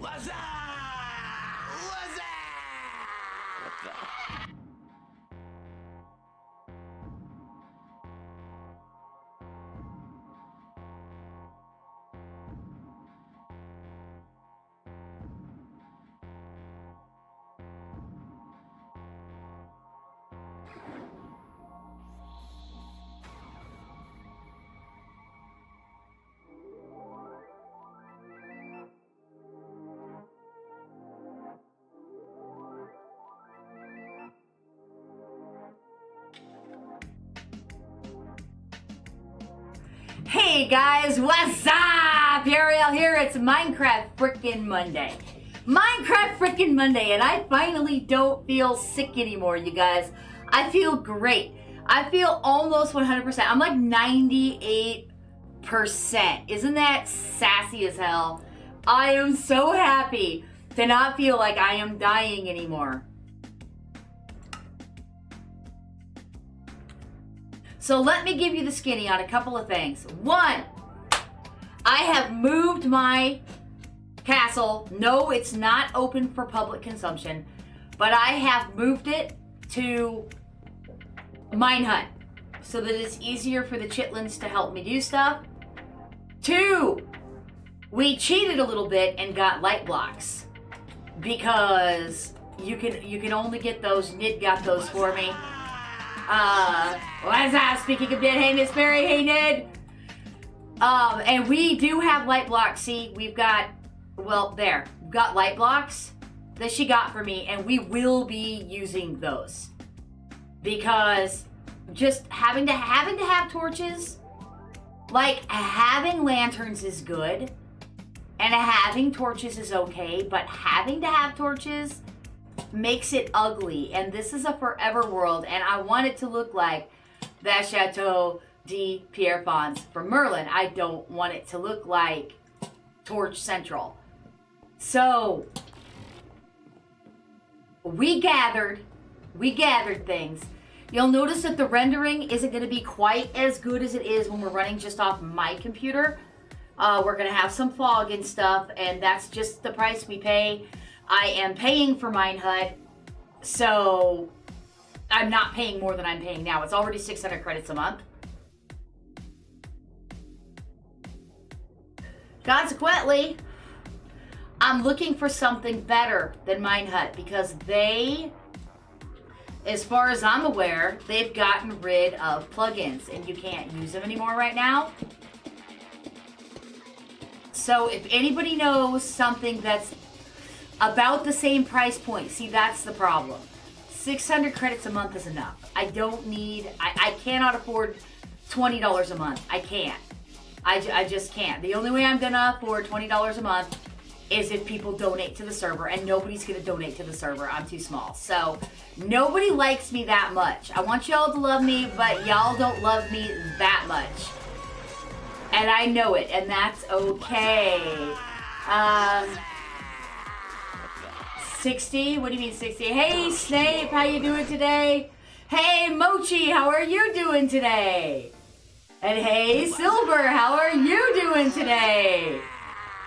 What's up? What's up? Hey guys, what's up? Yarrielle here. It's Minecraft frickin' Monday. Minecraft frickin' Monday, and I finally don't feel sick anymore, you guys. I feel great. I feel almost 100%. I'm like 98%. Isn't that sassy as hell? I am so happy to not feel like I am dying anymore. So let me give you the skinny on a couple of things. One, I have moved my castle. No, it's not open for public consumption, but I have moved it to Mine Hut so that it's easier for the chitlins to help me do stuff. Two, we cheated a little bit and got light blocks because you can only get those. Nid got those for me. What's up? Speaking of Nid, hey Miss Mary, hey Nid. And we do have light blocks. See, we've got, well, we've got light blocks that she got for me, and we will be using those because just having to have torches, like having lanterns is good, and having torches is okay, but having to have torches makes it ugly, and this is a forever world, and I want it to look like that Chateau de Pierrefonds from Merlin. I don't want it to look like Torch Central. So we gathered things. You'll notice that the rendering isn't going to be quite as good as it is when we're running just off my computer. We're going to have some fog and stuff, and that's just the price we pay. I am paying for Mine Hut, so I'm not paying more than I'm paying now. It's already 600 credits a month. Consequently, I'm looking for something better than Mine Hut because they, as far as I'm aware, they've gotten rid of plugins and you can't use them anymore right now. So if anybody knows something that's about the same price point, see, that's the problem. 600 credits a month is enough. I cannot afford $20 a month. I can't. I just can't. The only way I'm gonna afford $20 a month is if people donate to the server, and nobody's gonna donate to the server. I'm too small. So nobody likes me that much. I want y'all to love me, but y'all don't love me that much. And I know it, and that's okay. 60? What do you mean 60? Hey Snape, how you doing today? Hey Mochi, how are you doing today? And hey Silver, how are you doing today?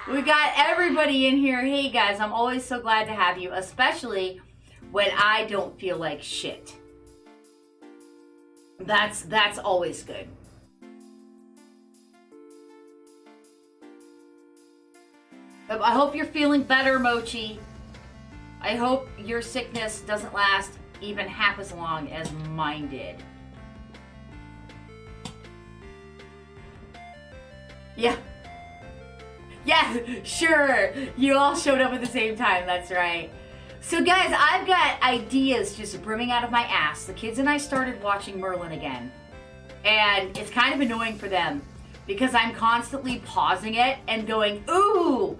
We got everybody in here. Hey guys, I'm always so glad to have you, especially when I don't feel like shit. That's always good. I hope you're feeling better, Mochi. I hope your sickness doesn't last even half as long as mine did. Yeah. Yeah, sure. You all showed up at the same time, that's right. So guys, I've got ideas just brimming out of my ass. The kids and I started watching Merlin again. And it's kind of annoying for them because I'm constantly pausing it and going, ooh,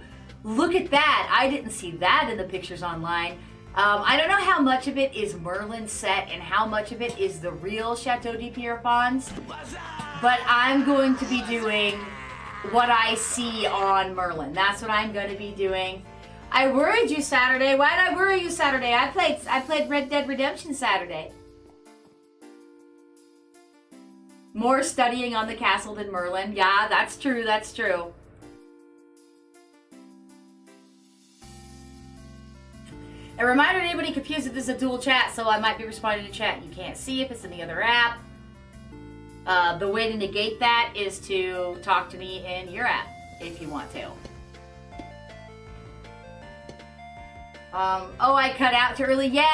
look at that. I didn't see that in the pictures online. I don't know how much of it is Merlin set and how much of it is the real Chateau de Pierrefonds, but I'm going to be doing what I see on Merlin. That's what I'm going to be doing. I worried you Saturday. Why did I worry you Saturday? I played Red Dead Redemption Saturday. More studying on the castle than Merlin. Yeah, that's true, that's true. A reminder to anybody confused that this is a dual chat, so I might be responding to chat you can't see if it's in the other app. The way to negate that is to talk to me in your app, if you want to. Oh, I cut out too early. Yeah,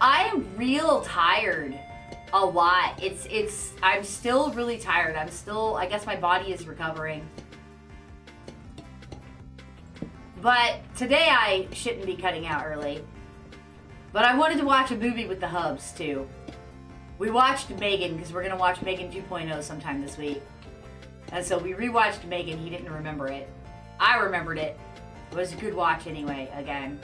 I'm real tired. A lot. I'm still really tired. I guess my body is recovering. But today I shouldn't be cutting out early. But I wanted to watch a movie with the hubs too. We watched Megan because we're going to watch Megan 2.0 sometime this week. And so we rewatched Megan. He didn't remember it. I remembered it. It was a good watch anyway, again.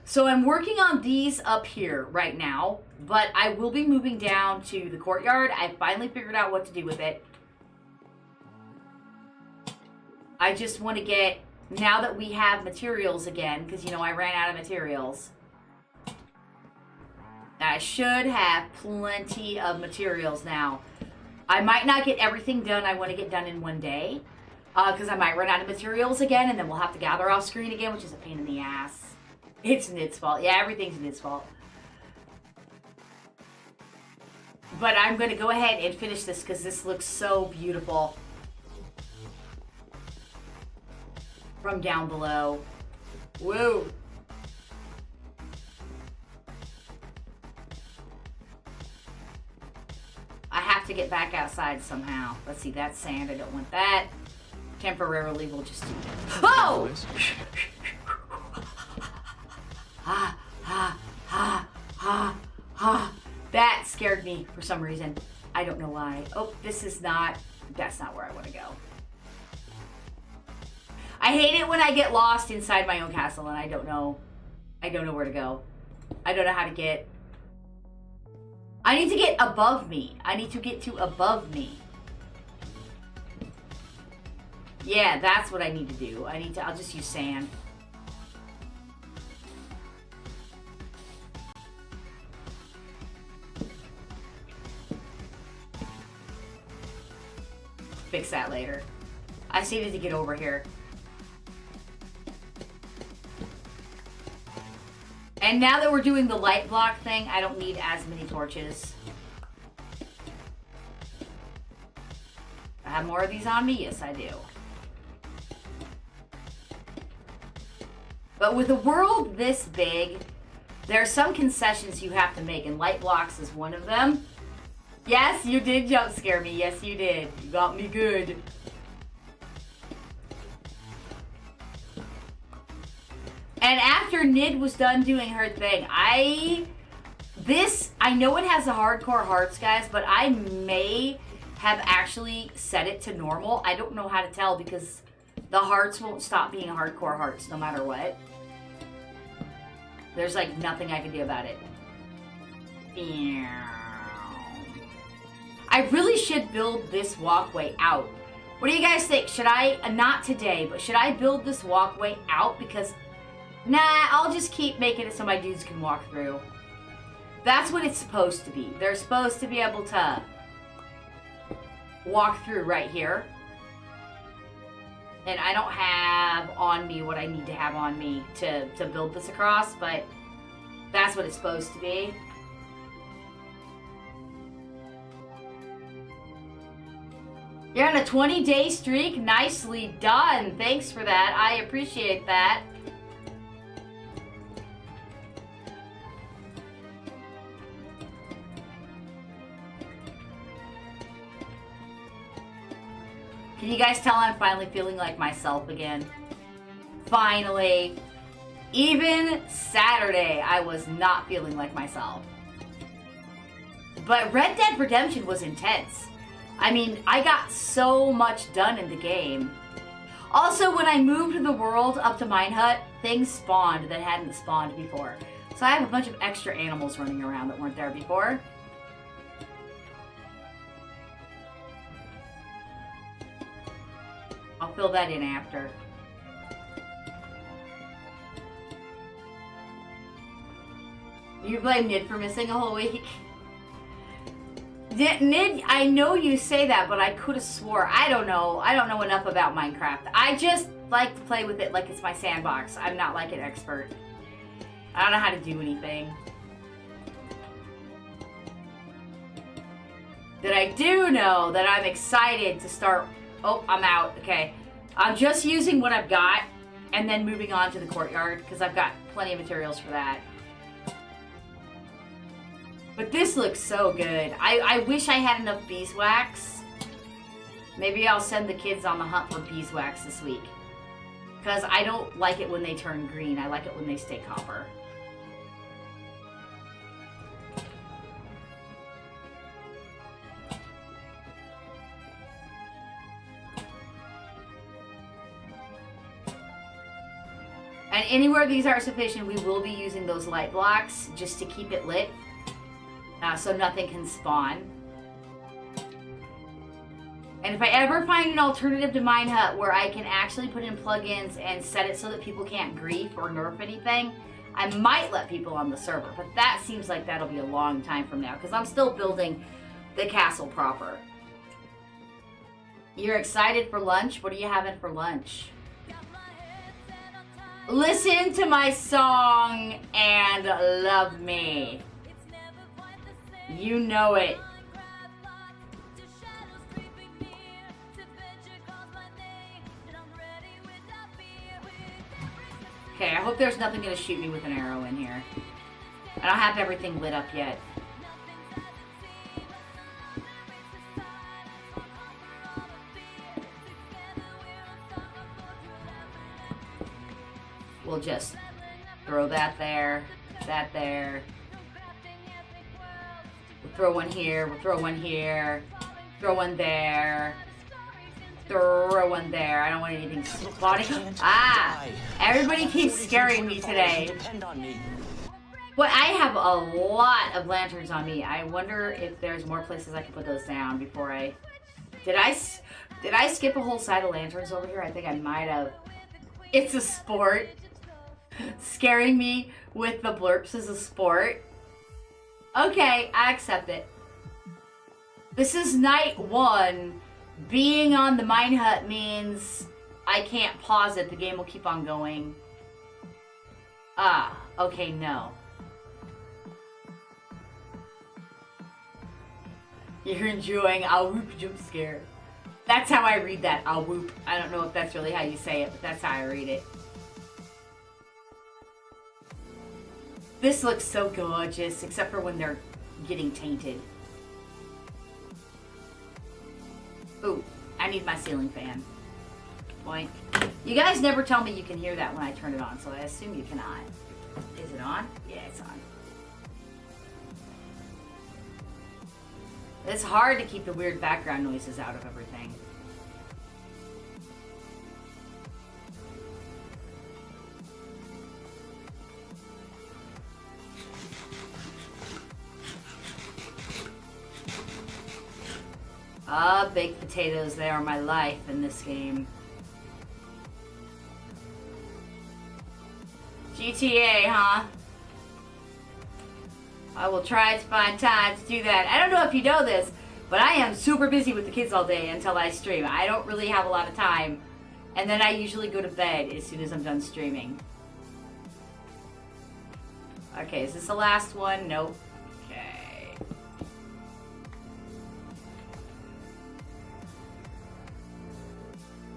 So I'm working on these up here right now, but I will be moving down to the courtyard. I finally figured out what to do with it. I just want to get, now that we have materials again, because, you know, I ran out of materials. I should have plenty of materials now. I might not get everything done I want to get done in one day, because I might run out of materials again, and then we'll have to gather off screen again, which is a pain in the ass. It's Nid's fault. Yeah, everything's Nid's fault. But I'm going to go ahead and finish this because this looks so beautiful. From down below. Woo! I have to get back outside somehow. Let's see, that's sand. I don't want that. Temporarily, we'll just do that. Oh! Ha, ha, ha, ha, ha. That scared me for some reason. I don't know why. Oh, that's not where I want to go. I hate it when I get lost inside my own castle and I don't know where to go. I don't know how to get. I need to get above me. I need to get to above me. Yeah, that's what I need to do. I'll just use sand. Fix that later. I just needed to get over here. And now that we're doing the light block thing, I don't need as many torches. I have more of these on me? Yes, I do. But with a world this big, there are some concessions you have to make, and light blocks is one of them. Yes, you did jump scare me. Yes, you did. You got me good. And after Nid was done doing her thing, I know it has the hardcore hearts, guys, but I may have actually set it to normal. I don't know how to tell because the hearts won't stop being hardcore hearts no matter what. There's like nothing I can do about it. I really should build this walkway out. What do you guys think? Should I, not today, but should I build this walkway out? Because, nah, I'll just keep making it so my dudes can walk through. That's what it's supposed to be. They're supposed to be able to walk through right here. And I don't have on me what I need to have on me to build this across, but that's what it's supposed to be. You're on a 20-day streak? Nicely done. Thanks for that. I appreciate that. Can you guys tell I'm finally feeling like myself again? Finally. Even Saturday, I was not feeling like myself. But Red Dead Redemption was intense. I mean, I got so much done in the game. Also, when I moved the world up to Mine Hut, things spawned that hadn't spawned before. So I have a bunch of extra animals running around that weren't there before. I'll fill that in after. You blame Nid for missing a whole week? Nid, I know you say that, but I could have swore. I don't know. I don't know enough about Minecraft. I just like to play with it like it's my sandbox. I'm not like an expert. I don't know how to do anything. That I do know that I'm excited to start. Oh, I'm out. Okay. I'm just using what I've got and then moving on to the courtyard because I've got plenty of materials for that. But this looks so good. I wish I had enough beeswax. Maybe I'll send the kids on the hunt for beeswax this week. Because I don't like it when they turn green. I like it when they stay copper. And anywhere these are sufficient, we will be using those light blocks just to keep it lit. So nothing can spawn. And if I ever find an alternative to Minehut where I can actually put in plugins and set it so that people can't grief or nerf anything, I might let people on the server. But that seems like that'll be a long time from now because I'm still building the castle proper. You're excited for lunch? What are you having for lunch? Listen to my song and love me. You know it. Okay, I hope there's nothing gonna shoot me with an arrow in here. I don't have everything lit up yet. We'll just throw that there, that there. We'll throw one here, we'll throw one here, throw one there, throw one there. I don't want anything spawning. Ah! Everybody keeps scaring me today. Well, I have a lot of lanterns on me. I wonder if there's more places I can put those down before I... Did I skip a whole side of lanterns over here? I think I might have. It's a sport. Scaring me with the blurps is a sport. Okay, I accept it. This is night 1. Being on the Minehut means I can't pause it. The game will keep on going. Ah, okay, no. You're enjoying I'll whoop jump scare. That's how I read that, I'll whoop. I don't know if that's really how you say it, but that's how I read it. This looks so gorgeous, except for when they're getting tainted. Ooh, I need my ceiling fan. Boink. You guys never tell me you can hear that when I turn it on, so I assume you cannot. Is it on? Yeah, it's on. It's hard to keep the weird background noises out of everything. Ah, baked potatoes, they are my life in this game. GTA, huh? I will try to find time to do that. I don't know if you know this, but I am super busy with the kids all day until I stream. I don't really have a lot of time. And then I usually go to bed as soon as I'm done streaming. Okay, is this the last one? Nope. Okay.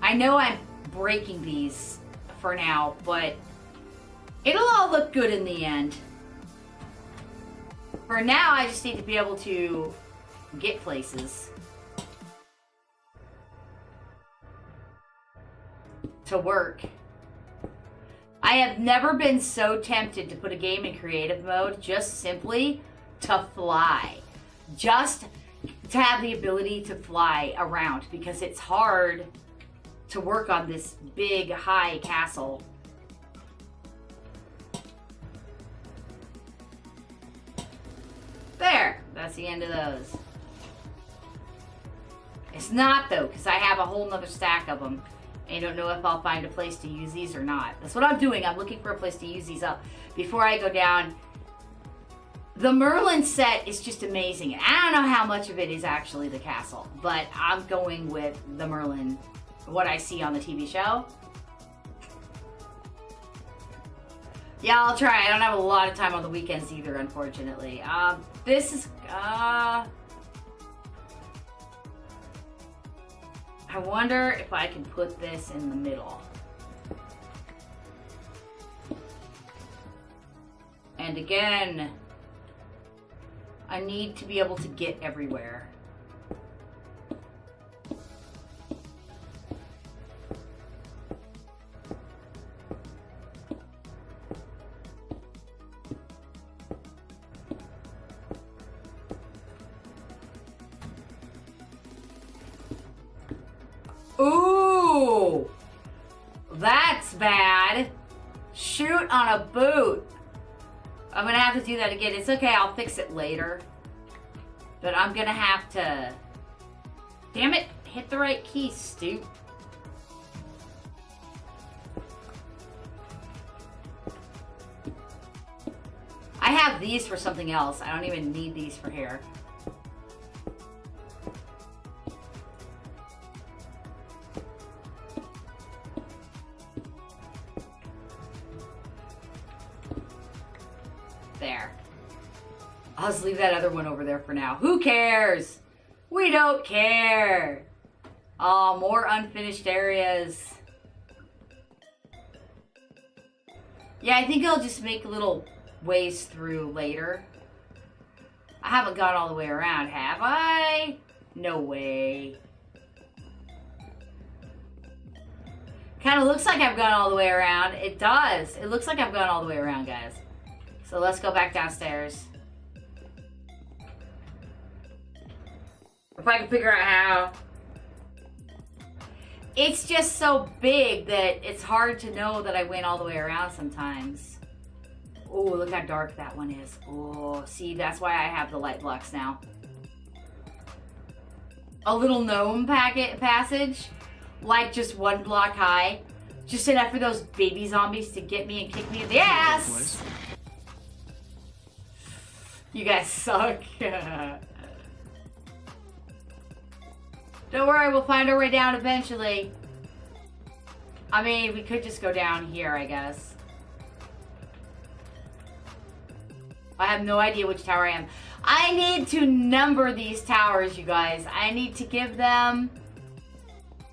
I know I'm breaking these for now, but it'll all look good in the end. For now, I just need to be able to get places to work. I have never been so tempted to put a game in creative mode just simply to fly. Just to have the ability to fly around because it's hard to work on this big, high castle. There, that's the end of those. It's not though, because I have a whole nother stack of them. And I don't know if I'll find a place to use these or not. That's what I'm doing. I'm looking for a place to use these up before I go down The Merlin set is just amazing. I don't know how much of it is actually the castle, but I'm going with the Merlin, what I see on the TV show. Yeah, I'll try. I don't have a lot of time on the weekends either, unfortunately. This is, I wonder if I can put this in the middle. And again, I need to be able to get everywhere. Ooh, that's bad. Shoot on a boot. I'm gonna have to do that again. It's okay, I'll fix it later. But I'm gonna have to... Damn it, hit the right key, Stu. I have these for something else. I don't even need these for here. There. I'll just leave that other one over there for now. Who cares? We don't care. Oh, more unfinished areas. Yeah, I think I'll just make little ways through later. I haven't gone all the way around, have I? No way. Kind of looks like I've gone all the way around. It does. It looks like I've gone all the way around, guys. So let's go back downstairs. If I can figure out how. It's just so big that it's hard to know that I went all the way around sometimes. Oh, look how dark that one is. Oh, see, that's why I have the light blocks now. A little gnome passage, like just one block high. Just enough for those baby zombies to get me and kick me in the ass. You guys suck. Don't worry, we'll find our way down eventually. I mean, we could just go down here, I guess. I have no idea which tower I am. I need to number these towers, you guys. I need to give them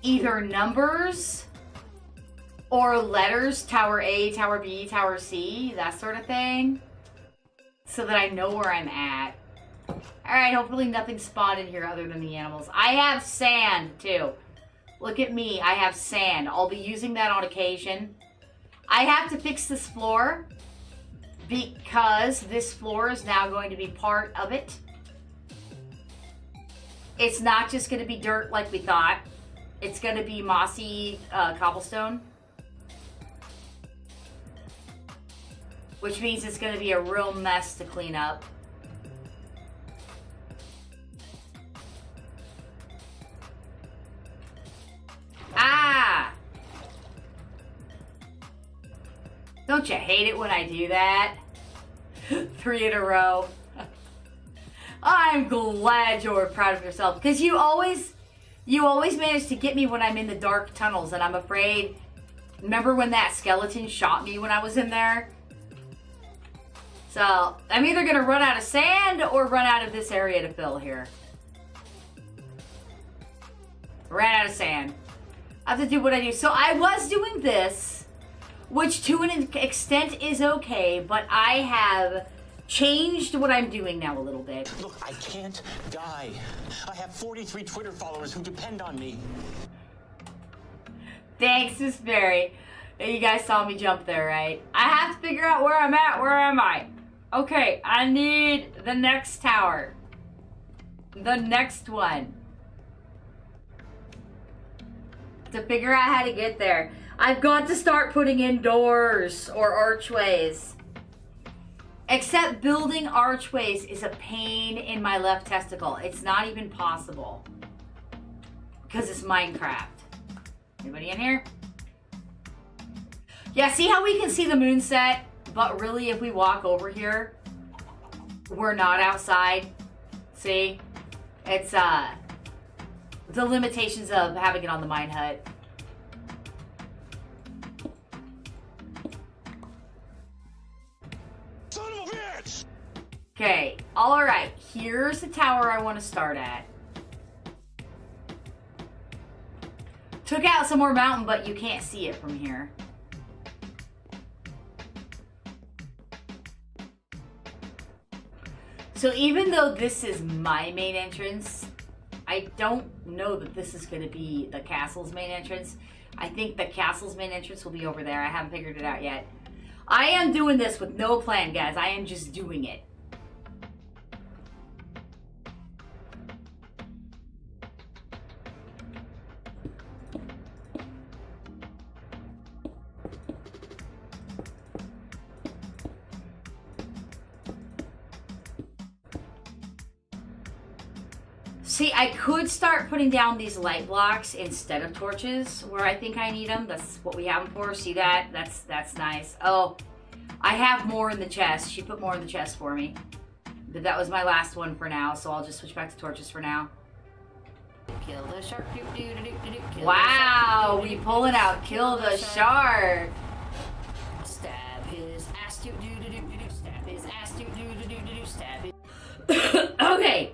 either numbers or letters. Tower A, Tower B, Tower C, that sort of thing. So that I know where I'm at. Alright, hopefully nothing spawned in here other than the animals. I have sand, too. Look at me, I have sand. I'll be using that on occasion. I have to fix this floor because this floor is now going to be part of it. It's not just going to be dirt like we thought. It's going to be mossy cobblestone. Which means it's going to be a real mess to clean up. Ah! Don't you hate it when I do that? 3 in a row. I'm glad you're proud of yourself because you always manage to get me when I'm in the dark tunnels and I'm afraid. Remember when that skeleton shot me when I was in there? So, I'm either going to run out of sand or run out of this area to fill here. Ran out of sand. I have to do what I do. So, I was doing this, which to an extent is okay, but I have changed what I'm doing now a little bit. Look, I can't die. I have 43 Twitter followers who depend on me. Thanks, Miss Berry. You guys saw me jump there, right? I have to figure out where I'm at. Where am I? Okay, I need the next tower. The next one. To figure out how to get there. I've got to start putting in doors or archways. Except building archways is a pain in my left testicle. It's not even possible. Because it's Minecraft. Anybody in here? Yeah, see how we can see the moon set? But really, if we walk over here, we're not outside. See? It's, the limitations of having it on the mine hut. Son of a bitch! Okay, alright. Here's the tower I want to start at. Took out some more mountain, but you can't see it from here. So even though this is my main entrance, I don't know that this is going to be the castle's main entrance. I think the castle's main entrance will be over there. I haven't figured it out yet. I am doing this with no plan, guys. I am just doing it. See, I could start putting down these light blocks instead of torches where I think I need them. That's what we have them for. See that? That's nice. Oh, I have more in the chest. She put more in the chest for me. But that was my last one for now, so I'll just switch back to torches for now. Kill the shark. Wow, we pulling out kill the shark. Stab his ass. Stab his ass. Stab his. Okay.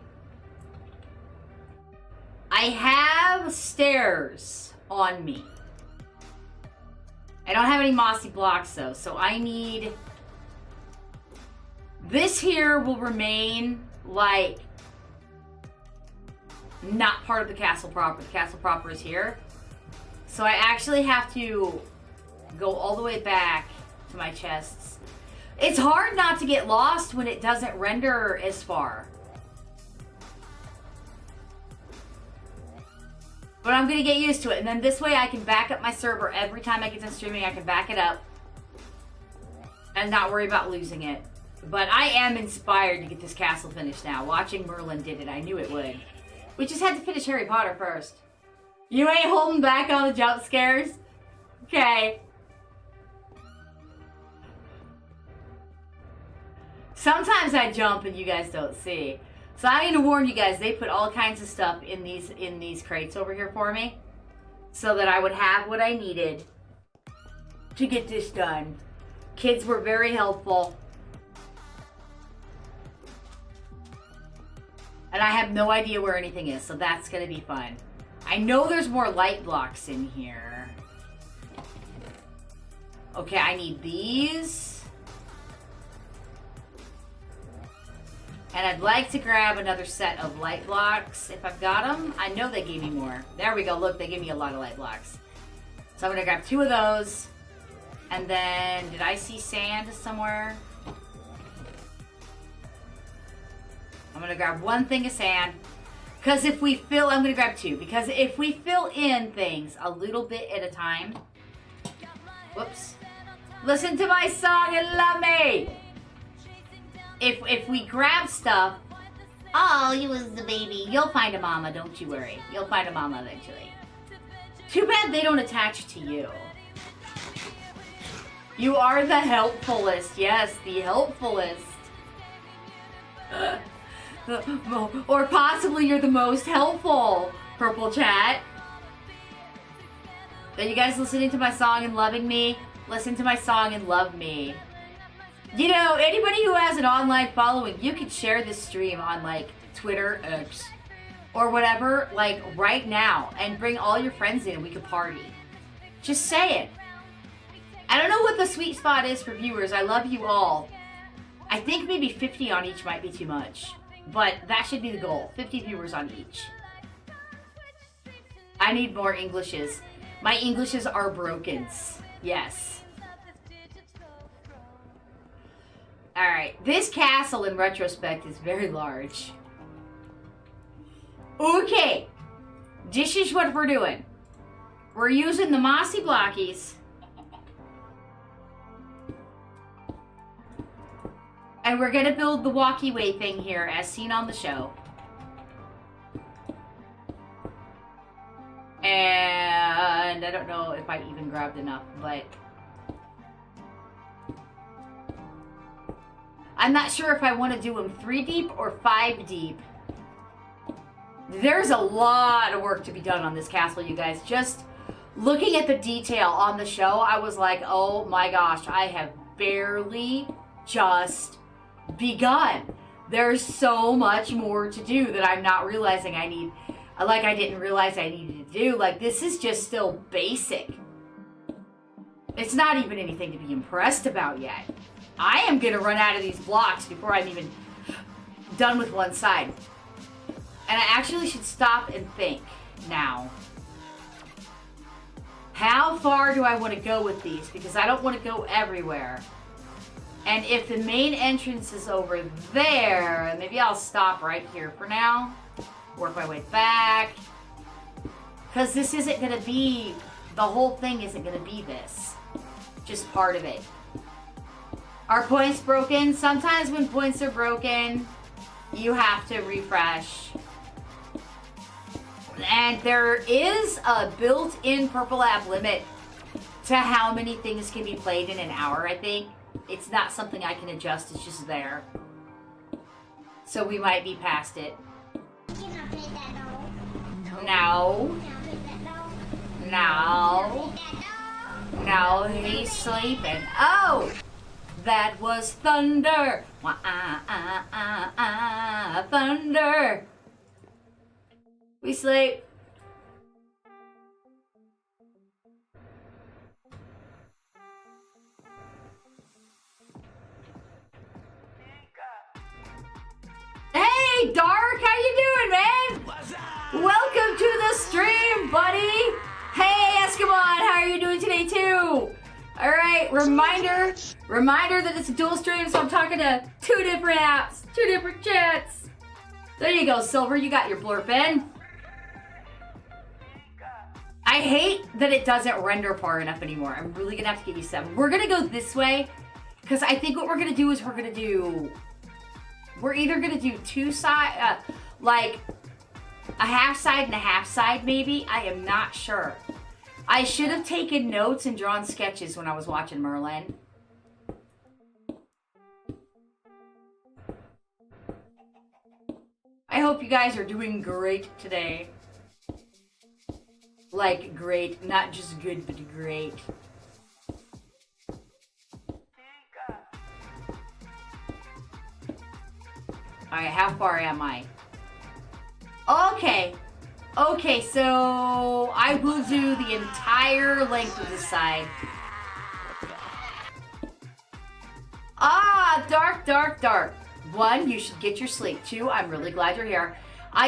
I have stairs on me. I don't have any mossy blocks though, so I need... This here will remain like not part of the castle proper. The castle proper is here. So I actually have to go all the way back to my chests. It's hard not to get lost when it doesn't render as far. But I'm gonna get used to it, and then this way I can back up my server every time I get done streaming. I can back it up and not worry about losing it. But I am inspired to get this castle finished now. Watching Merlin did it, I knew it would. We just had to finish Harry Potter first. You ain't holding back on the jump scares? Okay. Sometimes I jump and you guys don't see. So I'm going to warn you guys, they put all kinds of stuff in these crates over here for me. So that I would have what I needed to get this done. Kids were very helpful. And I have no idea where anything is, so that's going to be fun. I know there's more light blocks in here. Okay, I need these. And I'd like to grab another set of light blocks if I've got them. I know they gave me more. There we go. Look, they gave me a lot of light blocks. So I'm going to grab 2 of those. And then, did I see sand somewhere? I'm going to grab 1 thing of sand. Because if we fill, I'm going to grab 2. Because if we fill in things a little bit at a time. Whoops. Listen to my song and love me. If we grab stuff, oh, you was the baby. You'll find a mama, don't you worry. You'll find a mama eventually. Too bad they don't attach to you. You are the helpfulest. Yes, the helpfulest. Or possibly you're the most helpful, Purple Chat. Are you guys listening to my song and loving me? Listen to my song and love me. You know, anybody who has an online following, you could share this stream on, like, Twitter, X, or whatever, like, right now, and bring all your friends in and we could party. Just say it. I don't know what the sweet spot is for viewers. I love you all. I think maybe 50 on each might be too much, but that should be the goal. 50 viewers on each. I need more Englishes. My Englishes are brokens. Yes. Alright, this castle in retrospect is very large. Okay, this is what we're doing. We're using the mossy blockies. And we're gonna build the walkie-way thing here as seen on the show. And I don't know if I even grabbed enough, but... I'm not sure if I want to do them 3 deep or 5 deep. There's a lot of work to be done on this castle, you guys. Just looking at the detail on the show, I was like, oh my gosh, I have barely just begun. There's so much more to do that I'm not realizing I need, like I didn't realize I needed to do. Like, this is just still basic. It's not even anything to be impressed about yet. I am going to run out of these blocks before I'm even done with one side. And I actually should stop and think now. How far do I want to go with these? Because I don't want to go everywhere. And if the main entrance is over there, maybe I'll stop right here for now. Work my way back. Because this isn't going to be, the whole thing isn't going to be this. Just part of it. Are points broken? Sometimes when points are broken, you have to refresh. And there is a built-in Purple App limit to how many things can be played in an hour, I think. It's not something I can adjust, it's just there. So we might be past it. No. No. No, he's sleeping. Oh! That was thunder. Thunder. We sleep. Hey, Dark, how you doing, man? Welcome to the stream, buddy. Hey, Eskimon, how are you doing today, too? All right, reminder that it's a dual stream, so I'm talking to 2 different apps, 2 different chats. There you go, Silver, you got your blurp in. I hate that it doesn't render far enough anymore. I'm really gonna have to get used to that. We're gonna go this way, because I think what we're gonna do is we're either gonna do 2 side, like a half side and a half side, maybe. I am not sure. I should have taken notes and drawn sketches when I was watching Merlin. I hope you guys are doing great today. Like great, not just good, but great. Alright, how far am I? Okay. Okay, so I will do the entire length of this side. Ah, dark, dark, dark. 1, you should get your sleep. 2, I'm really glad you're here.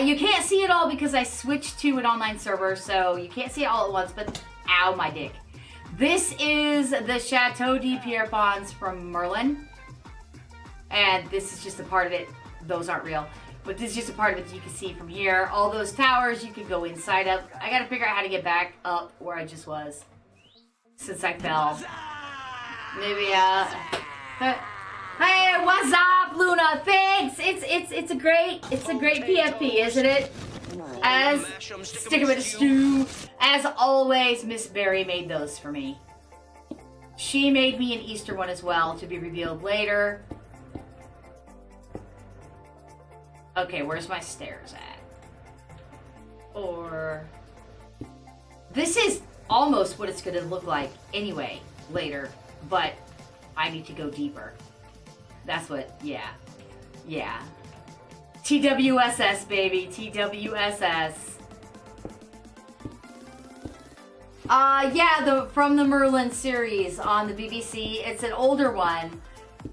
You can't see it all because I switched to an online server, so you can't see it all at once, but ow, my dick. This is the Chateau de Pierrefonds from Merlin. And this is just a part of it. Those aren't real. But this is just a part of it that you can see from here. All those towers you can go inside of. I gotta figure out how to get back up where I just was. Since I fell. Maybe, hey, what's up, Luna? Thanks! It's a great PFP, isn't it? As stick with a stew. As always, Miss Berry made those for me. She made me an Easter one as well, to be revealed later. Okay, where's my stairs at? Or... This is almost what it's gonna look like anyway, later. But I need to go deeper. That's what, yeah. Yeah. TWSS, baby. TWSS. Yeah, from the Merlin series on the BBC. It's an older one.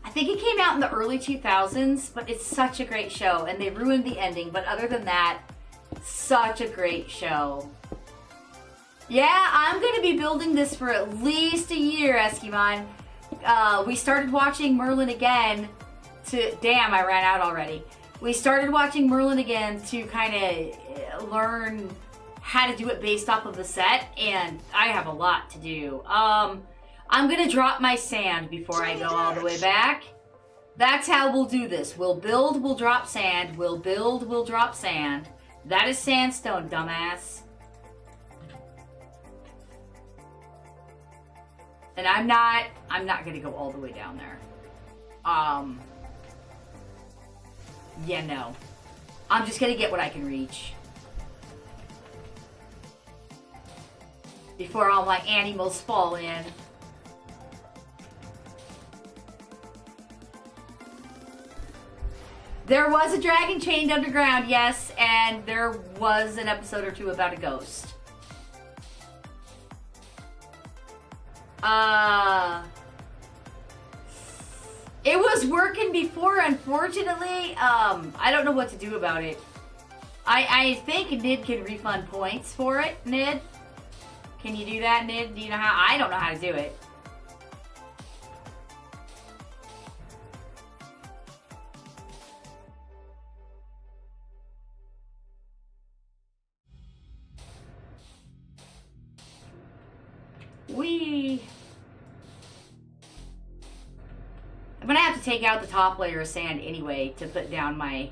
I think it came out in the early 2000s, but it's such a great show, and they ruined the ending, but other than that, such a great show. Yeah, I'm going to be building this for at least a year, Eskimon. We started watching Merlin again to... Damn, I ran out already. We started watching Merlin again to kind of learn how to do it based off of the set, and I have a lot to do. I'm gonna drop my sand before I go all the way back. That's how we'll do this. We'll build, we'll drop sand. We'll build, we'll drop sand. That is sandstone, dumbass. And I'm not gonna go all the way down there. Yeah, no. I'm just gonna get what I can reach. Before all my animals fall in. There was a dragon chained underground, yes, and there was an episode or two about a ghost. It was working before, unfortunately. I don't know what to do about it. I think Nid can refund points for it, Nid. Can you do that, Nid? Do you know how? I don't know how to do it. I'm gonna have to take out the top layer of sand anyway to put down my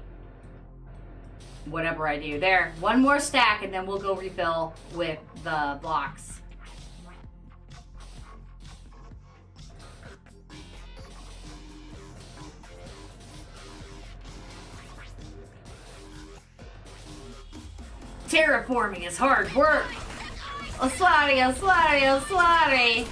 whatever I do. There, one more stack and then we'll go refill with the blocks. Terraforming is hard work. Oh, slotty, oh, slotty, oh, slotty.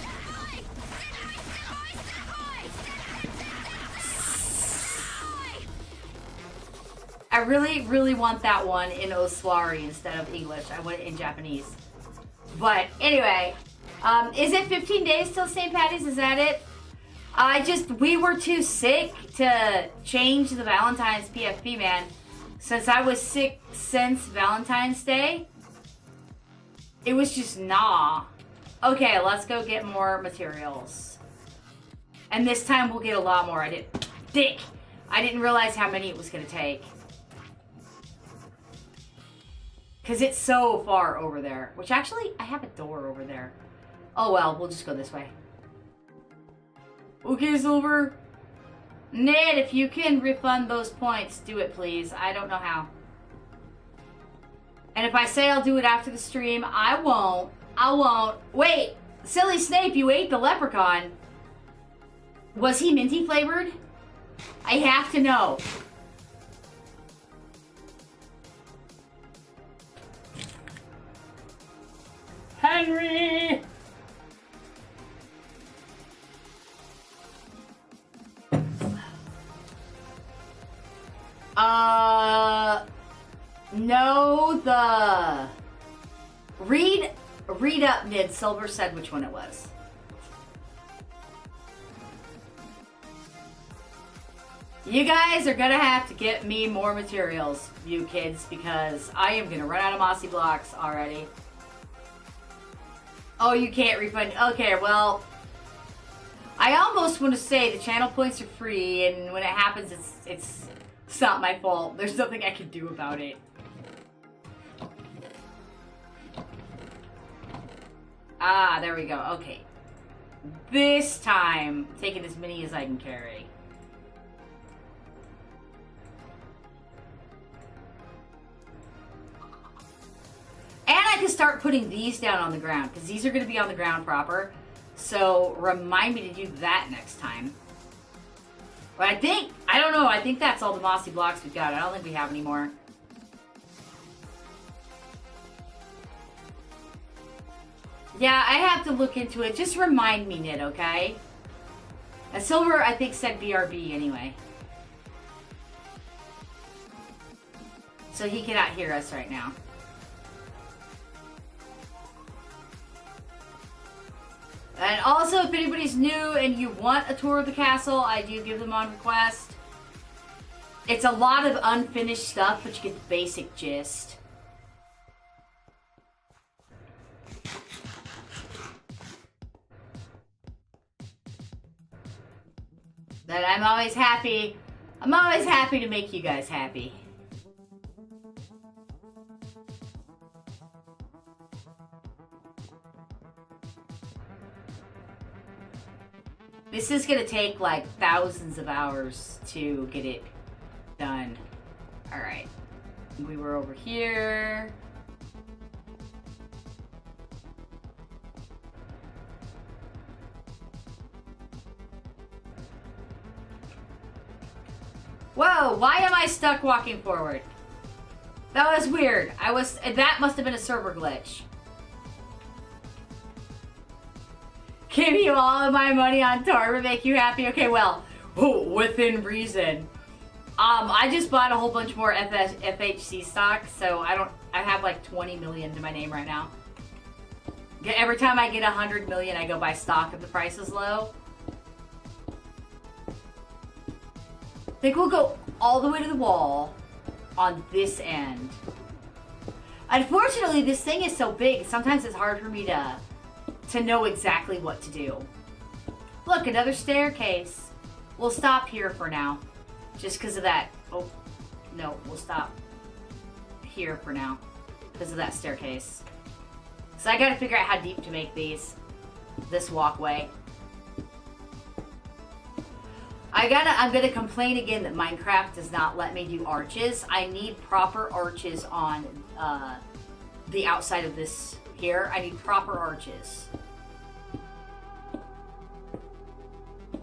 I really, really want that one in Oswari instead of English. I want it in Japanese. But anyway, is it 15 days till St. Patty's? Is that it? We were too sick to change the Valentine's PFP, man. Since I was sick since Valentine's Day, it was just nah. Okay, let's go get more materials. And this time we'll get a lot more. I didn't realize how many it was gonna take. Because it's so far over there. Which actually, I have a door over there. Oh well, we'll just go this way. Okay, Silver. Ned, if you can refund those points, do it please. I don't know how. And if I say I'll do it after the stream, I won't. I won't. Wait, Silly Snape, you ate the leprechaun. Was he minty flavored? I have to know. Henry! No, read up, Nid. Silver said which one it was. You guys are gonna have to get me more materials, you kids, because I am gonna run out of mossy blocks already. Oh, you can't refund. Okay, well, I almost want to say the channel points are free, and when it happens, it's not my fault. There's nothing I can do about it. Ah, there we go. Okay. This time, taking as many as I can carry. And I can start putting these down on the ground, because these are going to be on the ground proper. So, remind me to do that next time. But I don't know, I think that's all the mossy blocks we've got. I don't think we have any more. Yeah, I have to look into it. Just remind me, Nid, okay? And Silver, I think, said BRB anyway. So he cannot hear us right now. And also, if anybody's new and you want a tour of the castle, I do give them on request. It's a lot of unfinished stuff, but you get the basic gist. But I'm always happy to make you guys happy. This is gonna take like thousands of hours to get it done. Alright. We were over here. Whoa, why am I stuck walking forward? That was weird. That must have been a server glitch. Give you all of my money on tour to make you happy? Okay, well, within reason. I just bought a whole bunch more FHC stock, so I have like 20 million to my name right now. Every time I get 100 million, I go buy stock if the price is low. I think we'll go all the way to the wall on this end. Unfortunately, this thing is so big, sometimes it's hard for me to know exactly what to do. Look, another staircase. We'll stop here for now. Just because of that. Oh, no, we'll stop here for now. Because of that staircase. So I gotta figure out how deep to make this walkway. I'm gonna complain again that Minecraft does not let me do arches. I need proper arches on the outside of this here. I need proper arches.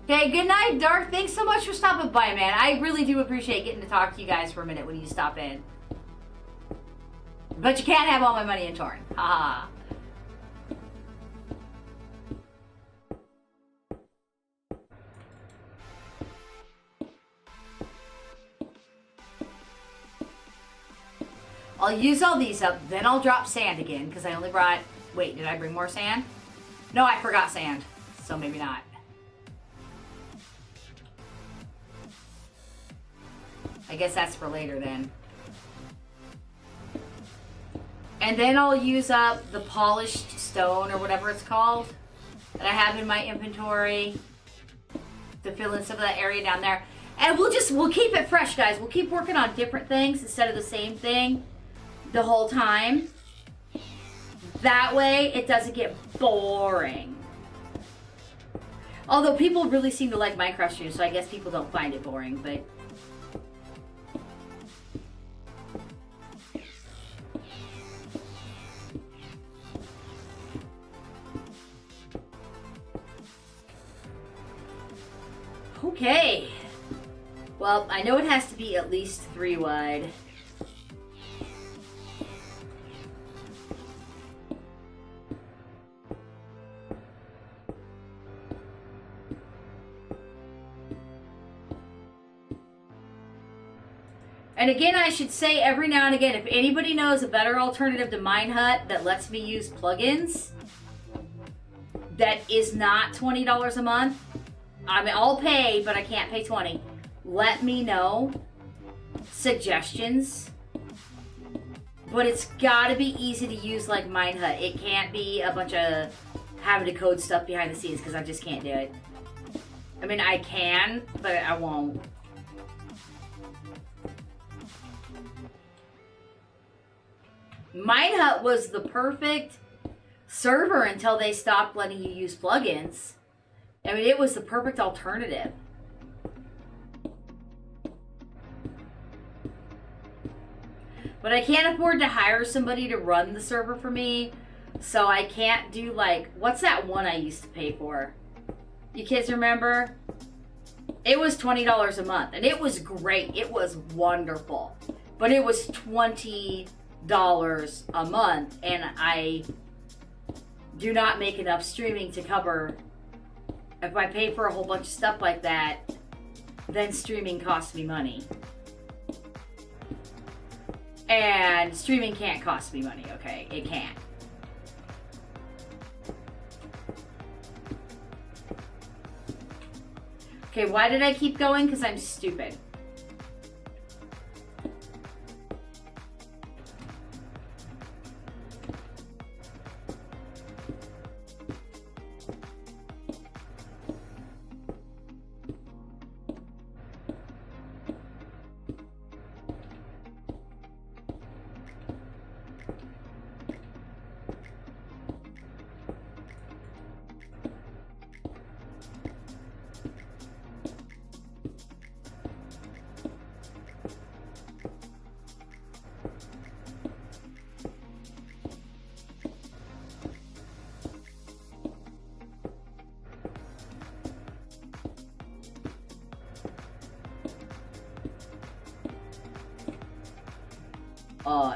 Okay, good night, Dark. Thanks so much for stopping by, man. I really do appreciate getting to talk to you guys for a minute when you stop in. But you can't have all my money in Torn. Haha. I'll use all these up, then I'll drop sand again, because I only brought... Wait, did I bring more sand? No, I forgot sand, so maybe not. I guess that's for later then. And then I'll use up the polished stone, or whatever it's called, that I have in my inventory to fill in some of that area down there. And we'll keep it fresh, guys. We'll keep working on different things instead of the same thing the whole time. That way it doesn't get boring. Although people really seem to like Minecraft streams, so I guess people don't find it boring, but... Okay. Well, I know it has to be at least 3 wide. And again, I should say every now and again, if anybody knows a better alternative to Minehut that lets me use plugins that is not $20 a month, I mean, I'll pay, but I can't pay 20. Let me know. Suggestions. But it's gotta be easy to use like Minehut. It can't be a bunch of having to code stuff behind the scenes, because I just can't do it. I mean, I can, but I won't. Minehut was the perfect server until they stopped letting you use plugins. I mean, it was the perfect alternative. But I can't afford to hire somebody to run the server for me, so I can't do like, what's that one I used to pay for? You kids remember? It was $20 a month, and it was great. It was wonderful. But it was $20 a month, and I do not make enough streaming to cover. If I pay for a whole bunch of stuff like that, then streaming costs me money. And streaming can't cost me money, okay? It can't. Okay, why did I keep going? Because I'm stupid.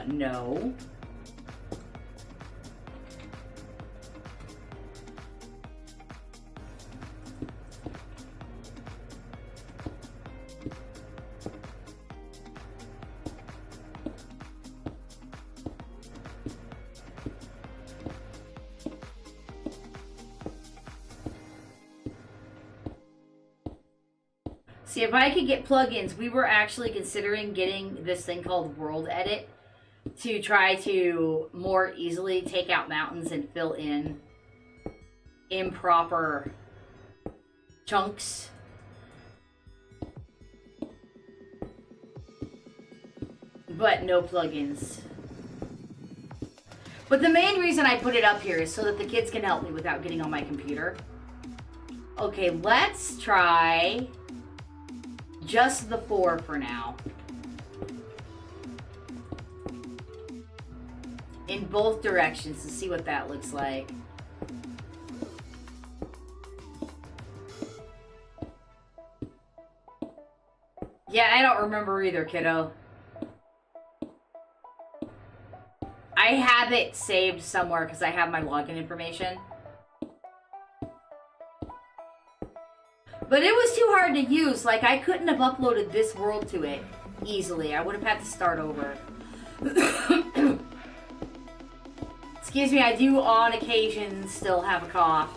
No. See, if I could get plugins, we were actually considering getting this thing called World Edit to try to more easily take out mountains and fill in improper chunks. But no plugins. But the main reason I put it up here is so that the kids can help me without getting on my computer. Okay, let's try just the 4 for now. In both directions to see what that looks like. Yeah, I don't remember either, kiddo. I have it saved somewhere because I have my login information. But it was too hard to use. Like, I couldn't have uploaded this world to it easily. I would have had to start over. Excuse me, I do on occasion still have a cough.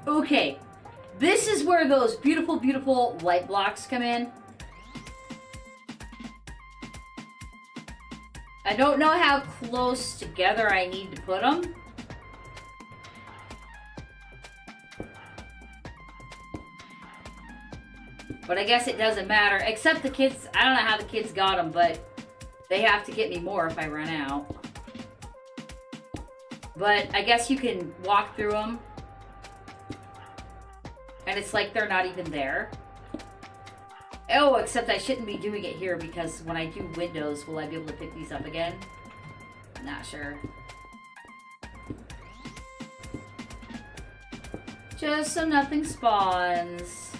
Okay, this is where those beautiful, beautiful light blocks come in. I don't know how close together I need to put them. But I guess it doesn't matter, except the kids, I don't know how the kids got them, but they have to get me more if I run out. But I guess you can walk through them. And it's like they're not even there. Oh, except I shouldn't be doing it here because when I do windows, will I be able to pick these up again? Not sure. Just so nothing spawns.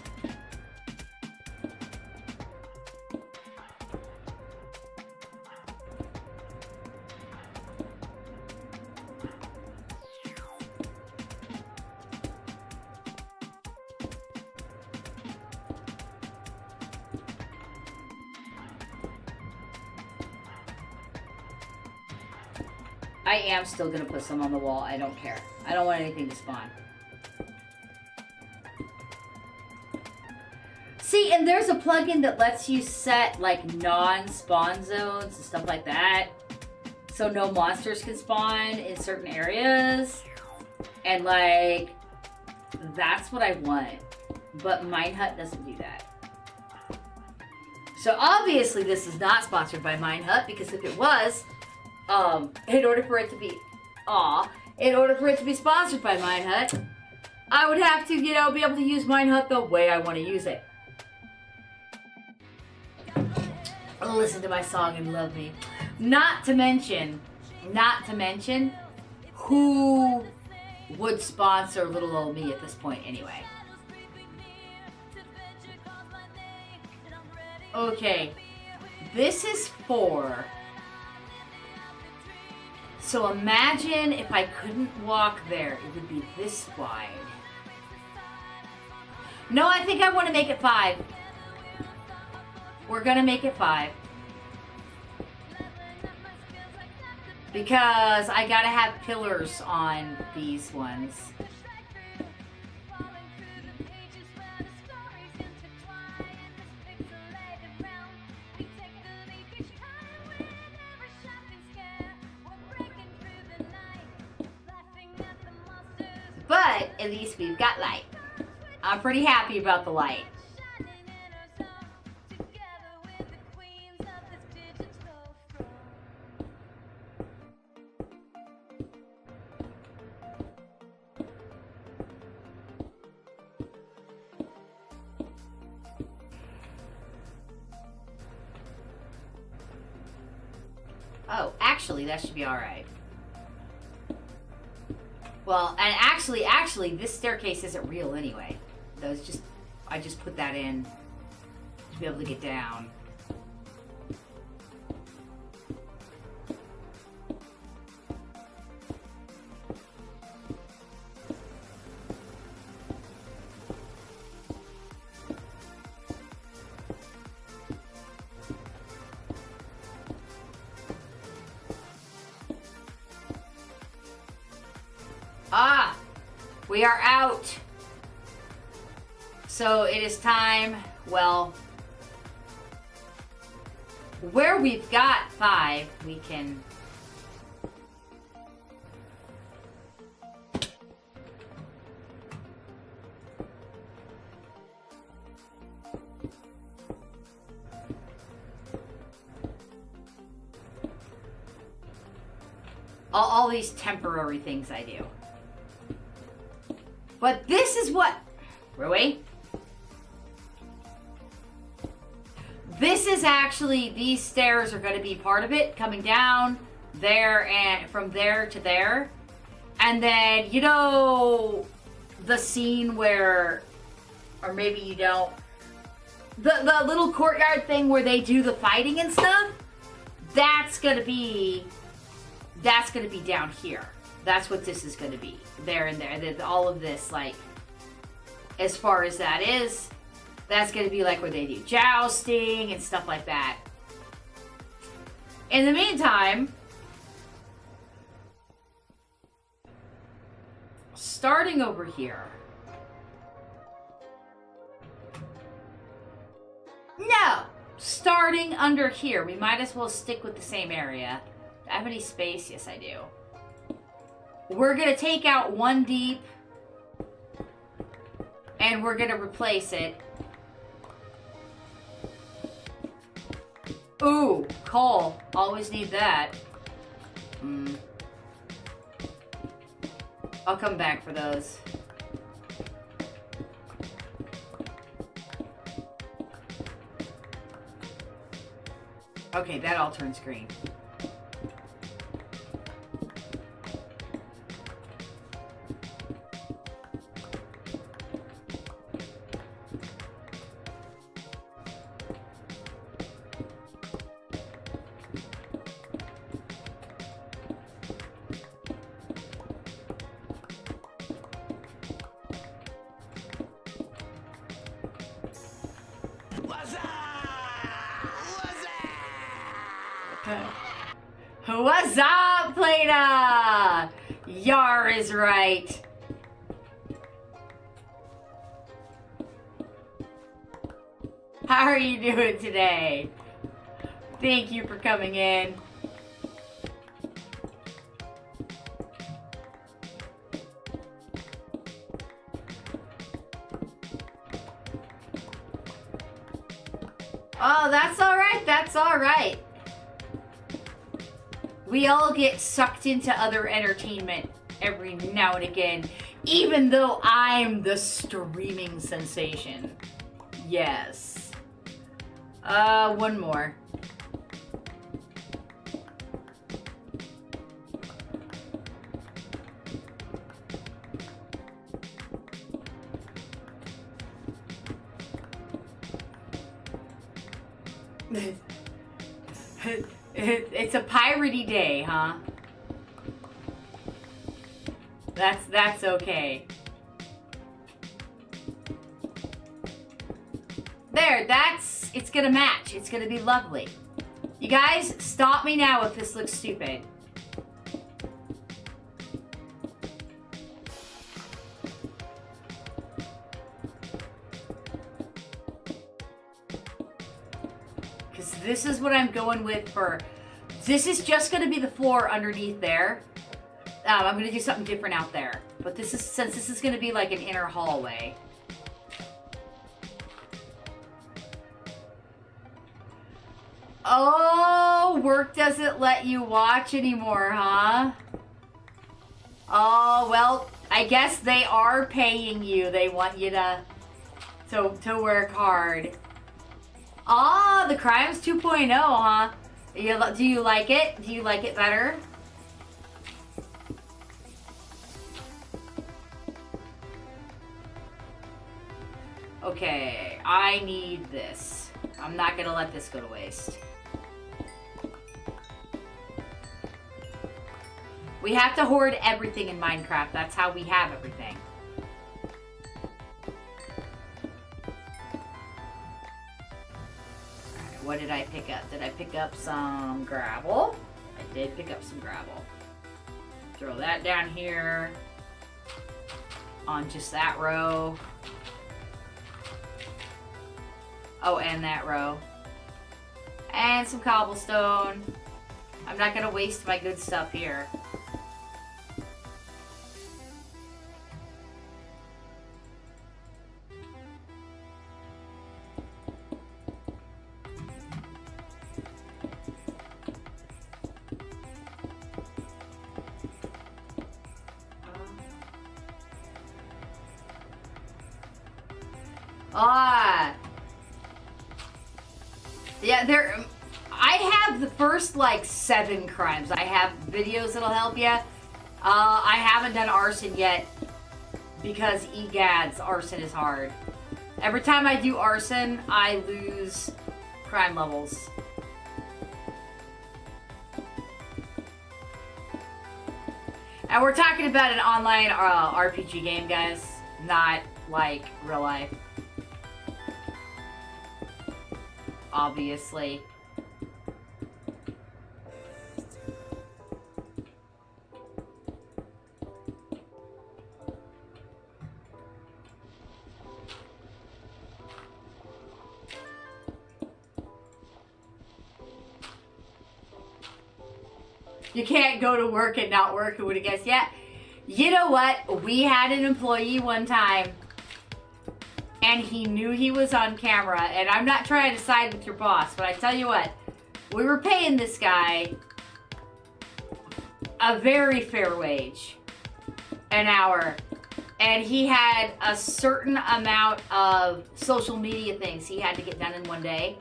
I am still gonna put some on the wall. I don't care. I don't want anything to spawn. See, and there's a plugin that lets you set like non-spawn zones and stuff like that. So no monsters can spawn in certain areas. And like, that's what I want. But Minehut doesn't do that. So obviously this is not sponsored by Minehut, because if it was, in order for it to be sponsored by Minehut, I would have to, you know, be able to use Minehut the way I want to use it. Listen to my song and love me. Not to mention, who would sponsor little old me at this point anyway. Okay, this is 4. So imagine if I couldn't walk there, it would be this wide. No, I think I want to make it 5. We're gonna make it 5. Because I gotta have pillars on these ones. at least we've got light. I'm pretty happy about the light. Oh, actually, that should be alright. Well, and actually, this staircase isn't real anyway. I just put that in to be able to get down. Ah, we are out. So it is time, well, where we've got 5, we can... all these temporary things I do. But this is what... Really? This is actually... These stairs are going to be part of it. Coming down there and from there to there. And then, you know... The scene where... Or maybe you don't... The little courtyard thing where they do the fighting and stuff? That's going to be... That's going to be down here. That's what this is going to be. There and there. All of this, like, as far as that is, that's going to be like where they do jousting and stuff like that. In the meantime, starting over here. No! Starting under here. We might as well stick with the same area. Do I have any space? Yes, I do. We're going to take out 1 deep. And we're going to replace it. Ooh, coal. Always need that. I'll come back for those. Okay, that all turns green. What's up, Plata? Yar is right. How are you doing today? Thank you for coming in. Oh, that's alright, that's alright. We all get sucked into other entertainment every now and again, even though I'm the streaming sensation. Yes. One more. It's a piratey day, huh? That's okay. There, it's gonna match. It's gonna be lovely. You guys, stop me now if this looks stupid. Because this is what I'm going with for... This is just going to be the floor underneath there. I'm going to do something different out there. but since this is gonna be like an inner hallway. Oh, work doesn't let you watch anymore, huh? Oh, well, I guess they are paying you. They want you to work hard. Ah, the Crimes 2.0, huh? Do you like it? Do you like it better? Okay, I need this. I'm not gonna let this go to waste. We have to hoard everything in Minecraft. That's how we have everything. Alright, what did I pick up? Did I pick up some gravel? I did pick up some gravel. Throw that down here on just that row. Oh, and that row. And some cobblestone. I'm not gonna waste my good stuff here. Yeah, I have the first like 7 crimes. I have videos that'll help you. I haven't done arson yet because egads, arson is hard. Every time I do arson, I lose crime levels. And we're talking about an online RPG game, guys, not like real life. Obviously. You can't go to work and not work. Who would have guessed? Yeah. You know what? We had an employee one time, and he knew he was on camera. And I'm not trying to side with your boss, but I tell you what, we were paying this guy a very fair wage an hour. And he had a certain amount of social media things he had to get done in one day.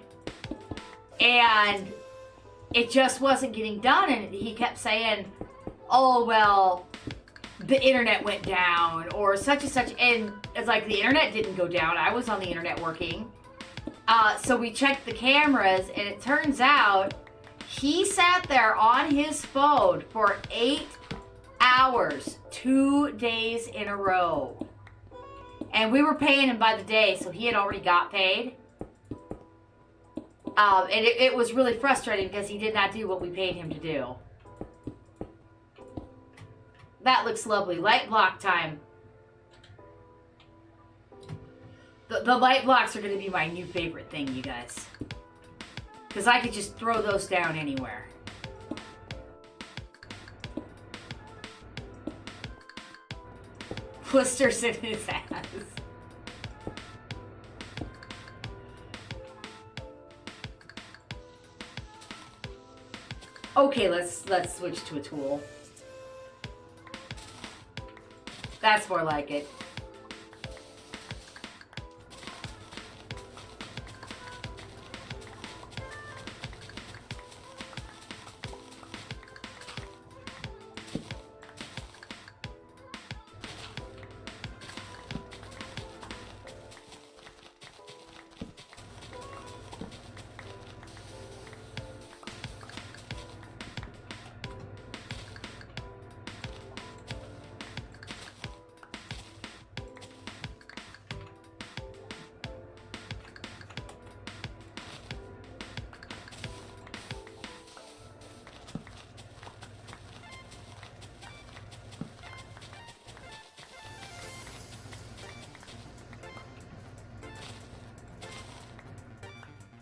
And it just wasn't getting done, and he kept saying, oh, well, the internet went down, or such and such, and it's like, the internet didn't go down. I was on the internet working. So we checked the cameras, and it turns out he sat there on his phone for 8 hours, 2 days in a row. And we were paying him by the day, so he had already got paid. And it was really frustrating because he did not do what we paid him to do. That looks lovely. Light block time. The light blocks are going to be my new favorite thing, you guys. Because I could just throw those down anywhere. Blisters in his ass. Okay, let's switch to a tool. That's more like it.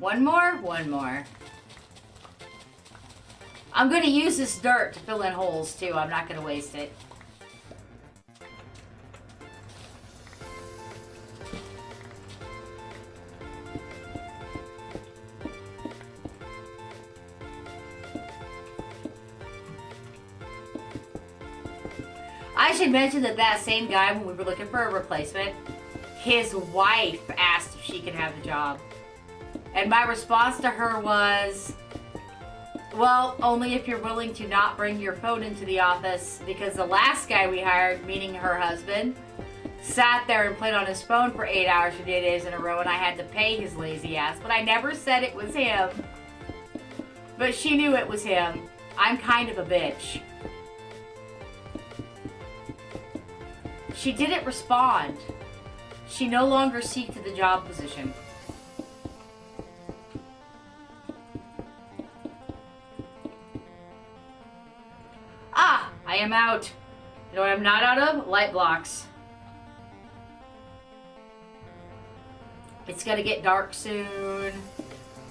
One more? One more. I'm going to use this dirt to fill in holes, too. I'm not going to waste it. I should mention that that same guy, when we were looking for a replacement, his wife asked if she could have the job. And my response to her was, well, only if you're willing to not bring your phone into the office, because the last guy we hired, meaning her husband, sat there and played on his phone for 8 hours for 8 days in a row, and I had to pay his lazy ass. But I never said it was him. But she knew it was him. I'm kind of a bitch. She didn't respond. She no longer seeked the job position. Ah, I am out. You know what I'm not out of? Light blocks. It's gonna get dark soon.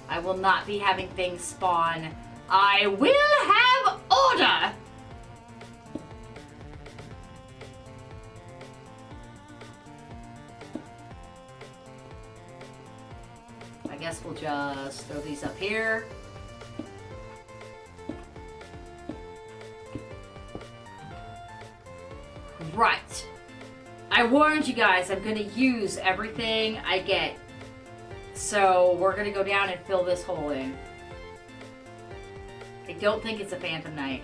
I will not be having things spawn. I will have order! I guess we'll just throw these up here. Right. I warned you guys, I'm going to use everything I get. So we're going to go down and fill this hole in. I don't think it's a Phantom Knight.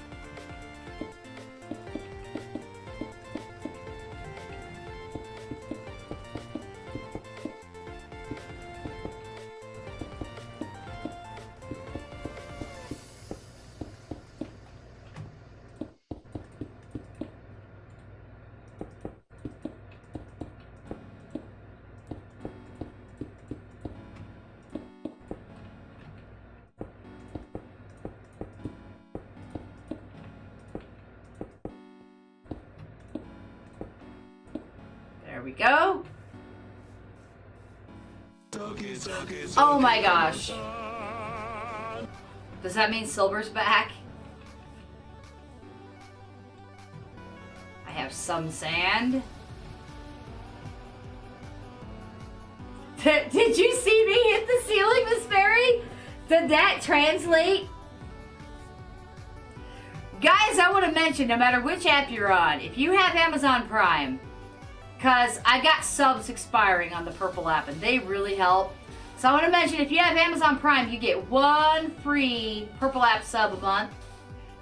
There we go. Oh my gosh. Does that mean Silver's back? I have some sand. Did you see me hit the ceiling, Miss Mary? Did that translate? Guys, I want to mention, no matter which app you're on, if you have Amazon Prime, because I got subs expiring on the purple app and they really help. So I want to mention, if you have Amazon Prime, you get 1 free purple app sub a month.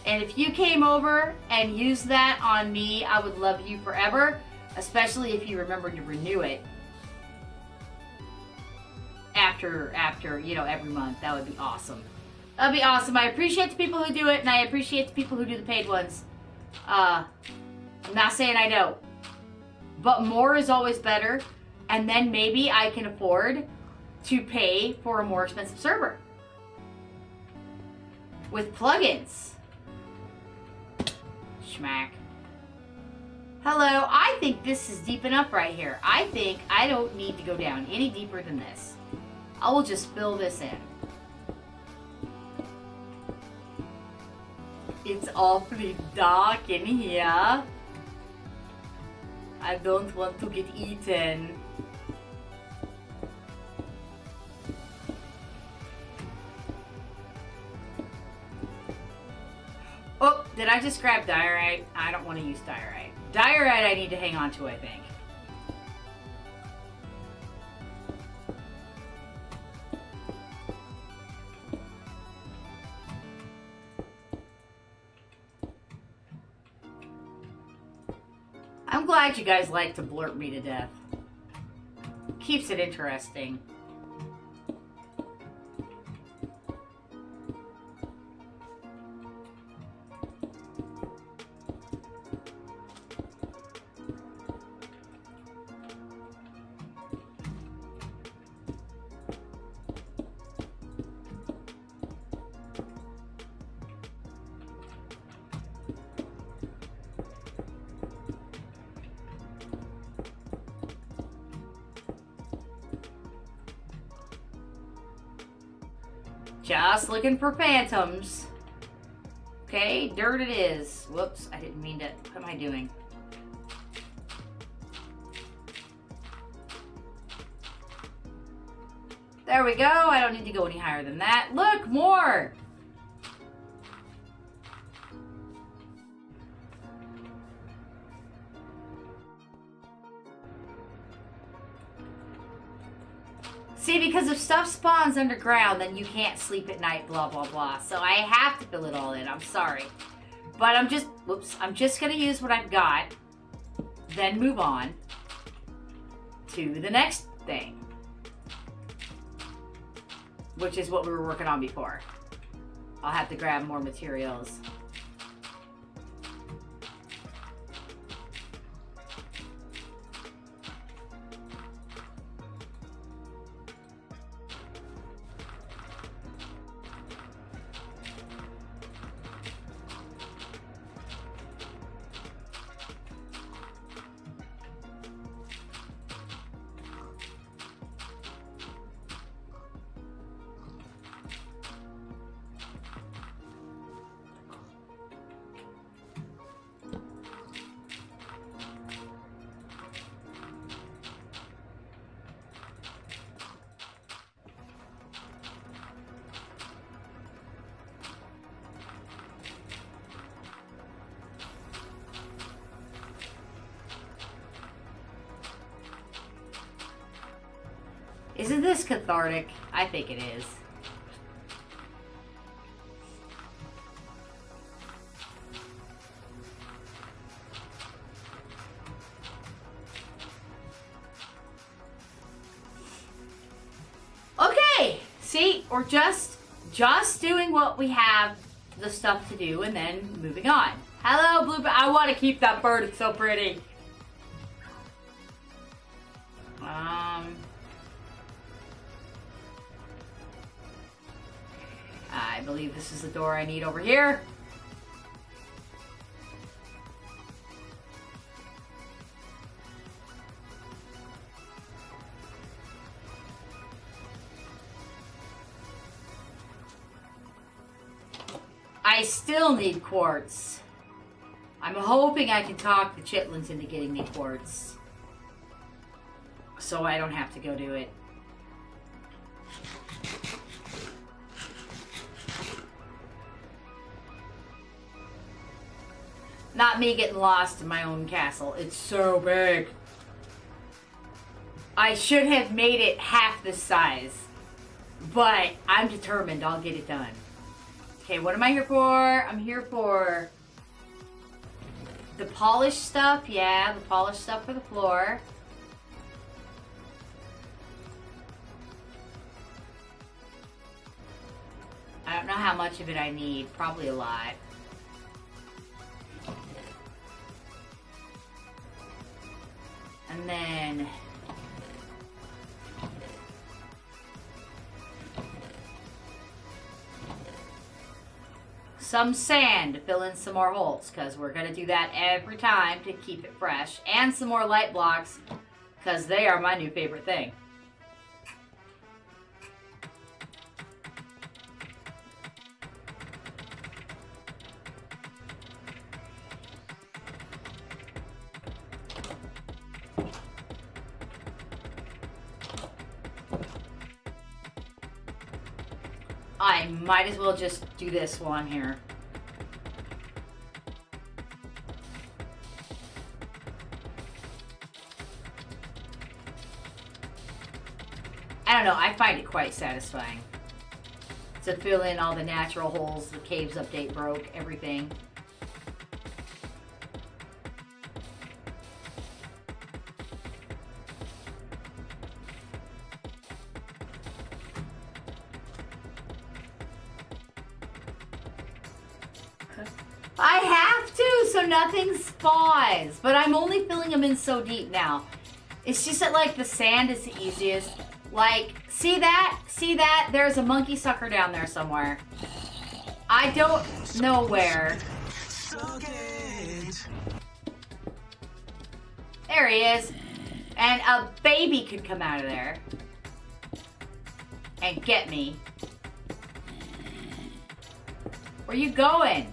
And if you came over and used that on me, I would love you forever. Especially if you remember to renew it after you know, every month. That would be awesome. That'd be awesome. I appreciate the people who do it, and I appreciate the people who do the paid ones. I'm not saying I don't. But more is always better, and then maybe I can afford to pay for a more expensive server with plugins. Schmack. Hello, I think this is deep enough right here. I think I don't need to go down any deeper than this. I will just fill this in. It's awfully dark in here. I don't want to get eaten. Oh, did I just grab diorite? I don't want to use diorite. Diorite I need to hang on to, I think. I'm glad you guys like to blurt me to death. Keeps it interesting. Just looking for phantoms. Okay, dirt it is. Whoops, I didn't mean to. What am I doing? There we go. I don't need to go any higher than that. Look, more! See, because if stuff spawns underground, then you can't sleep at night, blah, blah, blah. So I have to fill it all in. I'm sorry. But I'm just going to use what I've got, then move on to the next thing, which is what we were working on before. I'll have to grab more materials. Isn't this cathartic? I think it is. Okay, see, we're just doing what we have the stuff to do and then moving on. Hello, Bluebird. I want to keep that bird. It's so pretty. I believe this is the door I need over here. I still need quartz. I'm hoping I can talk the chitlins into getting me quartz, so I don't have to go do it. Not me getting lost in my own castle. It's so big. I should have made it half this size, but I'm determined I'll get it done. Okay, what am I here for? I'm here for the polished stuff. Yeah, the polished stuff for the floor. I don't know how much of it I need. Probably a lot. And then some sand to fill in some more holes, because we're going to do that every time to keep it fresh. And some more light blocks, because they are my new favorite thing. I might as well just do this while I'm here. I don't know, I find it quite satisfying to fill in all the natural holes. The caves update broke everything. I have to, so nothing spawns. But I'm only filling them in so deep now. It's just that, like, the sand is the easiest. Like, see that? See that? There's a monkey sucker down there somewhere. I don't know where. There he is. And a baby could come out of there and get me. Where you going?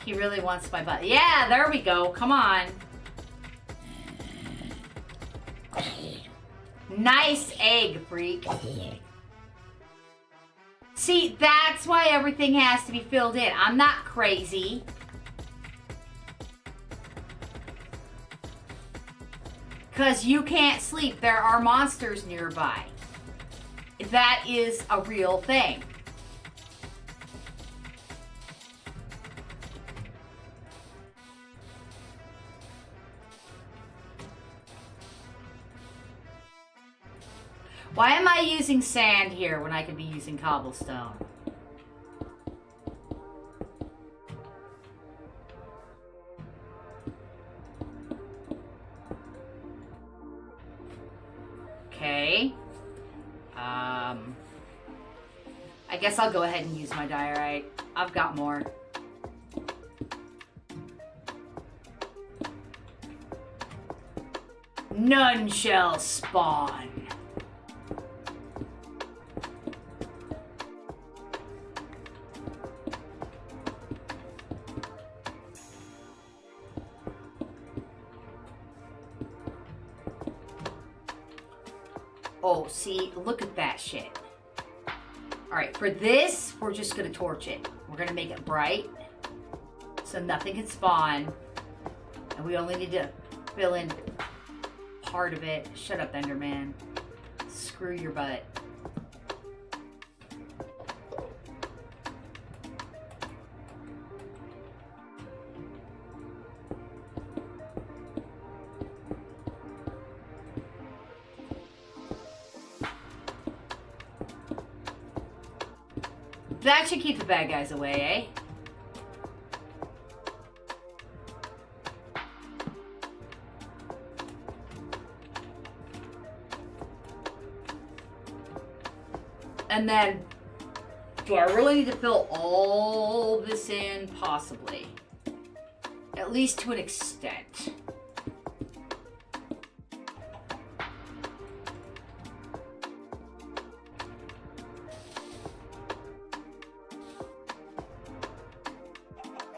He really wants my butt. Yeah, there we go. Come on. Nice egg, freak. See, that's why everything has to be filled in. I'm not crazy. Because you can't sleep. There are monsters nearby. That is a real thing. Why am I using sand here when I could be using cobblestone? Okay. I guess I'll go ahead and use my diorite. I've got more. None shall spawn. Oh, see, look at that shit. Alright, for this, we're just gonna torch it. We're gonna make it bright, so nothing can spawn. And we only need to fill in part of it. Shut up, Enderman. Screw your butt. That should keep the bad guys away, eh? And then, do I really need to fill all this in? Possibly. At least to an extent.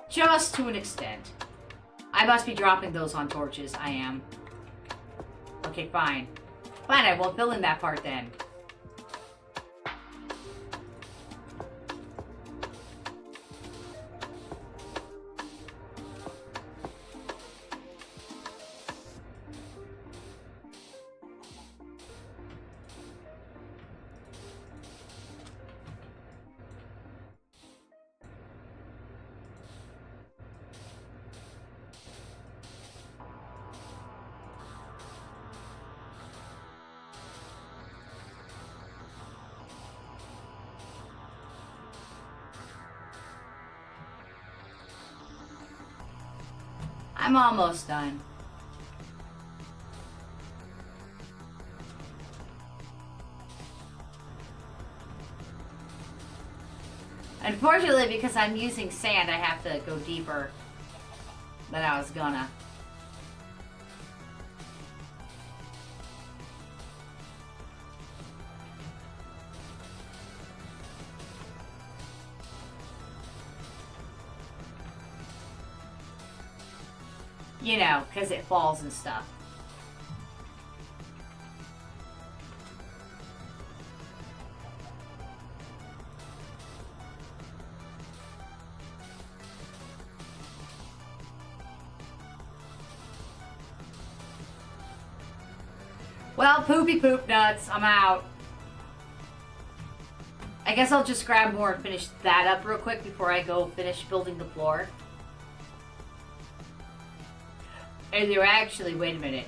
Just to an extent. I must be dropping those on torches. I am. Okay, fine. Fine, I won't fill in that part then. I'm almost done. Unfortunately, because I'm using sand, I have to go deeper than I was gonna. You know, because it falls and stuff. Well, poopy poop nuts, I'm out. I guess I'll just grab more and finish that up real quick before I go finish building the floor. And they're actually, wait a minute.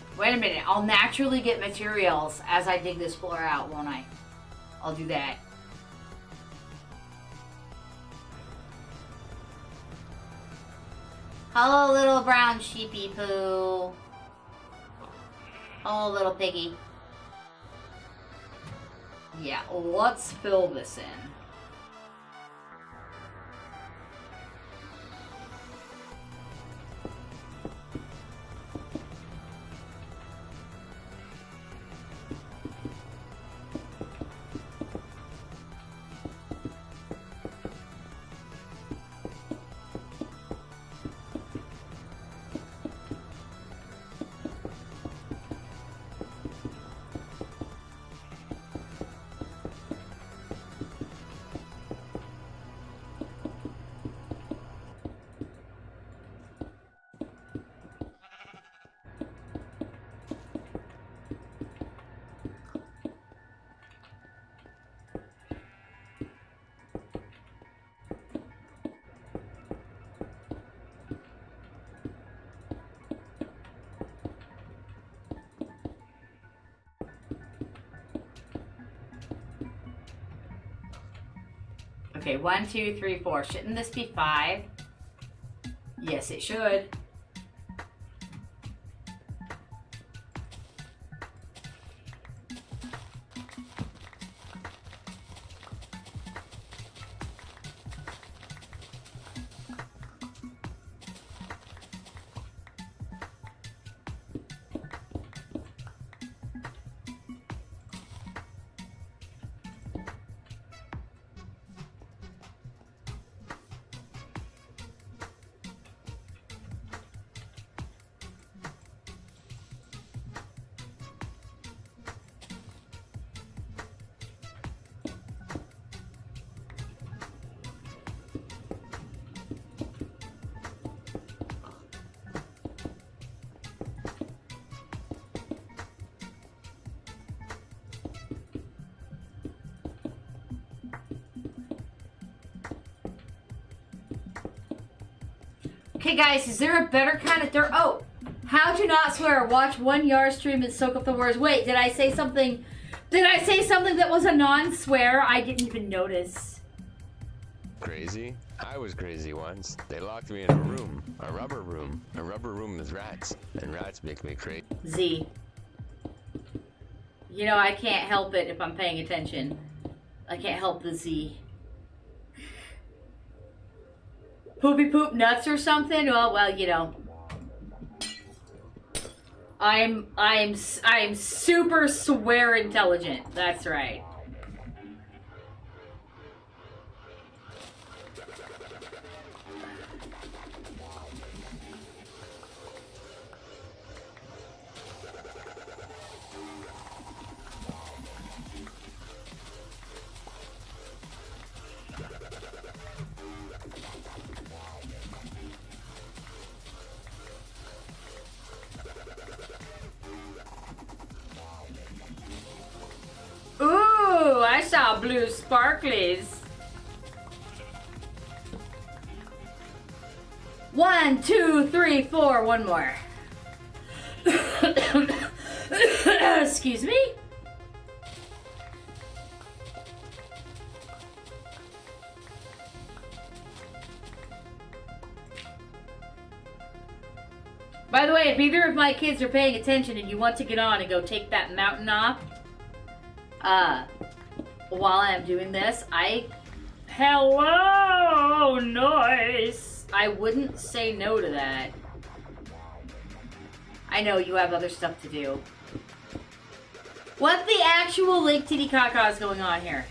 I'll naturally get materials as I dig this floor out, won't I? I'll do that. Hello, little brown sheepy poo. Hello, little piggy. Yeah, let's fill this in. Okay, 1, 2, 3, 4. Shouldn't this be 5? Yes, it should. Okay, guys, is there a better kind of dirt? Oh, how to not swear. Watch one Yar stream and soak up the words. Wait, did I say something? Did I say something that was a non-swear? I didn't even notice. Crazy? I was crazy once. They locked me in a room, a rubber room with rats, and rats make me crazy. Z. You know, I can't help it if I'm paying attention. I can't help the Z. Poopy poop nuts or something? Well, you know. I'm super swear intelligent. That's right. Ooh, I saw blue sparklies. 1, 2, 3, 4. One more. Excuse me? By the way, if either of my kids are paying attention and you want to get on and go take that mountain off, while I'm doing this, hello, noise. I wouldn't say no to that. I know you have other stuff to do. What the actual link titty caca is going on here?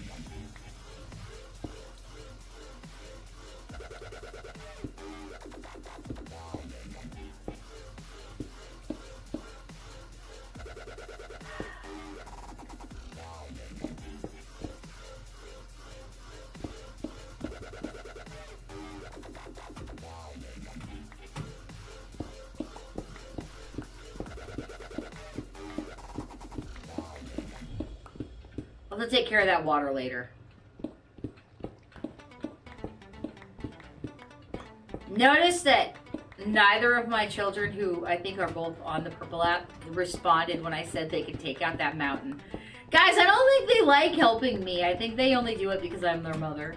I'll have to take care of that water later. Notice that neither of my children, who I think are both on the purple app, responded when I said they could take out that mountain. Guys, I don't think they like helping me. I think they only do it because I'm their mother.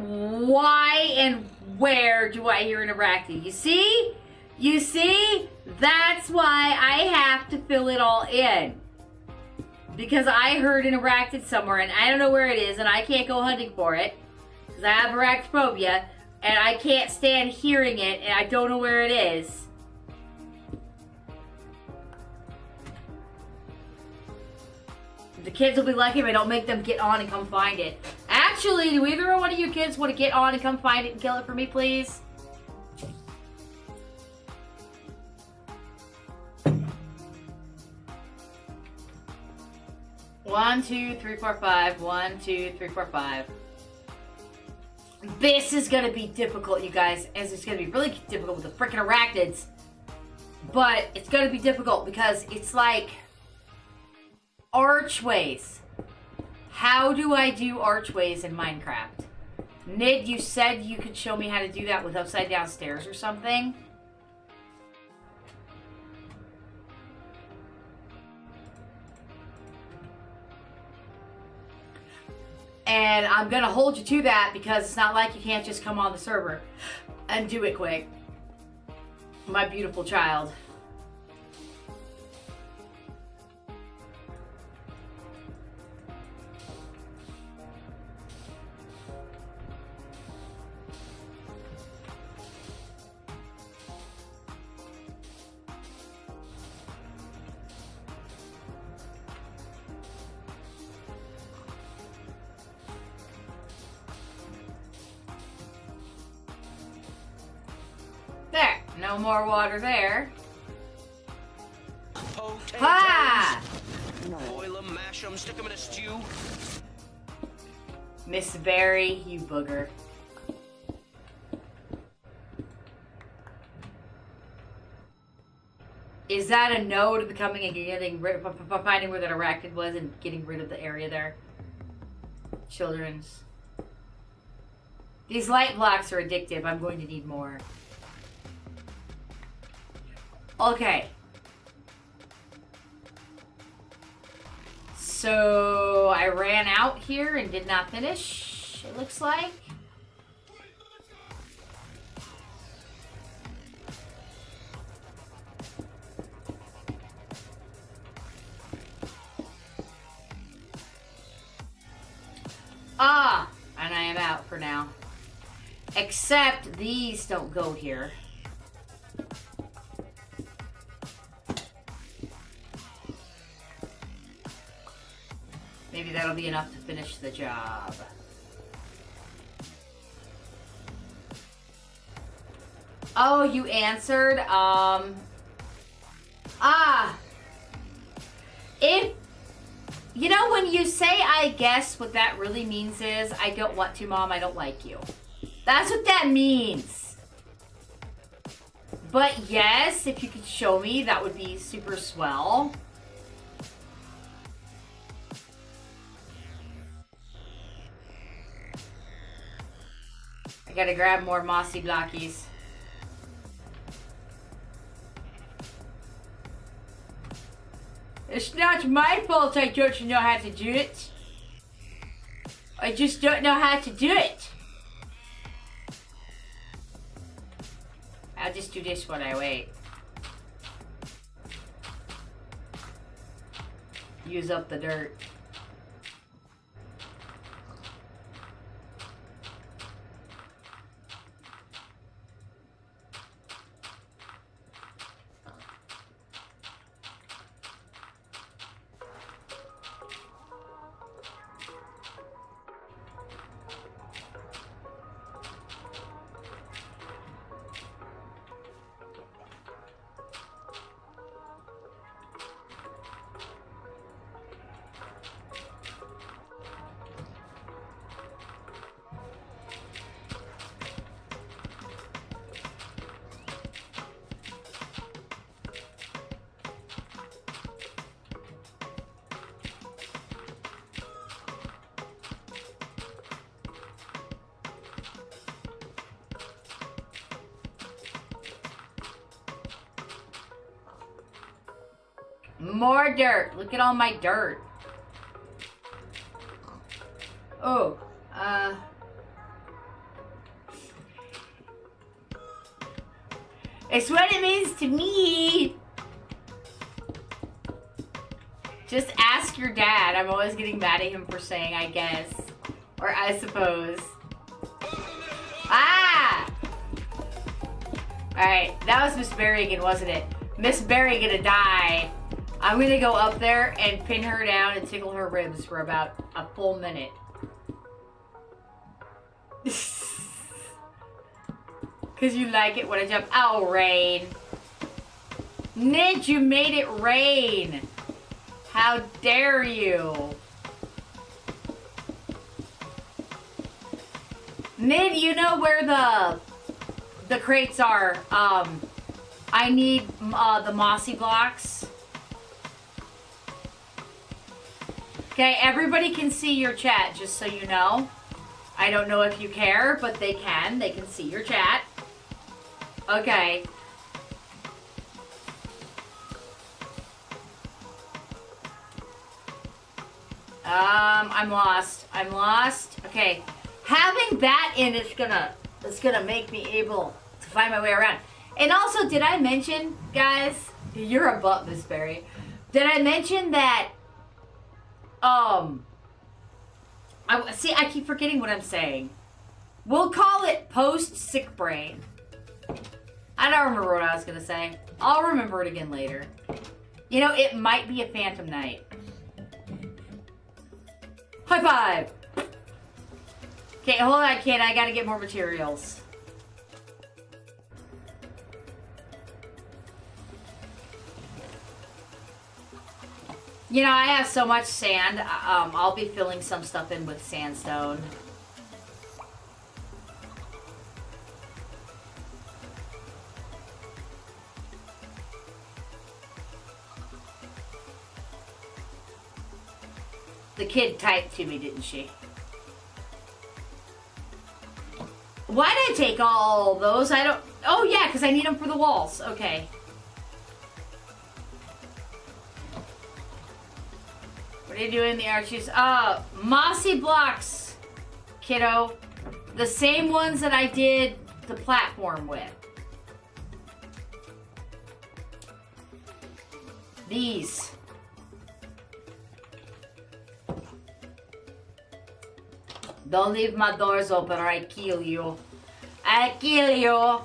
why and where do I hear an arachnid? You see? You see? That's why I have to fill it all in. Because I heard an arachnid somewhere and I don't know where it is and I can't go hunting for it. Because I have arachnophobia and I can't stand hearing it and I don't know where it is. The kids will be lucky if I don't make them get on and come find it. Actually, do either one of you kids want to get on and come find it and kill it for me, please? One, two, three, four, five. 1, 2, 3, 4, 5. This is gonna be difficult, you guys. As it's gonna be really difficult with the freaking arachnids. But it's gonna be difficult because it's like archways. How do I do archways in Minecraft? Nid, you said you could show me how to do that with upside down stairs or something. And I'm gonna hold you to that because it's not like you can't just come on the server and do it quick. My beautiful child. There, no more water there. Potatoes. Ha! Boil them, mash them, stick them in a stew. Miss Berry, you booger. Is that a no to becoming and getting rid of, finding where that arachnid was and getting rid of the area there? Children's. These light blocks are addictive. I'm going to need more. Okay. So I ran out here and did not finish, it looks like. Ah, and I am out for now. Except these don't go here. Maybe that'll be enough to finish the job. Oh, you answered? If, you know, when you say I guess, what that really means is, I don't want to, Mom, I don't like you. That's what that means. But yes, if you could show me, that would be super swell. I gotta grab more mossy blockies. It's not my fault I don't know how to do it. I just don't know how to do it. I'll just do this while I wait. Use up the dirt. More dirt. Look at all my dirt. It's what it means to me. Just ask your dad. I'm always getting mad at him for saying I guess. Or I suppose. Ah! Alright, that was Miss Berrigan, wasn't it? Miss Berry gonna die. I'm gonna go up there and pin her down and tickle her ribs for about a full minute. Cause you like it when I jump. Oh, rain. Nid, you made it rain. How dare you? Nid, you know where the crates are. I need the mossy blocks. Okay, everybody can see your chat, just so you know. I don't know if you care, but they can. They can see your chat. Okay. I'm lost. I'm lost. Okay. Having that in is gonna make me able to find my way around. And also, did I mention, guys, you're a butt, Miss Berry. Did I mention that, I keep forgetting what I'm saying. We'll call it post-sick brain. I don't remember what I was gonna say. I'll remember it again later. You know, it might be a phantom night. High five! Okay, hold on, kid. I gotta get more materials. You know, I have so much sand. I'll be filling some stuff in with sandstone. The kid typed to me, didn't she? Why did I take all those? I don't... Oh, yeah, because I need them for the walls. Okay. What are you doing in the arches? Mossy blocks, kiddo. The same ones that I did the platform with. These. Don't leave my doors open or I kill you. I kill you.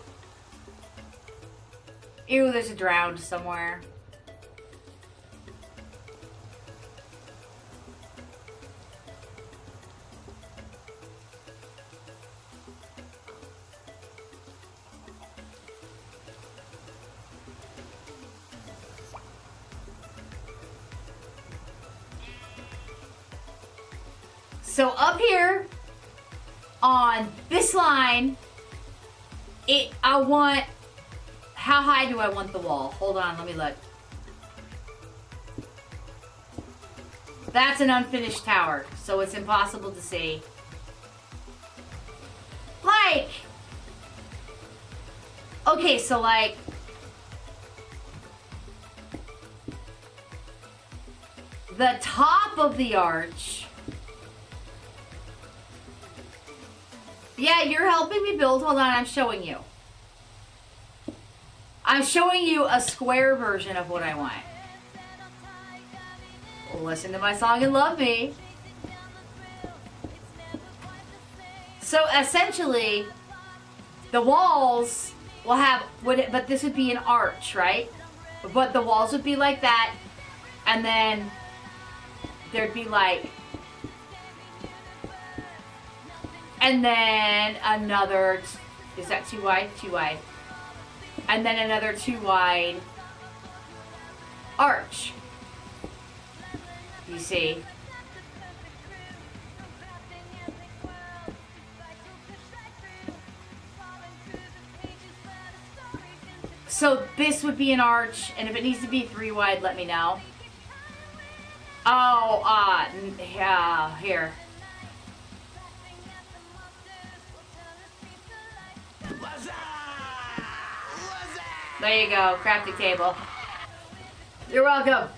Ew, there's a drowned somewhere. So up here on this line, I want, how high do I want the wall? Hold on, let me look. That's an unfinished tower, so it's impossible to see. Like, okay, so like, the top of the arch. Yeah, you're helping me build. Hold on, I'm showing you. I'm showing you a square version of what I want. Listen to my song and love me. So essentially, the walls will have, but this would be an arch, right? But the walls would be like that, and then there'd be like, and then another, is that too wide? Too wide. And then another too wide arch. You see? So this would be an arch, and if it needs to be 3 wide, let me know. Oh, yeah, here. There you go, crafting table. You're welcome.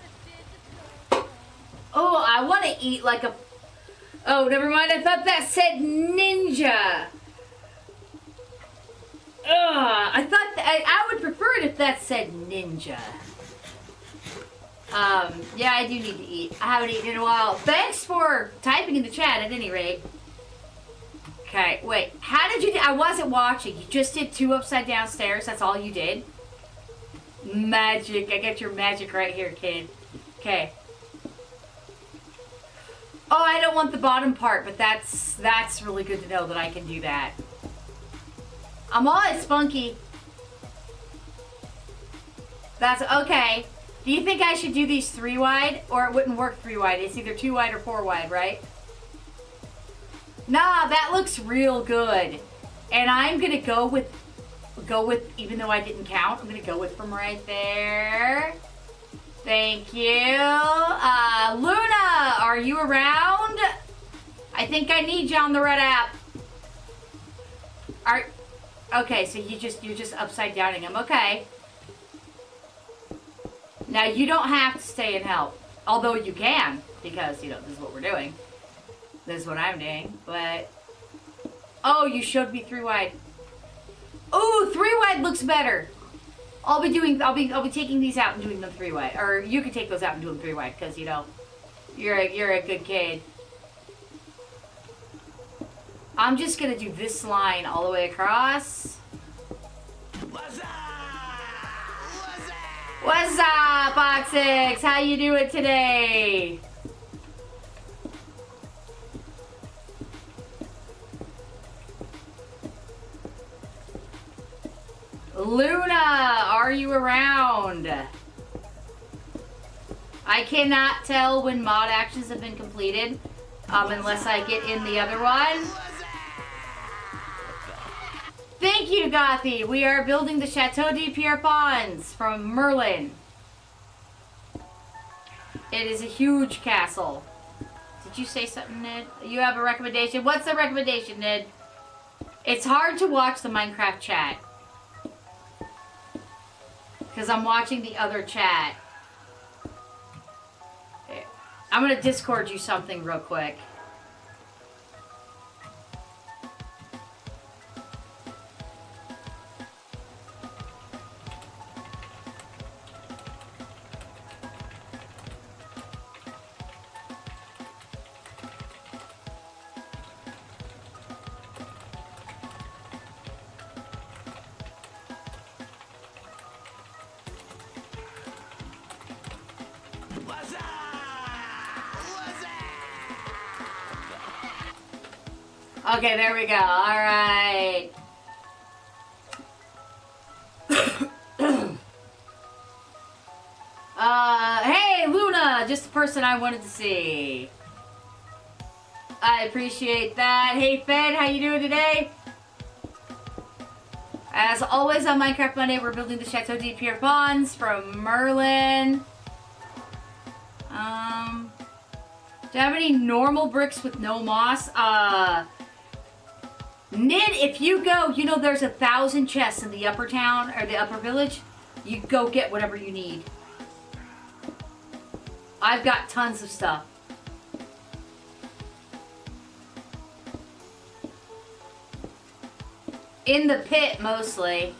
Oh, I want to eat like a... Oh, never mind, I thought that said ninja. I thought that I would prefer wondered if that said ninja. Yeah, I do need to eat. I haven't eaten in a while. Thanks for typing in the chat at any rate. Okay, wait. How did you do? I wasn't watching. You just did 2 upside down stairs. That's all you did? Magic. I got your magic right here, kid. Okay. Oh, I don't want the bottom part, but that's really good to know that I can do that. I'm always funky. That's okay. Do you think I should do these 3 wide? Or it wouldn't work 3 wide. It's either 2 wide or 4 wide, right? Nah, that looks real good. And I'm going to go with, even though I didn't count, I'm going to go with from right there. Thank you. Luna, are you around? I think I need you on the red app. Okay, so you're just upside downing them. Okay. Now, you don't have to stay and help. Although you can, because, you know, this is what we're doing. This is what I'm doing, but... Oh, you showed me 3 wide. Ooh, 3 wide looks better. I'll be taking these out and doing them 3 wide. Or you can take those out and do them 3 wide, because, you know, you're a good kid. I'm just gonna do this line all the way across. What's up, Oxix? How you doing today? Luna, are you around? I cannot tell when mod actions have been completed, unless I get in the other one. Thank you, Gothy. We are building the Chateau de Pierrefonds from Merlin. It is a huge castle. Did you say something, Ned? You have a recommendation? What's the recommendation, Ned? It's hard to watch the Minecraft chat. Because I'm watching the other chat. I'm going to Discord you something real quick. Okay, there we go. All right. Hey, Luna, just the person I wanted to see. I appreciate that. Hey, Fed, how you doing today? As always on Minecraft Monday, we're building the Chateau de Pierrefonds from Merlin. Do you have any normal bricks with no moss? Nid, if you go, you know there's 1,000 chests in the upper town, or the upper village. You go get whatever you need. I've got tons of stuff. In the pit, mostly.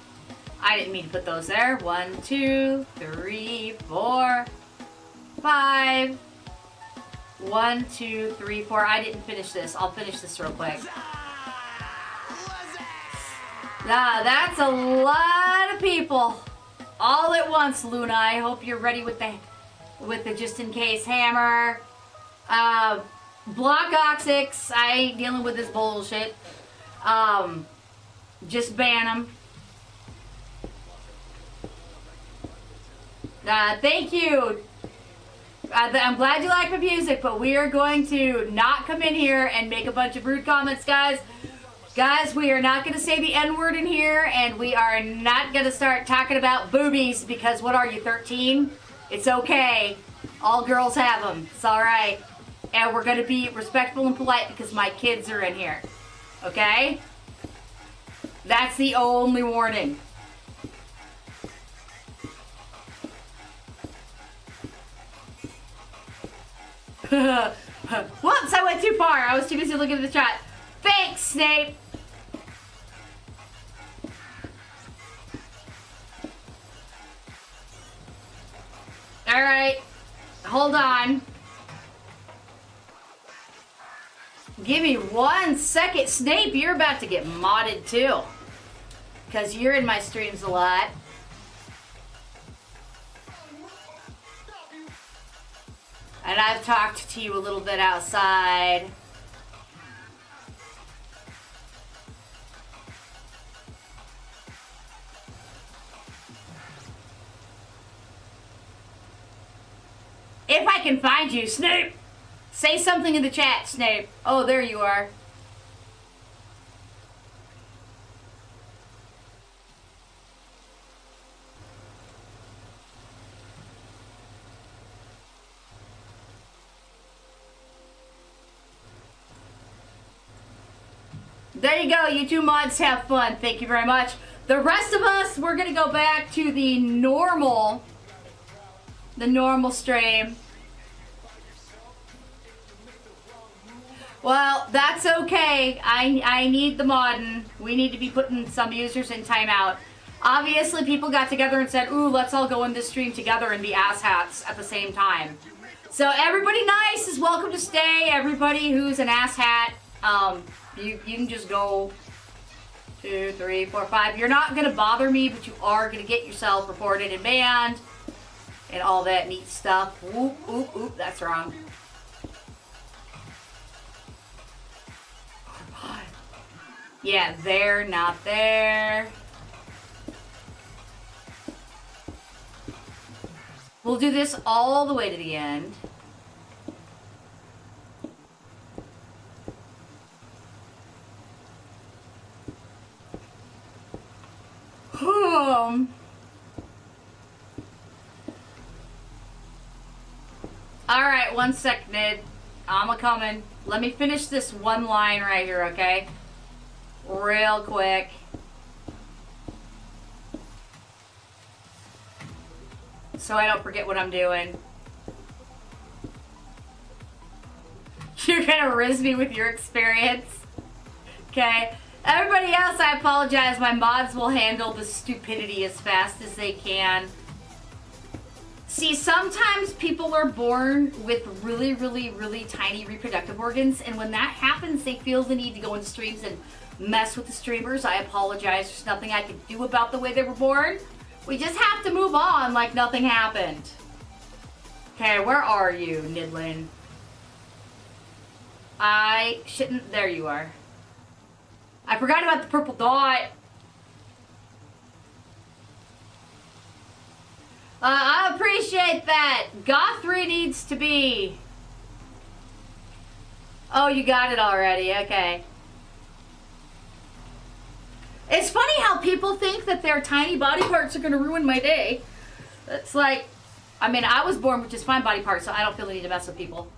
I didn't mean to put those there. 1, 2, 3, 4, 5. 1, 2, 3, 4. I didn't finish this. I'll finish this real quick. That's a lot of people all at once, Luna. I hope you're ready with the just in case hammer. Block Oxix. I ain't dealing with this bullshit. Just ban them. Thank you. I'm glad you like my music, but we are going to not come in here and make a bunch of rude comments, guys. Guys, we are not going to say the N-word in here, and we are not going to start talking about boobies, because what are you, 13? It's okay. All girls have them. It's all right. And we're going to be respectful and polite because my kids are in here. Okay? That's the only warning. Whoops, I went too far. I was too busy looking at the chat. Thanks, Snape. hold on. Give me 1 second. Snape, you're about to get modded too. Because you're in my streams a lot. And I've talked to you a little bit outside. If I can find you, Snape! Say something in the chat, Snape. Oh, there you are. There you go, you two mods have fun. Thank you very much. The rest of us, we're gonna go back to the normal stream. Well, that's okay. I need the modding. We need to be putting some users in timeout. Obviously, people got together and said, ooh, let's all go in this stream together and be asshats at the same time. So everybody nice is welcome to stay. Everybody who's an asshat, you can just go 2, 3, 4, 5. You're not going to bother me, but you are going to get yourself reported and banned and all that neat stuff. Oop, oop, oop, that's wrong. Yeah, there, not there. We'll do this all the way to the end. Alright, 1 sec, Ned. I'm a-coming. Let me finish this one line right here, okay? Real quick. So I don't forget what I'm doing. You're gonna riz me with your experience. Okay. Everybody else, I apologize. My mods will handle the stupidity as fast as they can. See, sometimes people are born with really, really, really tiny reproductive organs, and when that happens, they feel the need to go in streams and mess with the streamers. I apologize. There's nothing I can do about the way they were born. We just have to move on like nothing happened. Okay, where are you, Nidlin? I shouldn't... There you are. I forgot about the purple dot. I appreciate that. Gothry needs to be... Oh, you got it already. Okay. It's funny how people think that their tiny body parts are going to ruin my day. It's like, I mean, I was born with just fine body parts, so I don't feel the need to mess with people.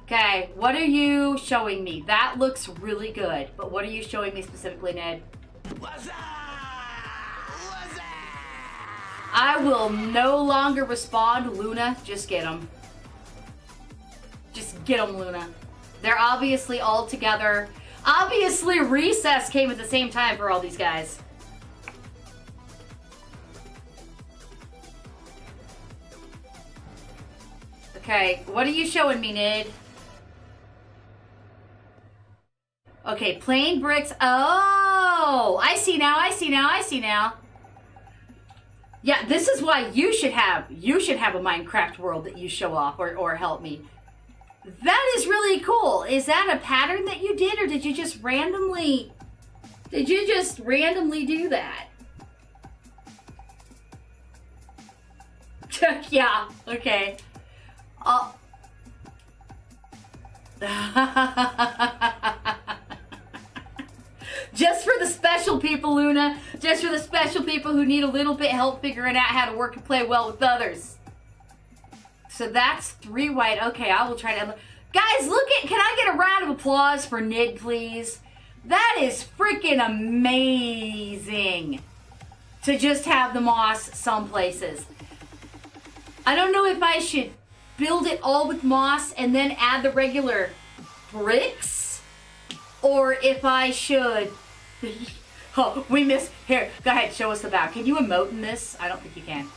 Okay, what are you showing me? That looks really good, but what are you showing me specifically, Ned? I will no longer respond, Luna. Just get them. Just get them, Luna. They're obviously all together. Obviously, recess came at the same time for all these guys. Okay, what are you showing me, Ned? Okay, plain bricks. Oh, I see now, I see now, I see now. Yeah, this is why you should have a Minecraft world that you show off or help me. That is really cool. Is that a pattern that you did, or did you just randomly do that? Yeah, okay. Just for the special people, Luna. Just for the special people who need a little bit help figuring out how to work and play well with others. So that's 3 white. Okay, I will try to... Guys, look at... Can I get a round of applause for Nid, please? That is freaking amazing. To just have the moss some places. I don't know if I should build it all with moss and then add the regular bricks. Or if I should... Oh, we missed... Here, go ahead, show us the back. Can you emote in this? I don't think you can.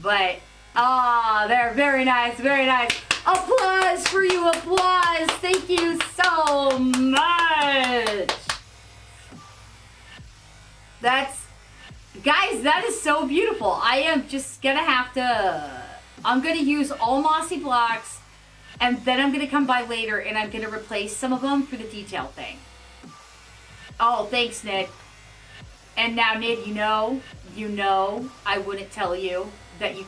But Ah, they're very nice, very nice. Applause for you, applause. Thank you so much. Guys, that is so beautiful. I am just gonna have to, I'm gonna use all mossy blocks, and then I'm gonna come by later and I'm gonna replace some of them for the detail thing. Oh, thanks, Nid. And now, Nid, you know, I wouldn't tell you that you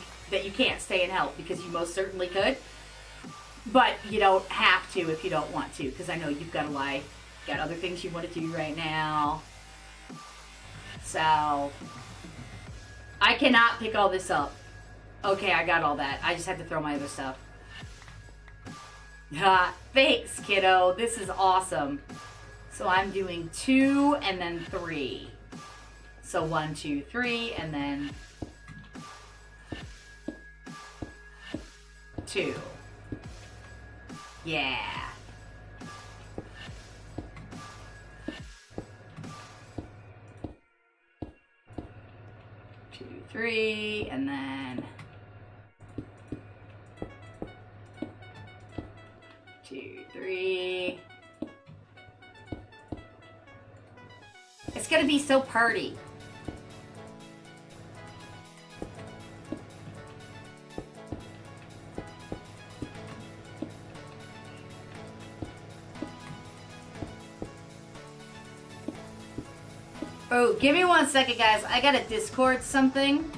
can't stay and help, because you most certainly could. But you don't have to if you don't want to, because I know you've got a life, got other things you want to do right now. So, I cannot pick all this up. Okay, I got all that. I just had to throw my other stuff. Thanks, kiddo. This is awesome. So I'm doing 2 and then 3. So 1, 2, 3, and then 2. Yeah. 2, 3, and then 2, 3. It's gonna be so party. Oh, give me 1 second, guys. I gotta Discord something.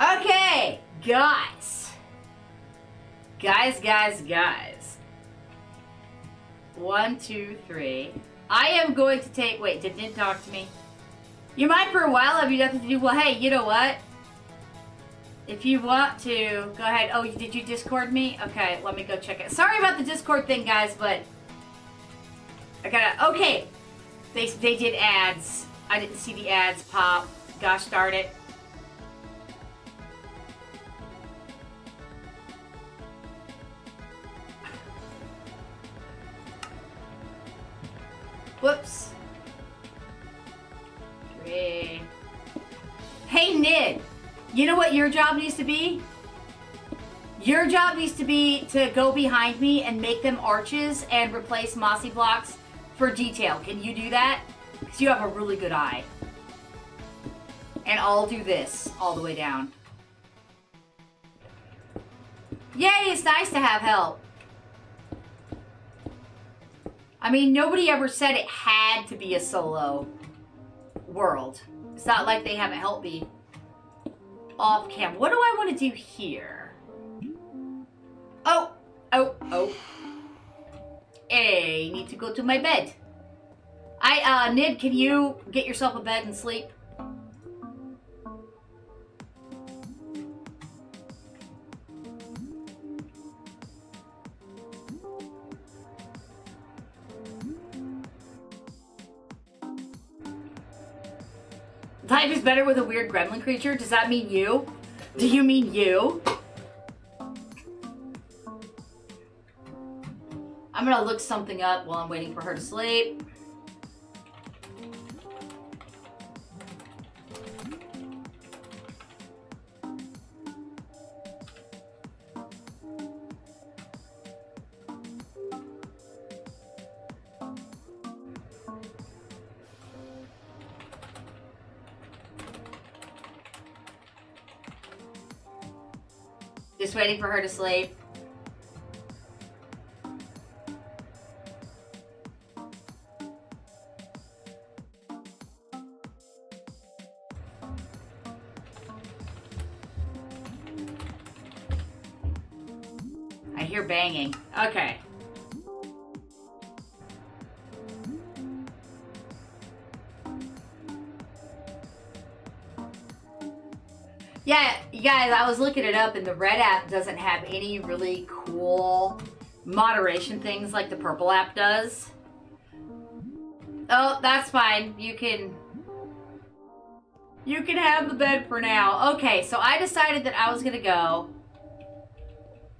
Okay, guys. Guys. 1, 2, 3. I am going to take, wait, did Nid talk to me? You might for a while have you nothing to do. Well, hey, you know what? If you want to, go ahead. Oh, did you Discord me? Okay, let me go check it. Sorry about the Discord thing, guys, but I gotta, okay. They did ads. I didn't see the ads pop. Gosh darn it. Whoops. 3. Hey, Nid. You know what your job needs to be? Your job needs to be to go behind me and make them arches and replace mossy blocks for detail. Can you do that? Because you have a really good eye. And I'll do this all the way down. Yay, it's nice to have help. I mean, nobody ever said it had to be a solo world. It's not like they haven't helped me off cam. What do I want to do here? Oh. Hey, need to go to my bed. Nid, can you get yourself a bed and sleep? Life is better with a weird gremlin creature? Does that mean you? Do you mean you? I'm gonna look something up while I'm waiting for her to sleep. Just waiting for her to sleep. I hear banging. Okay. Yeah, you guys, I was looking it up and the red app doesn't have any really cool moderation things like the purple app does. Oh, that's fine. You can have the bed for now. Okay, so I decided that I was gonna go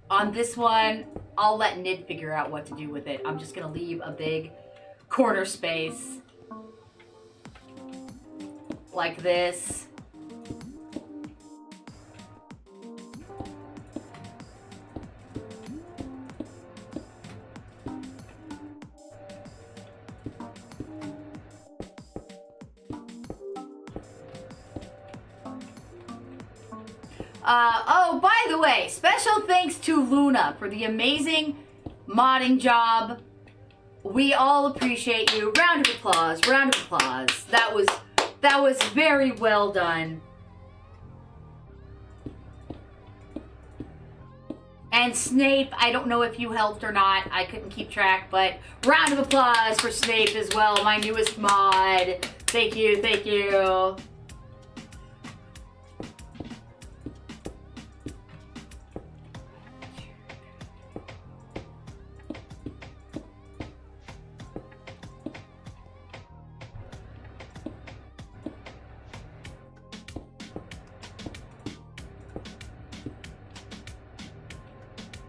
on this one. I'll let Nid figure out what to do with it. I'm just gonna leave a big corner space like this. Oh, by the way, special thanks to Luna for the amazing modding job. We all appreciate you. Round of applause, round of applause. That was very well done. And Snape, I don't know if you helped or not. I couldn't keep track, but round of applause for Snape as well, my newest mod. Thank you, thank you.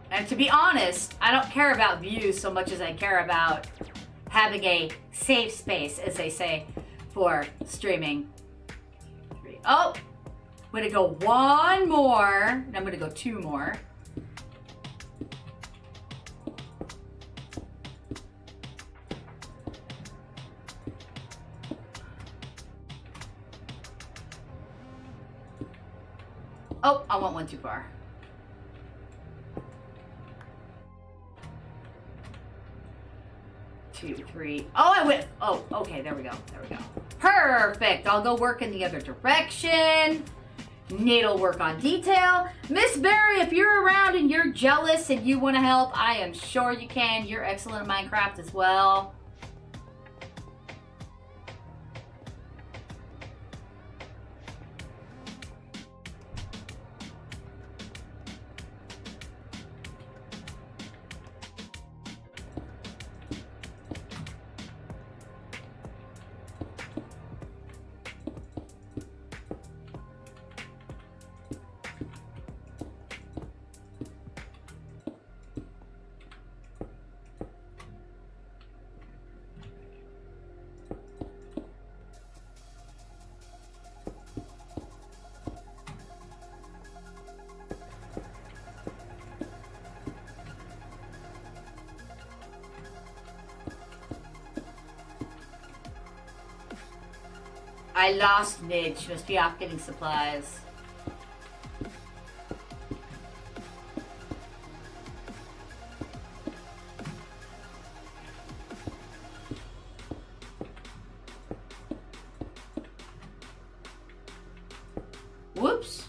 And to be honest, I don't care about views so much as I care about having a safe space, as they say, for streaming. Oh, I'm gonna go one more, and I'm gonna go two more. Oh, I went one too far. Two, three. Oh, I went. Oh, okay. There we go. There we go. Perfect. I'll go work in the other direction. Nate'll work on detail. Miss Barry, if you're around and you're jealous and you want to help, I am sure you can. You're excellent at Minecraft as well. I lost Nid. She must be off getting supplies. Whoops.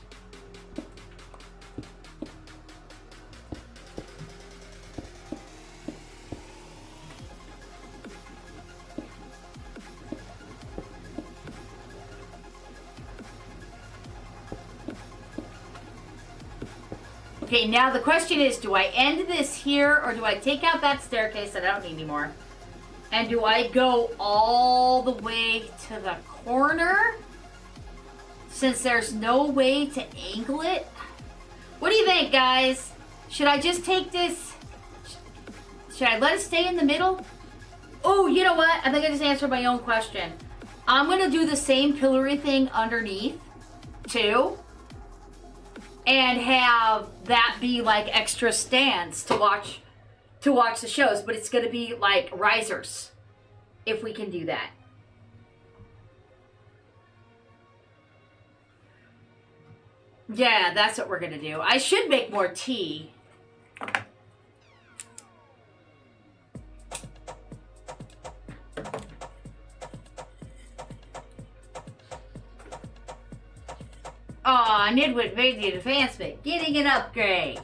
Okay, now the question is, do I end this here or do I take out that staircase that I don't need anymore? And do I go all the way to the corner? Since there's no way to angle it? What do you think, guys? Should I just take this? Should I let it stay in the middle? Oh, you know what? I think I just answered my own question. I'm going to do the same pillory thing underneath, too. And have that be like extra stands to watch the shows, but it's gonna be like risers, if we can do that. Yeah, that's what we're gonna do. I should make more tea. Aw, Nidwood made the advancement, getting an upgrade.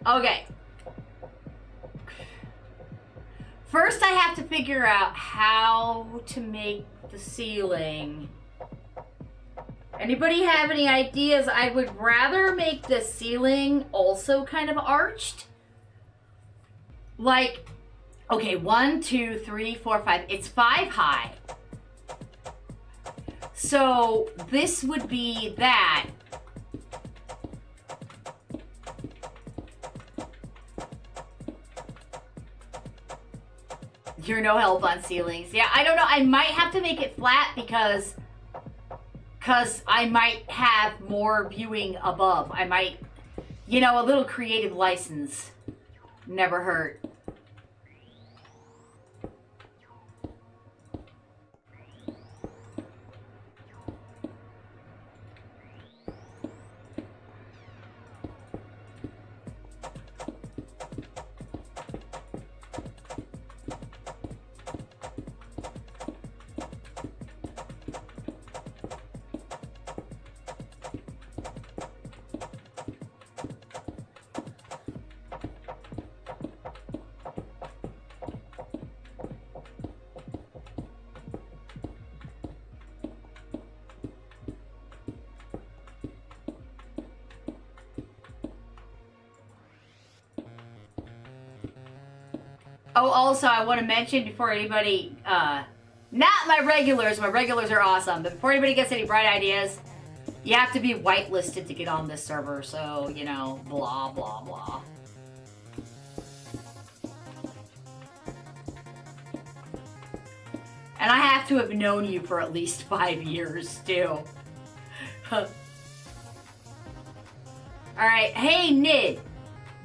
Okay. First, I have to figure out how to make the ceiling. Anybody have any ideas? I would rather make the ceiling also kind of arched. Like, okay, 1, 2, 3, 4, 5. It's 5 high. So this would be that. You're no help on ceilings. Yeah, I don't know. I might have to make it flat because I might have more viewing above. I might, you know, a little creative license never hurt. Oh, also, I want to mention before anybody, not my regulars are awesome, but before anybody gets any bright ideas, you have to be whitelisted to get on this server, so, you know, blah, blah, blah. And I have to have known you for at least 5 years, too. Alright, hey, Nid.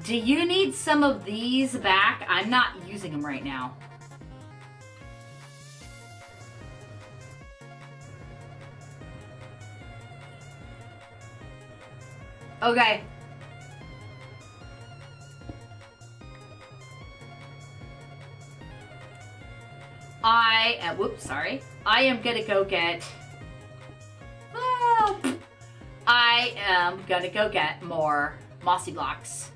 Do you need some of these back? I'm not using them right now. Okay. Whoops, sorry. I am gonna go get... I am gonna go get more mossy blocks.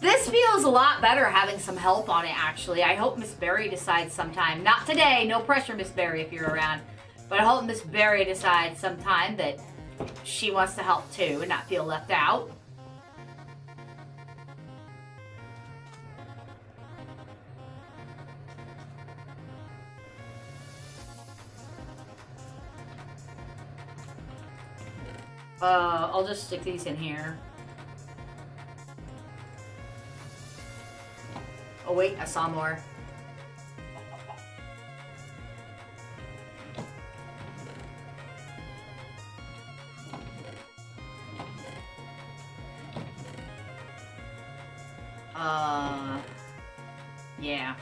This feels a lot better having some help on it, actually. I hope Miss Berry decides sometime. Not today, no pressure, Miss Berry, if you're around. But I hope Miss Berry decides sometime that she wants to help too and not feel left out. I'll just stick these in here. Oh wait, I saw more. Yeah.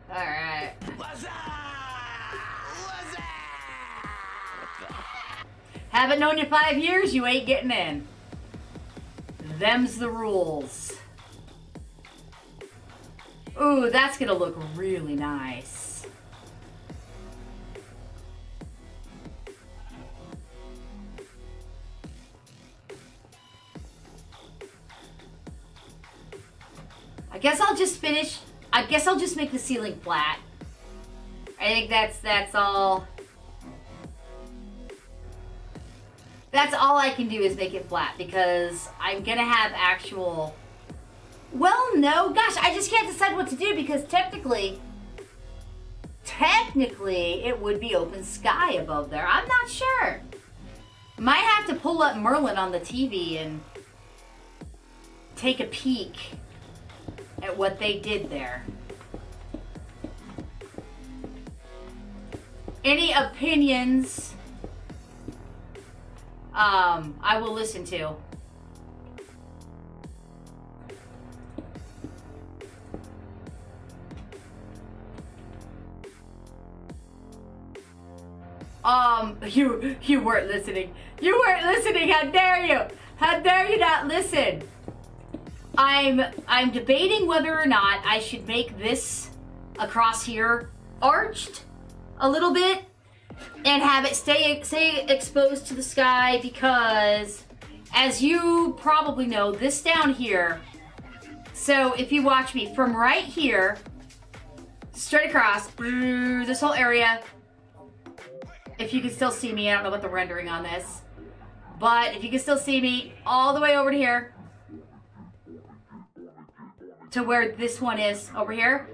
Alright. Haven't known you 5 years, you ain't getting in. Them's the rules. Ooh, that's gonna look really nice. I guess I'll just make the ceiling flat. I think that's all. That's all I can do is make it flat because I'm gonna have actual. Well, no, gosh, I just can't decide what to do because technically it would be open sky above there. I'm not sure. Might have to pull up Merlin on the TV and take a peek at what they did there. Any opinions, I will listen to. You weren't listening. You weren't listening. How dare you? How dare you not listen? I'm debating whether or not I should make this across here arched a little bit and have it stay exposed to the sky, because as you probably know, this down here, so if you watch me from right here straight across this whole area, if you can still see me, I don't know about the rendering on this, but if you can still see me all the way over to here to where this one is over here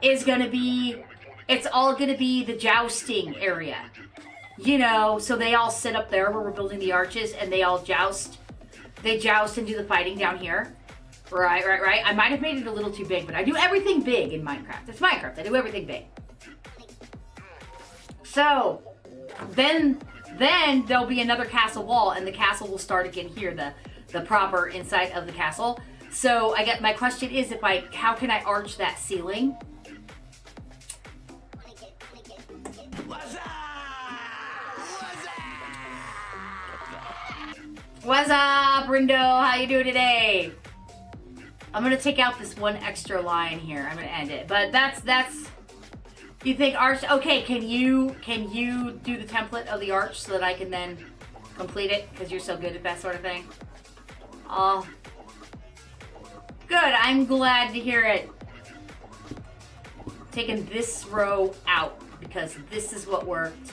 is gonna be, it's all gonna be the jousting area. You know, so they all sit up there where we're building the arches and they all joust. They joust and do the fighting down here. Right. I might have made it a little too big, but I do everything big in Minecraft. It's Minecraft. I do everything big. So, then there'll be another castle wall, and the castle will start again here, the proper inside of the castle. So, my question is, how can I arch that ceiling? What's up, Rindo? How you doing today? I'm gonna take out this one extra line here. I'm gonna end it. But that's. You think arch? Okay, can you do the template of the arch so that I can then complete it? Because you're so good at that sort of thing. Oh, good. I'm glad to hear it. Taking this row out because this is what worked.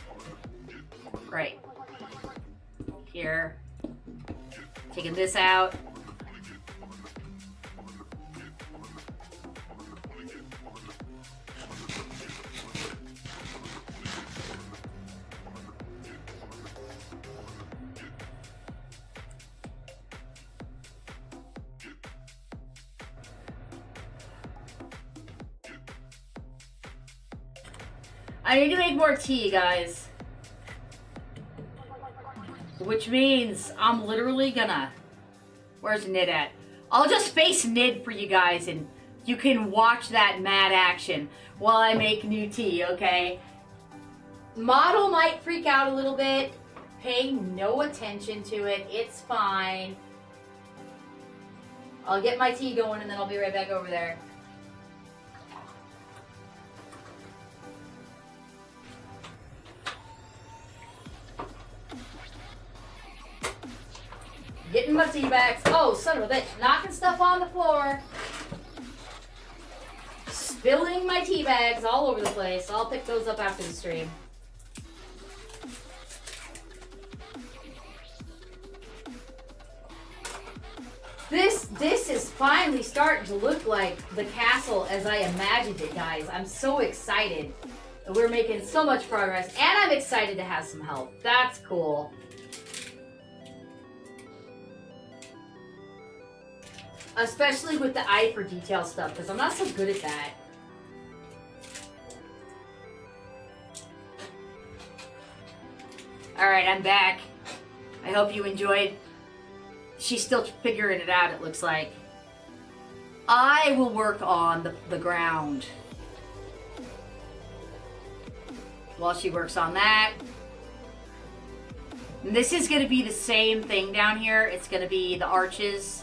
Right here. Taking this out. I need to make more tea, guys. Which means I'm literally gonna... Where's Nid at? I'll just face Nid for you guys and you can watch that mad action while I make new tea, okay? Model might freak out a little bit. Pay no attention to it. It's fine. I'll get my tea going and then I'll be right back over there. Getting my tea bags. Oh, son of a bitch. Knocking stuff on the floor. Spilling my tea bags all over the place. I'll pick those up after the stream. This is finally starting to look like the castle as I imagined it, guys. I'm so excited. We're making so much progress. And I'm excited to have some help. That's cool. Especially with the eye for detail stuff, because I'm not so good at that. Alright, I'm back. I hope you enjoyed. She's still figuring it out, it looks like. I will work on the ground while she works on that. And this is going to be the same thing down here. It's going to be the arches.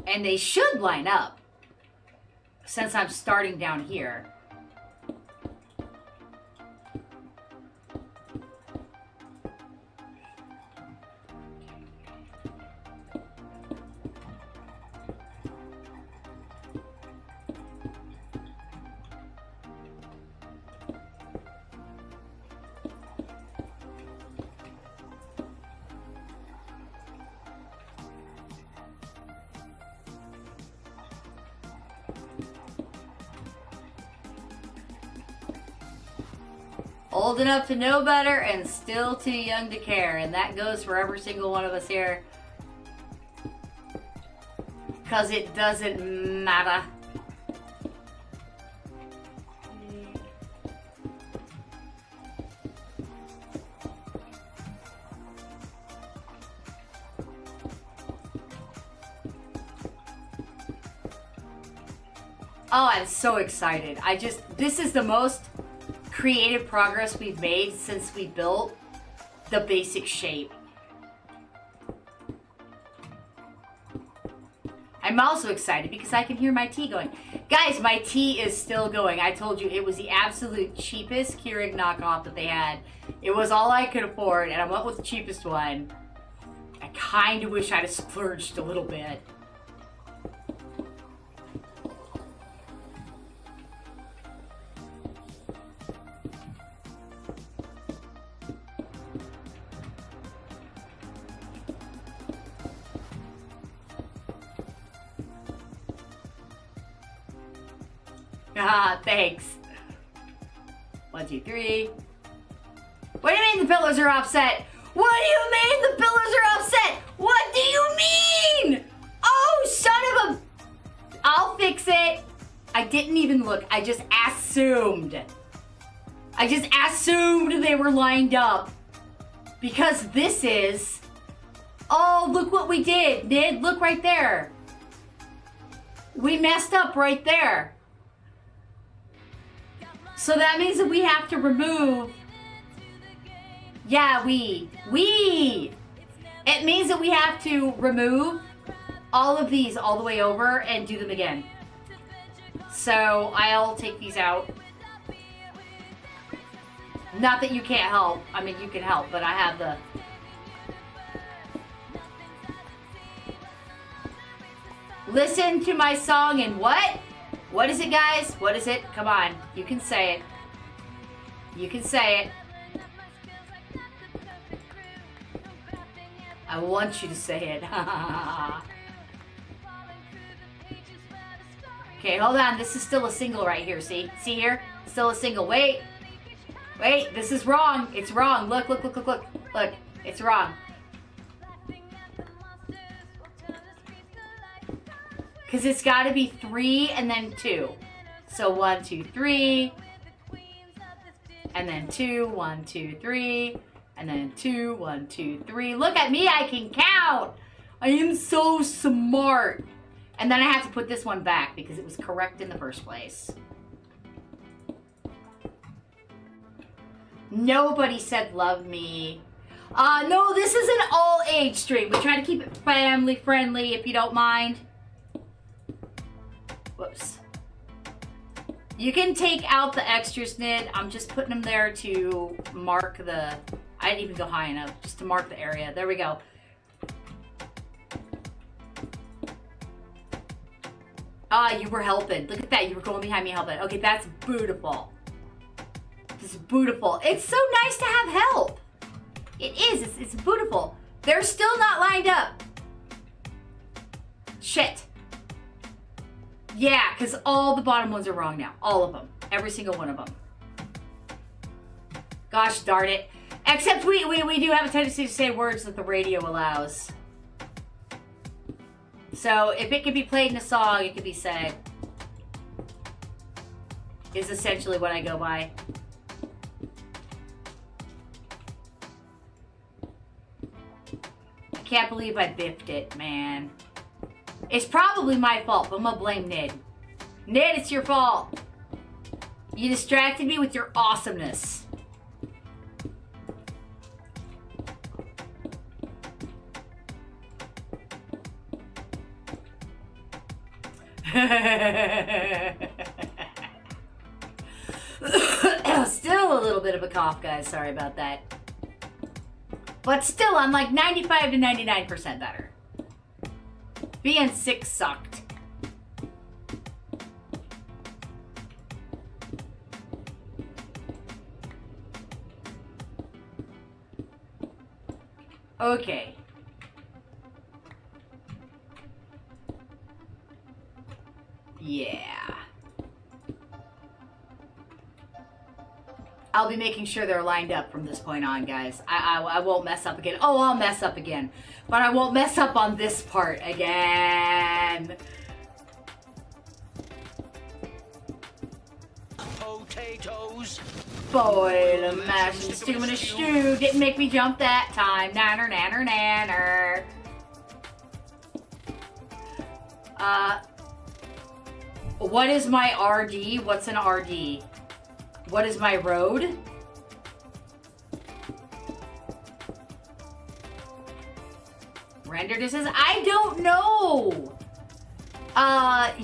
And they should line up, since I'm starting down here. Old enough to know better and still too young to care. And that goes for every single one of us here. Because it doesn't matter. Oh, I'm so excited. This is the most creative progress we've made since we built the basic shape. I'm also excited because I can hear my tea going. Guys, my tea is still going. I told you it was the absolute cheapest Keurig knockoff that they had. It was all I could afford, and I went with the cheapest one. I kind of wish I'd have splurged a little bit. Ah, thanks. 1, 2, 3. What do you mean the pillars are offset? What do you mean the pillars are offset? What do you mean? Oh, son of a... I'll fix it. I didn't even look. I just assumed. I just assumed they were lined up. Because this is... Oh, look what we did. Nid, look right there. We messed up right there. So that means that we have to remove... Yeah, we. It means that we have to remove all of these all the way over and do them again. So I'll take these out. Not that you can't help. I mean, you can help, but I have the... Listen to my song and what? What is it, guys? What is it? Come on. You can say it. You can say it. I want you to say it. Okay, hold on. This is still a single right here. See? See here? Still a single. Wait. Wait. This is wrong. It's wrong. Look, look, look, look, look. Look. It's wrong. Because it's got to be 3 and then 2. So 1, 2, 3. And then 2, 1, 2, 3. And then 2, 1, 2, 3. Look at me, I can count. I am so smart. And then I have to put this one back because it was correct in the first place. Nobody said love me. No, this is an all age stream. We try to keep it family friendly if you don't mind. Whoops. You can take out the extras, Nid. I'm just putting them there to mark the... I didn't even go high enough, just to mark the area. There we go. Ah, you were helping. Look at that. You were going behind me helping. Okay, that's beautiful. This is beautiful. It's so nice to have help. It is. It's beautiful. They're still not lined up. Shit. Yeah, because all the bottom ones are wrong now. All of them. Every single one of them. Gosh darn it. Except we do have a tendency to say words that the radio allows. So if it can be played in a song, it can be said. Is essentially what I go by. I can't believe I biffed it, man. It's probably my fault, but I'm gonna blame Nid. Nid, it's your fault. You distracted me with your awesomeness. Still a little bit of a cough, guys. Sorry about that. But still, I'm like 95 to 99% better. Being sick sucked. Okay. Yeah. I'll be making sure they're lined up from this point on, guys. I won't mess up again. Oh, I'll mess up again. But I won't mess up on this part again. Potatoes. Boil 'em, mash 'em, stew 'em in a stew. Didn't make me jump that time. Nanner, nanner, nanner. What is my RD? What's an RD? What is my road? Render distance? I don't know.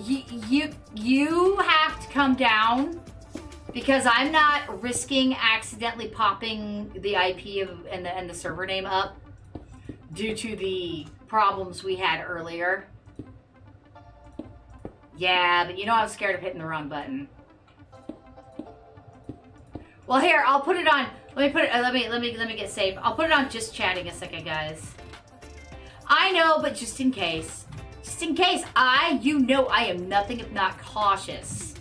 You have to come down because I'm not risking accidentally popping the IP and the server name up due to the problems we had earlier. Yeah, but you know I'm scared of hitting the wrong button. Well, here, I'll put it on. Let me put it. Let me get saved. I'll put it on just chatting a second, guys. I know, but just in case. Just in case. You know I am nothing if not cautious.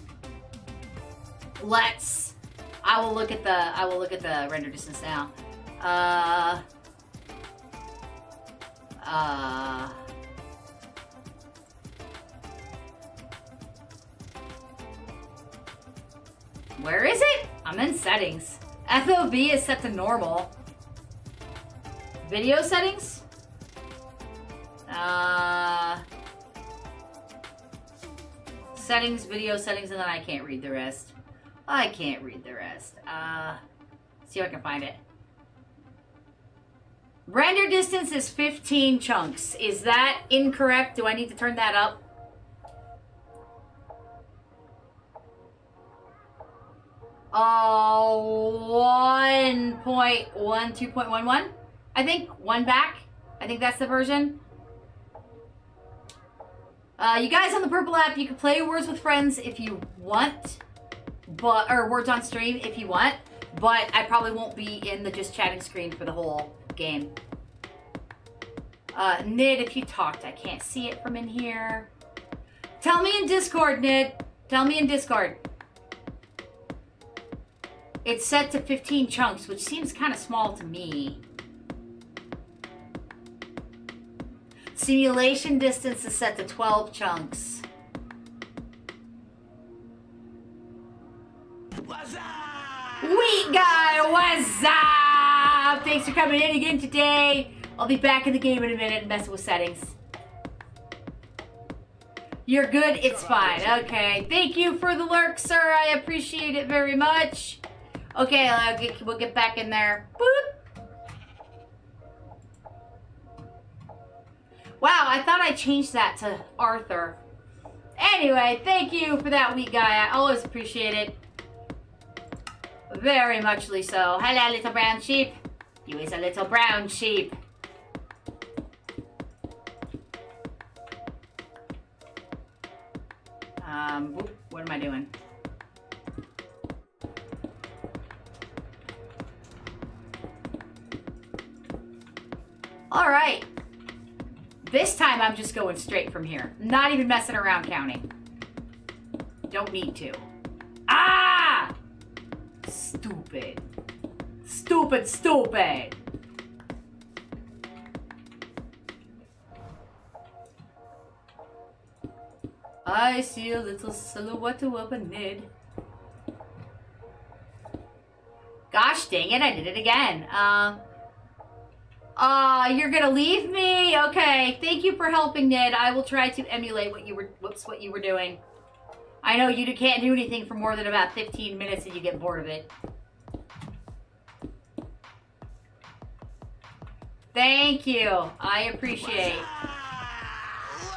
I will look at the render distance now. Where is it? I'm in settings. FOV is set to normal. Video settings? Settings, video settings, and then I can't read the rest. I can't read the rest. See if I can find it. Render distance is 15 chunks. Is that incorrect? Do I need to turn that up? Oh, 1.12.11? I think. One back. I think that's the version. You guys on the Purple app, you can play Words with Friends if you want. Or Words on Stream if you want. But I probably won't be in the just chatting screen for the whole game. Nid, if you talked, I can't see it from in here. Tell me in Discord, Nid. Tell me in Discord. It's set to 15 chunks, which seems kind of small to me. Simulation distance is set to 12 chunks. What's up? Wheat guy, what's up? Thanks for coming in again today. I'll be back in the game in a minute and messing with settings. You're good, it's fine. Okay, thank you for the lurk, sir. I appreciate it very much. Okay, we'll get back in there. Boop. Wow, I thought I changed that to Arthur. Anyway, thank you for that, wheat guy. I always appreciate it. Very muchly so. Hello, little brown sheep. You is a little brown sheep. What am I doing? All right. This time I'm just going straight from here. Not even messing around counting. Don't need to. Ah! Stupid. Stupid, stupid. I see a little silhouette of a Nid. Gosh dang it, I did it again. You're gonna leave me? Okay, thank you for helping, Nid. I will try to emulate what you were doing. I know you can't do anything for more than about 15 minutes and you get bored of it. Thank you. I appreciate.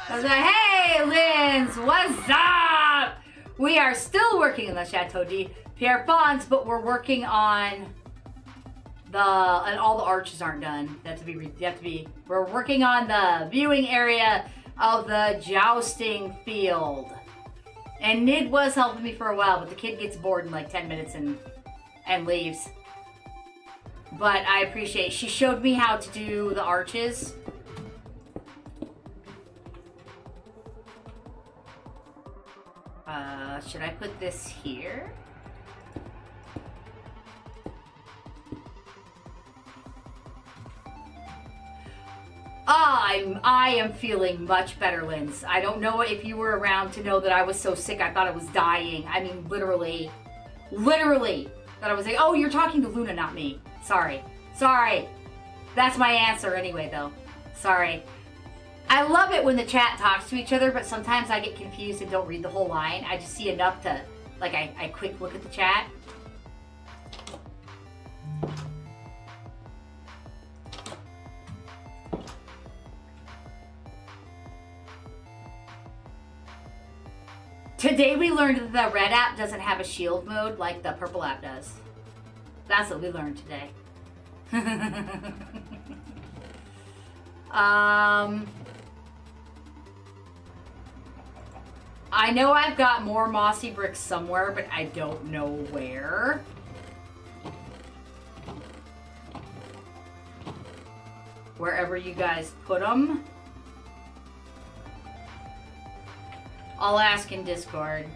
I was like, hey, Linz, what's up? We are still working on the Chateau de Pierrefonds, but we're working on and all the arches aren't done. We're working on the viewing area of the jousting field. And Nid was helping me for a while, but the kid gets bored in like 10 minutes and leaves. But I appreciate it. She showed me how to do the arches. Should I put this here? I am feeling much better, Linz. I don't know if you were around to know that I was so sick I thought I was dying. I mean, literally. That I was like, oh, you're talking to Luna, not me. Sorry. That's my answer anyway, though. Sorry. I love it when the chat talks to each other, but sometimes I get confused and don't read the whole line. I just see enough to, like, I quick look at the chat. Today we learned that the red app doesn't have a shield mode like the purple app does. That's what we learned today. I know I've got more mossy bricks somewhere, but I don't know where. Wherever you guys put them. I'll ask in Discord.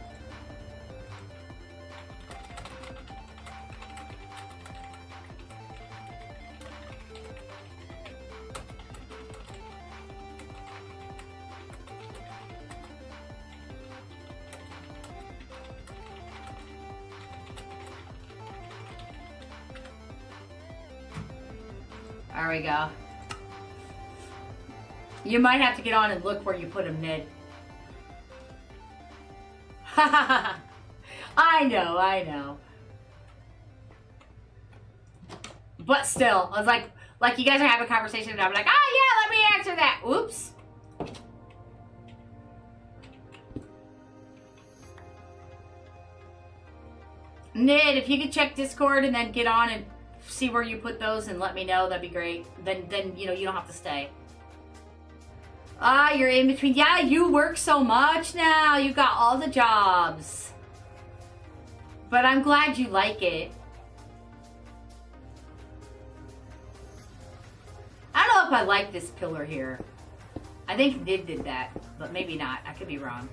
There we go. You might have to get on and look where you put them, Ned. I know. But still, I was like you guys are having a conversation and I'm like, oh yeah, let me answer that. Oops. Ned, if you could check Discord and then get on and see where you put those and let me know, that'd be great. Then you know, you don't have to stay. Ah, you're in between. Yeah, you work so much now. You got all the jobs. But I'm glad you like it. I don't know if I like this pillar here. I think Nid did that, but maybe not. I could be wrong.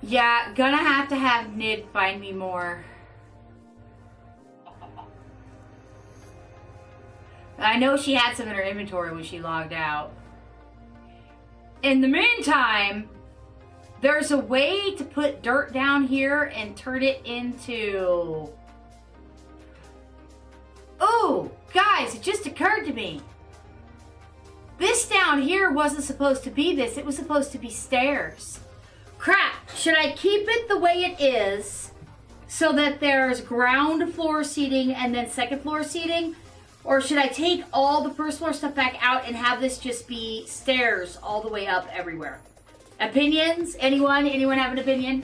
Yeah, gonna have to have Nid find me more. I know she had some in her inventory when she logged out. In the meantime, there's a way to put dirt down here and turn it into... Oh, guys, it just occurred to me. This down here wasn't supposed to be this. It was supposed to be stairs. Crap, should I keep it the way it is so that there's ground floor seating and then second floor seating? Or should I take all the first floor stuff back out and have this just be stairs all the way up everywhere? Opinions? Anyone? Anyone have an opinion?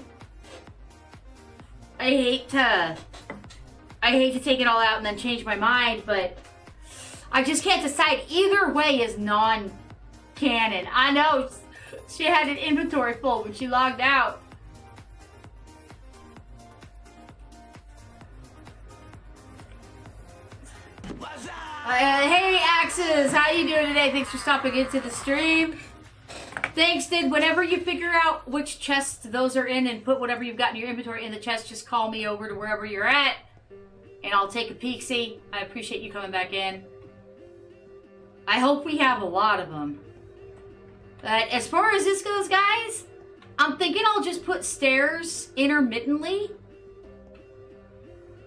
I hate to take it all out and then change my mind, but I just can't decide. Either way is non-canon. I know. She had an inventory full when she logged out. Hey Axes, how you doing today? Thanks for stopping into the stream. Thanks, Did. Whenever you figure out which chests those are in and put whatever you've got in your inventory in the chest, just call me over to wherever you're at and I'll take a peek-see. I appreciate you coming back in. I hope we have a lot of them. But as far as this goes, guys, I'm thinking I'll just put stairs intermittently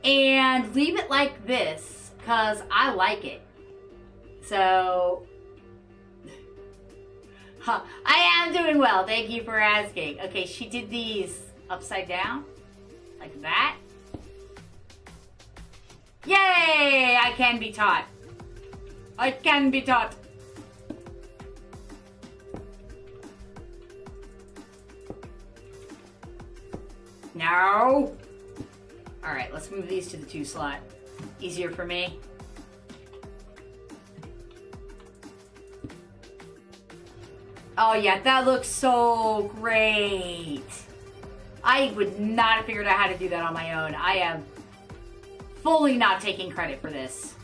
and leave it like this because I like it. So, I am doing well. Thank you for asking. Okay, she did these upside down, like that. Yay! I can be taught. I can be taught. No. All right, let's move these to the 2 slot. Easier for me. Oh yeah, that looks so great. I would not have figured out how to do that on my own. I am fully not taking credit for this.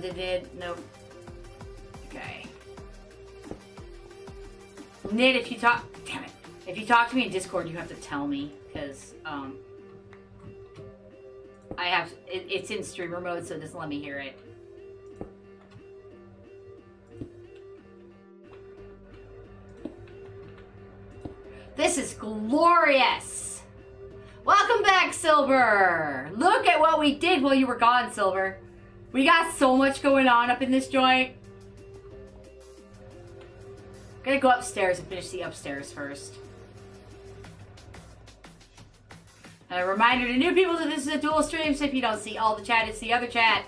Did it? Nope. Okay. Nid, if you talk... Damn it. If you talk to me in Discord, you have to tell me. Because, I have... It's in streamer mode, so it doesn't let me hear it. This is glorious! Welcome back, Silver! Look at what we did while you were gone, Silver. We got so much going on up in this joint. I'm gonna go upstairs and finish the upstairs first. A reminder to new people that this is a dual stream, so if you don't see all the chat, it's the other chat.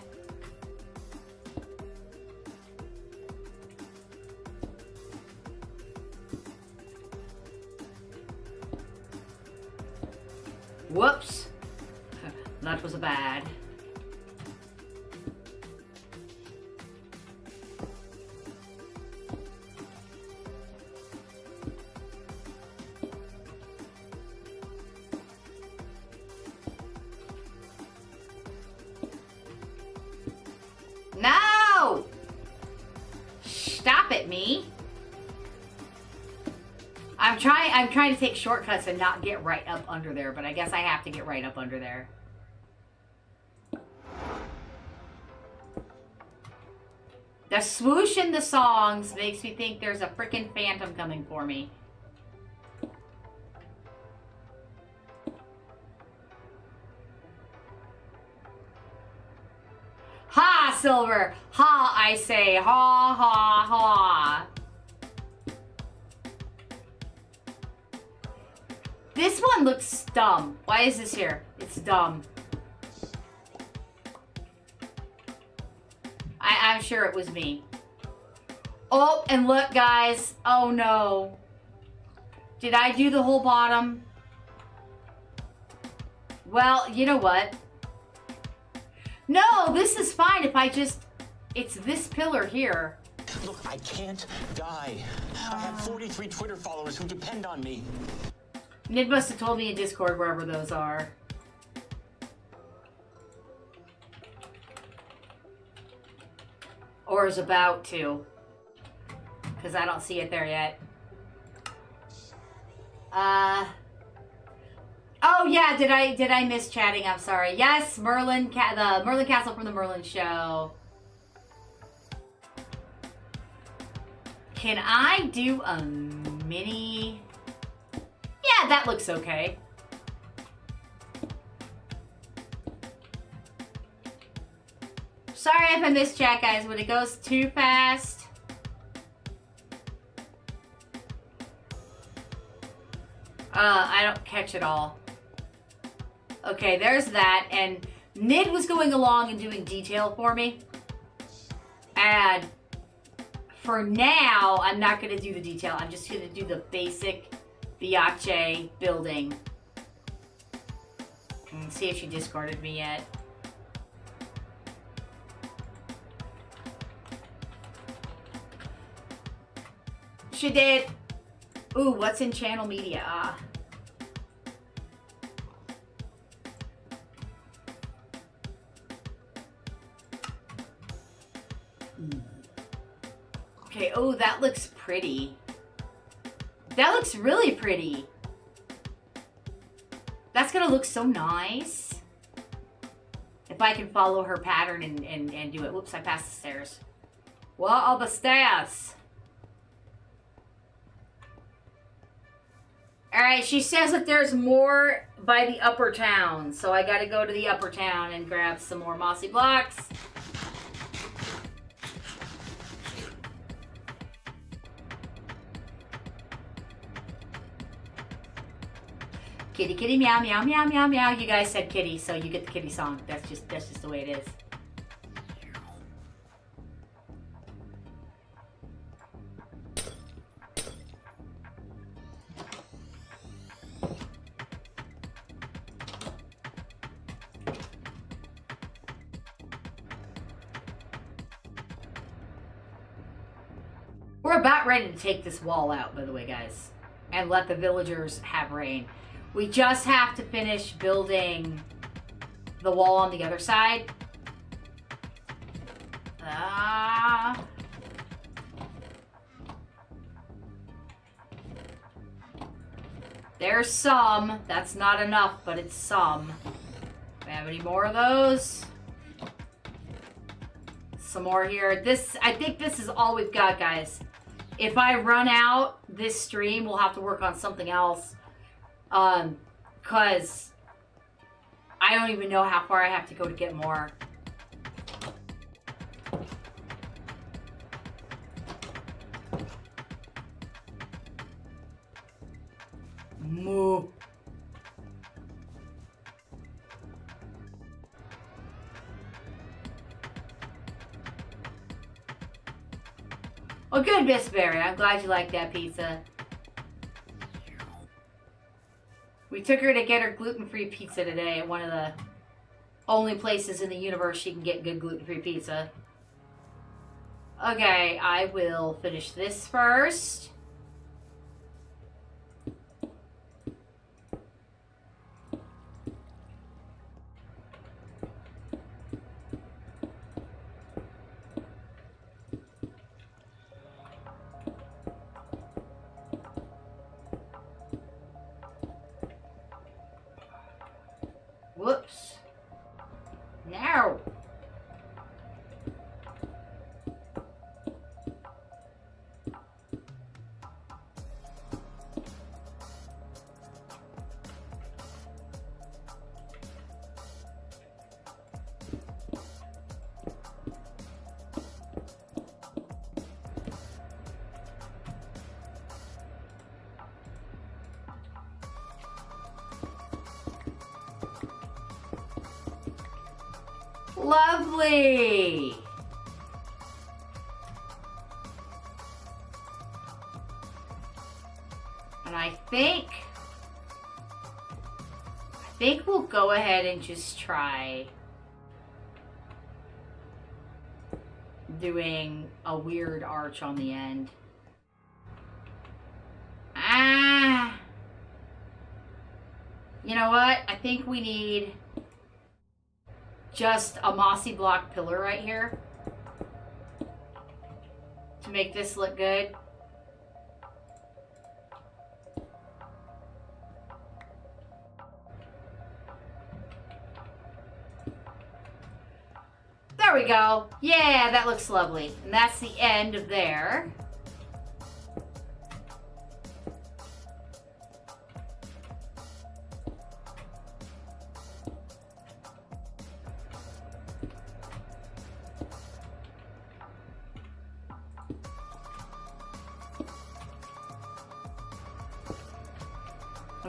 Whoops. That was a bad. No! Stop it, me. I'm trying to take shortcuts and not get right up under there, but I guess I have to get right up under there. The swoosh in the songs makes me think there's a freaking phantom coming for me. Ha, Silver! Ha, I say. Ha, ha, ha. This one looks dumb. Why is this here? It's dumb. I'm sure it was me. Oh, and look, guys. Oh, no. Did I do the whole bottom? Well, you know what? No, this is fine if I just... It's this pillar here. Look, I can't die. I have 43 Twitter followers who depend on me. Nid must have told me in Discord wherever those are. Or is about to. Because I don't see it there yet. Oh yeah, did I miss chatting? I'm sorry. Yes, Merlin, the Merlin Castle from the Merlin show. Can I do a mini? Yeah, that looks okay. Sorry if I missed chat, guys, when it goes too fast. I don't catch it all. Okay, there's that, and Nid was going along and doing detail for me. And for now, I'm not going to do the detail. I'm just going to do the basic Viace building. And see if she discarded me yet. She did. Ooh, what's in channel media? Okay, oh, that looks pretty. That looks really pretty. That's gonna look so nice. If I can follow her pattern and do it. Whoops, I passed the stairs. What are the stairs? Alright, she says that there's more by the upper town. So I gotta go to the upper town and grab some more mossy blocks. Kitty, kitty, meow, meow, meow, meow, meow. You guys said kitty, so you get the kitty song. That's just the way it is. We're about ready to take this wall out, by the way, guys. And let the villagers have rain. We just have to finish building the wall on the other side. There's some. That's not enough, but it's some. Do we have any more of those? Some more here. I think this is all we've got, guys. If I run out this stream, we'll have to work on something else. Because I don't even know how far I have to go to get more. Moo. Oh, good, Miss Berry. I'm glad you like that pizza. We took her to get her gluten-free pizza today at one of the only places in the universe she can get good gluten-free pizza. Okay, I will finish this first. Whoops. Now. Lovely. And I think we'll go ahead and just try doing a weird arch on the end. You know what? I think we need just a mossy block pillar right here to make this look good. There we go. Yeah, that looks lovely. And that's the end of there.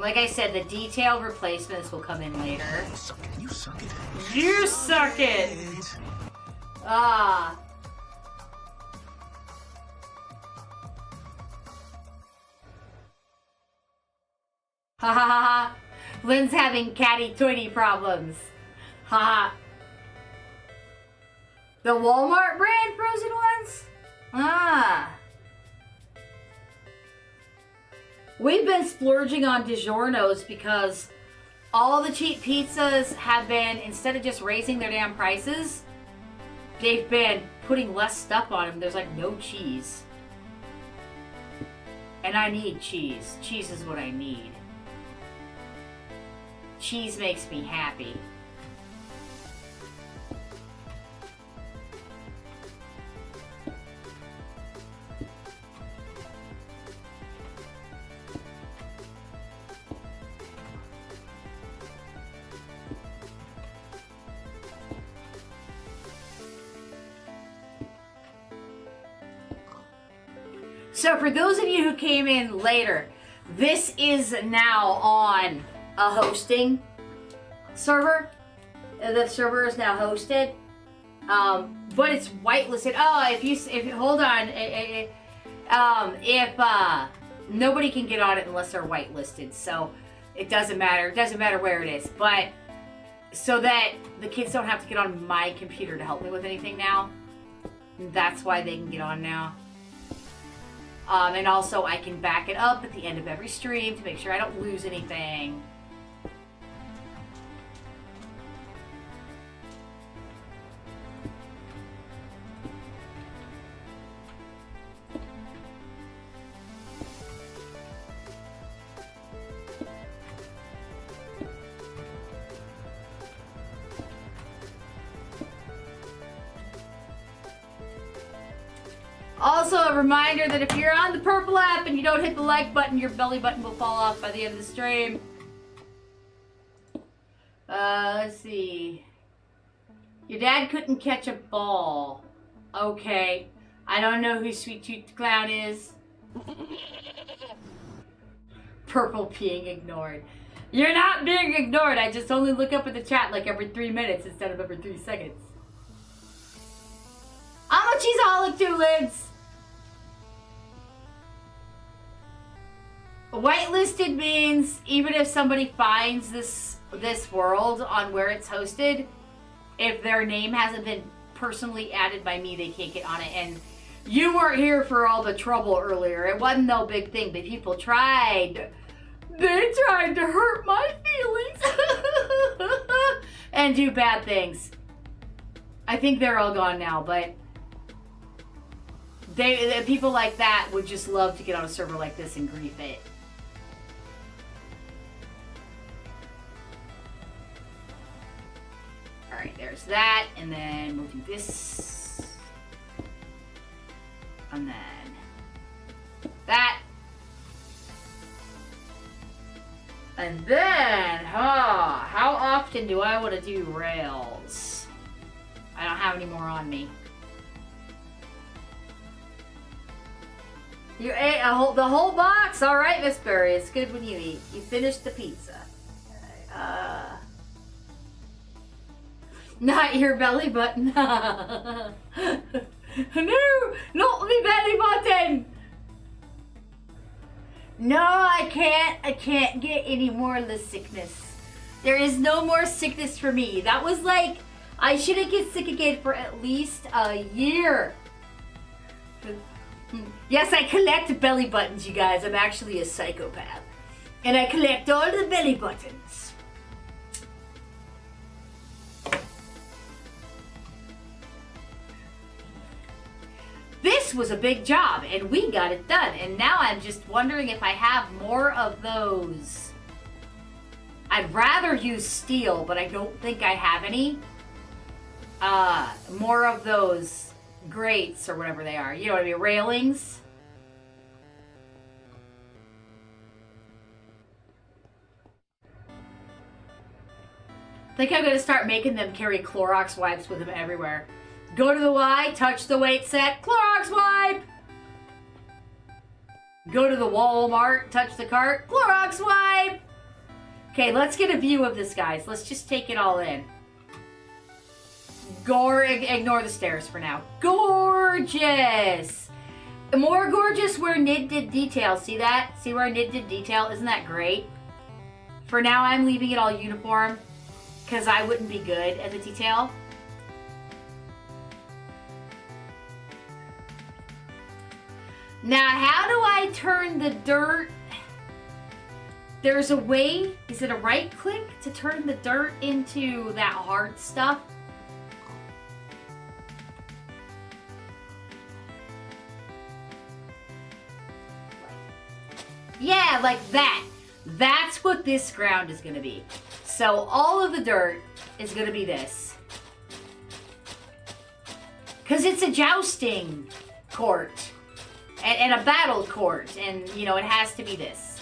Like I said, the detailed replacements will come in later. You suck it. You suck it! Ah. Ha ha ha ha. Lynn's having catty toity problems. Ha ha. The Walmart brand frozen ones? Ah. We've been splurging on DiGiorno's because all the cheap pizzas have been, instead of just raising their damn prices, they've been putting less stuff on them. There's like no cheese. And I need cheese. Cheese is what I need. Cheese makes me happy. So for those of you who came in later, this is now on a hosting server. The server is now hosted, but it's whitelisted. Oh, if you hold on, if nobody can get on it unless they're whitelisted, so it doesn't matter. It doesn't matter where it is, but so that the kids don't have to get on my computer to help me with anything now. That's why they can get on now. And also I can back it up at the end of every stream to make sure I don't lose anything. Also, a reminder that if you're on the purple app and you don't hit the like button, your belly button will fall off by the end of the stream. Let's see. Your dad couldn't catch a ball. Okay. I don't know who Sweet Tooth the Clown is. Purple being ignored. You're not being ignored. I just only look up at the chat like every 3 minutes instead of every 3 seconds. I'm a cheeseaholic too, Lids. Whitelisted means even if somebody finds this world on where it's hosted, if their name hasn't been personally added by me, they can't get on it. And you weren't here for all the trouble earlier. It wasn't no big thing, but people tried. They tried to hurt my feelings and do bad things. I think they're all gone now, but people like that would just love to get on a server like this and grief it. Alright, there's that, and then we'll do this. And then that. And then, how often do I want to do rails? I don't have any more on me. You ate the whole box? Alright, Miss Berry. It's good when you eat. You finished the pizza. Not your belly button. No! Not me belly button! No, I can't get any more of the sickness. There is no more sickness for me. That was like, I shouldn't get sick again for at least a year. Yes, I collect belly buttons, you guys. I'm actually a psychopath. And I collect all the belly buttons. This was a big job, and we got it done. And now I'm just wondering if I have more of those. I'd rather use steel, but I don't think I have any. More of those grates or whatever they are. You know what I mean? Railings. I think I'm going to start making them carry Clorox wipes with them everywhere. Go to the Y, touch the weight set, Clorox wipe! Go to the Walmart, touch the cart, Clorox wipe! Okay, let's get a view of this, guys. Let's just take it all in. Ignore the stairs for now. Gorgeous! More gorgeous where Nid did detail. See that? See where Nid did detail? Isn't that great? For now, I'm leaving it all uniform because I wouldn't be good at the detail. Now, how do I turn the dirt? There's a way, is it a right click to turn the dirt into that hard stuff? Yeah, like that. That's what this ground is gonna be. So all of the dirt is gonna be this. Cause it's a jousting court. And a battle court, and you know, it has to be this.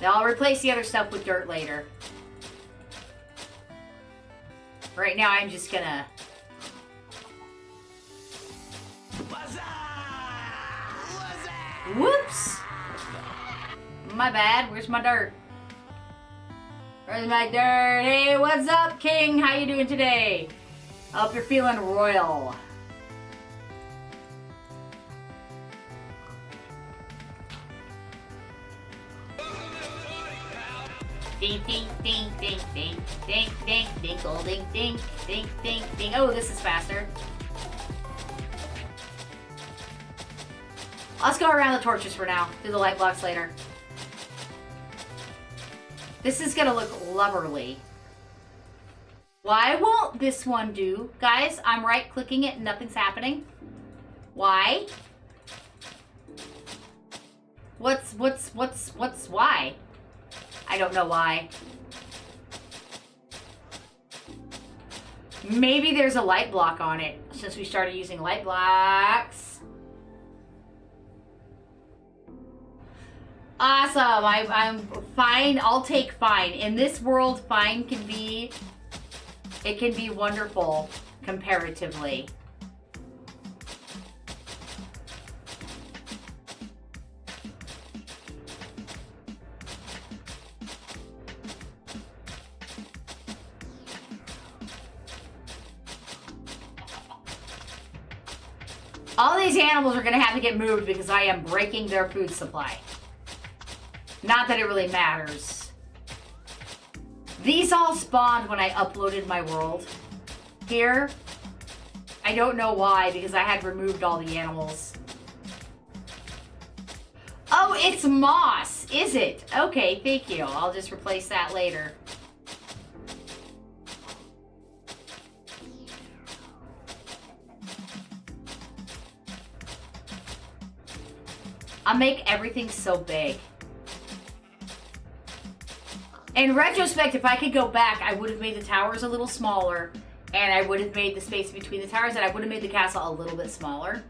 Now I'll replace the other stuff with dirt later. Right now I'm just gonna... Whoops! My bad, where's my dirt? Where's my dirt? Hey, what's up, King? How you doing today? I hope you're feeling royal. Ding, ding, ding, ding, ding, ding, ding, dinkle, ding, ding, ding, ding, ding. Oh, this is faster. Let's go around the torches for now. Do the light blocks later. This is gonna look lovely. Why won't this one do? Guys, I'm right clicking it and nothing's happening. Why? What's why? I don't know why. Maybe there's a light block on it since we started using light blocks. Awesome. I'm fine. I'll take fine. In this world, fine can be, it can be wonderful comparatively. All these animals are going to have to get moved because I am breaking their food supply. Not that it really matters. These all spawned when I uploaded my world. Here, I don't know why because I had removed all the animals. Oh, it's moss, is it? Okay, thank you. I'll just replace that later. I'll make everything so big. In retrospect, if I could go back, I would have made the towers a little smaller, and I would have made the space between the towers, and I would have made the castle a little bit smaller.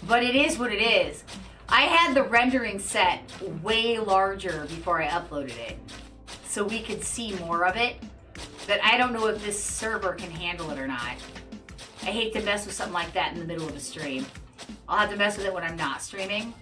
But it is what it is. I had the rendering set way larger before I uploaded it, so we could see more of it. But I don't know if this server can handle it or not. I hate to mess with something like that in the middle of a stream. I'll have to mess with it when I'm not streaming.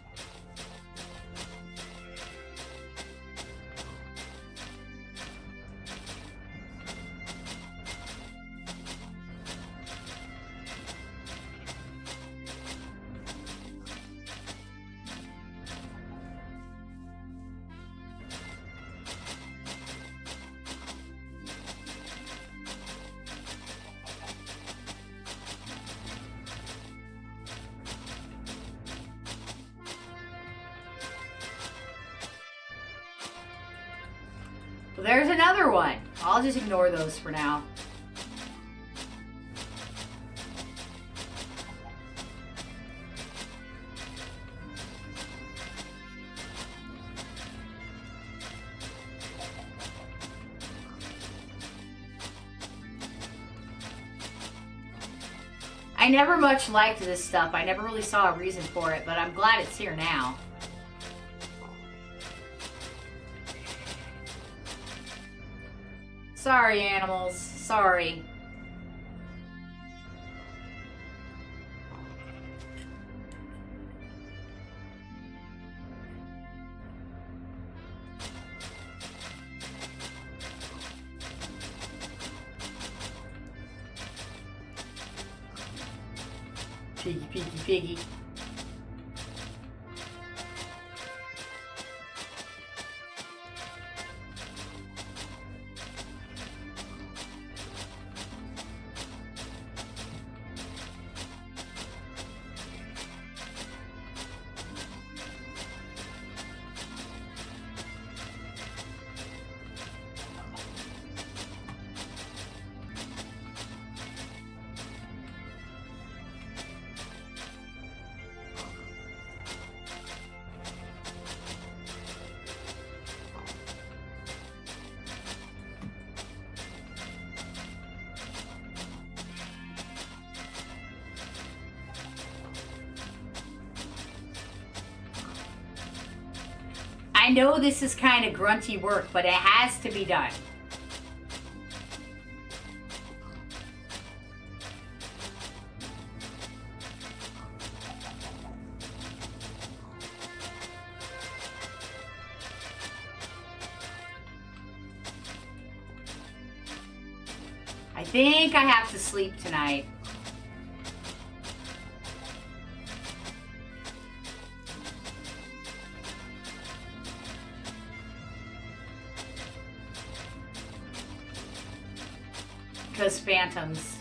Well, there's another one. I'll just ignore those for now. I never much liked this stuff. I never really saw a reason for it, but I'm glad it's here now. Sorry, animals. Sorry. Piggy, piggy, piggy. I know this is kind of grunty work, but it has to be done. I think I have to sleep tonight. Those phantoms.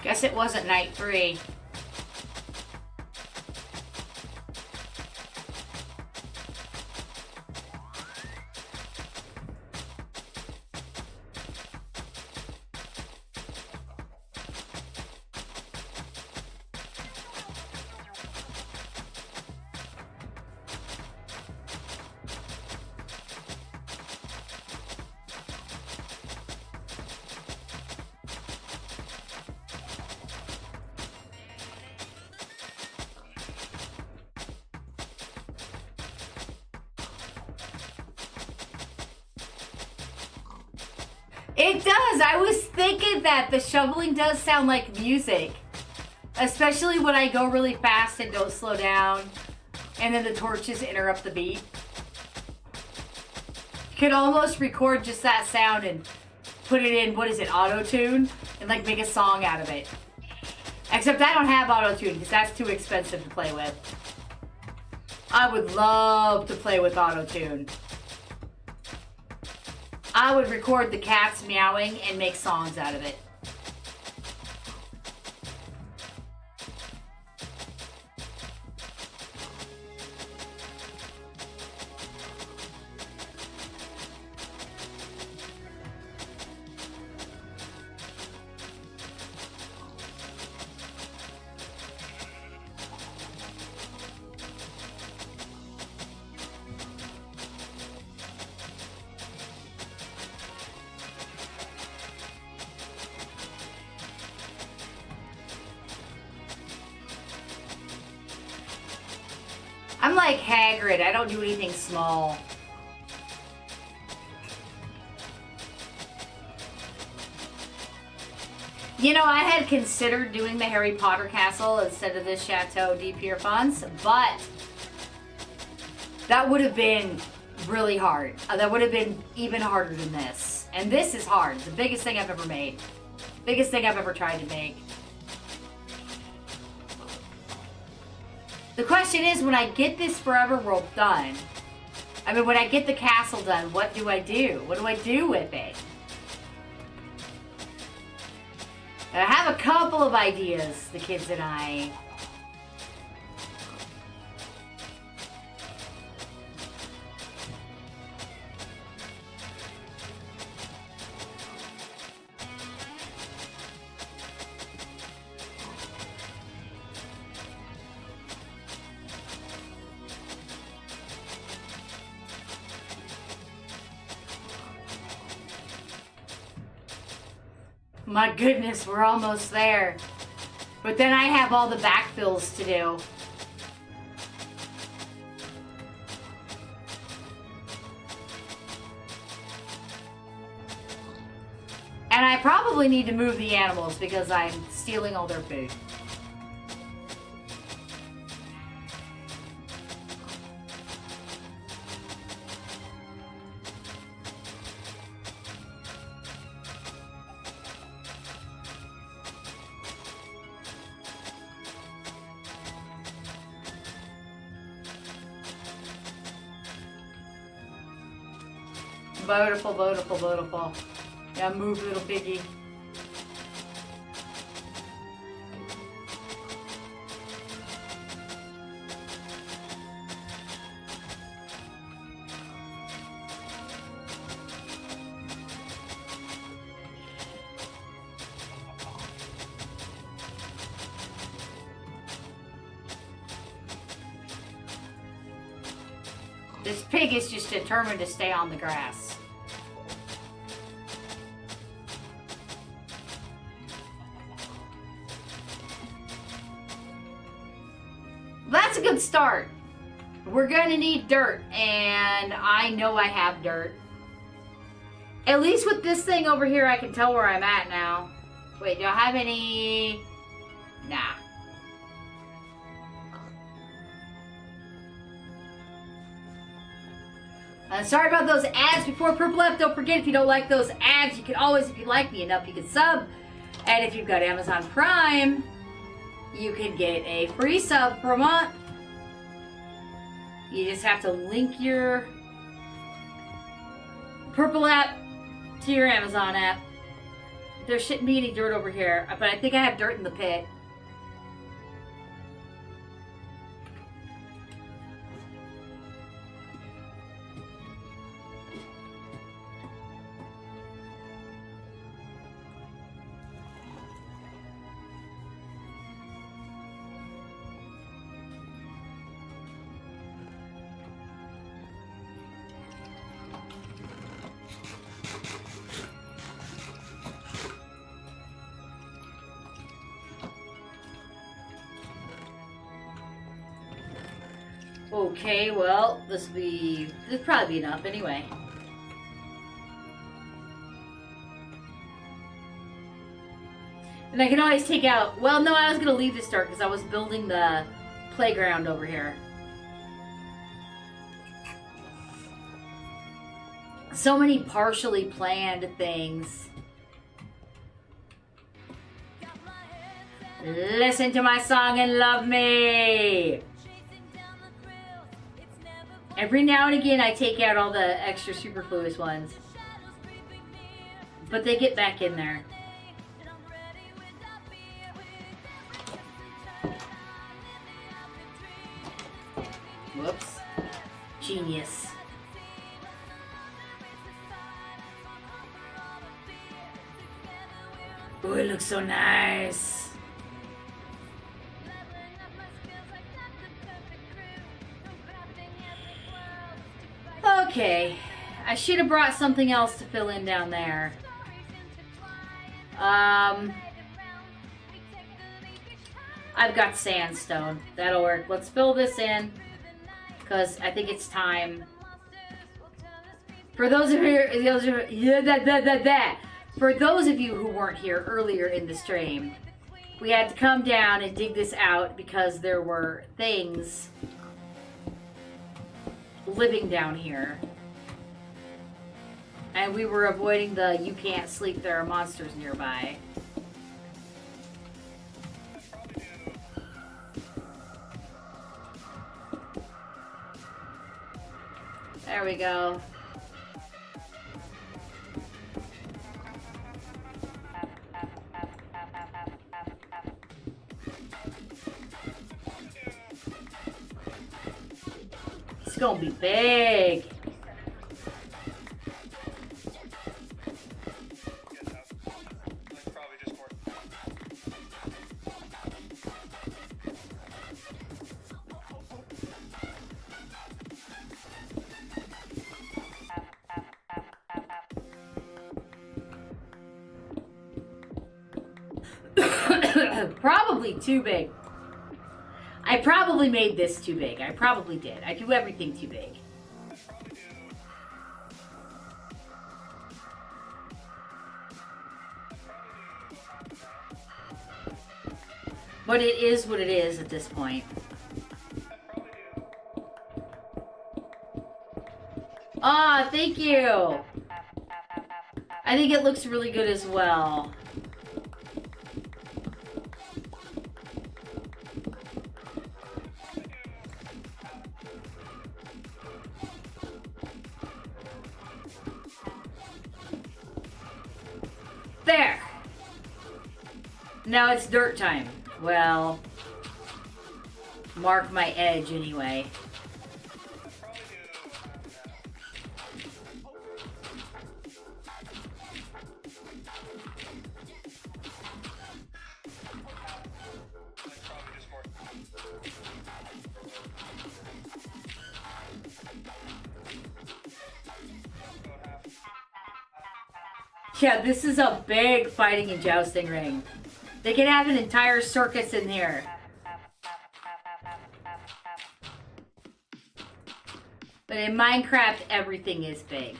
Guess it wasn't night 3. It does. I was thinking that the shoveling does sound like music. Especially when I go really fast and don't slow down. And then the torches interrupt the beat. You could almost record just that sound and put it in, what is it, auto-tune? And like make a song out of it. Except I don't have auto-tune because that's too expensive to play with. I would love to play with auto-tune. I would record the cats meowing and make songs out of it. I'm like Hagrid. I don't do anything small. You know, I had considered doing the Harry Potter castle instead of this Chateau de Pierrefonds, but that would have been really hard. That would have been even harder than this. And this is hard. The biggest thing I've ever made. Biggest thing I've ever tried to make. The question is, when I get this Forever World done, I mean, when I get the castle done, what do I do? What do I do with it? I have a couple of ideas, the kids and I. My goodness, we're almost there. But then I have all the backfills to do. And I probably need to move the animals because I'm stealing all their food. Beautiful, beautiful, beautiful. Yeah, move, little piggy. This pig is just determined to stay on the grass. That's a good start. We're gonna need dirt, and I know I have dirt. At least with this thing over here, I can tell where I'm at now. Wait, do I have any? Nah. Sorry about those ads before Purple F. Don't forget, if you don't like those ads, you can always, if you like me enough, you can sub. And if you've got Amazon Prime, you can get a free sub per month. You just have to link your Purple app to your Amazon app. There shouldn't be any dirt over here, but I think I have dirt in the pit. Okay, well, this probably be enough anyway. And I can always take out, well, no, I was going to leave this dark because I was building the playground over here. So many partially planned things. Listen to my song and love me. Every now and again, I take out all the extra superfluous ones. But they get back in there. Whoops. Genius. Oh, it looks so nice. Okay, I should have brought something else to fill in down there. I've got sandstone. That'll work. Let's fill this in, because I think it's time. For those of you, For those of you who weren't here earlier in the stream, we had to come down and dig this out because there were things living down here. And we were avoiding the you can't sleep, there are monsters nearby. There we go. It's gonna be big. Probably too big. I probably made this too big. I probably did. I do everything too big. But it is what it is at this point. Ah, thank you. I think it looks really good as well. There. Now it's dirt time. Well, mark my edge anyway. Yeah, this is a big fighting and jousting ring. They can have an entire circus in here. But in Minecraft, everything is big.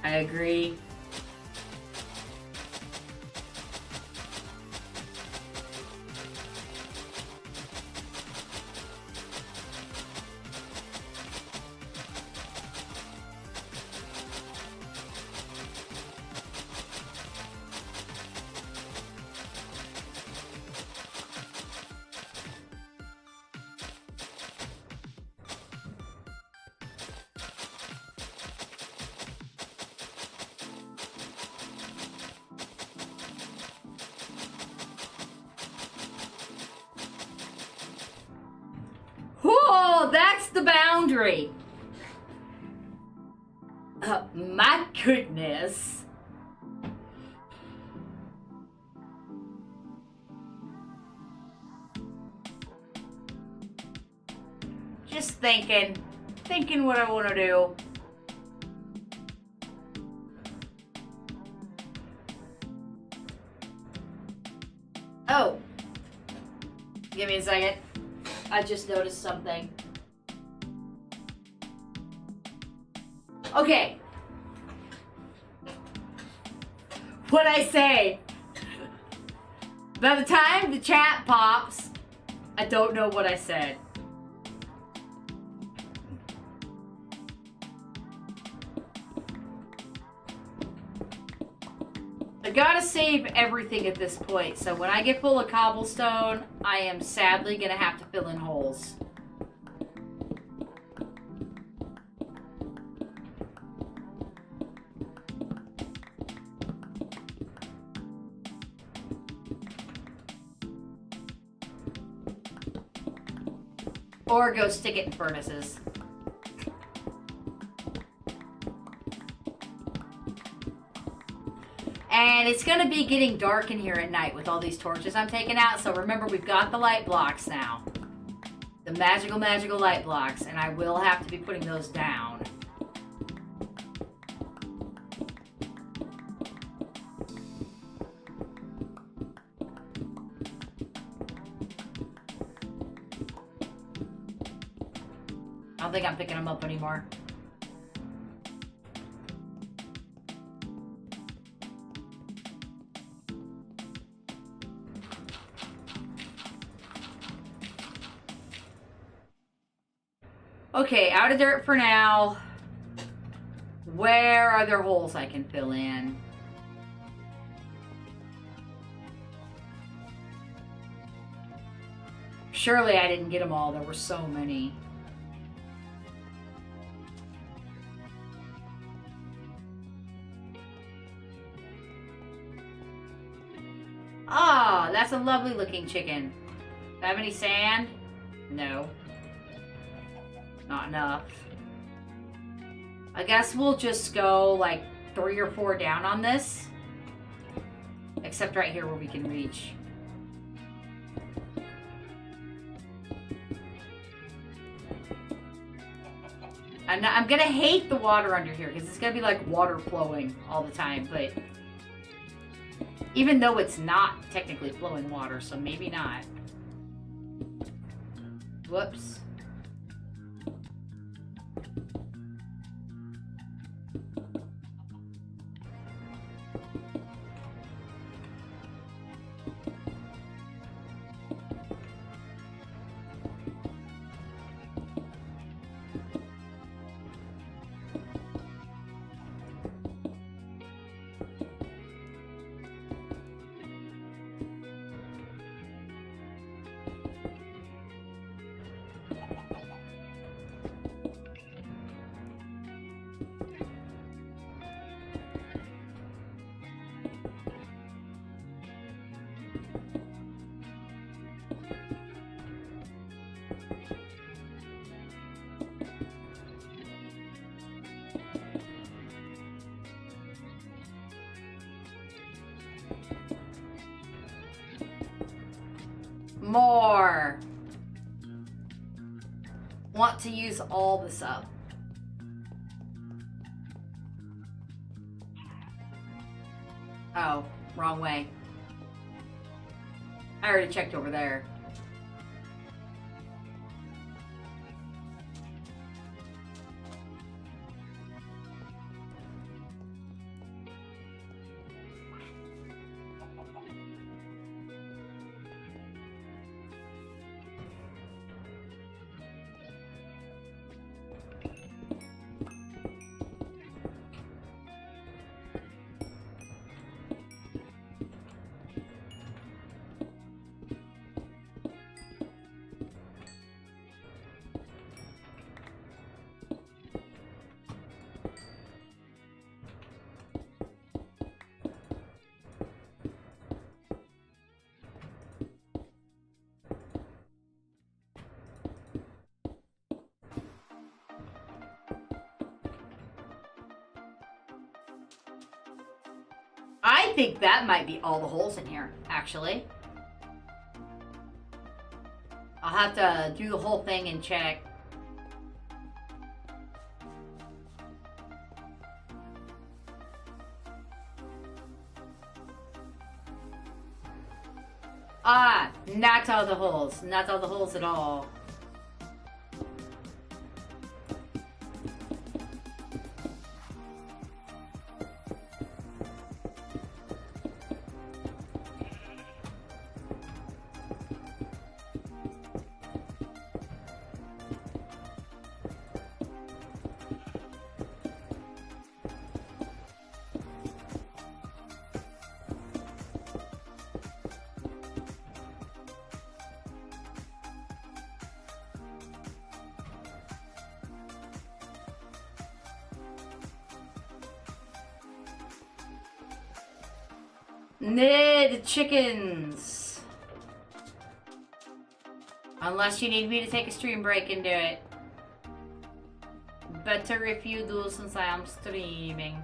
I agree. laundry. My goodness. Just thinking what I want to do. Oh, give me a second. I just noticed something. Okay. What I say? By the time the chat pops, I don't know what I said. I gotta save everything at this point, so when I get full of cobblestone, I am sadly gonna have to fill in holes. Or go stick it in furnaces. And it's going to be getting dark in here at night with all these torches I'm taking out. So remember, we've got the light blocks now. The magical, magical light blocks. And I will have to be putting those down. I don't think I'm picking them up anymore. Okay, out of dirt for now. Where are there holes I can fill in? Surely I didn't get them all. There were so many. Ah, that's a lovely looking chicken. Do I have any sand? No. Not enough. I guess we'll just go like 3 or 4 down on this. Except right here where we can reach. And I'm gonna hate the water under here because it's gonna be like water flowing all the time, but even though it's not technically flowing water, so maybe not. Whoops. More. Want to use all this up. Oh, wrong way. I already checked over there. think that might be all the holes in here, actually. I'll have to do the whole thing and check. Ah, not all the holes. Not all the holes at all. Nid chickens. Unless you need me to take a stream break and do it. Better if you do since I am streaming.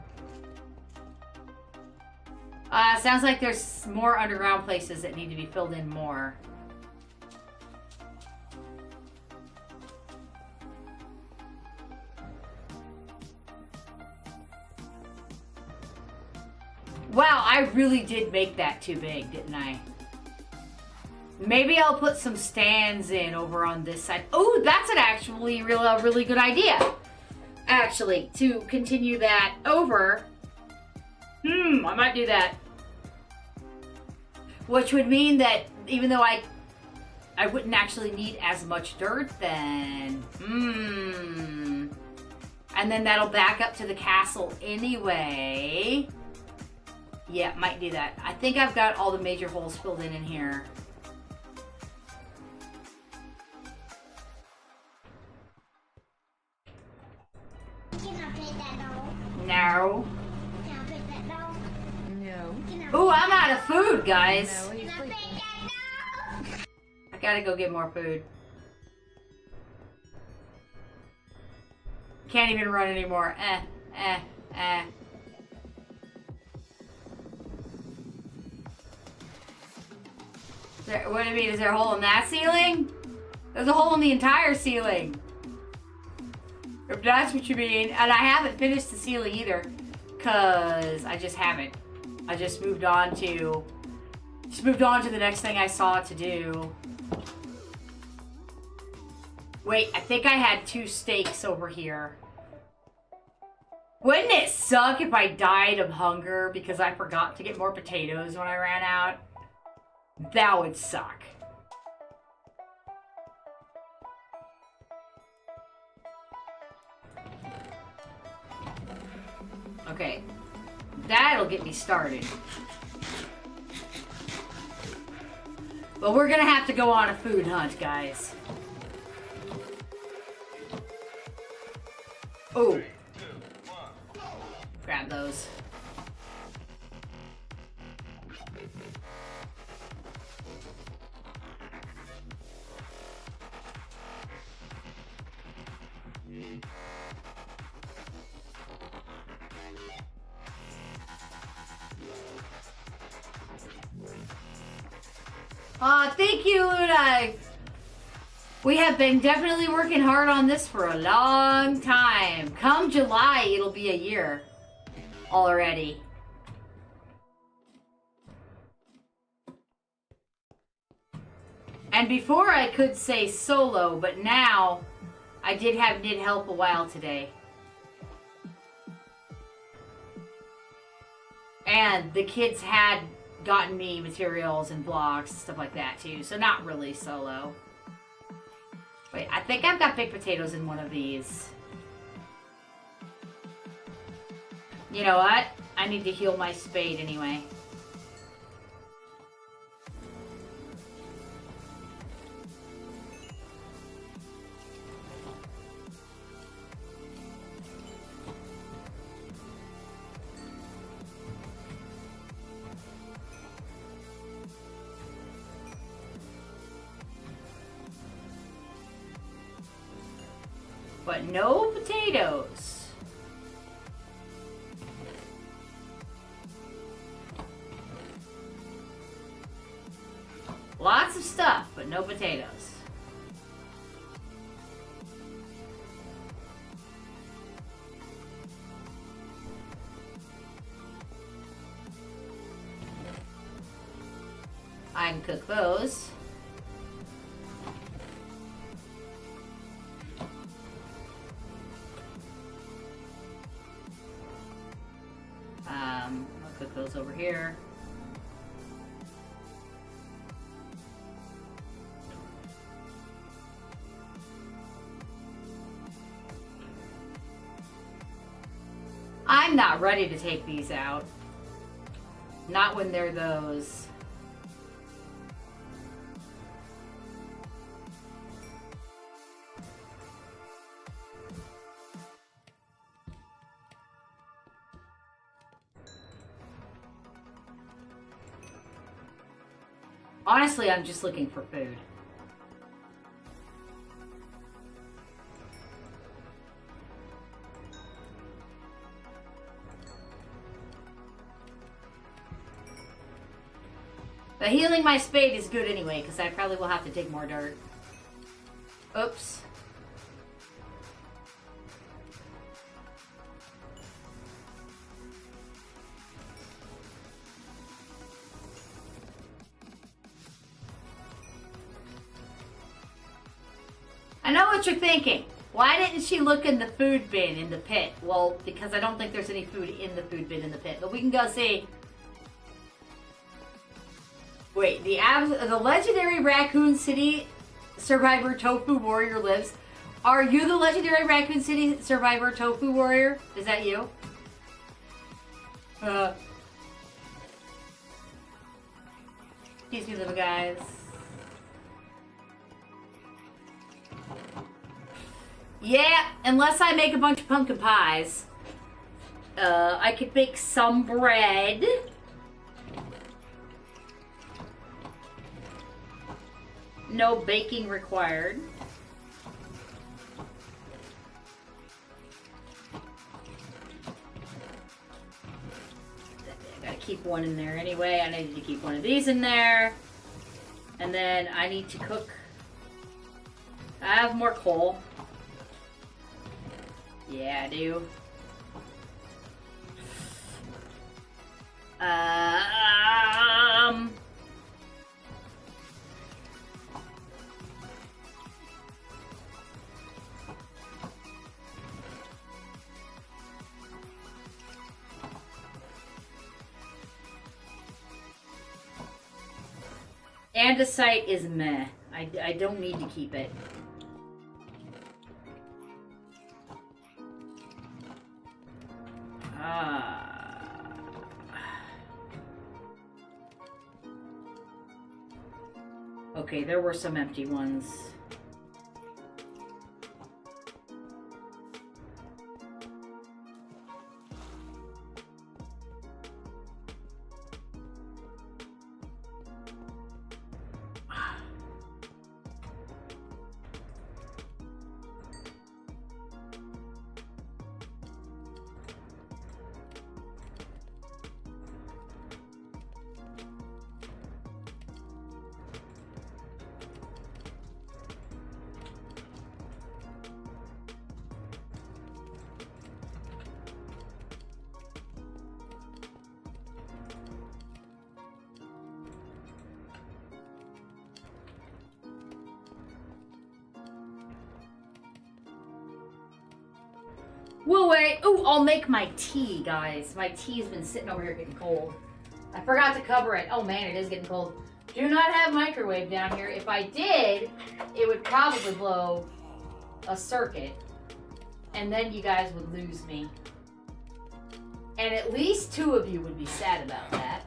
Sounds like there's more underground places that need to be filled in more. Wow, I really did make that too big, didn't I? Maybe I'll put some stands in over on this side. Oh, that's an actually really good idea. Actually, to continue that over. I might do that. Which would mean that even though I wouldn't actually need as much dirt then. And then that'll back up to the castle anyway. Yeah, might do that. I think I've got all the major holes filled in here. Can I play that doll? No. Can I play that doll? No. Ooh, I'm out of food, guys. No, Can he's I play sleeping. that doll? I gotta go get more food. Can't even run anymore. What do you mean? Is there a hole in that ceiling? There's a hole in the entire ceiling. If that's what you mean. And I haven't finished the ceiling either. Because I just haven't. I just moved on to the next thing I saw to do. Wait, I think I had 2 steaks over here. Wouldn't it suck if I died of hunger because I forgot to get more potatoes when I ran out? That would suck. Okay. That'll get me started. But we're gonna have to go on a food hunt, guys. Oh. Grab those. Thank you, Luna. We have been definitely working hard on this for a long time. Come July, it'll be a year already. And before I could say solo, but now I did have Nid help a while today. And the kids had gotten me materials and blocks and stuff like that too, so not really solo. Wait, I think I've got big potatoes in one of these. You know what? I need to heal my spade anyway. But no potatoes. Lots of stuff, but no potatoes. I can cook those. I'll cook those over here. I'm not ready to take these out. Not when they're those. Honestly, I'm just looking for food. But healing my spade is good anyway, because I probably will have to dig more dirt. Oops. I know what you're thinking. Why didn't she look in the food bin in the pit? Well, because I don't think there's any food in the food bin in the pit. But we can go see. Wait, the legendary Raccoon City survivor Tofu Warrior lives. Are you the legendary Raccoon City survivor Tofu Warrior? Is that you? Peace be little guys. Yeah, unless I make a bunch of pumpkin pies. I could bake some bread. No baking required. I gotta keep one in there anyway. I need to keep one of these in there. And then I need to cook. I have more coal. Yeah, I do. Andesite is meh. I don't need to keep it. Okay, there were some empty ones. We'll wait. Ooh, I'll make my tea, guys. My tea has been sitting over here getting cold. I forgot to cover it. Oh man, it is getting cold. Do not have microwave down here. If I did, it would probably blow a circuit. And then you guys would lose me. And at least 2 of you would be sad about that.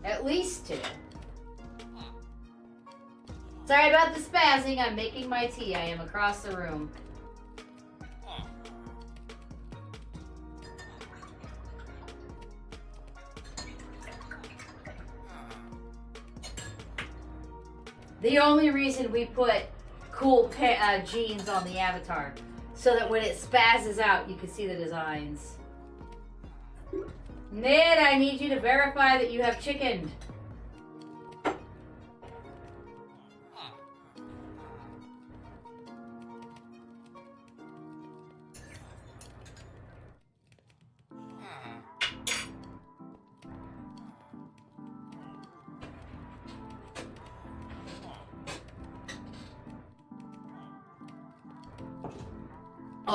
At least 2. Sorry about the spazzing. I'm making my tea. I am across the room. The only reason we put cool jeans on the avatar, so that when it spazzes out, you can see the designs. Ned, I need you to verify that you have chickened.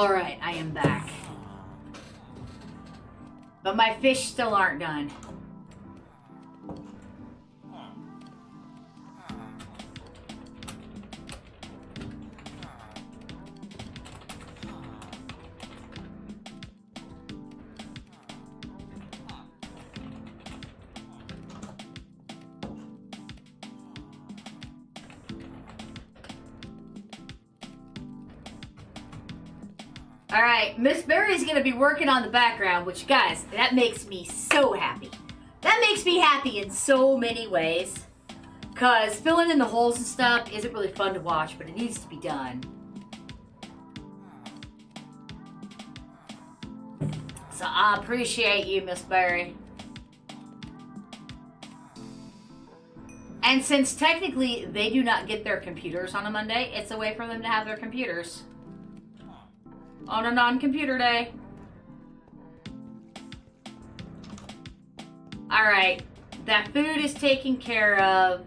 Alright, I am back. But my fish still aren't done. Alright, Miss Berry's gonna be working on the background, which, guys, that makes me so happy. That makes me happy in so many ways. Because filling in the holes and stuff isn't really fun to watch, but it needs to be done. So I appreciate you, Miss Berry. And since technically they do not get their computers on a Monday, it's a way for them to have their computers on a non-computer day. Alright, that food is taken care of.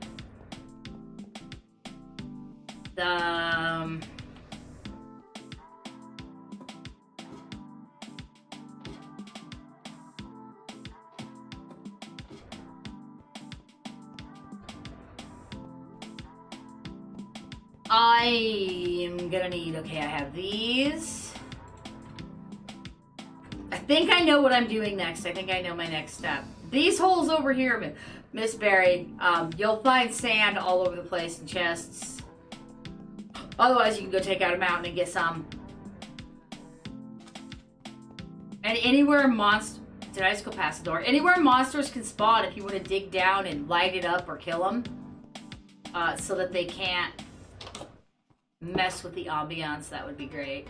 I am gonna need, okay, I have these. I think I know what I'm doing next. I think I know my next step. These holes over here, Miss Berry, you'll find sand all over the place in chests. Otherwise, you can go take out a mountain and get some. And anywhere did I just go past the door? Anywhere monsters can spawn, if you want to dig down and light it up or kill them, so that they can't mess with the ambiance, that would be great.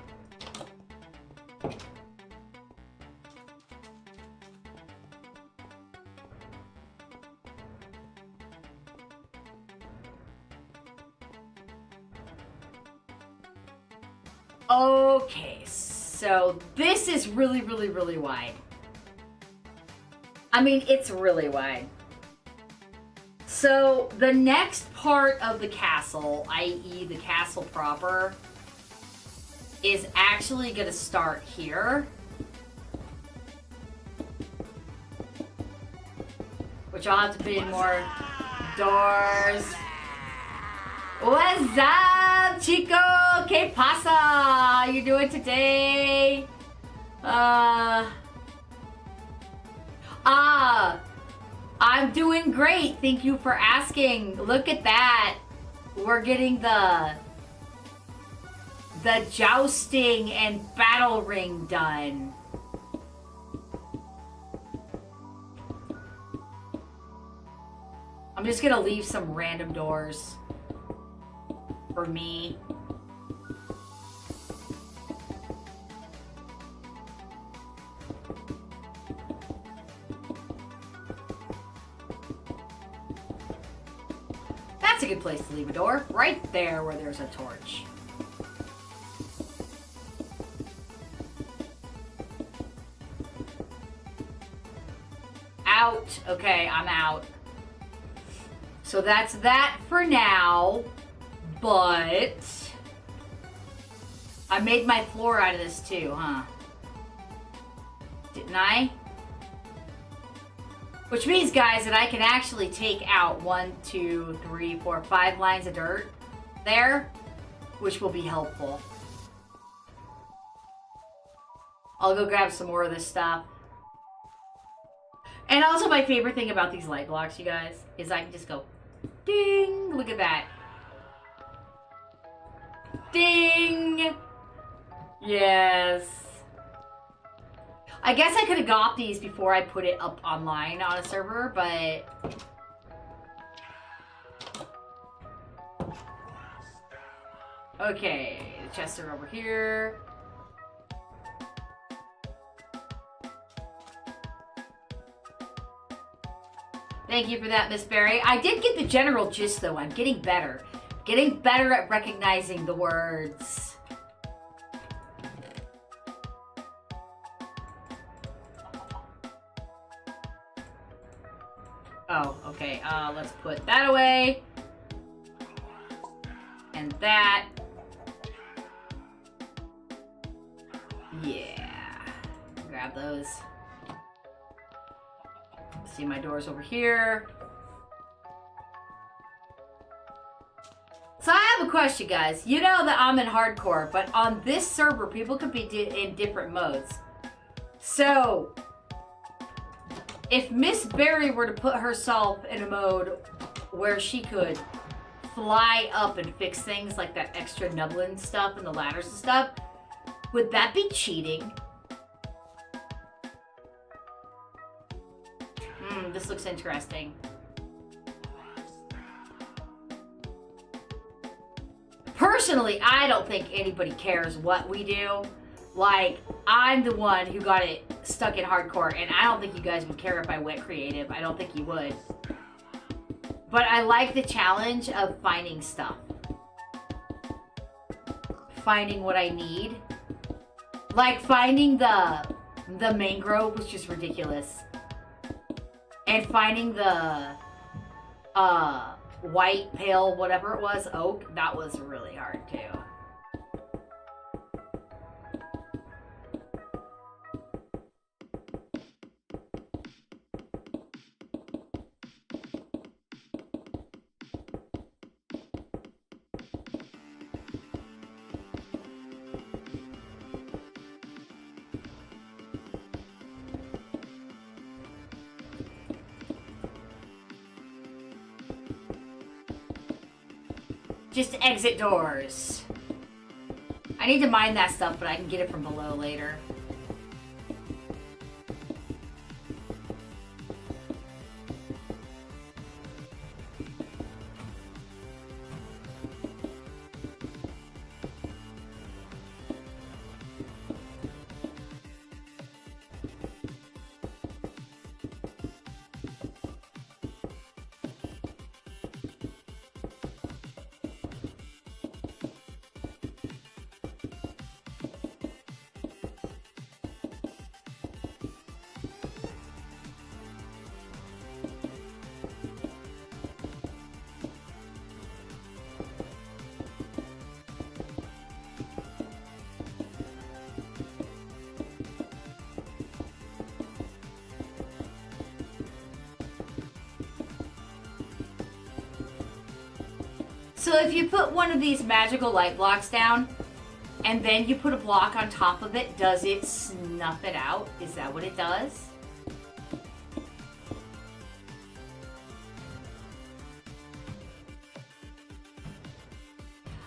Okay, so this is really, really, really wide. I mean, it's really wide. So the next part of the castle, i.e. the castle proper, is actually going to start here. Which I'll have to put in more doors. What's up, Chico? ¿Qué pasa? How you doing today? I'm doing great. Thank you for asking. Look at that. We're getting the jousting and battle ring done. I'm just gonna leave some random doors for me. That's a good place to leave a door. Right there where there's a torch. Out. Okay, I'm out. So that's that for now. But I made my floor out of this too, huh? Didn't I? Which means, guys, that I can actually take out 1, 2, 3, 4, 5 lines of dirt there, which will be helpful. I'll go grab some more of this stuff. And also my favorite thing about these light blocks, you guys, is I can just go ding! Look at that. Ding! Yes. I guess I could have got these before I put it up online on a server, but... Okay, the chests are over here. Thank you for that, Miss Berry. I did get the general gist, though. I'm getting better. Getting better at recognizing the words. Oh, okay. Let's put that away. And that. Yeah. Grab those. See my doors over here. So I have a question, guys. You know that I'm in hardcore, but on this server, people could be in different modes. So, if Miss Berry were to put herself in a mode where she could fly up and fix things like that extra nubbin stuff and the ladders and stuff, would that be cheating? This looks interesting. Personally, I don't think anybody cares what we do. Like, I'm the one who got it stuck in hardcore, and I don't think you guys would care if I went creative. I don't think you would. But I like the challenge of finding stuff. Finding what I need. Like, finding the mangrove was just ridiculous. And finding the white, pale, whatever it was, oak, that was really hard too. Just exit doors. I need to mine that stuff, but I can get it from below later. So if you put one of these magical light blocks down, and then you put a block on top of it, does it snuff it out? Is that what it does?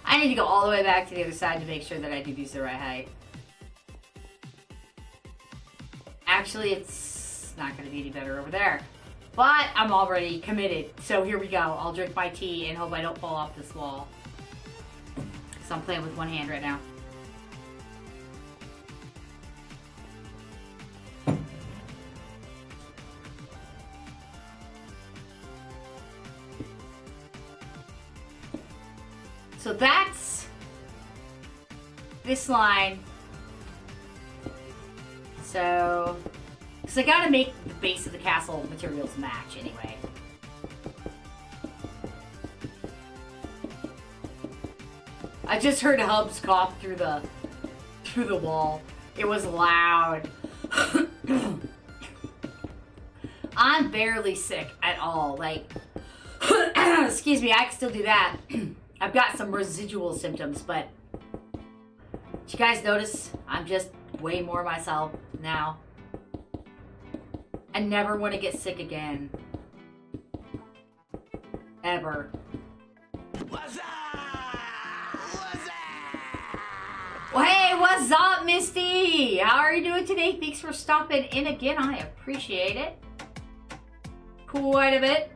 I need to go all the way back to the other side to make sure that I do these the right height. Actually, it's not going to be any better over there. But I'm already committed, so here we go. I'll drink my tea and hope I don't fall off this wall. So I'm playing with one hand right now. So that's this line. So, because I gotta make the base of the castle materials match anyway. I just heard Hubs cough through the wall. It was loud. I'm barely sick at all. Like, excuse me, I can still do that. I've got some residual symptoms, but did you guys notice I'm just way more myself now? I never want to get sick again. Ever. What's up? What's up? Well, hey, what's up, Misty? How are you doing today? Thanks for stopping in again. I appreciate it. Quite a bit.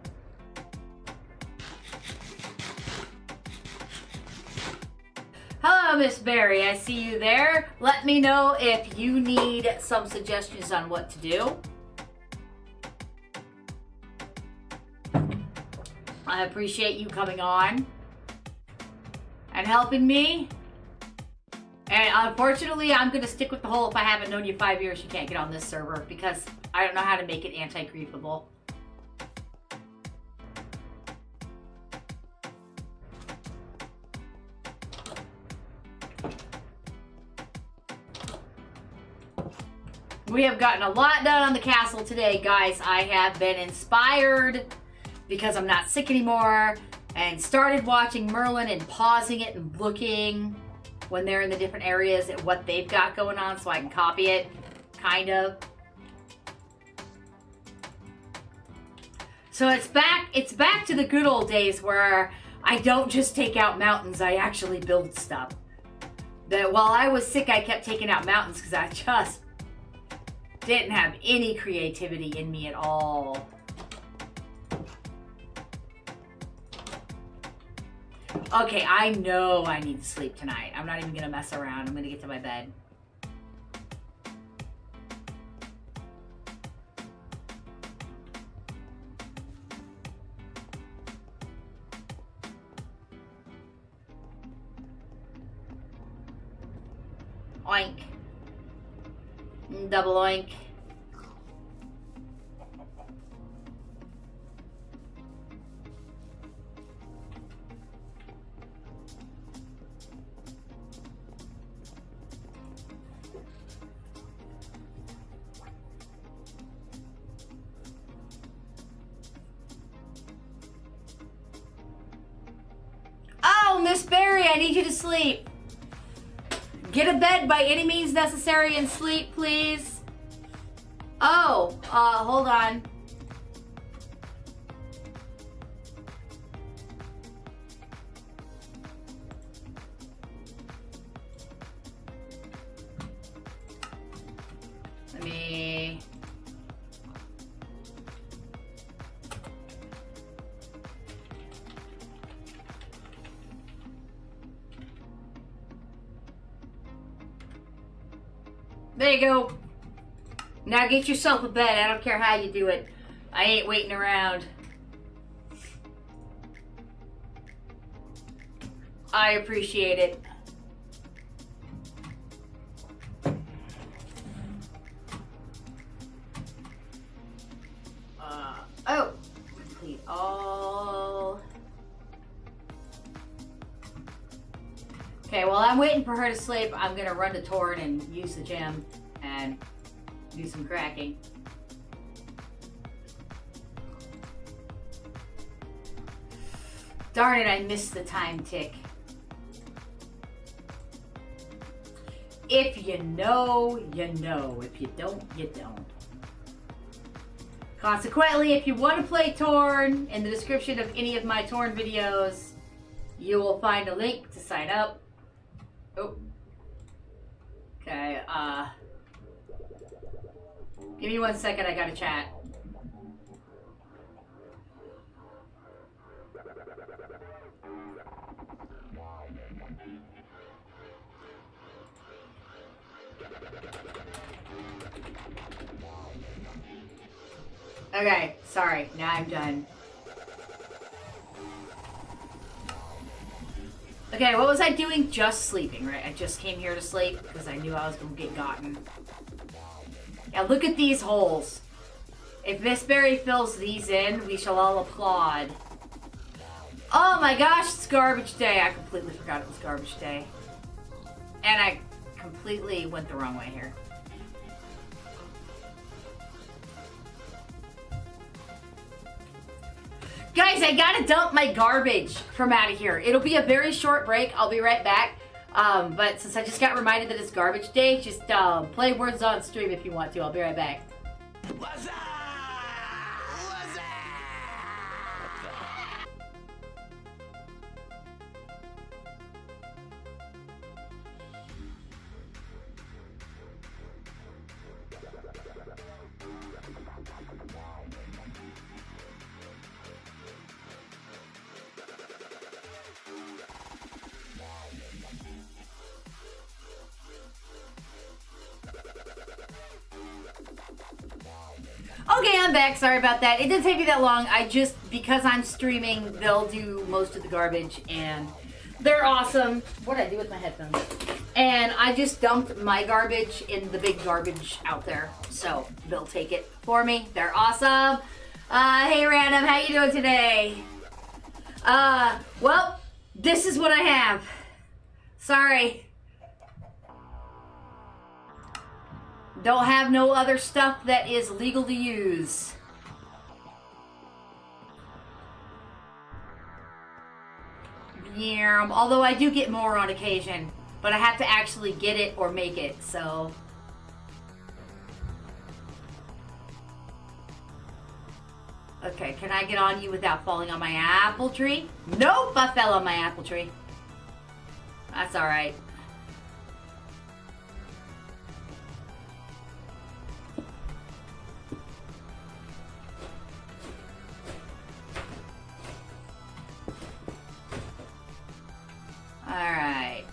Hello, Miss Berry. I see you there. Let me know if you need some suggestions on what to do. I appreciate you coming on and helping me. And unfortunately, I'm going to stick with the whole if I haven't known you 5 years, you can't get on this server because I don't know how to make it anti-griefable. We have gotten a lot done on the castle today, guys. I have been inspired because I'm not sick anymore and started watching Merlin and pausing it and looking when they're in the different areas at what they've got going on so I can copy it, kind of. So it's back to the good old days where I don't just take out mountains, I actually build stuff. That while I was sick, I kept taking out mountains because I just didn't have any creativity in me at all. Okay, I know I need to sleep tonight. I'm not even gonna mess around. I'm gonna get to my bed. Oink. Double oink. Oh, Miss Berry, I need you to sleep. Get a bed by any means necessary and sleep, please. Oh, hold on. Let me... There you go. Now get yourself a bed. I don't care how you do it. I ain't waiting around. I appreciate it. Oh. Complete all. Okay, while I'm waiting for her to sleep, I'm gonna run to Torn and use the gem and do some cracking. Darn it, I missed the time tick. If you know, you know. If you don't, you don't. Consequently, if you want to play Torn, in the description of any of my Torn videos, you will find a link to sign up. Oh. Okay, give me 1 second, I gotta chat. Okay, sorry, now I'm done. Okay, what was I doing? Just sleeping, right? I just came here to sleep because I knew I was going to get gotten. Yeah, look at these holes. If Miss Berry fills these in, we shall all applaud. Oh my gosh, it's garbage day. I completely forgot it was garbage day. And I completely went the wrong way here. Guys, I gotta dump my garbage from out of here. It'll be a very short break. I'll be right back. But since I just got reminded that it's garbage day, just play words on stream if you want to. I'll be right back. What's up? What's up? Okay, I'm back. Sorry about that. It didn't take me that long. Because I'm streaming, they'll do most of the garbage, and they're awesome. What did I do with my headphones? And I just dumped my garbage in the big garbage out there, so they'll take it for me. They're awesome. Hey, Random, how you doing today? Well, this is what I have. Sorry. Don't have no other stuff that is legal to use. Yeah, although I do get more on occasion, but I have to actually get it or make it, so. Okay, can I get on you without falling on my apple tree? Nope, I fell on my apple tree. That's alright. Alright.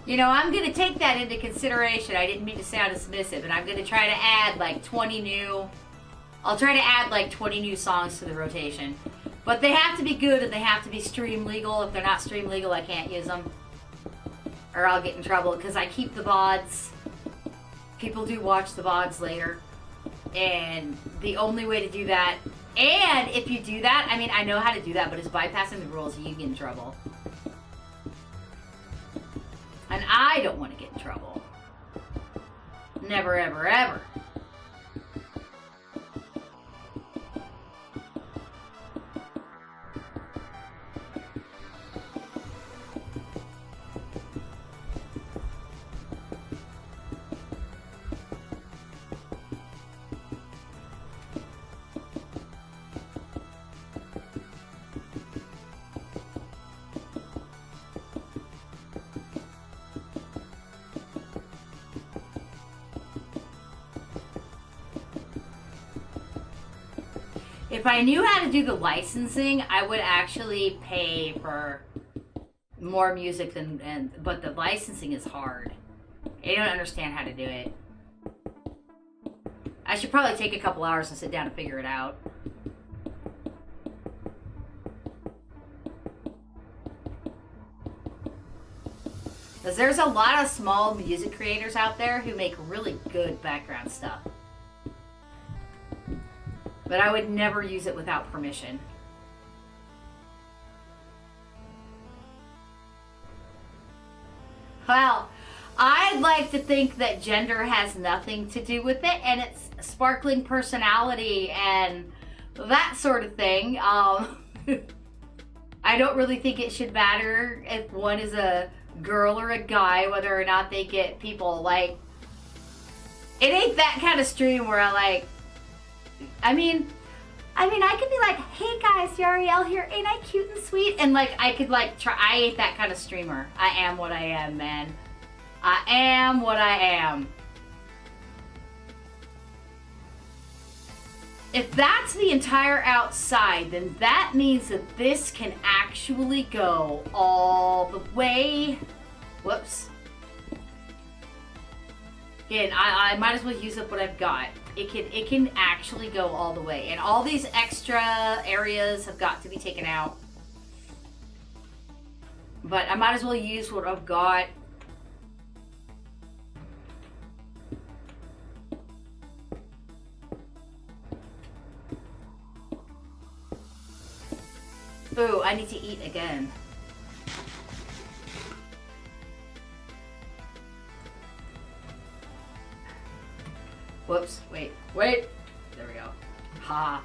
You know, I'm going to take that into consideration. I didn't mean to sound dismissive, and I'm going to try to add like 20 new... I'll try to add like 20 new songs to the rotation. But they have to be good and they have to be stream legal. If they're not stream legal, I can't use them. Or I'll get in trouble because I keep the VODs. People do watch the VODs later. And the only way to do that... And if you do that, I mean, I know how to do that, but it's bypassing the rules and you get in trouble. And I don't want to get in trouble. Never, ever, ever. If I knew how to do the licensing, I would actually pay for more music than, but the licensing is hard. I don't understand how to do it. I should probably take a couple hours and sit down and figure it out. Because there's a lot of small music creators out there who make really good background stuff. But I would never use it without permission. Well, I'd like to think that gender has nothing to do with it, and it's sparkling personality and that sort of thing. I don't really think it should matter if one is a girl or a guy, whether or not they get people like... It ain't that kind of stream where I like... I mean, I could be like, hey guys, Yarrielle here, ain't I cute and sweet? And like, I could like try, I ain't that kind of streamer. I am what I am, man. I am what I am. If that's the entire outside, then that means that this can actually go all the way. Whoops. Again, I might as well use up what I've got. It can actually go all the way. And all these extra areas have got to be taken out. But I might as well use what I've got. Ooh, I need to eat again. Whoops, wait. There we go. Ha.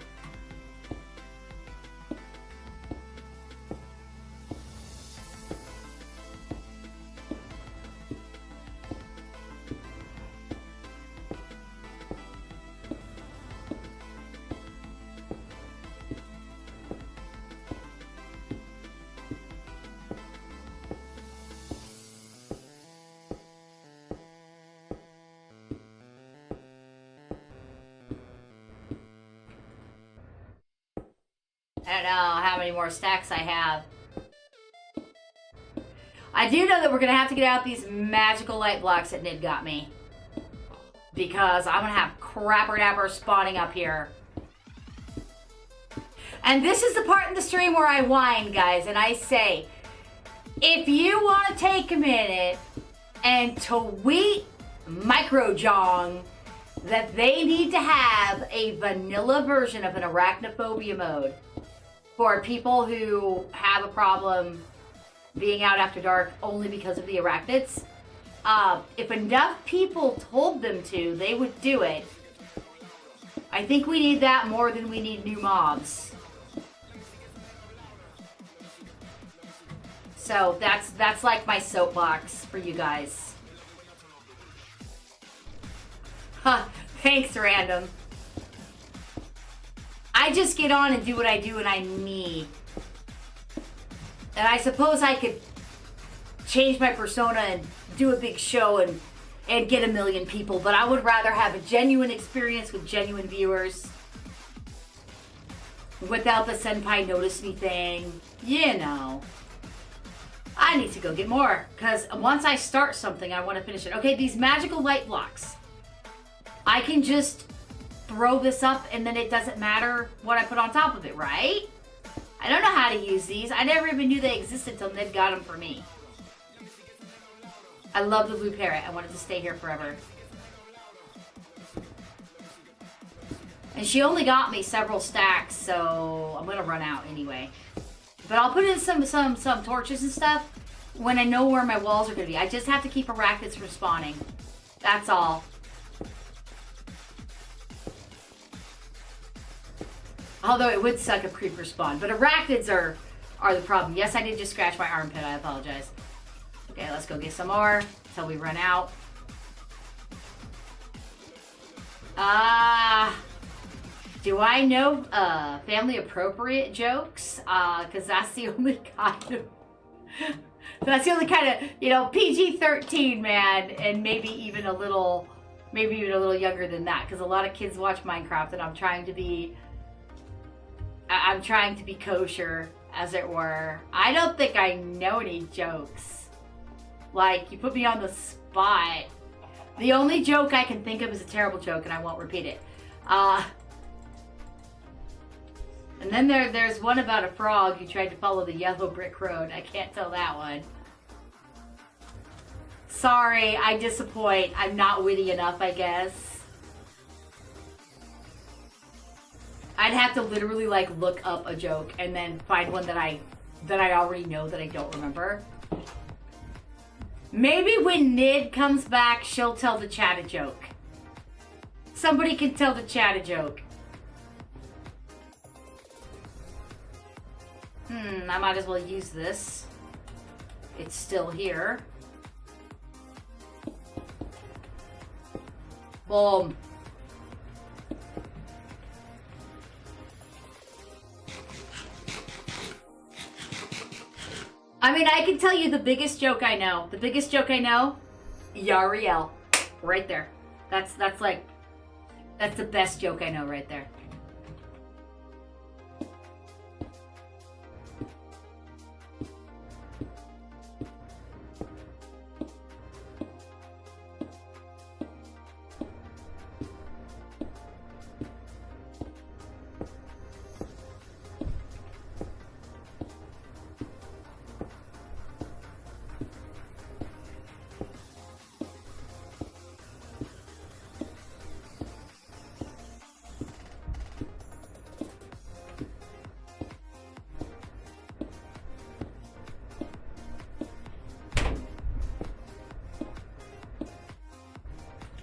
I don't know how many more stacks I have. I do know that we're going to have to get out these magical light blocks that Nid got me. Because I'm going to have crapper dapper spawning up here. And this is the part in the stream where I whine, guys, and I say, if you want to take a minute and tweet Microjong that they need to have a vanilla version of an arachnophobia mode for people who have a problem being out after dark only because of the arachnids. If enough people told them to, they would do it. I think we need that more than we need new mobs. So that's like my soapbox for you guys. Huh, thanks, random. I just get on and do what I do and I'm me. And I suppose I could change my persona and do a big show and get 1 million people, but I would rather have a genuine experience with genuine viewers without the senpai notice me thing. You know. I need to go get more, because once I start something, I want to finish it. Okay, these magical light blocks. I can just throw this up and then it doesn't matter what I put on top of it, right? I don't know how to use these. I never even knew they existed until Ned got them for me. I love the blue parrot. I wanted to stay here forever. And she only got me several stacks, so I'm gonna run out anyway. But I'll put in some torches and stuff when I know where my walls are gonna be. I just have to keep arachnids from spawning. That's all. Although it would suck if creepers spawn. But arachnids are the problem. Yes, I did just scratch my armpit. I apologize. Okay, let's go get some more until we run out. Do I know family appropriate jokes? Because that's the only kind of you know, PG-13, man, and maybe even a little younger than that. Because a lot of kids watch Minecraft, and I'm trying to be kosher, as it were. I don't think I know any jokes. Like, you put me on the spot. The only joke I can think of is a terrible joke, and I won't repeat it. And then there's one about a frog who tried to follow the yellow brick road. I can't tell that one. Sorry, I disappoint. I'm not witty enough, I guess. I'd have to literally like look up a joke and then find one that I already know that I don't remember. Maybe when Nid comes back, she'll tell the chat a joke. Somebody can tell the chat a joke. I might as well use this. It's still here. Boom. I mean, I can tell you the biggest joke I know. The biggest joke I know, yarrielle. Right there. That's the best joke I know right there.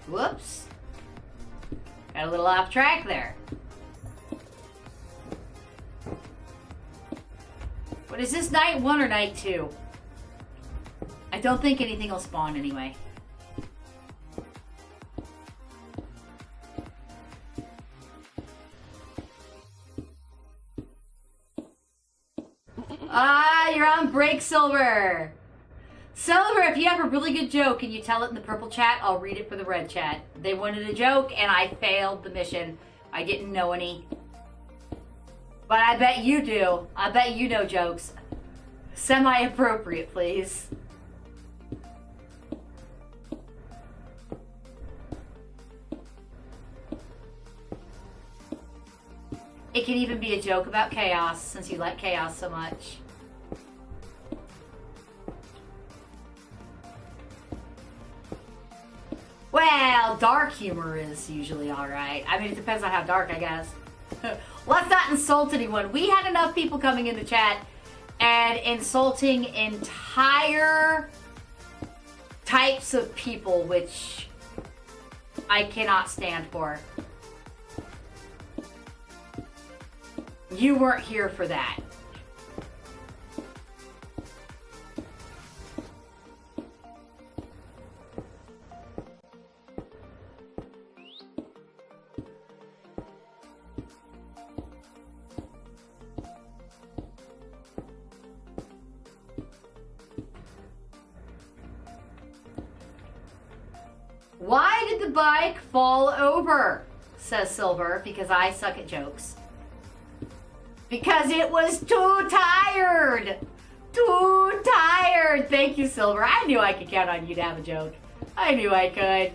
Whoops. Got a little off track there. But is this night 1 or night 2? I don't think anything will spawn anyway. You're on break, Silver. Silver, if you have a really good joke and you tell it in the purple chat, I'll read it for the red chat. They wanted a joke and I failed the mission. I didn't know any. But I bet you do. I bet you know jokes. Semi-appropriate, please. It can even be a joke about chaos, since you like chaos so much. Well, dark humor is usually alright. I mean, it depends on how dark, I guess. Let's not insult anyone. We had enough people coming in the chat and insulting entire types of people, which I cannot stand for. You weren't here for that. Why did the bike fall over? Says Silver, because I suck at jokes. Because it was too tired. Too tired. Thank you, Silver. I knew I could count on you to have a joke. I knew I could.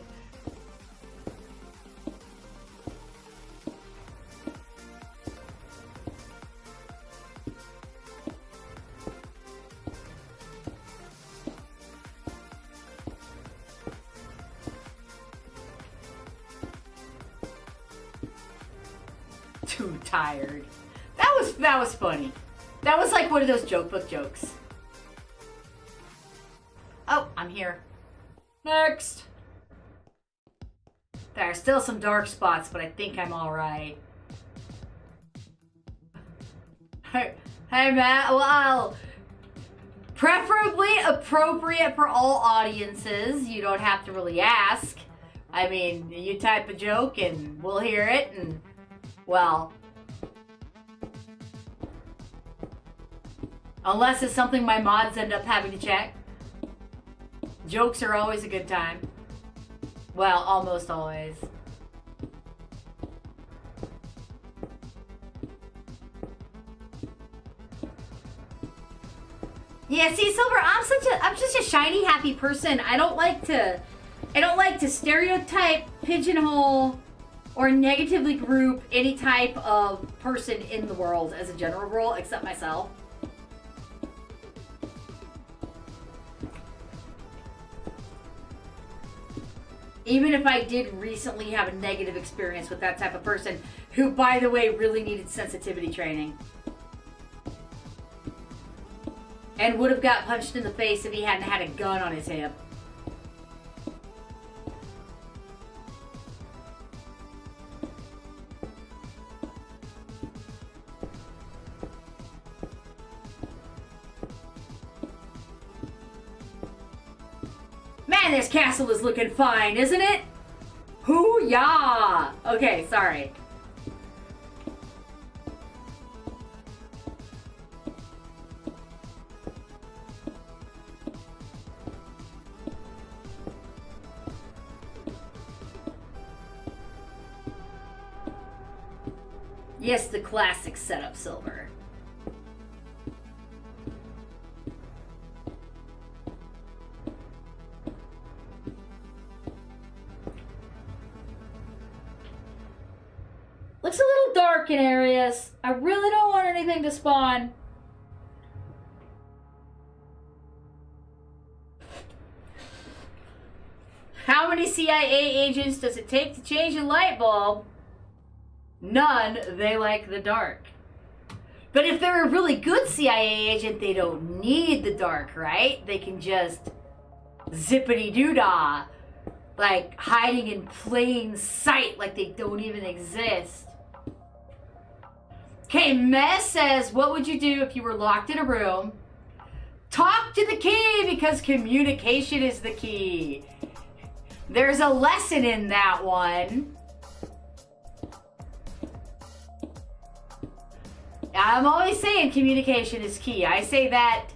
Too tired. That was funny. That was like one of those joke book jokes. Oh, I'm here. Next. There are still some dark spots, but I think I'm all right. Hey, Matt. Well, preferably appropriate for all audiences. You don't have to really ask. I mean, you type a joke and we'll hear it, and well, unless it's something my mods end up having to check. Jokes are always a good time. Well, almost always. Yeah, see, Silver, I'm just a shiny, happy person. I don't like to stereotype, pigeonhole, or negatively group any type of person in the world as a general rule, except myself. Even if I did recently have a negative experience with that type of person, who, by the way, really needed sensitivity training. And would have got punched in the face if he hadn't had a gun on his hip. Man, this castle is looking fine, isn't it? Hoo-yah! Okay, sorry. Yes, the classic setup, Silver. Looks a little dark in areas. I really don't want anything to spawn. How many CIA agents does it take to change a light bulb? None. They like the dark. But if they're a really good CIA agent, they don't need the dark, right? They can just zippity-doo-dah. Like hiding in plain sight like they don't even exist. Okay, Mess says, what would you do if you were locked in a room? Talk to the key, because communication is the key. There's a lesson in that one. I'm always saying communication is key. I say that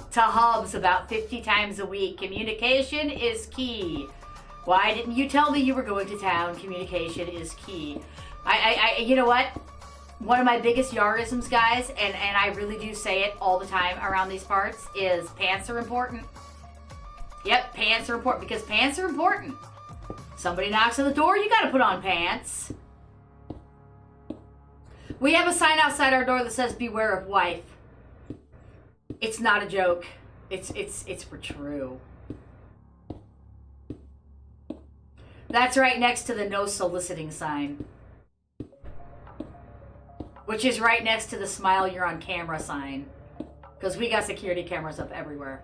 to Hubs about 50 times a week. Communication is key. Why didn't you tell me you were going to town? Communication is key. You know what? One of my biggest yarisms, guys, and I really do say it all the time around these parts, is pants are important. Yep, pants are important, because pants are important. Somebody knocks on the door, you gotta put on pants. We have a sign outside our door that says, beware of wife. It's not a joke. It's for true. That's right next to the no soliciting sign. Which is right next to the smile you're on camera sign. Because we got security cameras up everywhere.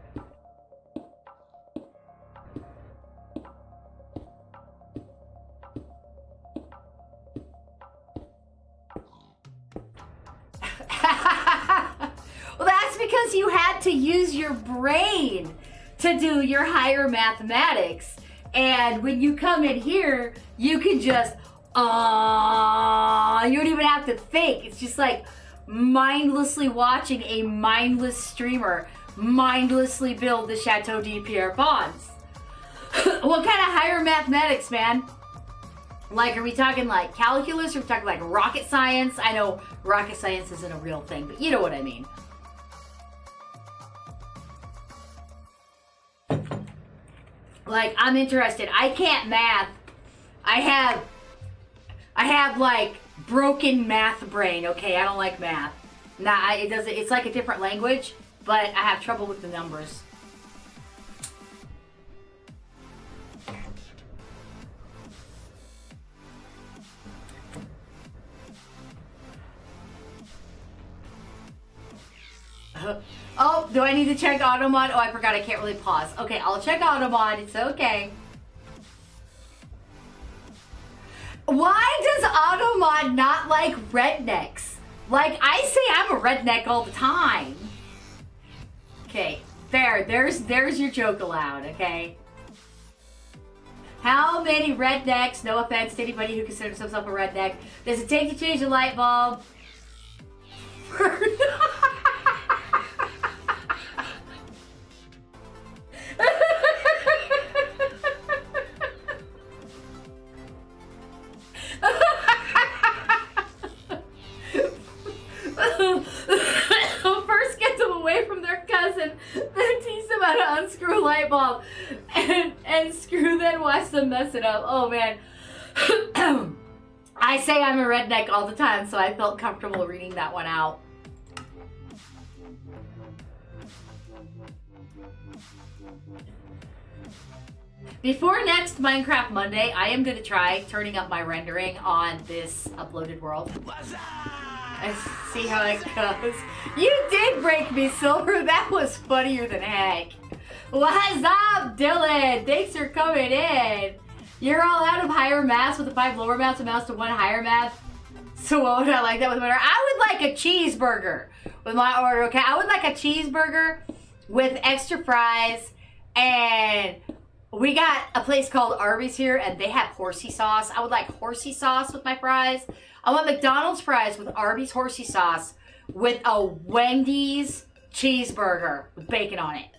Well, that's because you had to use your brain to do your higher mathematics. And when you come in here, you can just, you don't even have to think. It's just like mindlessly watching a mindless streamer mindlessly build the Chateau de Pierrefonds. What kind of higher mathematics, man? Like, are we talking like calculus? Are we talking like rocket science? I know rocket science isn't a real thing, but you know what I mean. Like, I'm interested. I can't math. I have like broken math brain, okay? I don't like math. Nah, it's like a different language, but I have trouble with the numbers. Oh, do I need to check auto mod? Oh, I forgot I can't really pause. Okay, I'll check auto mod. It's okay. Why does auto mod not like rednecks? Like, I say I'm a redneck all the time. Okay, there's your joke allowed, okay? How many rednecks, no offense to anybody who considers himself a redneck, does it take to change a light bulb? First get them away from their cousin, then teach them how to unscrew a light bulb, and screw, then watch them mess it up. Oh man. I say I'm a redneck all the time, so I felt comfortable reading that one out. Before next Minecraft Monday, I am going to try turning up my rendering on this uploaded world. And see how it goes. You did break me, Silver. That was funnier than heck. What's up, Dylan? Thanks for coming in. You're all out of higher maths with the 5 lower maths amounts to 1 higher math. So what would I like that with my order? I would like a cheeseburger with my order, okay? I would like a cheeseburger with extra fries, and we got a place called Arby's here, and they have horsey sauce. I would like horsey sauce with my fries. I want McDonald's fries with Arby's horsey sauce with a Wendy's cheeseburger with bacon on it.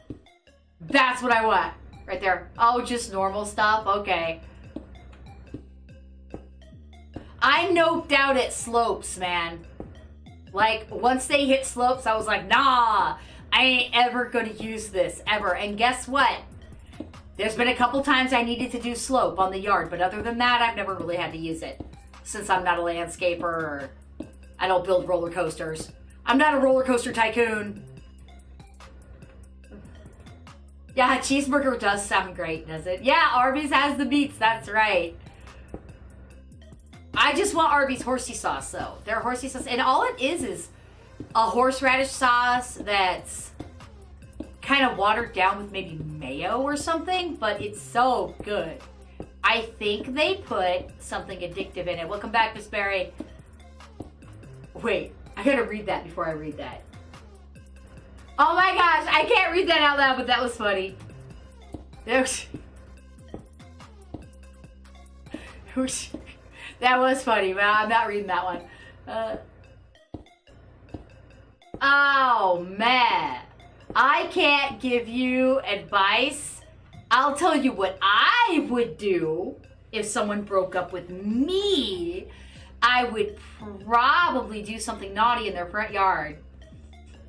That's what I want right there. Oh, just normal stuff? Okay. I noped out at slopes, man. Like, once they hit slopes, I was like, nah, I ain't ever gonna use this, ever. And guess what? There's been a couple times I needed to do slope on the yard, but other than that, I've never really had to use it. Since I'm not a landscaper, or I don't build roller coasters. I'm not a roller coaster tycoon. Yeah, cheeseburger does sound great, does it? Yeah, Arby's has the beats, that's right. I just want Arby's horsey sauce, though. Their horsey sauce, and all it is a horseradish sauce that's kind of watered down with maybe mayo or something, but it's so good. I think they put something addictive in it. Welcome back, Miss Berry. Wait, I gotta read that before I read that. Oh my gosh, I can't read that out loud, but that was funny. That was funny, but I'm not reading that one. Oh, man. I can't give you advice. I'll tell you what I would do if someone broke up with me. I would probably do something naughty in their front yard.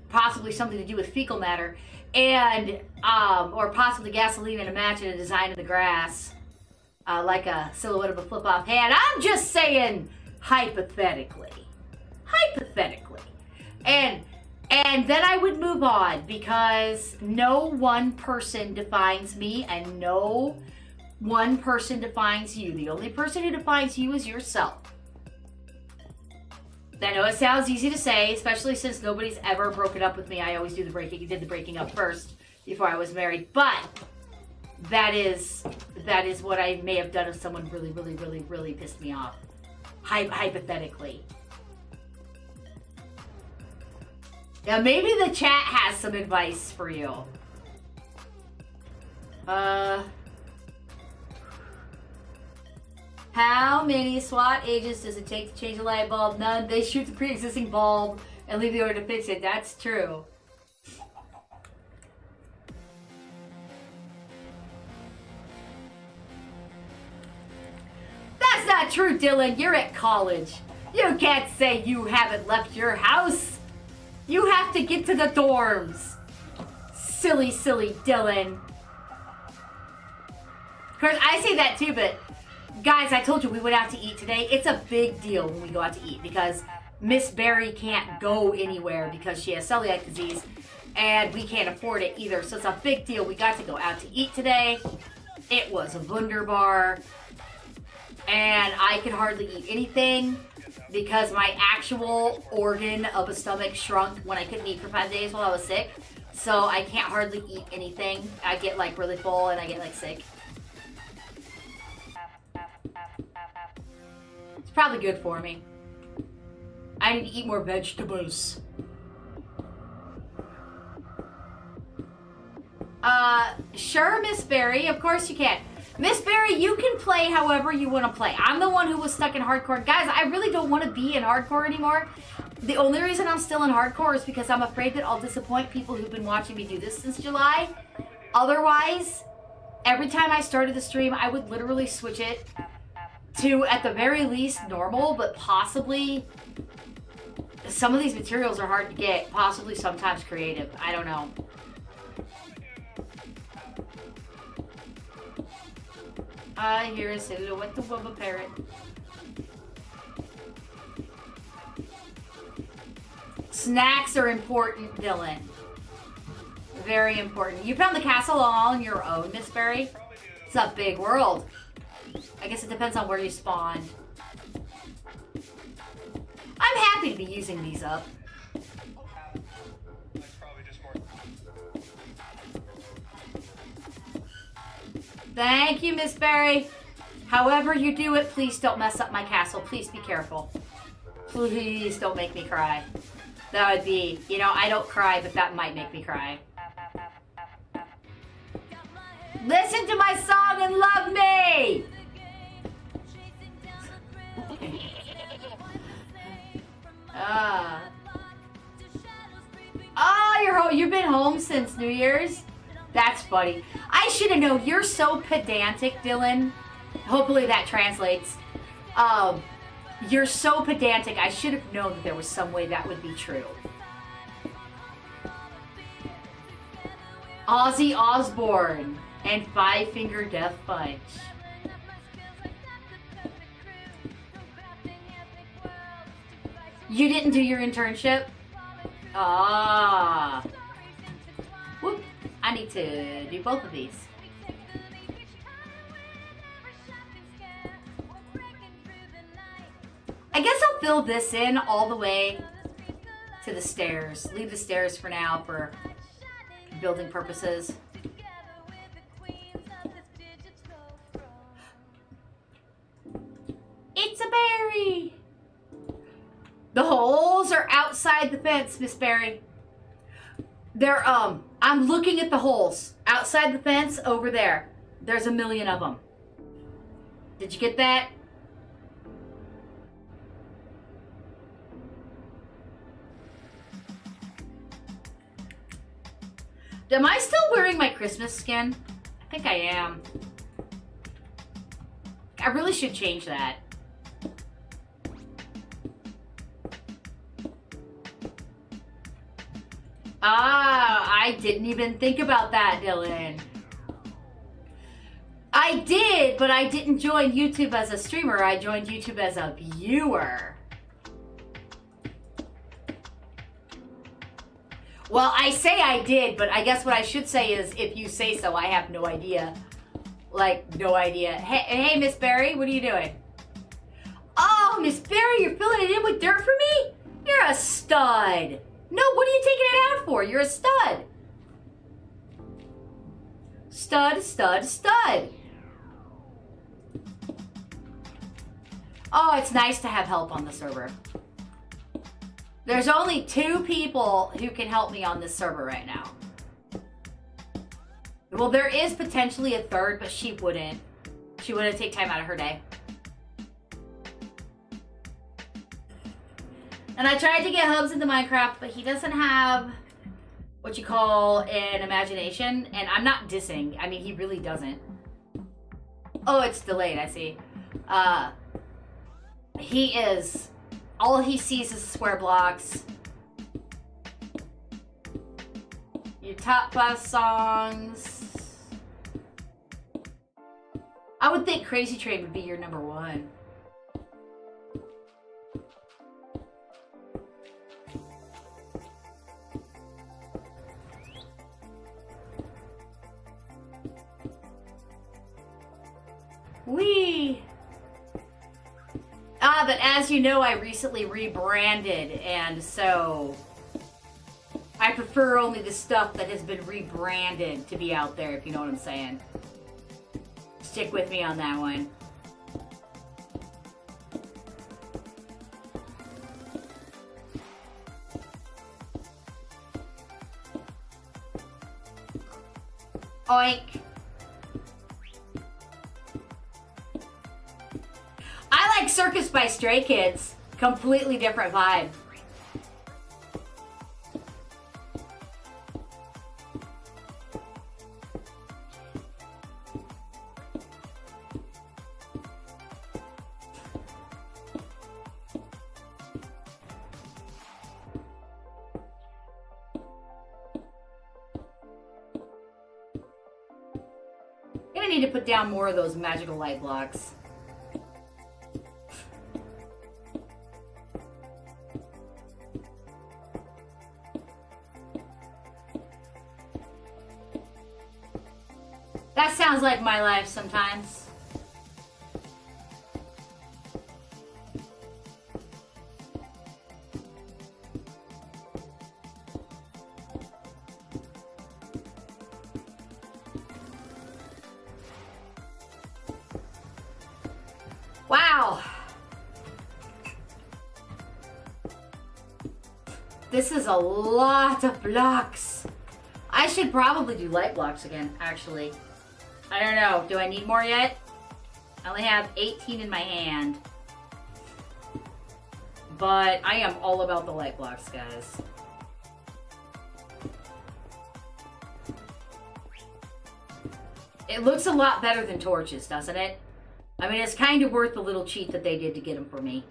Possibly something to do with fecal matter. And, or possibly gasoline in a match and a design in the grass. Like a silhouette of a flip-off hand. I'm just saying hypothetically. Hypothetically. And then I would move on, because no one person defines me, and no one person defines you. The only person who defines you is yourself. I know it sounds easy to say, especially since nobody's ever broken up with me. I always did the breaking up first before I was married. But that is what I may have done if someone really, really, really, really pissed me off. Hypothetically. Now maybe the chat has some advice for you. How many SWAT agents does it take to change a light bulb? None. They shoot the pre-existing bulb and leave the order to fix it. That's true. That's not true, Dylan. You're at college. You can't say you haven't left your house. You have to get to the dorms. Silly, silly Dylan. Of course, I say that too, but guys, I told you we went out to eat today. It's a big deal when we go out to eat because Miss Barry can't go anywhere because she has celiac disease and we can't afford it either. So it's a big deal. We got to go out to eat today. It was wunderbar. And I could hardly eat anything because my actual organ of a stomach shrunk when I couldn't eat for 5 days while I was sick. So I can't hardly eat anything. I get like really full and I get like sick. It's probably good for me. I need to eat more vegetables. Sure, Miss Barry. Of course you can. Miss Barry, you can play however you want to play. I'm the one who was stuck in hardcore. Guys, I really don't want to be in hardcore anymore. The only reason I'm still in hardcore is because I'm afraid that I'll disappoint people who've been watching me do this since July. Otherwise, every time I started the stream, I would literally switch it to, at the very least, normal, but possibly some of these materials are hard to get, possibly sometimes creative. I don't know. I hear a silhouette of a parrot. Snacks are important, Dylan. Very important. You found the castle all on your own, Miss Barry? It's a big world. I guess it depends on where you spawned. I'm happy to be using these up. Thank you, Miss Barry. However you do it, please don't mess up my castle. Please be careful. Please don't make me cry. That would be, you know, I don't cry, but that might make me cry. Listen to my song and love me! Oh, you've been home since New Year's? That's funny. I should have known. You're so pedantic, Dylan. Hopefully that translates. You're so pedantic. I should have known that there was some way that would be true. Ozzy Osbourne and Five Finger Death Punch. You didn't do your internship? Ah. Whoop. I need to do both of these. I guess I'll fill this in all the way to the stairs. Leave the stairs for now for building purposes. It's a berry! The holes are outside the fence, Miss Barry. They're, I'm looking at the holes outside the fence over there. There's a million of them. Did you get that? Am I still wearing my Christmas skin? I think I am. I really should change that. Ah, I didn't even think about that, Dylan. I did, but I didn't join YouTube as a streamer. I joined YouTube as a viewer. Well, I say I did, but I guess what I should say is, if you say so, I have no idea like, no idea. Hey, Miss Berry, what are you doing? Oh, Miss Berry, you're filling it in with dirt for me? You're a stud. No, what are you taking it out for? You're a stud. Stud, stud, stud. Oh, it's nice to have help on the server. There's only 2 people who can help me on this server right now. Well, there is potentially a 3rd, but she wouldn't. She wouldn't take time out of her day. And I tried to get Hubs into Minecraft, but he doesn't have what you call an imagination. And I'm not dissing. I mean, he really doesn't. Oh, it's delayed, I see. He is... All he sees is square blocks. Your top 5 songs. I would think Crazy Train would be your number 1. Whee! But as you know, I recently rebranded, and so I prefer only the stuff that has been rebranded to be out there, if you know what I'm saying. Stick with me on that one. Oink. I like Circus by Stray Kids. Completely different vibe. Gonna need to put down more of those magical light blocks. That sounds like my life sometimes. Wow. This is a lot of blocks. I should probably do light blocks again, actually. I don't know. Do I need more yet? I only have 18 in my hand. But I am all about the light blocks, guys. It looks a lot better than torches, doesn't it? I mean, it's kind of worth the little cheat that they did to get them for me.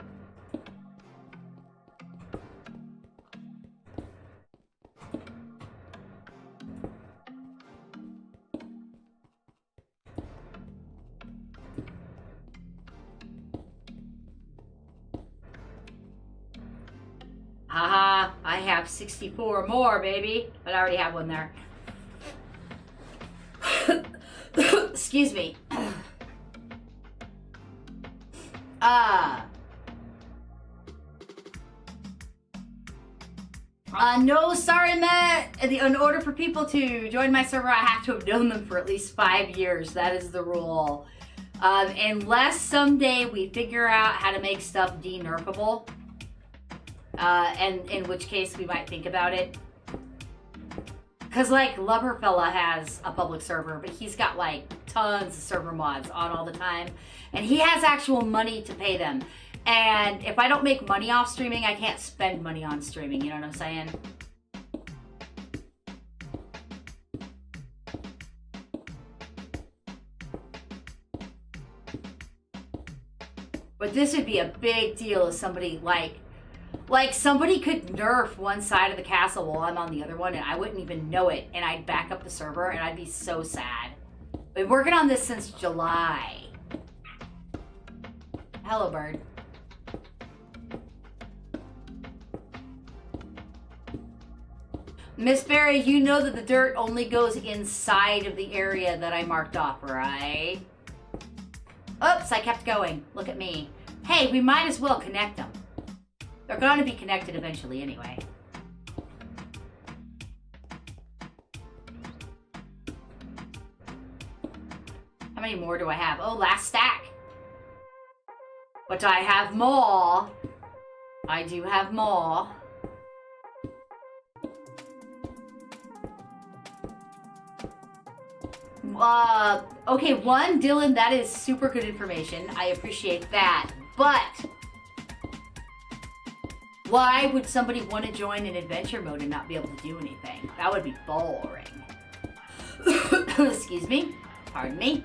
Haha, I have 64 more, baby. But I already have one there. Excuse me. No, sorry, Matt. In order for people to join my server, I have to have known them for at least 5 years. That is the rule. Unless someday we figure out how to make stuff de-nerfable. And in which case we might think about it. Because, like, Loverfella has a public server, but he's got, like, tons of server mods on all the time. And he has actual money to pay them. And if I don't make money off streaming, I can't spend money on streaming, you know what I'm saying? But this would be a big deal if somebody, like somebody could nerf one side of the castle while I'm on the other one and I wouldn't even know it, and I'd back up the server and I'd be so sad. Been working on this since July. Hello, bird. Miss Berry, you know that the dirt only goes inside of the area that I marked off, right? Oops, I kept going. Look at me. Hey, we might as well connect them. They're going to be connected eventually anyway. How many more do I have? Oh, last stack. But I have more. I do have more. Okay, one, Dylan, that is super good information. I appreciate that. But why would somebody want to join an adventure mode and not be able to do anything? That would be boring. Excuse me. Pardon me.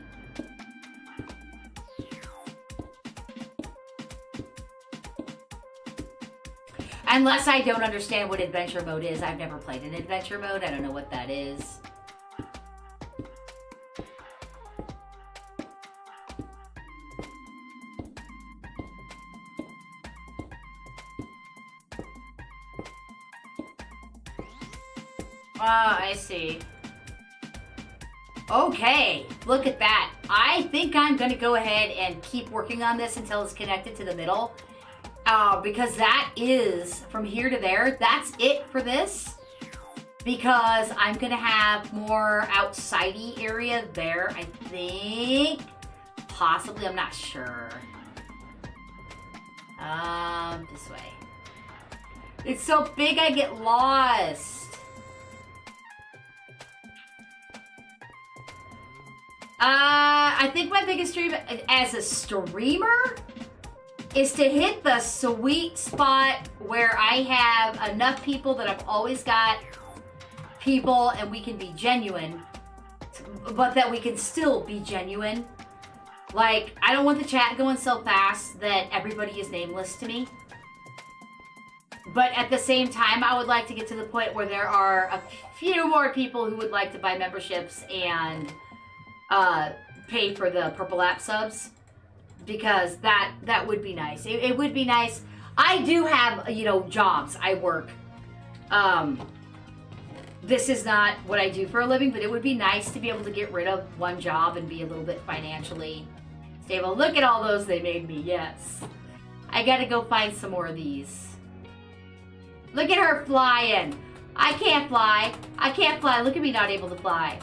Unless I don't understand what adventure mode is. I've never played an adventure mode. I don't know what that is. Ah, I see. Okay, look at that. I think I'm going to go ahead and keep working on this until it's connected to the middle. Because that is, from here to there, that's it for this. Because I'm going to have more outsidey area there, I think. Possibly, I'm not sure. This way. It's so big I get lost. I think my biggest dream as a streamer is to hit the sweet spot where I have enough people that I've always got people and we can be genuine, but that we can still be genuine. Like, I don't want the chat going so fast that everybody is nameless to me. But at the same time, I would like to get to the point where there are a few more people who would like to buy memberships and pay for the purple app subs, because that would be nice. It would be nice. I do have, you know, jobs. I work. This is not what I do for a living, but it would be nice to be able to get rid of one job and be a little bit financially stable. Look at all those they made me. Yes. I gotta go find some more of these. Look at her flying. I can't fly. I can't fly. Look at me not able to fly.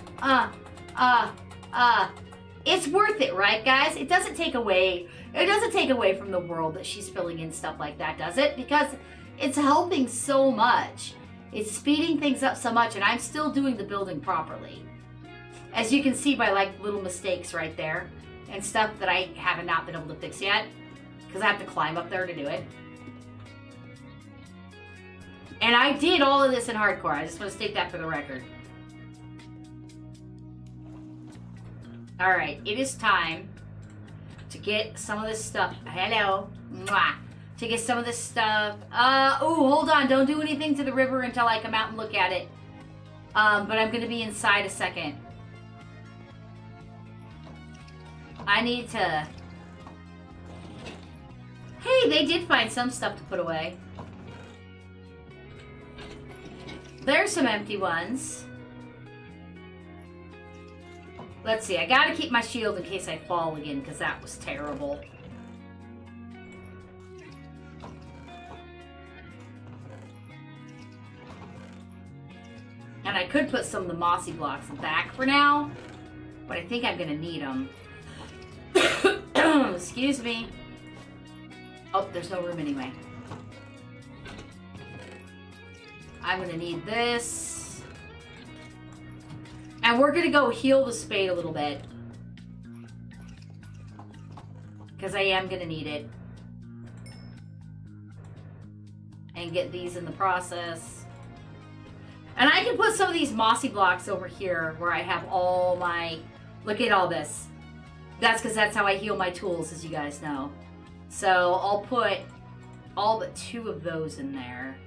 It's worth it, right, guys? It doesn't take away from the world that she's filling in stuff like that, does it? Because it's helping so much. It's speeding things up so much, and I'm still doing the building properly. As you can see by, like, little mistakes right there, and stuff that I haven't not been able to fix yet, because I have to climb up there to do it. And I did all of this in hardcore. I just want to state that for the record. Alright, it is time to get some of this stuff. Hello. Mwah. To get some of this stuff. Oh, hold on. Don't do anything to the river until I come out and look at it. But I'm going to be inside a second. I need to... Hey, they did find some stuff to put away. There's some empty ones. Let's see, I gotta keep my shield in case I fall again, because that was terrible. And I could put some of the mossy blocks back for now, but I think I'm gonna need them. Excuse me. Oh, there's no room anyway. I'm gonna need this. And we're gonna go heal the spade a little bit. Because I am gonna need it. And get these in the process. And I can put some of these mossy blocks over here where I have all my... Look at all this. That's because that's how I heal my tools, as you guys know. So I'll put all but 2 of those in there.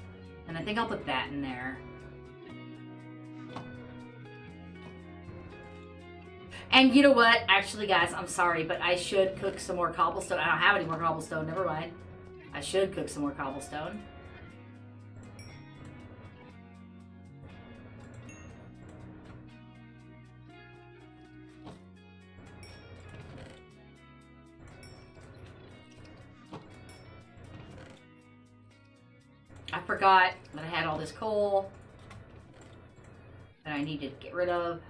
And I think I'll put that in there. And you know what? Actually, guys, I'm sorry, but I should cook some more cobblestone. I don't have any more cobblestone. Never mind. I should cook some more cobblestone. I forgot that I had all this coal that I needed to get rid of.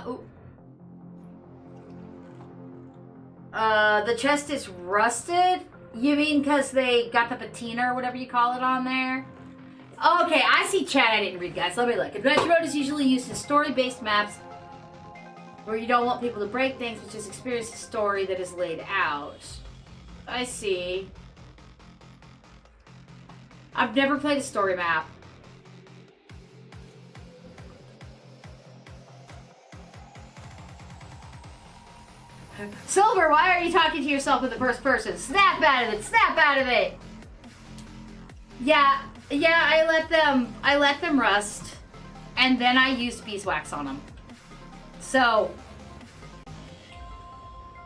Ooh. The chest is rusted? You mean because they got the patina or whatever you call it on there? Okay, I see chat I didn't read, guys. Let me look. Adventure mode is usually used in story-based maps where you don't want people to break things, but just experience the story that is laid out. I see. I've never played a story map. Silver, why are you talking to yourself in the first person? Snap out of it! Snap out of it! Yeah, I let them rust, and then I used beeswax on them. So,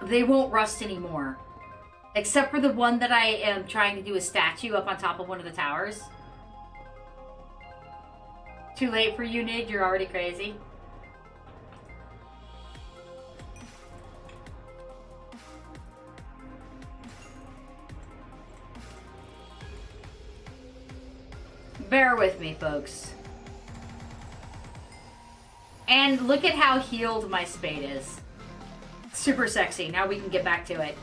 they won't rust anymore. Except for the one that I am trying to do a statue up on top of one of the towers. Too late for you, Nig, you're already crazy. Bear with me, folks. And look at how healed my spade is. Super sexy. Now we can get back to it.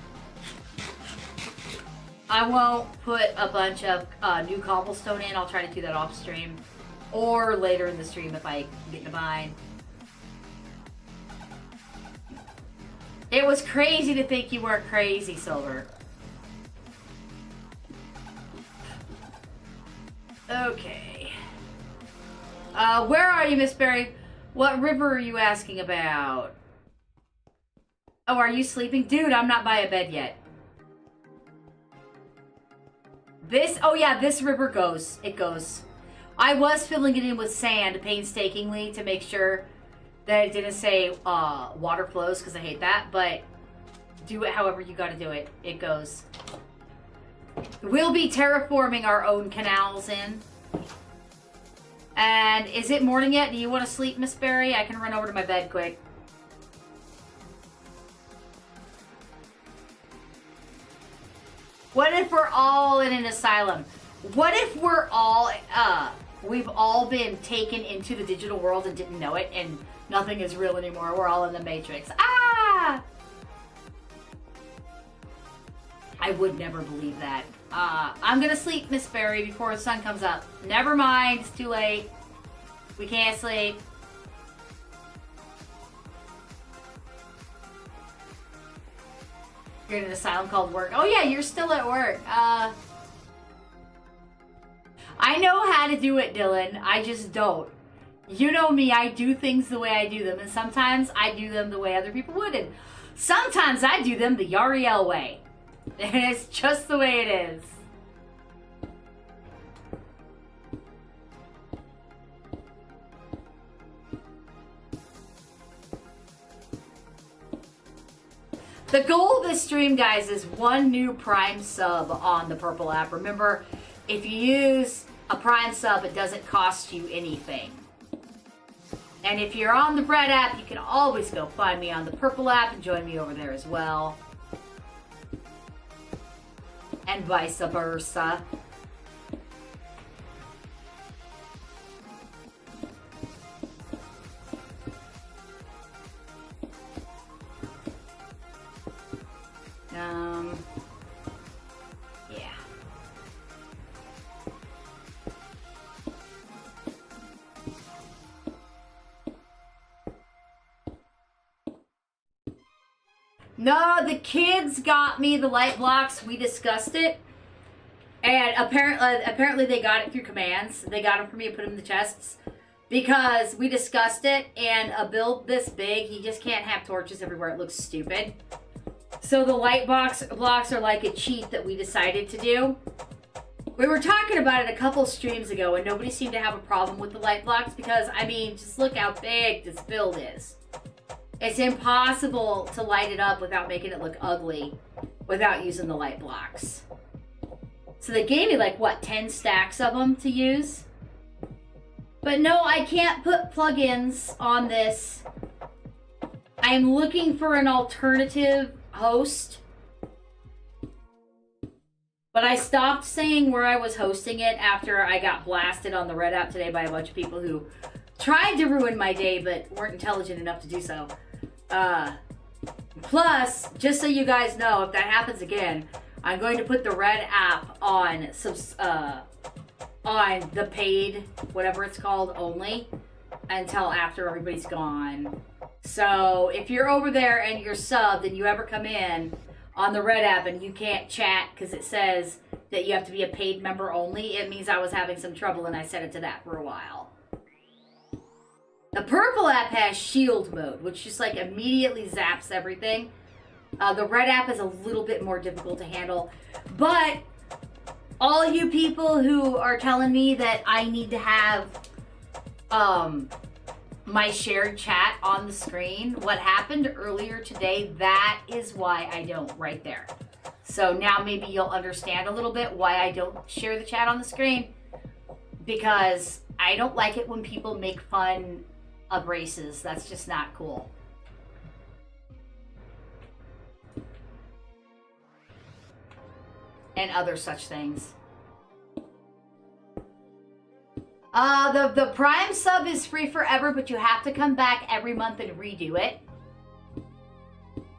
I won't put a bunch of new cobblestone in. I'll try to do that off stream. Or later in the stream if I get in a bind. It was crazy to think you weren't crazy, Silver. Okay. Where are you, Miss Berry? What river are you asking about? Oh, are you sleeping? Dude, I'm not by a bed yet. Oh yeah, this river goes. It goes. I was filling it in with sand painstakingly to make sure that it didn't say water flows, because I hate that, but do it however you gotta do it. It goes. We'll be terraforming our own canals in. And is it morning yet? Do you want to sleep, Miss Berry? I can run over to my bed quick. What if we're all in an asylum? What if we're all, we've all been taken into the digital world and didn't know it, and nothing is real anymore? We're all in the Matrix. Ah! I would never believe that. I'm gonna sleep, Miss Berry, before the sun comes up. Never mind, it's too late. We can't sleep. You're in an asylum called work. Oh yeah, you're still at work. I know how to do it, Dylan. I just don't. You know me, I do things the way I do them, and sometimes I do them the way other people would, and sometimes I do them the yarrielle way. And it's just the way it is. The goal of this stream, guys, is 1 new Prime sub on the Purple app. Remember, if you use a Prime sub, it doesn't cost you anything. And if you're on the Red app, you can always go find me on the Purple app and join me over there as well. And vice versa. Yeah. No, the kids got me the light blocks. We discussed it. And apparently they got it through commands. They got them for me to put them in the chests. Because we discussed it, and a build this big, you just can't have torches everywhere. It looks stupid. So the light blocks are like a cheat that we decided to do. We were talking about it a couple streams ago, and nobody seemed to have a problem with the light blocks because, I mean, just look how big this build is. It's impossible to light it up without making it look ugly without using the light blocks. So they gave me like, what, 10 stacks of them to use? But no, I can't put plugins on this. I'm looking for an alternative host. But I stopped saying where I was hosting it after I got blasted on the Red app today by a bunch of people who tried to ruin my day but weren't intelligent enough to do so. Plus, just so you guys know, if that happens again, I'm going to put the Red app on the paid, whatever it's called, only until after everybody's gone. So if you're over there and you're subbed and you ever come in on the Red app and you can't chat because it says that you have to be a paid member only, it means I was having some trouble and I set it to that for a while. The purple app has shield mode, which just like immediately zaps everything. The Red app is a little bit more difficult to handle, but all you people who are telling me that I need to have my shared chat on the screen, what happened earlier today, that is why I don't right there. So now maybe you'll understand a little bit why I don't share the chat on the screen, because I don't like it when people make fun of races. That's just not cool. And other such things. The Prime sub is free forever, but you have to come back every month and redo it.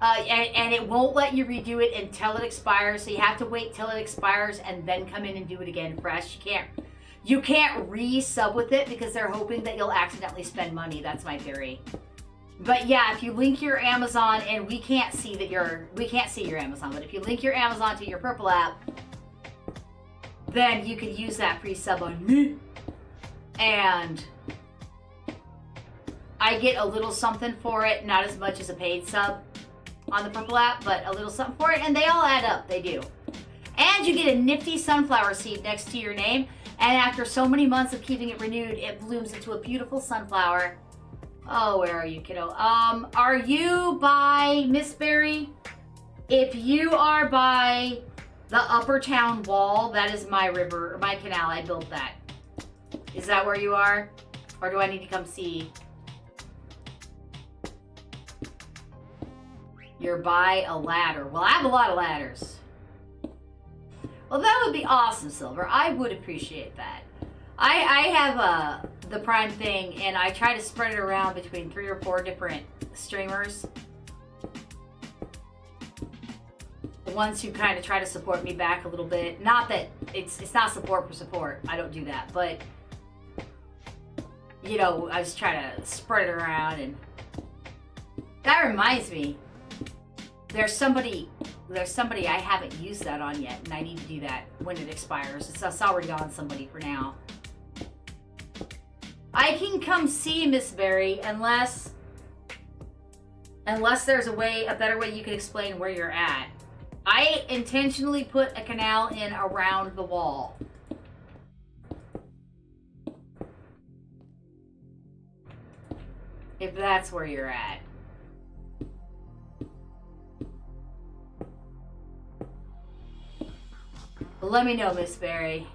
And it won't let you redo it until it expires, so you have to wait till it expires and then come in and do it again fresh. You can't re-sub with it because they're hoping that you'll accidentally spend money. That's my theory. But yeah, if you link your Amazon, and we can't see your Amazon, but if you link your Amazon to your purple app, then you can use that free sub on me. And I get a little something for it, not as much as a paid sub on the purple app, but a little something for it, and they all add up, they do. And you get a nifty sunflower seed next to your name, and after so many months of keeping it renewed, it blooms into a beautiful sunflower. Oh, where are you, kiddo? Are you by Miss Berry? If you are by the upper town wall, that is my river, or my canal. I built that. Is that where you are? Or do I need to come see? You're by a ladder. Well, I have a lot of ladders. Well, that would be awesome, Silver. I would appreciate that. I have the Prime thing, and I try to spread it around between 3 or 4 different streamers. The ones who kind of try to support me back a little bit. Not that it's not support for support. I don't do that, but you know, I just try to spread it around. And that reminds me, there's somebody I haven't used that on yet, and I need to do that when it expires. It's already on somebody for now. I can come see Miss Berry unless there's a better way you can explain where you're at. I intentionally put a canal in around the wall. If that's where you're at. Let me know, Miss Berry.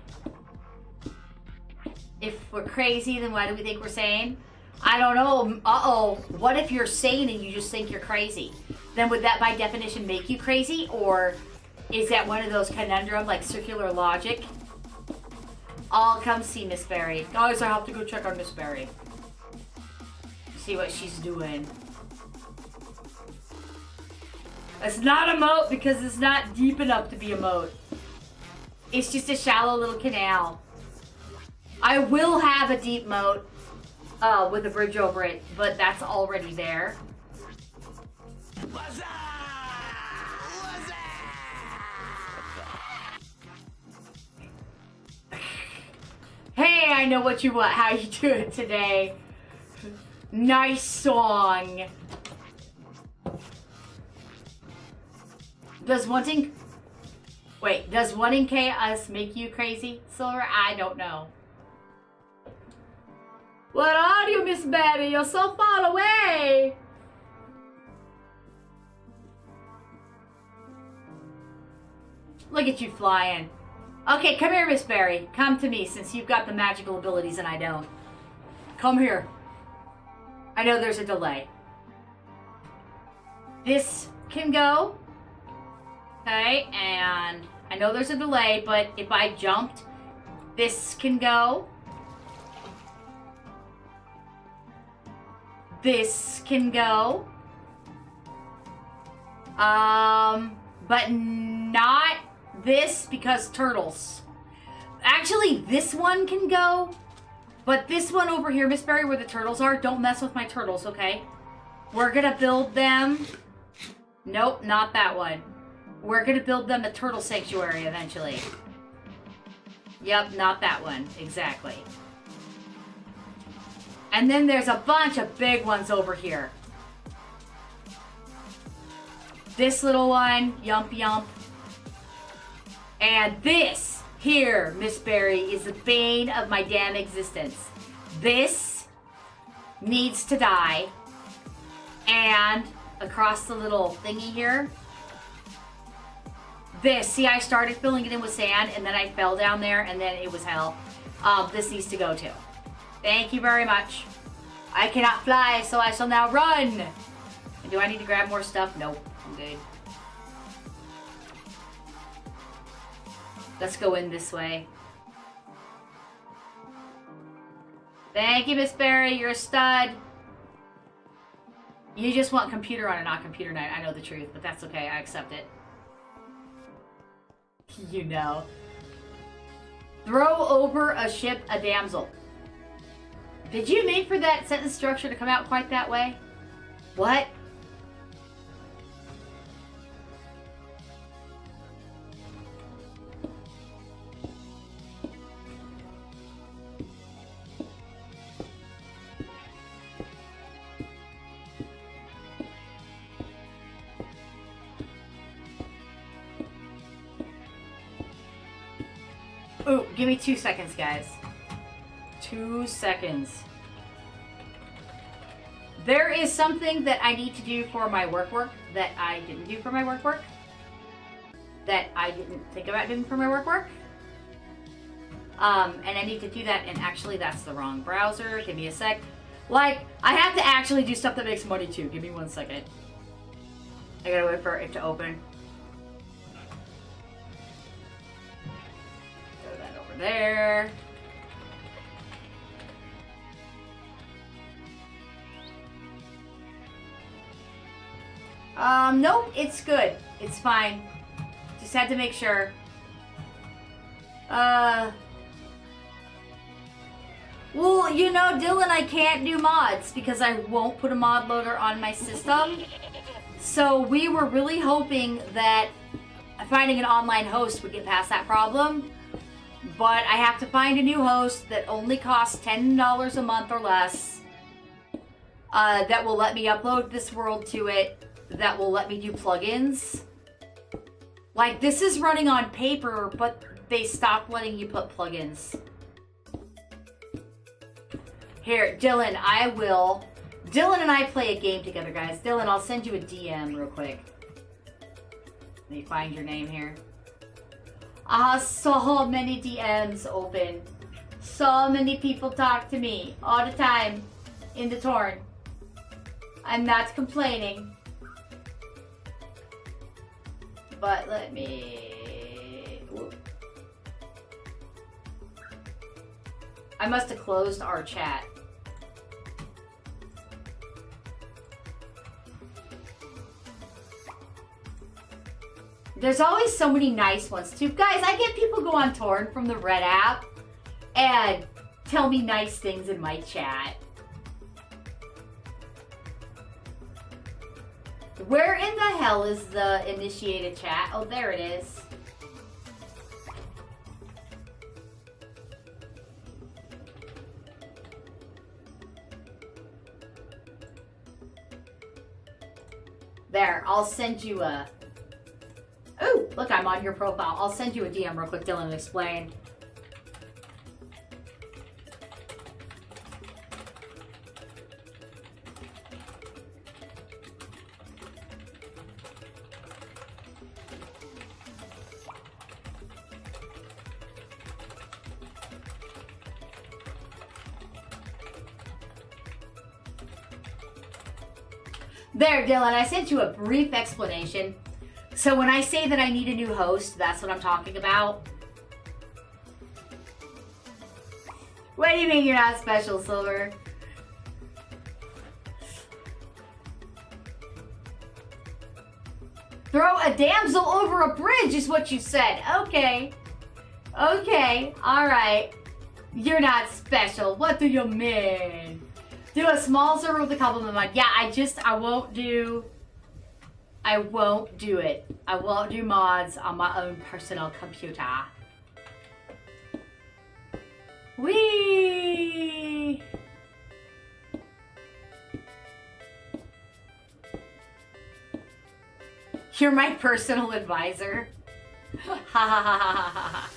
If we're crazy, then why do we think we're sane? I don't know. Uh-oh. What if you're sane and you just think you're crazy? Then would that by definition make you crazy? Or is that one of those conundrum, like circular logic? I'll come see Miss Berry. Guys, I have to go check on Miss Berry. See what she's doing. It's not a moat because it's not deep enough to be a moat. It's just a shallow little canal. I will have a deep moat with a bridge over it, but that's already there. Hey, I know what you want. How you doing today? Nice song. Does wanting chaos make you crazy, Silver? I don't know. What are you, Miss Betty? You're so far away. Look at you flying. Okay, come here, Miss Berry. Come to me, since you've got the magical abilities and I don't. Come here. I know there's a delay. This can go. Okay, and I know there's a delay, but if I jumped, this can go. This can go. But not this because turtles. Actually, this one can go. But this one over here, Miss Berry, where the turtles are, don't mess with my turtles, okay? We're gonna build them. Nope, not that one. We're gonna build them a turtle sanctuary eventually. Yep, not that one. Exactly. And then there's a bunch of big ones over here. This little one, yump yump. And this here, Miss Berry, is the bane of my damn existence. This needs to die. And across the little thingy here, this, see, I started filling it in with sand and then I fell down there and then it was hell. This needs to go too. Thank you very much. I cannot fly, so I shall now run. And do I need to grab more stuff? Nope, I'm good. Let's go in this way. Thank you, Miss Berry. You're a stud. You just want computer on and not computer night. I know the truth, but that's okay. I accept it. You know. Throw over a ship a damsel. Did you mean for that sentence structure to come out quite that way? What? Ooh, give me 2 seconds, guys. 2 seconds. There is something that I need to do for my work that I didn't do for my work that I didn't think about doing for my work. And I need to do that, and actually that's the wrong browser. Give me a sec. Like, I have to actually do stuff that makes money too. Give me 1 second. I gotta wait for it to open. Throw that over there. Nope, it's good. It's fine. Just had to make sure. Well, you know, Dylan, I can't do mods because I won't put a mod loader on my system. So we were really hoping that finding an online host would get past that problem. But I have to find a new host that only costs $10 a month or less. That will let me upload this world to it. That will let me do plugins. Like, this is running on paper, but they stopped letting you put plugins. Here, Dylan, I will. Dylan and I play a game together, guys. Dylan, I'll send you a DM real quick. Let me find your name here. So many DMs open. So many people talk to me all the time in the torn. I'm not complaining. But let me... Whoop. I must have closed our chat. There's always so many nice ones too. Guys, I get people go on Torn from the Red app and tell me nice things in my chat. Where in the hell is the initiated chat? Oh, there it is. There, I'll send you a... Ooh, look, I'm on your profile. I'll send you a DM real quick, Dylan, and explain. There, Dylan, I sent you a brief explanation. So when I say that I need a new host, that's what I'm talking about. What do you mean you're not special, Silver? Throw a damsel over a bridge is what you said. Okay. Okay, alright. You're not special. What do you mean? Do a small server with a couple of mine. Yeah, I won't do it. I won't do mods on my own personal computer. Whee! You're my personal advisor. Ha ha ha ha ha ha.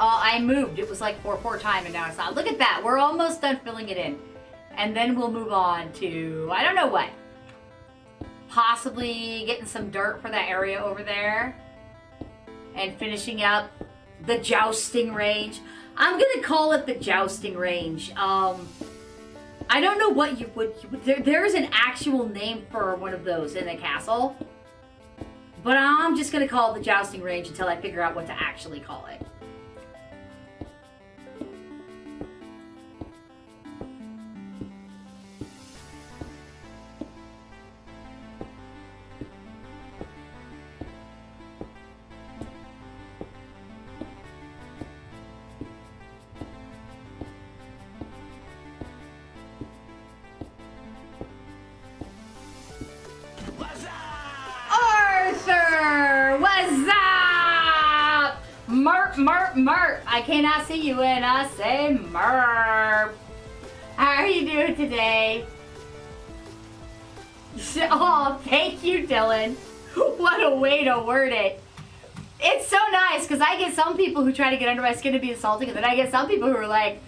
I moved. It was like 4 time and now it's not. Look at that. We're almost done filling it in. And then we'll move on to, I don't know what. Possibly getting some dirt for that area over there. And finishing up the jousting range. I'm going to call it the jousting range. I don't know what you would... There's an actual name for one of those in the castle. But I'm just going to call it the jousting range until I figure out what to actually call it. Arthur! What's up? Merp, merp, merp. I cannot see you when I say merp. How are you doing today? Oh, thank you, Dylan. What a way to word it. It's so nice because I get some people who try to get under my skin to be insulting, and then I get some people who are like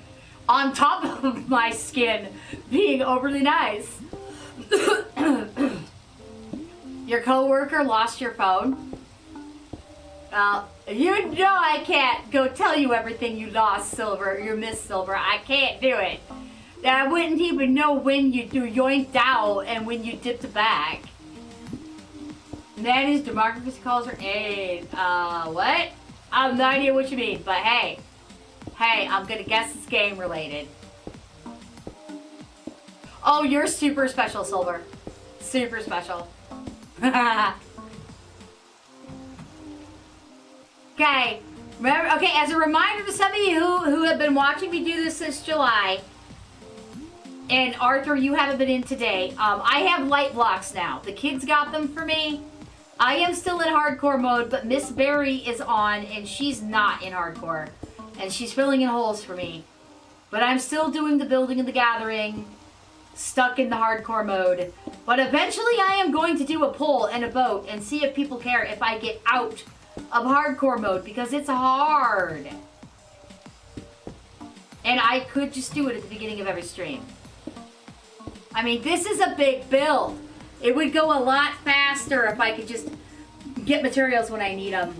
on top of my skin being overly nice. Your coworker lost your phone? Well, you know I can't go tell you everything you lost, Silver. You Miss Silver. I can't do it. I wouldn't even know when you yoinked out and when you dipped back. Nanny's democracy calls her aid. What? I have no idea what you mean, but hey. Hey, I'm gonna guess it's game related. Oh, you're super special, Silver. Super special. Okay. Remember, okay, as a reminder to some of you who have been watching me do this since July, and Arthur, you haven't been in today, I have light blocks now. The kids got them for me. I am still in hardcore mode, but Miss Berry is on, and she's not in hardcore. And she's filling in holes for me. But I'm still doing the building and the gathering, stuck in the hardcore mode. But eventually I am going to do a poll and a vote and see if people care if I get out of hardcore mode, because it's hard. And I could just do it at the beginning of every stream. I mean, this is a big build. It would go a lot faster if I could just get materials when I need them.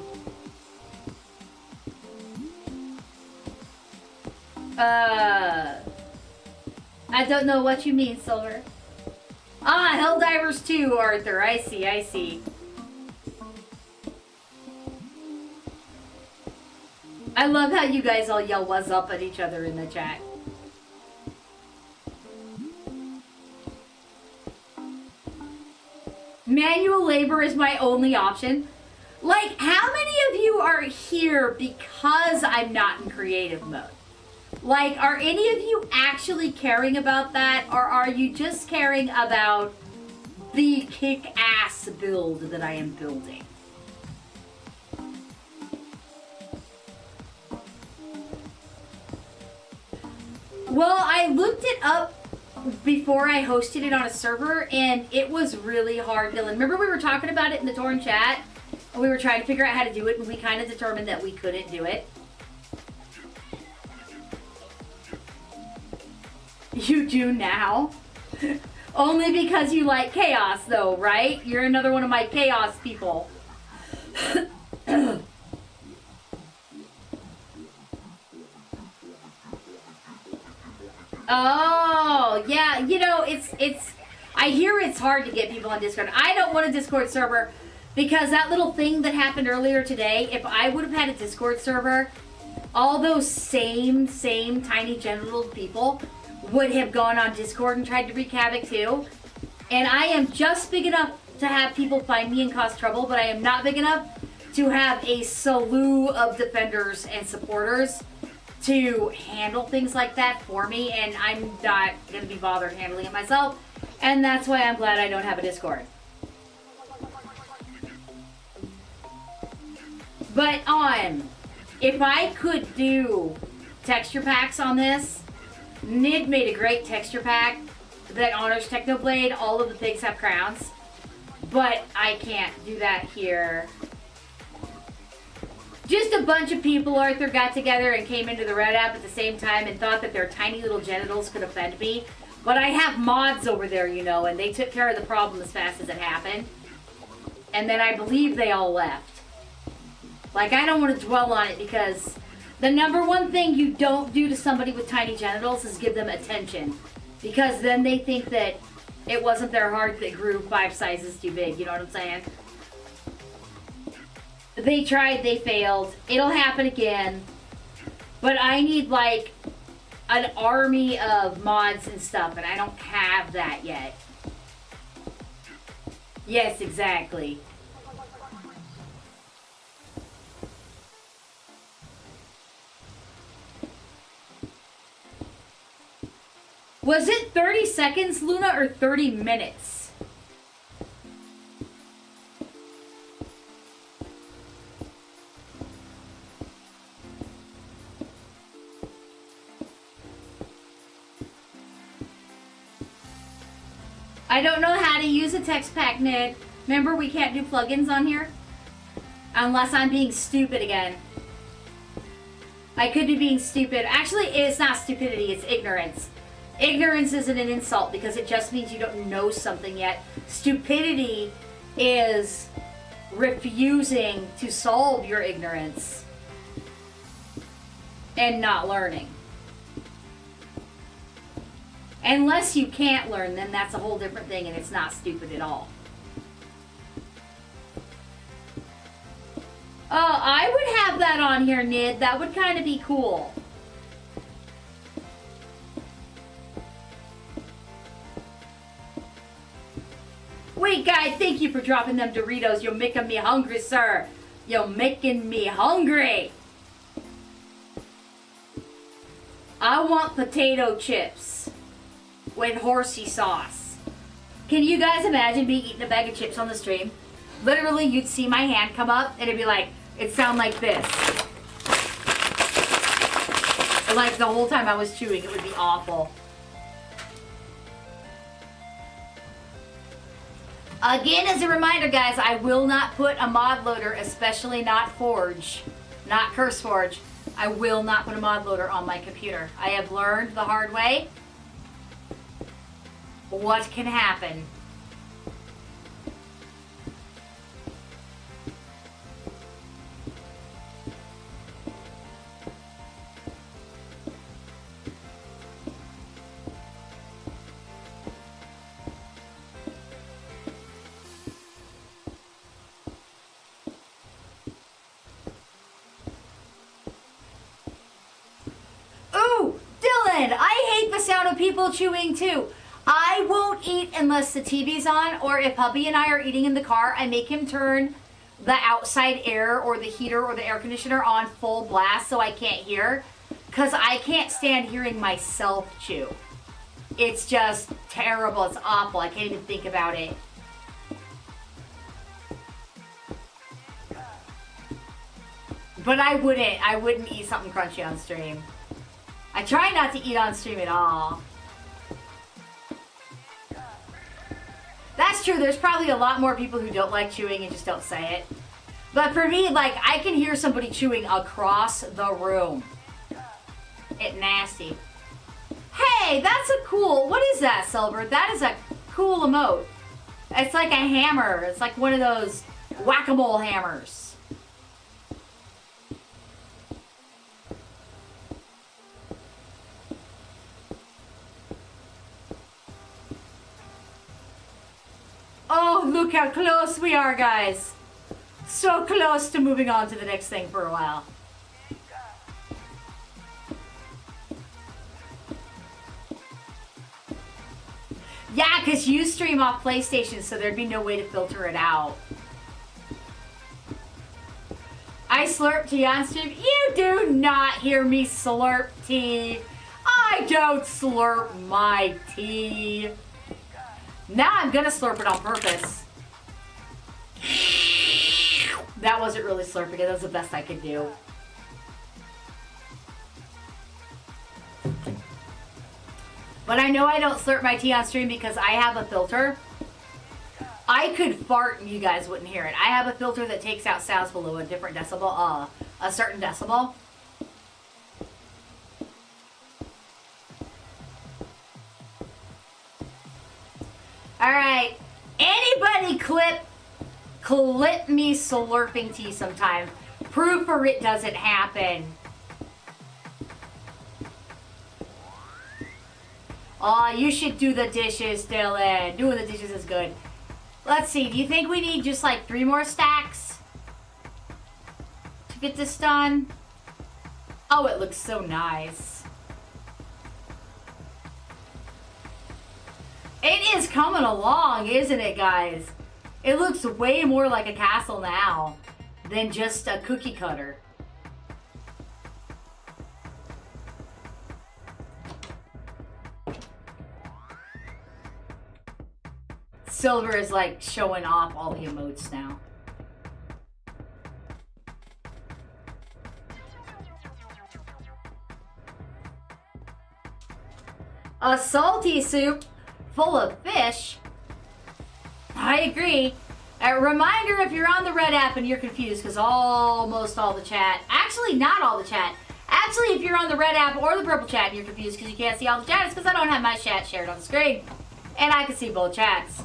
I don't know what you mean, Silver. Ah, Helldivers 2, Arthur. I see, I see. I love how you guys all yell "what's up" at each other in the chat. Manual labor is my only option. Like, how many of you are here because I'm not in creative mode? Like, are any of you actually caring about that, or are you just caring about the kick-ass build that I am building? Well, I looked it up before I hosted it on a server, and it was really hard, Dylan. Remember we were talking about it in the Torn chat? And we were trying to figure out how to do it, and we kind of determined that we couldn't do it. You do now? Only because you like chaos, though, right? You're another one of my chaos people. Oh, yeah, you know, it's, I hear it's hard to get people on Discord. I don't want a Discord server because that little thing that happened earlier today, if I would have had a Discord server, all those same tiny genital people would have gone on Discord and tried to wreak havoc too. And I am just big enough to have people find me and cause trouble, but I am not big enough to have a slew of defenders and supporters to handle things like that for me, and I'm not going to be bothered handling it myself, and that's why I'm glad I don't have a Discord. But if I could do texture packs on this, Nid made a great texture pack that honors Technoblade. All of the pigs have crowns, but I can't do that here. Just a bunch of people, Arthur, got together and came into the Red app at the same time and thought that their tiny little genitals could offend me. But I have mods over there, you know, and they took care of the problem as fast as it happened. And then I believe they all left. Like, I don't want to dwell on it because the number one thing you don't do to somebody with tiny genitals is give them attention. Because then they think that it wasn't their heart that grew 5 sizes too big, you know what I'm saying? They tried, they failed. It'll happen again. But I need like an army of mods and stuff, and I don't have that yet. Yes, exactly. Was it 30 seconds, Luna, or 30 minutes? I don't know how to use a text pack, Nid. Remember, we can't do plugins on here? Unless I'm being stupid again. I could be being stupid. Actually, it's not stupidity, it's ignorance. Ignorance isn't an insult because it just means you don't know something yet. Stupidity is refusing to solve your ignorance and not learning. Unless you can't learn, then that's a whole different thing and it's not stupid at all. Oh, I would have that on here, Nid. That would kind of be cool. Wait, guy, thank you for dropping them Doritos. You're making me hungry, sir. You're making me hungry. I want potato chips with horsey sauce. Can you guys imagine me eating a bag of chips on the stream? Literally, you'd see my hand come up and it'd be like, it'd sound like this. Like the whole time I was chewing, it would be awful. Again, as a reminder, guys, I will not put a mod loader, especially not Forge, not CurseForge. I will not put a mod loader on my computer. I have learned the hard way what can happen. Ooh, Dylan, I hate the sound of people chewing too. I won't eat unless the TV's on, or if hubby and I are eating in the car, I make him turn the outside air or the heater or the air conditioner on full blast so I can't hear, because I can't stand hearing myself chew. It's just terrible. It's awful. I can't even think about it. But I wouldn't eat something crunchy on stream. I try not to eat on stream at all. That's true. There's probably a lot more people who don't like chewing and just don't say it. But for me, like, I can hear somebody chewing across the room. It nasty. Hey, that's a cool... What is that, Silver? That is a cool emote. It's like a hammer. It's like one of those whack-a-mole hammers. Oh, look how close we are, guys. So close to moving on to the next thing for a while. Yeah, because you stream off PlayStation, so there'd be no way to filter it out. I slurp tea on stream. You do not hear me slurp tea. I don't slurp my tea. Now I'm gonna slurp it on purpose. That wasn't really slurping it. That was the best I could do. But I know I don't slurp my tea on stream because I have a filter. I could fart and you guys wouldn't hear it. I have a filter that takes out sounds below a different decibel, a certain decibel. Alright. Anybody clip me slurping tea sometime. Proof or it doesn't happen. Aw, you should do the dishes, Dylan. Doing the dishes is good. Let's see, do you think we need just like 3 more stacks to get this done? Oh, it looks so nice. It is coming along, isn't it, guys? It looks way more like a castle now than just a cookie cutter. Silver is like showing off all the emotes now. A salty soup full of fish? I agree. A reminder, if you're on the red app and you're confused, because almost all the chat, actually not all the chat, actually if you're on the red app or the purple chat and you're confused because you can't see all the chat, it's because I don't have my chat shared on the screen. And I can see both chats.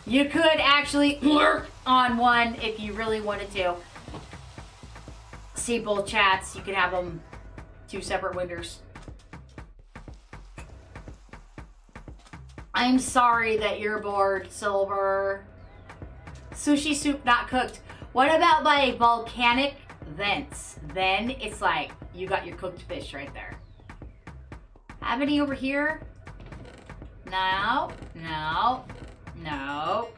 You could actually lurk on one if you really wanted to. See both chats. You could have them 2 separate windows. I'm sorry that you're bored, Silver. Sushi soup not cooked. What about my volcanic vents? Then it's like you got your cooked fish right there. Have any over here? No, no, no.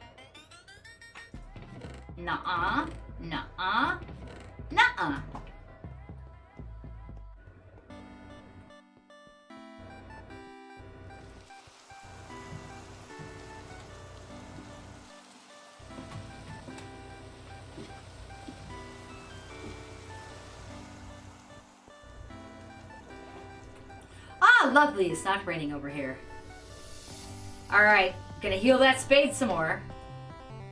Nuh-uh, nuh-uh, nuh-uh. Ah, lovely. It's not raining over here. Alright, gonna heal that spade some more.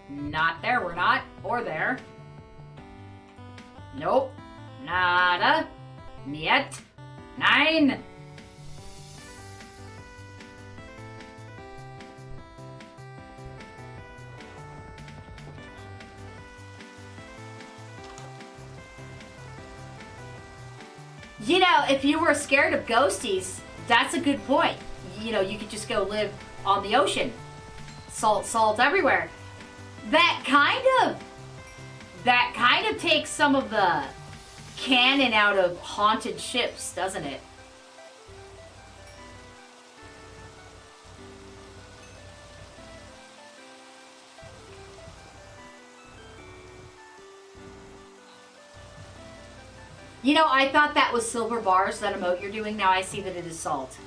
Not there, we're not. Or there. Nope. Nada. Niet. 9. You know, if you were scared of ghosties, that's a good point. You know, you could just go live on the ocean. Salt, salt everywhere. That kind of takes some of the canon out of haunted ships, doesn't it? You know, I thought that was silver bars, that emote you're doing. Now I see that it is salt.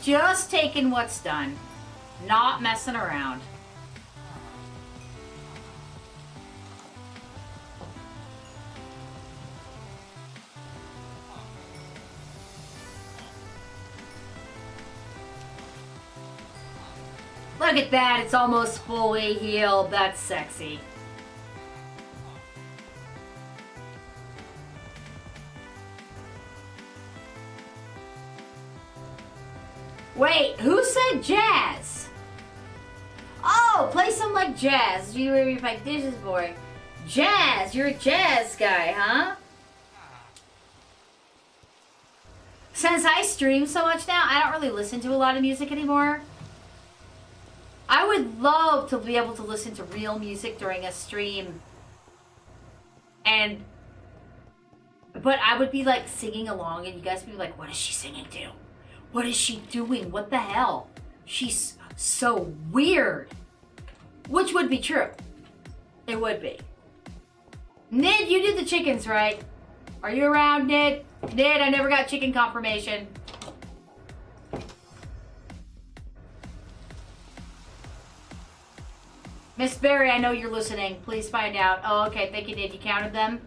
Just taking what's done. Not messing around. Look at that, it's almost fully healed. That's sexy. Wait, who said jazz? Oh, play some like jazz. You were my dishes boy. Jazz, you're a jazz guy, huh? Since I stream so much now, I don't really listen to a lot of music anymore. I would love to be able to listen to real music during a stream. But I would be like singing along and you guys would be like, what is she singing to? What is she doing? What the hell? She's so weird. Which would be true. It would be. Nid, you did the chickens, right? Are you around, Nid? Nid, I never got chicken confirmation. Miss Berry, I know you're listening. Please find out. Oh, okay. Thank you, Nid. You counted them?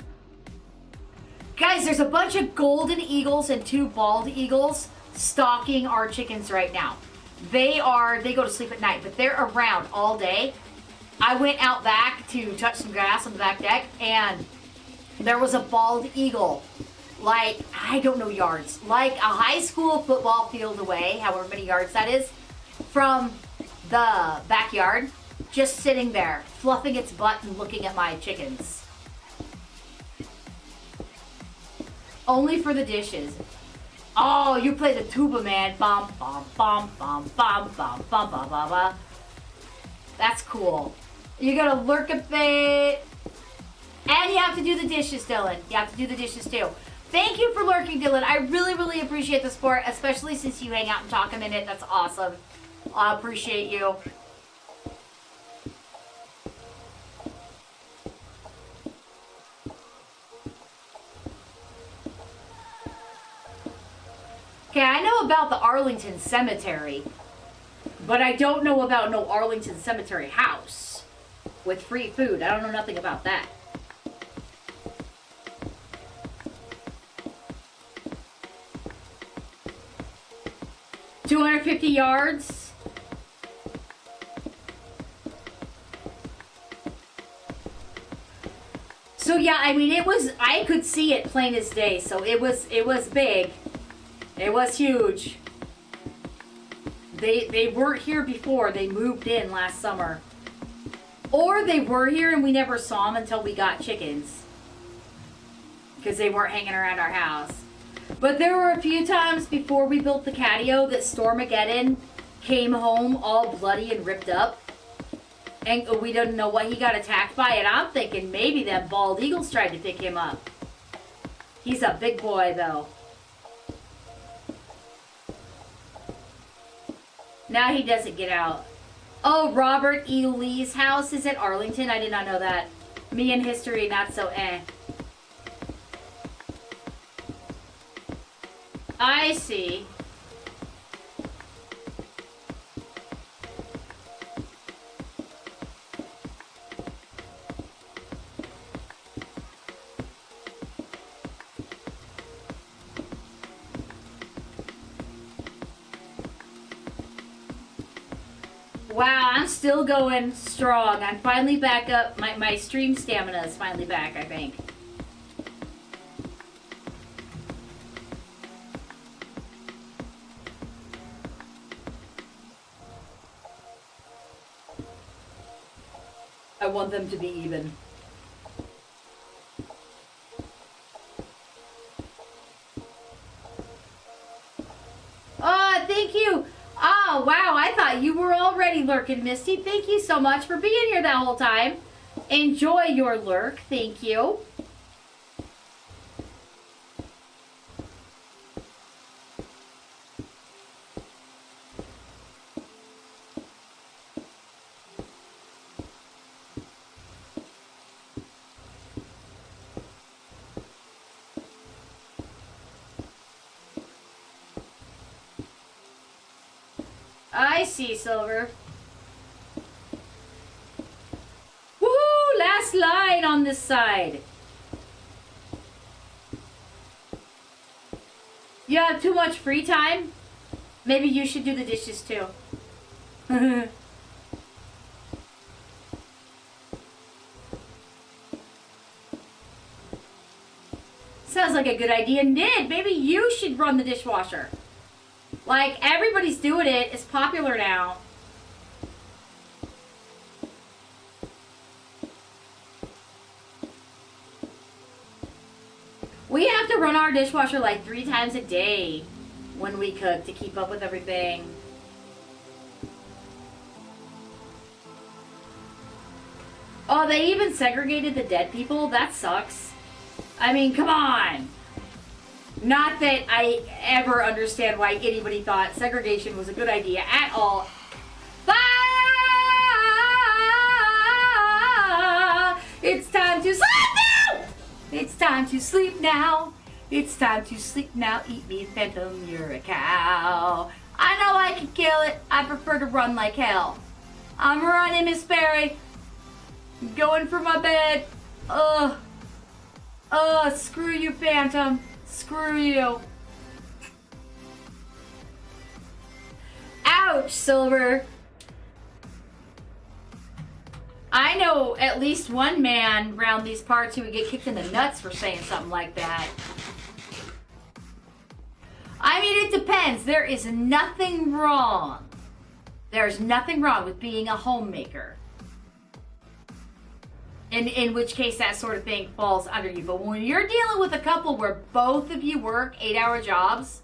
Guys, there's a bunch of golden eagles and 2 bald eagles stalking our chickens right now. They go to sleep at night, but they're around all day. I went out back to touch some grass on the back deck, and there was a bald eagle, like, I don't know yards, like a high school football field away, however many yards that is, from the backyard, just sitting there, fluffing its butt and looking at my chickens. Only for the dishes. Oh, you play the tuba, man. Bum, bum, bum, bum, bum, bum, bum, bum, bum, bum. That's cool. You gotta lurk a bit. And you have to do the dishes, Dylan. You have to do the dishes, too. Thank you for lurking, Dylan. I really, really appreciate the support, especially since you hang out and talk a minute. That's awesome. I appreciate you. Okay, I know about the Arlington Cemetery, but I don't know about no Arlington Cemetery house with free food. I don't know nothing about that. $250 yards. So yeah, I mean, I could see it plain as day, so it was big. It was huge. They weren't here before. They moved in last summer. Or they were here and we never saw them until we got chickens. Because they weren't hanging around our house. But there were a few times before we built the catio that Stormageddon came home all bloody and ripped up. And we didn't know what he got attacked by. And I'm thinking maybe them bald eagles tried to pick him up. He's a big boy though. Now he doesn't get out. Oh, Robert E. Lee's house is at Arlington. I did not know that. Me and history, not so eh. I see. Wow, I'm still going strong. I'm finally back up. My stream stamina is finally back, I think. I want them to be even. Oh, thank you. Oh, wow, I thought you were already lurking, Misty. Thank you so much for being here that whole time. Enjoy your lurk. Thank you. I see, Silver. Woohoo! Last line on this side. You have too much free time? Maybe you should do the dishes too. like a good idea. Nid, maybe you should run the dishwasher. Like, everybody's doing it. It's popular now. We have to run our dishwasher like 3 times a day when we cook to keep up with everything. Oh, they even segregated the dead people? That sucks. I mean, come on. Not that I ever understand why anybody thought segregation was a good idea at all. Ah, it's time to sleep now! It's time to sleep now. It's time to sleep now. Eat me, phantom, you're a cow. I know I can kill it. I prefer to run like hell. I'm running, Miss Berry. Going for my bed. Screw you, Phantom. Screw you. Ouch, Silver. I know at least one man around these parts who would get kicked in the nuts for saying something like that. I mean, it depends. There is nothing wrong. There's nothing wrong with being a homemaker. In which case that sort of thing falls under you. But when you're dealing with a couple where both of you work 8-hour jobs,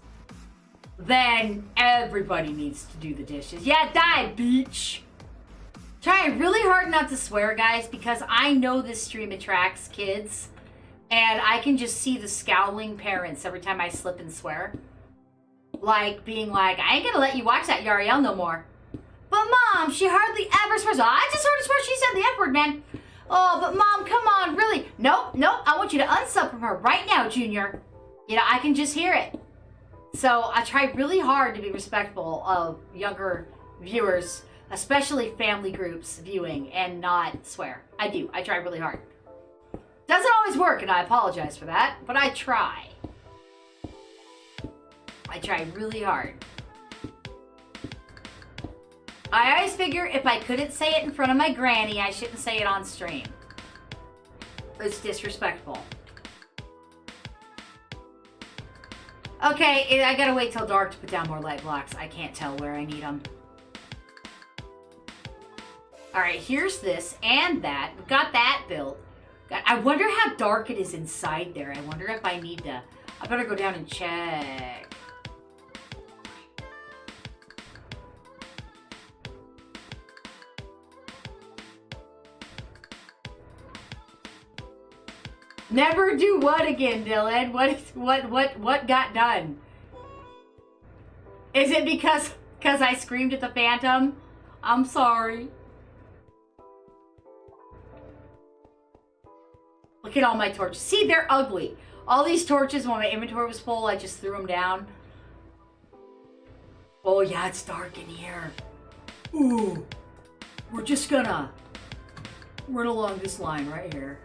then everybody needs to do the dishes. Yeah, die, bitch. Trying really hard not to swear, guys, because I know this stream attracts kids. And I can just see the scowling parents every time I slip and swear. Like, being like, I ain't gonna let you watch that Yarrielle no more. But Mom, she hardly ever swears. Oh, I just heard her swear. She said the F word, man. Oh, but Mom, come on, really? Nope, I want you to unsub from her right now, Junior. You know, I can just hear it. So I try really hard to be respectful of younger viewers, especially family groups viewing, and not swear. I do. I try really hard. Doesn't always work, and I apologize for that, but I try. I try really hard. I always figure if I couldn't say it in front of my granny, I shouldn't say it on stream. It's disrespectful. Okay, I gotta wait till dark to put down more light blocks. I can't tell where I need them. Alright, here's this and that. We got that built. I wonder how dark it is inside there. I wonder if I need to... I better go down and check. Never do what again, Dylan? What got done? Is it because I screamed at the Phantom? I'm sorry. Look at all my torches. See, they're ugly. All these torches, when my inventory was full, I just threw them down. Oh yeah, it's dark in here. Ooh. We're just gonna run along this line right here.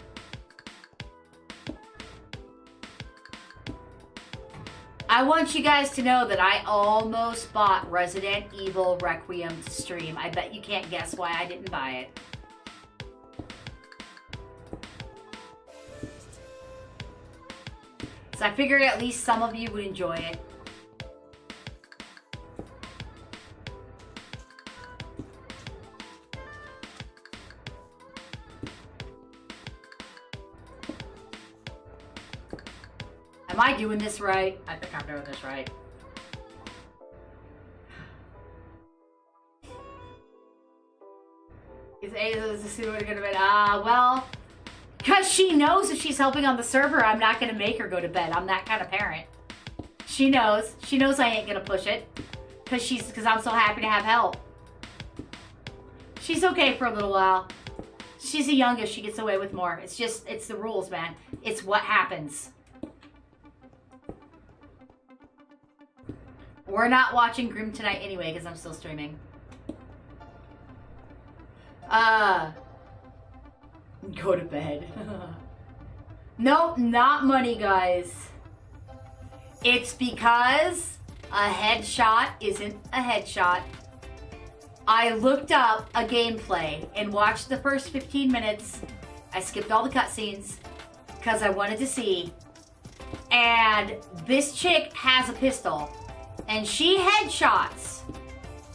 I want you guys to know that I almost bought Resident Evil Requiem to stream. I bet you can't guess why I didn't buy it. So I figured at least some of you would enjoy it. Am I doing this right? I think I'm doing this right. Is the sewer gonna be? Well, because she knows if she's helping on the server, I'm not gonna make her go to bed. I'm that kind of parent. She knows. She knows I ain't gonna push it. Because I'm so happy to have help. She's okay for a little while. She's the youngest. She gets away with more. It's the rules, man. It's what happens. We're not watching Grim tonight anyway, because I'm still streaming. Go to bed. Nope, not money, guys. It's because a headshot isn't a headshot. I looked up a gameplay and watched the first 15 minutes. I skipped all the cutscenes because I wanted to see And this chick has a pistol. And she headshots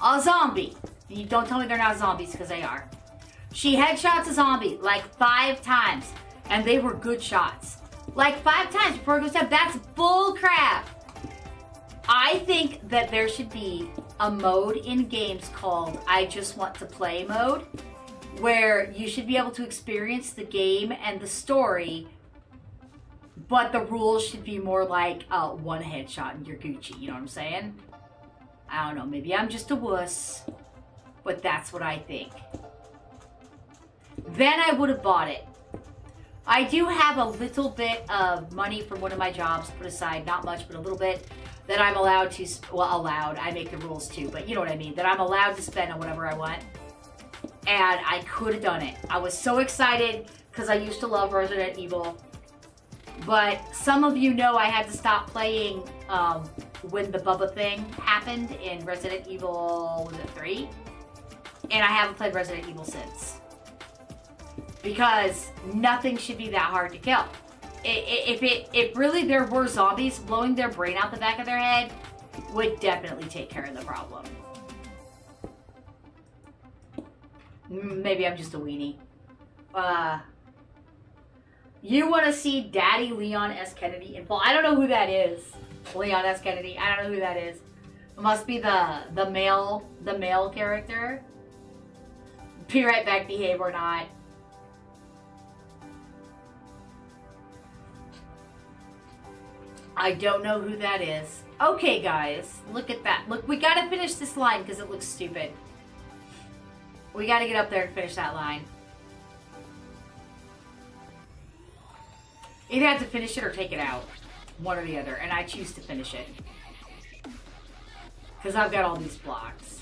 a zombie. You don't tell me they're not zombies, because they are. She headshots a zombie like 5 times. And they were good shots. Like 5 times before it goes down. That's bull crap. I think that there should be a mode in games called I Just Want to Play mode, where you should be able to experience the game and the story, but the rules should be more like one headshot and you're Gucci. You know what I'm saying? I don't know. Maybe I'm just a wuss, but that's what I think. Then I would have bought it. I do have a little bit of money from one of my jobs put aside, not much, but a little bit, that I'm allowed to, well, allowed, I make the rules too, but you know what I mean, that I'm allowed to spend on whatever I want. And I could have done it. I was so excited because I used to love Resident Evil. But some of you know I had to stop playing when the Bubba thing happened in Resident Evil, was it 3? And I haven't played Resident Evil since. Because nothing should be that hard to kill. If really there were zombies, blowing their brain out the back of their head would definitely take care of the problem. Maybe I'm just a weenie. You want to see Daddy Leon S. Kennedy in full? I don't know who that is. Leon S. Kennedy. I don't know who that is. It must be the male character. Be right back, behave or not. I don't know who that is. Okay, guys. Look at that. Look, we gotta finish this line because it looks stupid. We gotta get up there and finish that line. Either have to finish it or take it out. One or the other. And I choose to finish it. Because I've got all these blocks.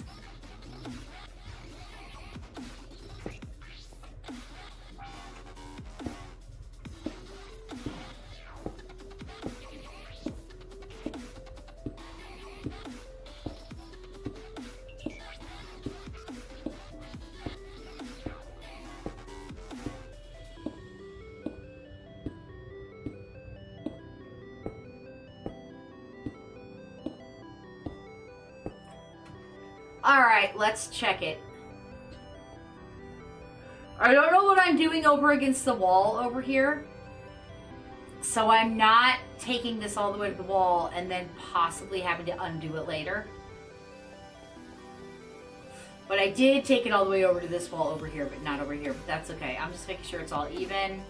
Alright, let's check it. I don't know what I'm doing over against the wall over here. So I'm not taking this all the way to the wall and then possibly having to undo it later. But I did take it all the way over to this wall over here, but not over here. But that's okay. I'm just making sure it's all even.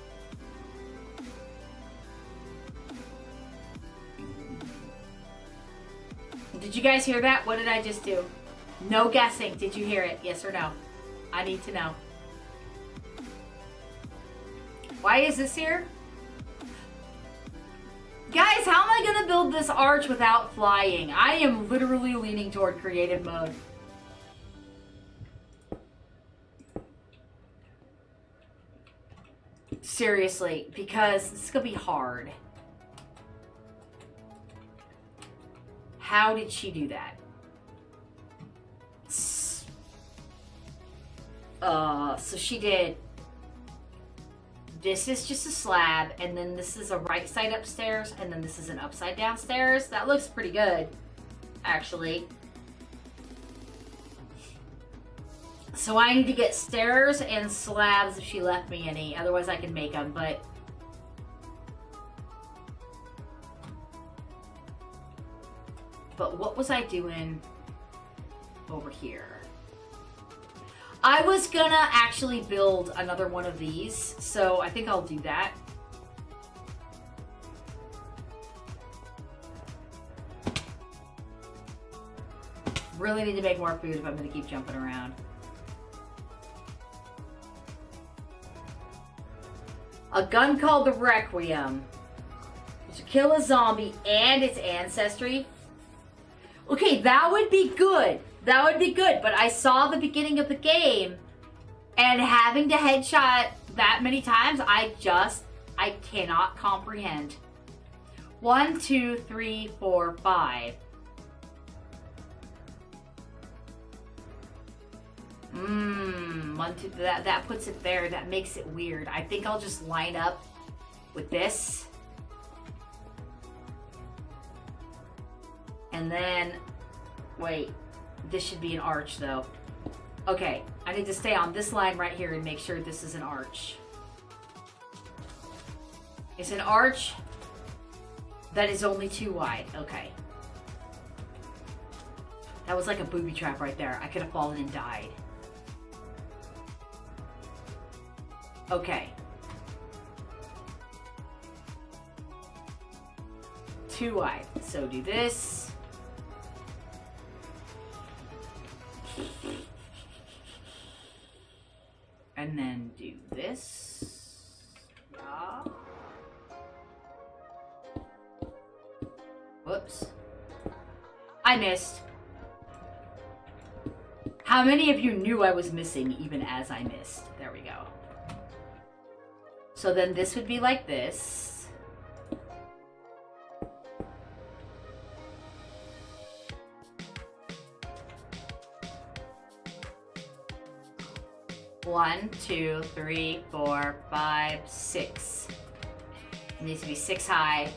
Did you guys hear that? What did I just do? No guessing. Did you hear it? Yes or no? I need to know. Why is this here? Guys, how am I going to build this arch without flying? I am literally leaning toward creative mode. Seriously, because this is going to be hard. How did she do that? So she did, this is just a slab, and then this is a right side upstairs, and then this is an upside down stairs. That looks pretty good, actually. So I need to get stairs and slabs if she left me any, otherwise I can make them, but what was I doing over here? I was gonna actually build another one of these, so I think I'll do that. Really need to make more food if I'm gonna keep jumping around. A gun called the Requiem. To kill a zombie and its ancestry. Okay, that would be good. That would be good, but I saw the beginning of the game, and having to headshot that many times, I cannot comprehend. 1, 2, 3, 4, 5. That puts it there. That makes it weird. I think I'll just line up with this. And then, wait, this should be an arch though. Okay, I need to stay on this line right here and make sure this is an arch. It's an arch that is only 2 wide. Okay. That was like a booby trap right there. I could have fallen and died. Okay. 2 wide. So do this. And then do this. Yeah. Whoops. I missed. How many of you knew I was missing even as I missed? There we go. So then this would be like this. One, 2, 3, 4, 5, 6. It needs to be 6 high.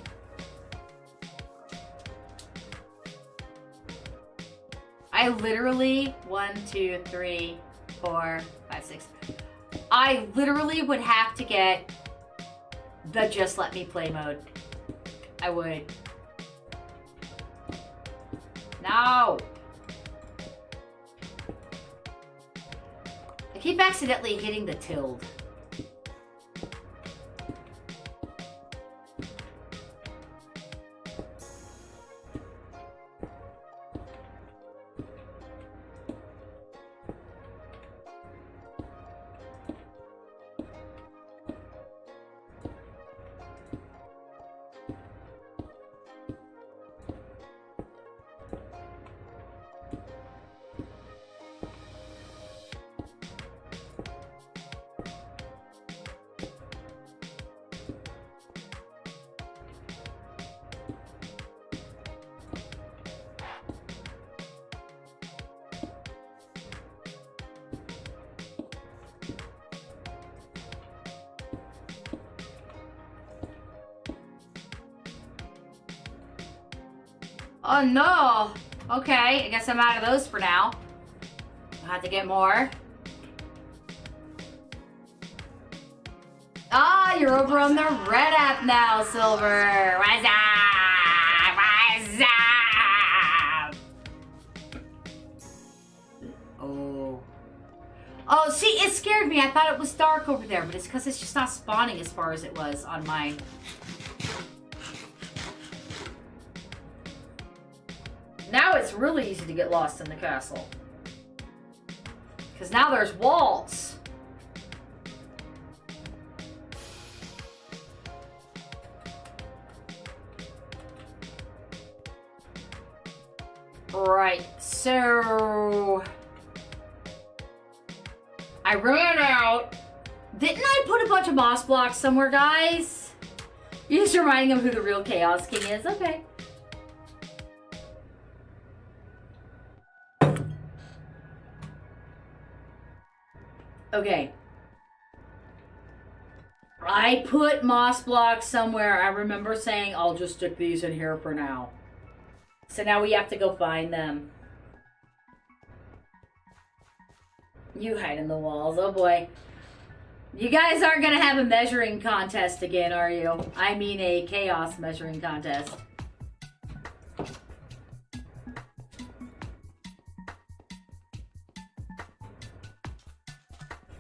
I literally, 1, 2, 3, 4, 5, 6. I literally would have to get the just let me play mode. I would. No! I keep accidentally hitting the tilde. Oh no! Okay, I guess I'm out of those for now. I'll have to get more. Ah, you're over on the red app now, Silver. What's up? What's up? Oh. Oh, see, it scared me. I thought it was dark over there, but it's because it's just not spawning as far as it was on mine. Now it's really easy to get lost in the castle. Because now there's walls. Right, so... I ran out. Didn't I put a bunch of moss blocks somewhere, guys? You're just reminding them who the real Chaos King is. Okay. Okay. I put moss blocks somewhere. I remember saying, I'll just stick these in here for now. So now we have to go find them. You hide in the walls. Oh boy. You guys aren't going to have a measuring contest again, are you? I mean a chaos measuring contest.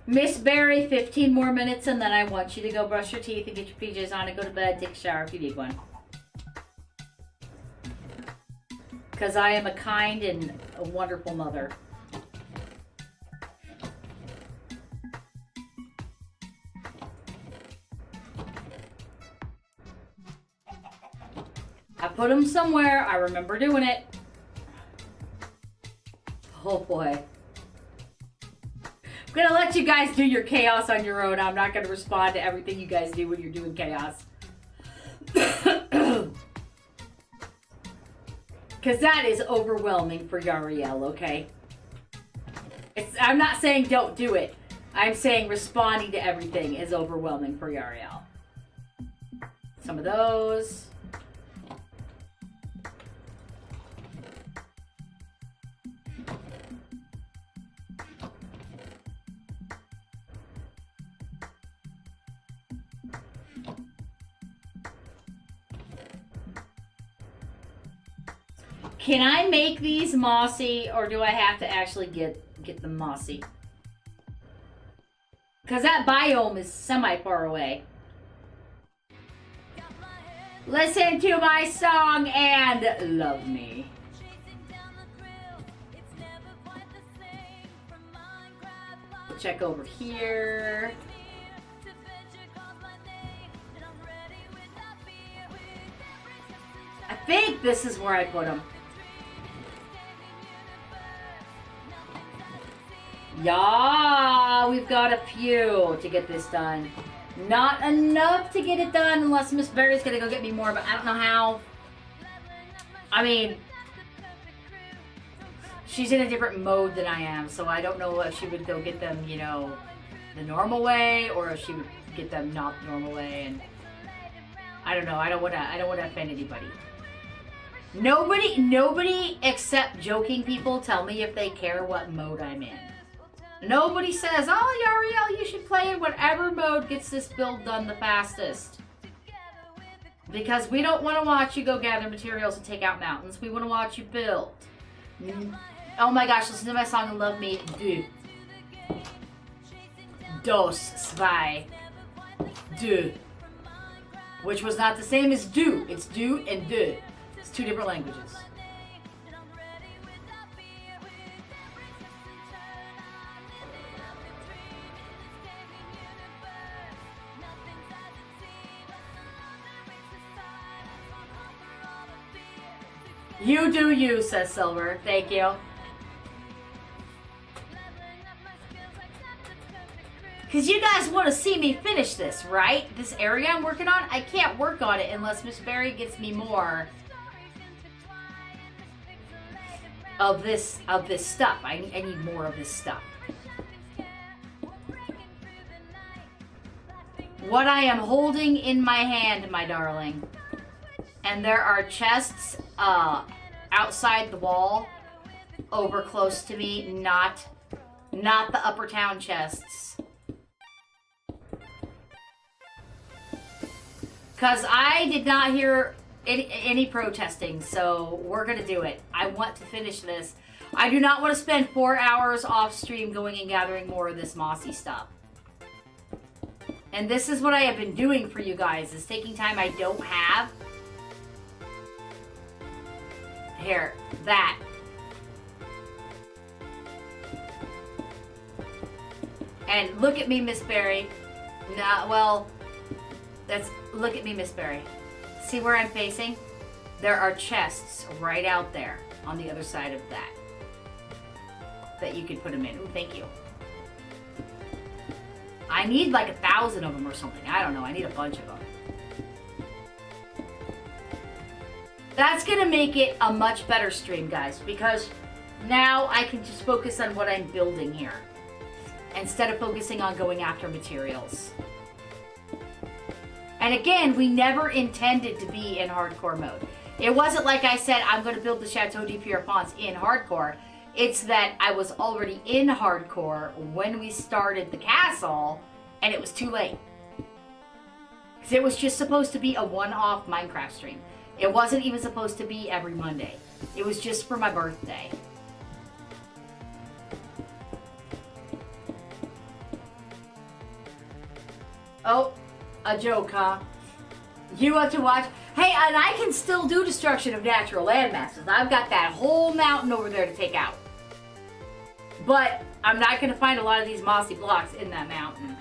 Miss Barry, 15 more minutes and then I want you to go brush your teeth and get your PJs on and go to bed, take a shower if you need one. Because I am a kind and a wonderful mother. I put them somewhere. I remember doing it. Oh boy. I'm gonna let you guys do your chaos on your own. I'm not gonna respond to everything you guys do when you're doing chaos. Because that is overwhelming for Yarrielle, okay? I'm not saying don't do it. I'm saying responding to everything is overwhelming for Yarrielle. Some of those. Can I make these mossy, or do I have to actually get them mossy? Because that biome is semi-far away. Listen to my song and love me. Check over here. I think this is where I put them. Yeah, we've got a few to get this done. Not enough to get it done unless Miss Berry's gonna go get me more, but I don't know how. I mean, she's in a different mode than I am, so I don't know if she would go get them, you know, the normal way, or if she would get them not the normal way. And I don't know. I don't want to offend anybody. Nobody except joking people tell me if they care what mode I'm in. Nobody says, oh, Yarrielle, you should play in whatever mode gets this build done the fastest. Because we don't want to watch you go gather materials and take out mountains. We want to watch you build. Oh my gosh, listen to my song and love me. Du. Dos, zwei, du. Which was not the same as do. It's do and du. It's two different languages. You do you, says Silver. Thank you. Because you guys want to see me finish this, right? This area I'm working on, I can't work on it unless Miss Berry gets me more of this stuff. I need more of this stuff. What I am holding in my hand, my darling. And there are chests outside the wall, over close to me, not the upper town chests. Because I did not hear any protesting, so we're going to do it. I want to finish this. I do not want to spend 4 hours off stream going and gathering more of this mossy stuff. And this is what I have been doing for you guys, is taking time I don't have. Here, that. And look at me, Miss Berry. Nah, well, look at me, Miss Berry. See where I'm facing? There are chests right out there on the other side of that you could put them in. Ooh, thank you. I need like 1,000 of them or something. I don't know. I need a bunch of them. That's going to make it a much better stream, guys, because now I can just focus on what I'm building here instead of focusing on going after materials. And again, we never intended to be in hardcore mode. It wasn't like I said, I'm going to build the Chateau de Pierrefonds in hardcore. It's that I was already in hardcore when we started the castle, and it was too late. Because it was just supposed to be a one-off Minecraft stream. It wasn't even supposed to be every Monday. It was just for my birthday. Oh, a joke, huh? You have to watch. Hey, and I can still do destruction of natural landmasses. I've got that whole mountain over there to take out. But I'm not going to find a lot of these mossy blocks in that mountain.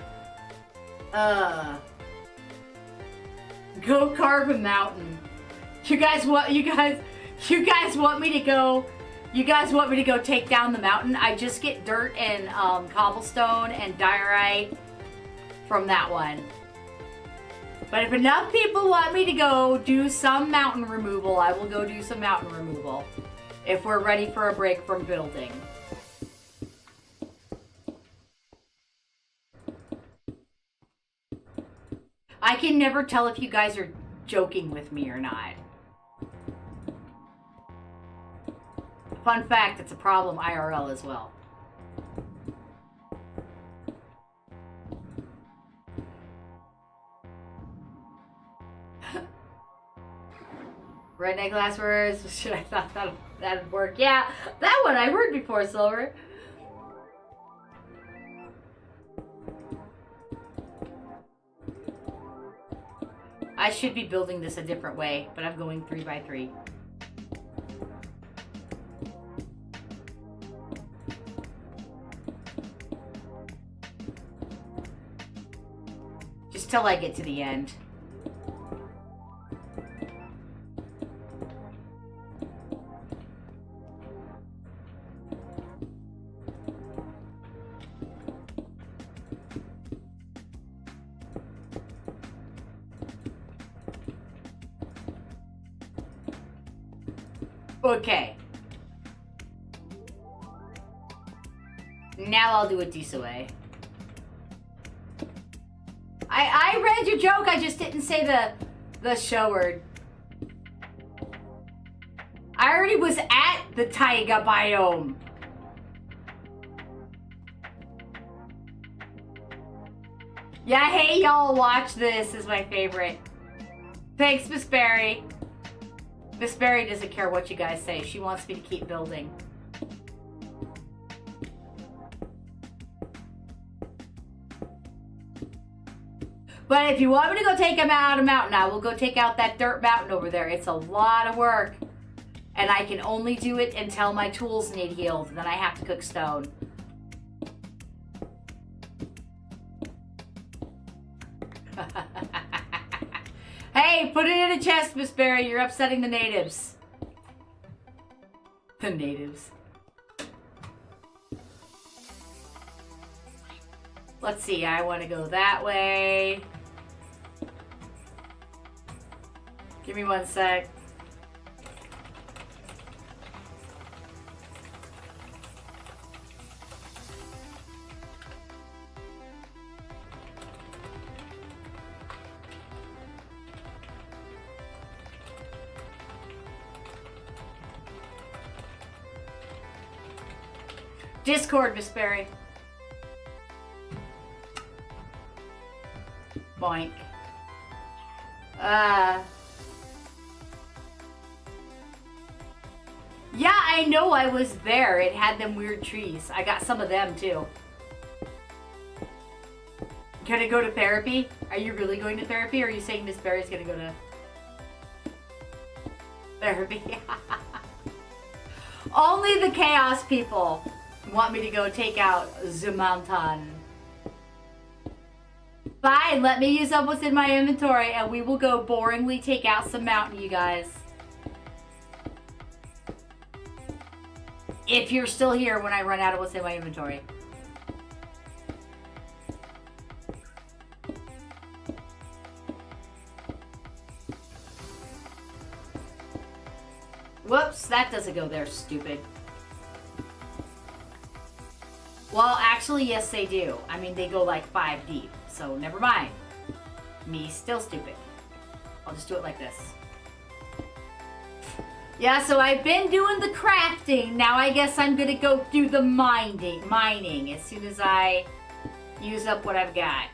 Go carve a mountain. You guys want me to go? You guys want me to go take down the mountain? I just get dirt and cobblestone and diorite from that one. But if enough people want me to go do some mountain removal, I will go do some mountain removal. If we're ready for a break from building. I can never tell if you guys are joking with me or not. Fun fact, it's a problem IRL as well. Redneck last words. Should I thought that? That'd work. Yeah, that one I heard before, Silver. I should be building this a different way, but I'm going 3 by 3. Just till I get to the end. Okay. Now I'll do it this way. I read your joke, I just didn't say the show word. I already was at the taiga biome. Yeah, hey y'all, watch this is my favorite. Thanks, Miss Berry. Miss Berry doesn't care what you guys say. She wants me to keep building. But if you want me to go take him out a mountain, I will go take out that dirt mountain over there. It's a lot of work. And I can only do it until my tools need healed. Then I have to cook stone. Hey, put it in a chest, Miss Berry. You're upsetting the natives. The natives. Let's see, I want to go that way. Give me 1 sec. Discord, Miss Berry. Boink. Yeah, I know I was there. It had them weird trees. I got some of them too. Gonna go to therapy? Are you really going to therapy, or are you saying Miss Berry's gonna go to therapy? Only the chaos people want me to go take out the mountain. Fine, let me use up what's in my inventory and we will go boringly take out some mountain, you guys. If you're still here when I run out of what's in my inventory. Whoops, that doesn't go there, stupid. Well, actually, yes, they do. I mean, they go like 5 deep, so never mind. Me, still stupid. I'll just do it like this. Yeah, so I've been doing the crafting. Now I guess I'm gonna go do the mining as soon as I use up what I've got.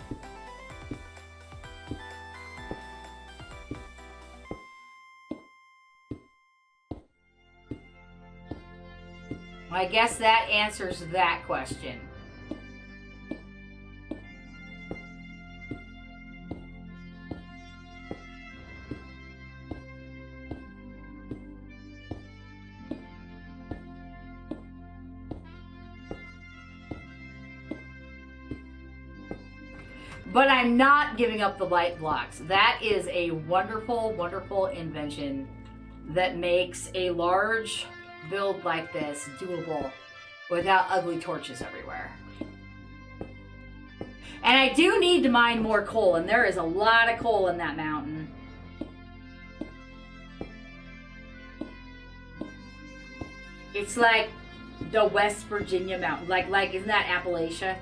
I guess that answers that question. But I'm not giving up the light blocks. That is a wonderful, wonderful invention that makes a large build like this doable without ugly torches everywhere. And I do need to mine more coal, and there is a lot of coal in that mountain. It's like the West Virginia mountain. Like isn't that Appalachia?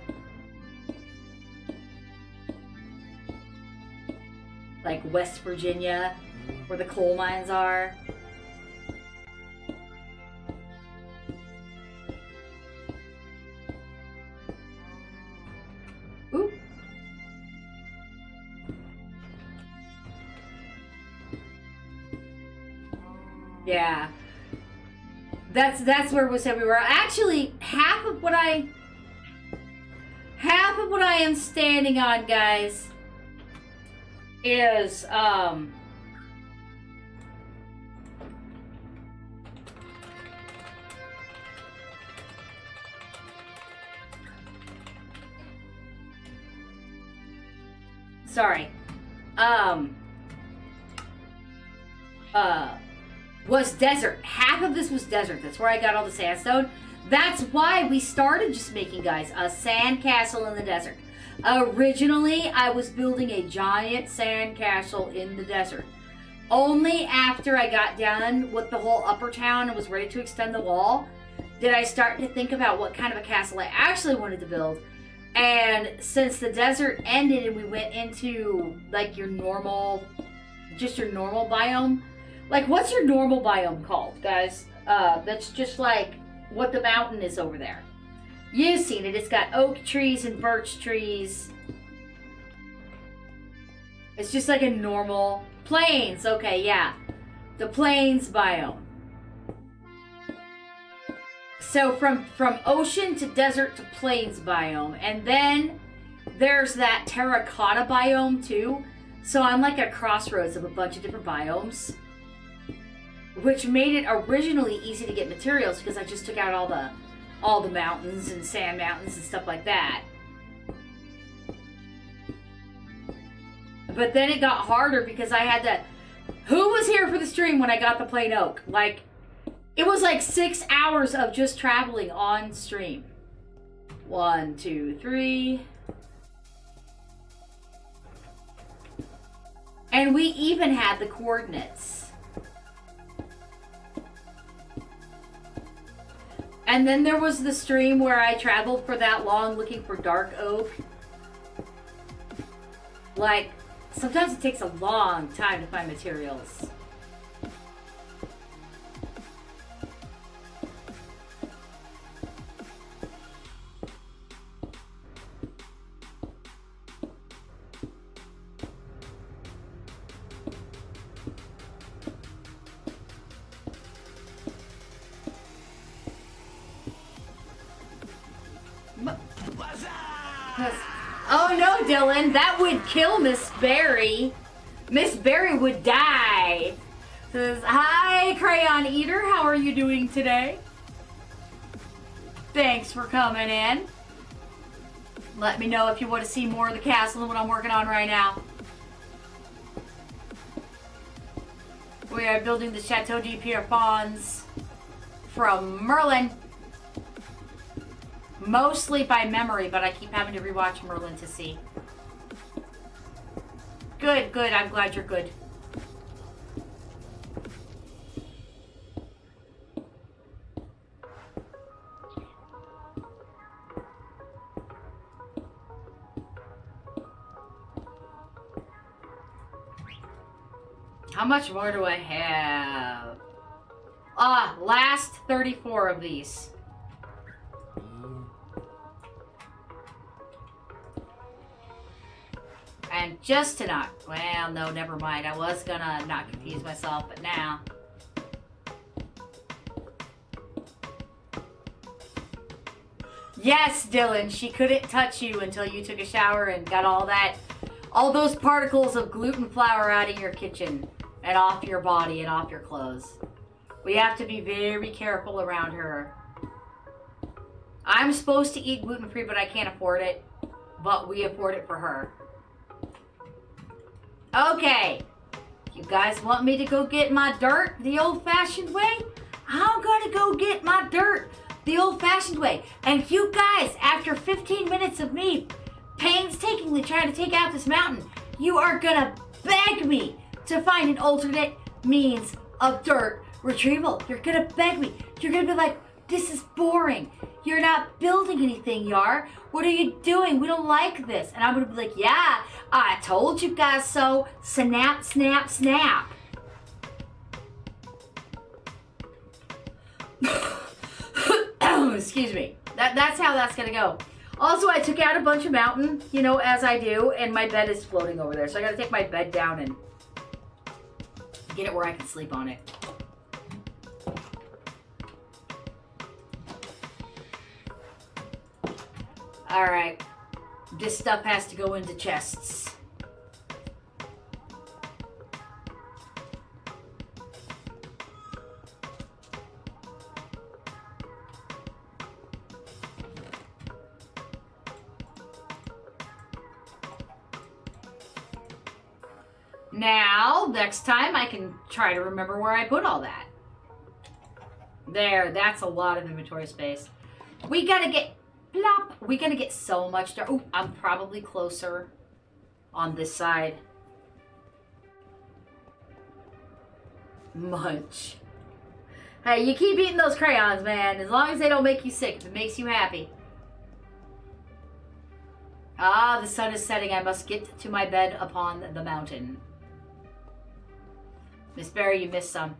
Like West Virginia, where the coal mines are. Ooh. Yeah. That's where we said we were. Actually, half of what I am standing on, guys, is sorry. Was desert. Half of this was desert. That's where I got all the sandstone. That's why we started just making, guys, a sand castle in the desert. Originally, I was building a giant sand castle in the desert. Only after I got done with the whole upper town and was ready to extend the wall, did I start to think about what kind of a castle I actually wanted to build. And since the desert ended and we went into, like, your normal biome. Like, what's your normal biome called, guys? That's just like what the mountain is over there. You've seen it. It's got oak trees and birch trees. It's just like a normal plains. Okay, yeah. The plains biome. So from ocean to desert to plains biome. And then there's that terracotta biome too. So I'm like a crossroads of a bunch of different biomes, which made it originally easy to get materials because I just took out all the mountains and sand mountains and stuff like that. But then it got harder because I had to... Who was here for the stream when I got the plain oak? Like, it was like 6 hours of just traveling on stream. 1, 2, 3... And we even had the coordinates. And then there was the stream where I traveled for that long looking for dark oak. Like, sometimes it takes a long time to find materials. Oh no, Dylan, that would kill Miss Berry. Miss Berry would die. Says, hi, Crayon Eater, how are you doing today? Thanks for coming in. Let me know if you want to see more of the castle than what I'm working on right now. We are building the Chateau de Pierrefonds from Merlin. Mostly by memory, but I keep having to rewatch Merlin to see. Good, good. I'm glad you're good. How much more do I have? Last 34 of these. And just to not, well, no, never mind. I was gonna not confuse myself, but now. Yes, Dylan, she couldn't touch you until you took a shower and got all those particles of gluten flour out of your kitchen and off your body and off your clothes. We have to be very careful around her. I'm supposed to eat gluten-free, but I can't afford it. But we afford it for her. Okay, you guys want me to go get my dirt the old-fashioned way? I'm gonna go get my dirt the old-fashioned way. And you guys, after 15 minutes of me painstakingly trying to take out this mountain, you are gonna beg me to find an alternate means of dirt retrieval. You're gonna beg me. You're gonna be like, this is boring. You're not building anything, Yar. What are you doing? We don't like this. And I'm gonna be like, yeah, I told you guys so. Snap, snap, snap. Excuse me. That's how that's gonna go. Also, I took out a bunch of mountain, you know, as I do, and my bed is floating over there. So I gotta take my bed down and get it where I can sleep on it. Alright. This stuff has to go into chests. Now, next time I can try to remember where I put all that. There, that's a lot of inventory space. We gotta get, plop, we gotta get so much dirt. Oh, I'm probably closer on this side. Munch. Hey, you keep eating those crayons, man. As long as they don't make you sick, if it makes you happy. Ah, the sun is setting. I must get to my bed upon the mountain. Miss Berry, you missed some.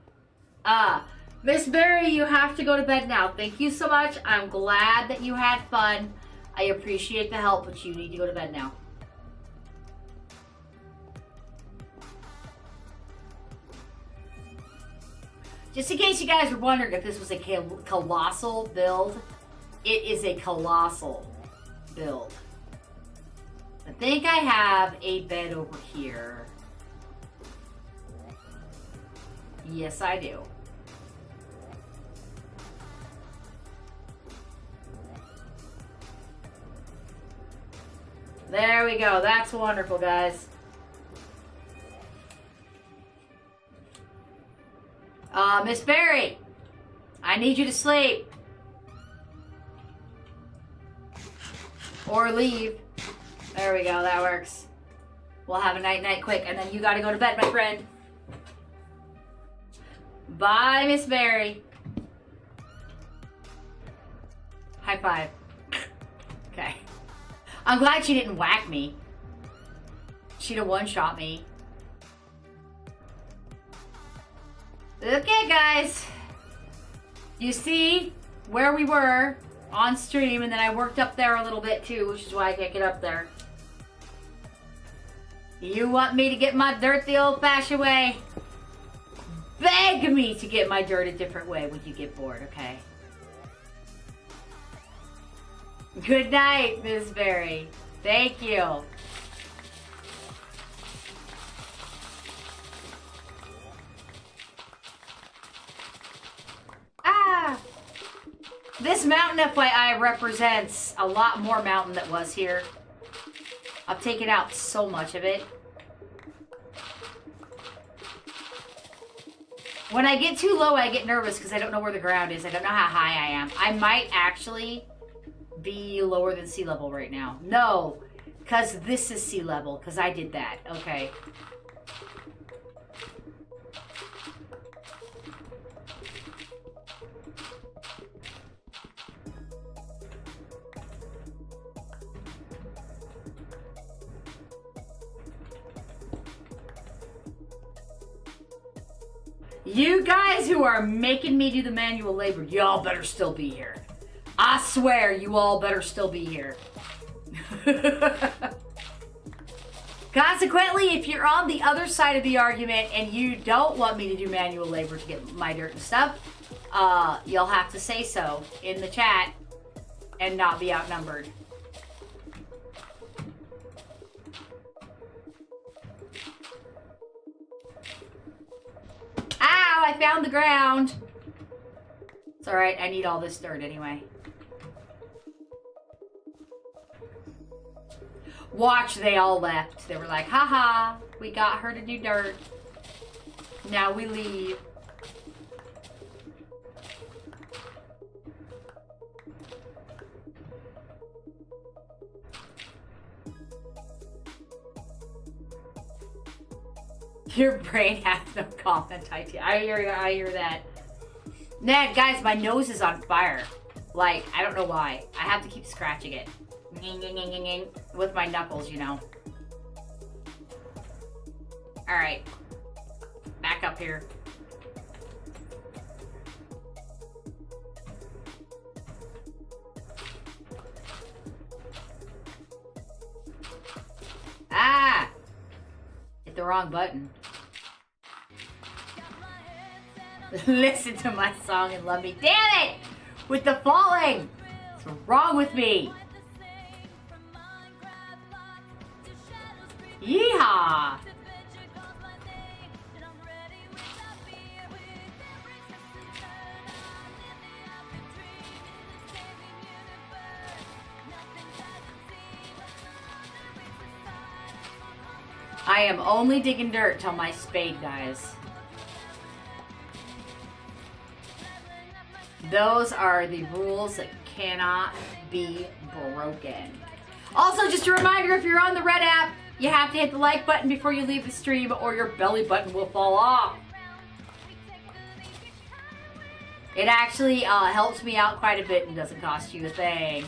Miss Berry, you have to go to bed now. Thank you so much. I'm glad that you had fun. I appreciate the help, but you need to go to bed now. Just in case you guys were wondering if this was a colossal build, it is a colossal build. I think I have a bed over here. Yes, I do. There we go. That's wonderful, guys. Miss Berry, I need you to sleep. Or leave. There we go. That works. We'll have a night-night quick, and then you gotta go to bed, my friend. Bye, Miss Berry. High five. Okay. I'm glad she didn't whack me. She'd have one-shot me. Okay, guys. You see where we were on stream, and then I worked up there a little bit too, which is why I can't get up there. You want me to get my dirt the old-fashioned way? Beg me to get my dirt a different way when you get bored, okay? Good night, Miss Berry. Thank you. This mountain, FYI, represents a lot more mountain that was here. I've taken out so much of it. When I get too low, I get nervous because I don't know where the ground is. I don't know how high I am. I might actually be lower than sea level right now. No, because this is sea level, because I did that. Okay. You guys who are making me do the manual labor, y'all better still be here. I swear you all better still be here. Consequently, if you're on the other side of the argument and you don't want me to do manual labor to get my dirt and stuff, you'll have to say so in the chat and not be outnumbered. Ow, I found the ground. It's alright, I need all this dirt anyway. Watch, they all left. They were like, haha, we got her to do dirt. Now we leave. Your brain has no comment. I hear that. Nah, guys, my nose is on fire. Like, I don't know why. I have to keep scratching it. With my knuckles, you know. Alright. Back up here. Ah! Hit the wrong button. Listen to my song and love me. Damn it! With the falling! What's wrong with me? Yeehaw! I am only digging dirt till my spade dies. Those are the rules that cannot be broken. Also, just a reminder, if you're on the Red app, you have to hit the like button before you leave the stream or your belly button will fall off. It actually helps me out quite a bit and doesn't cost you a thing.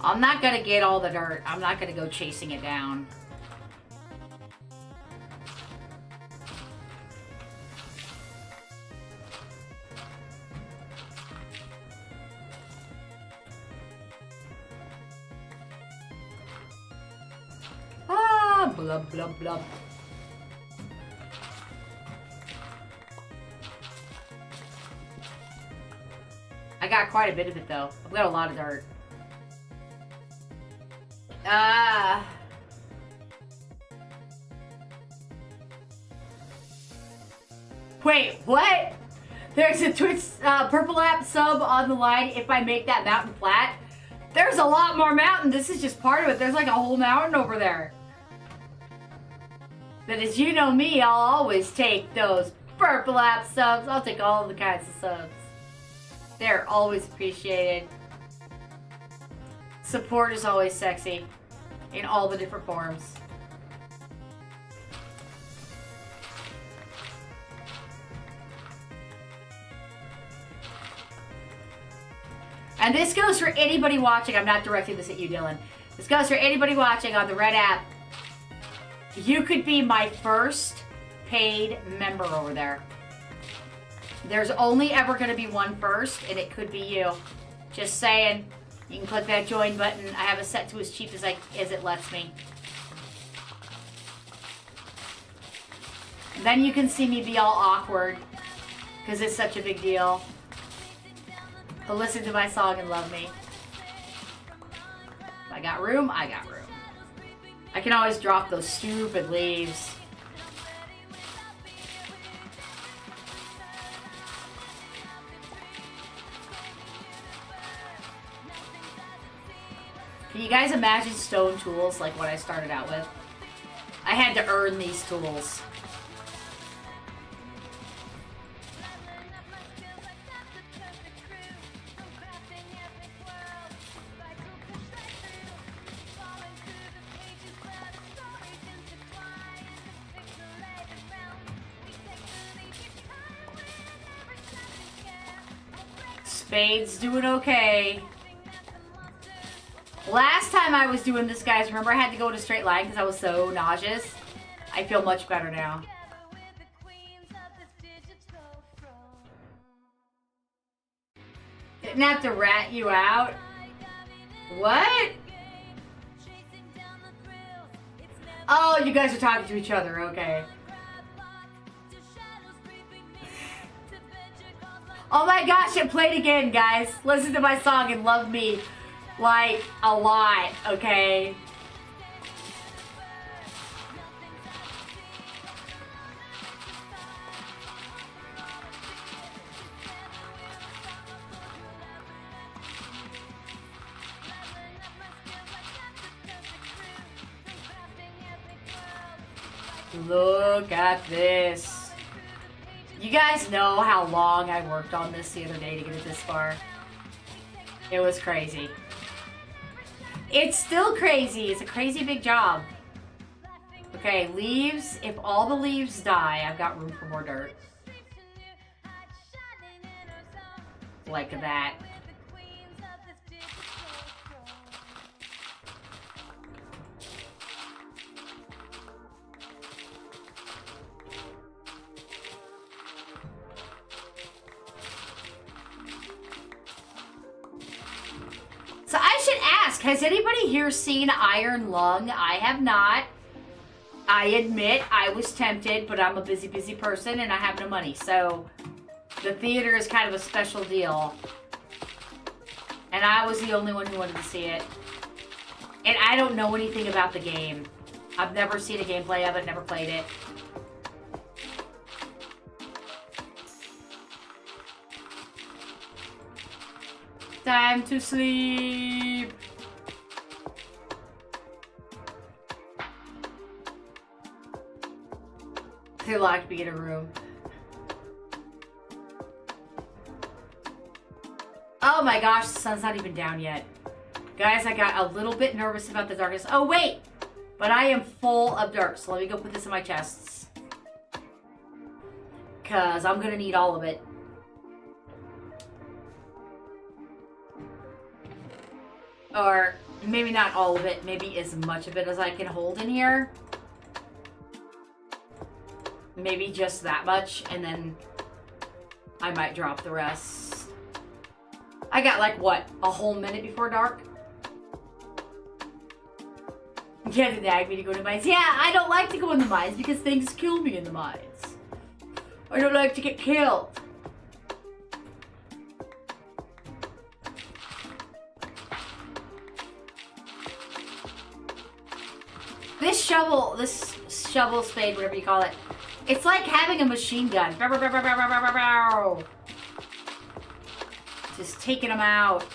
I'm not gonna get all the dirt. I'm not gonna go chasing it down. Ah, blub, blub, blub. I got quite a bit of it though. I've got a lot of dirt. Wait, what? There's a Twitch Purple app sub on the line if I make that mountain flat. There's a lot more mountain. This is just part of it. There's like a whole mountain over there. But as you know me, I'll always take those Purple app subs. I'll take all of the kinds of subs. They're always appreciated. Support is always sexy in all the different forms. And this goes for anybody watching. I'm not directing this at you, Dylan. This goes for anybody watching on the Red app. You could be my first paid member over there. There's only ever going to be one first, and it could be you. Just saying. You can click that join button. I have it set to as cheap as it lets me. And then you can see me be all awkward because it's such a big deal. But listen to my song and love me. If I got room, I got room. I can always drop those stupid leaves. Can you guys imagine stone tools like what I started out with? I had to earn these tools. Spade's doing okay. Last time I was doing this, guys, remember I had to go to straight line because I was so nauseous? I feel much better now. Didn't have to rat you out? What? Oh, you guys are talking to each other, okay. Oh my gosh, it played again, guys. Listen to my song and love me. Like, a lot, okay? Look at this. You guys know how long I worked on this the other day to get it this far. It was crazy. It's still crazy. It's a crazy big job. Okay, leaves. If all the leaves die, I've got room for more dirt. like that. So I should ask, has anybody here seen Iron Lung? I have not. I admit I was tempted, but I'm a busy person and I have no money. So the theater is kind of a special deal. And I was the only one who wanted to see it. And I don't know anything about the game. I've never seen a gameplay of it, never played it. Time to sleep. They locked me in a room. Oh my gosh, the sun's not even down yet. Guys, I got a little bit nervous about the darkness. Oh wait! But I am full of dirt, so let me go put this in my chests. Cause I'm gonna need all of it. Or maybe not all of it, maybe as much of it as I can hold in here. Maybe just that much, and then I might drop the rest. I got like, what, a whole minute before dark? Yeah, they nagged me to go to mines. Yeah, I don't like to go in the mines because things kill me in the mines. I don't like to get killed. This shovel spade, whatever you call it, it's like having a machine gun. Just taking them out.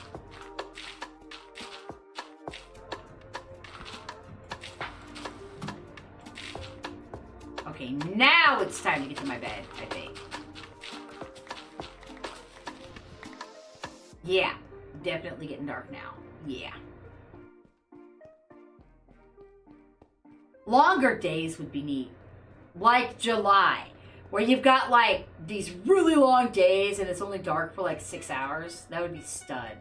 Okay, now it's time to get to my bed, I think. Yeah, definitely getting dark now. Yeah. Longer days would be neat. Like July, where you've got like these really long days and it's only dark for like 6 hours. That would be stud.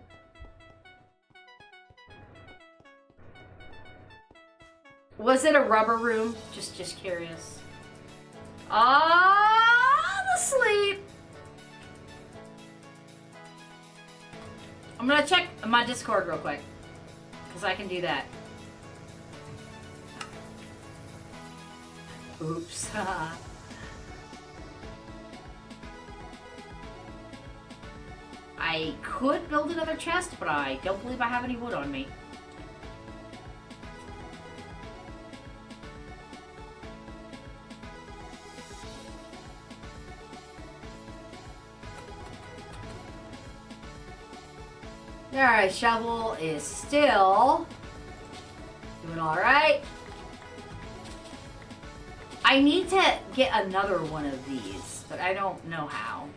Was it a rubber room? Just curious. Ah, the sleep. I'm gonna check my Discord real quick, because I can do that. Oops. I could build another chest, but I don't believe I have any wood on me. Alright, shovel is still doing alright. I need to get another one of these, but I don't know how.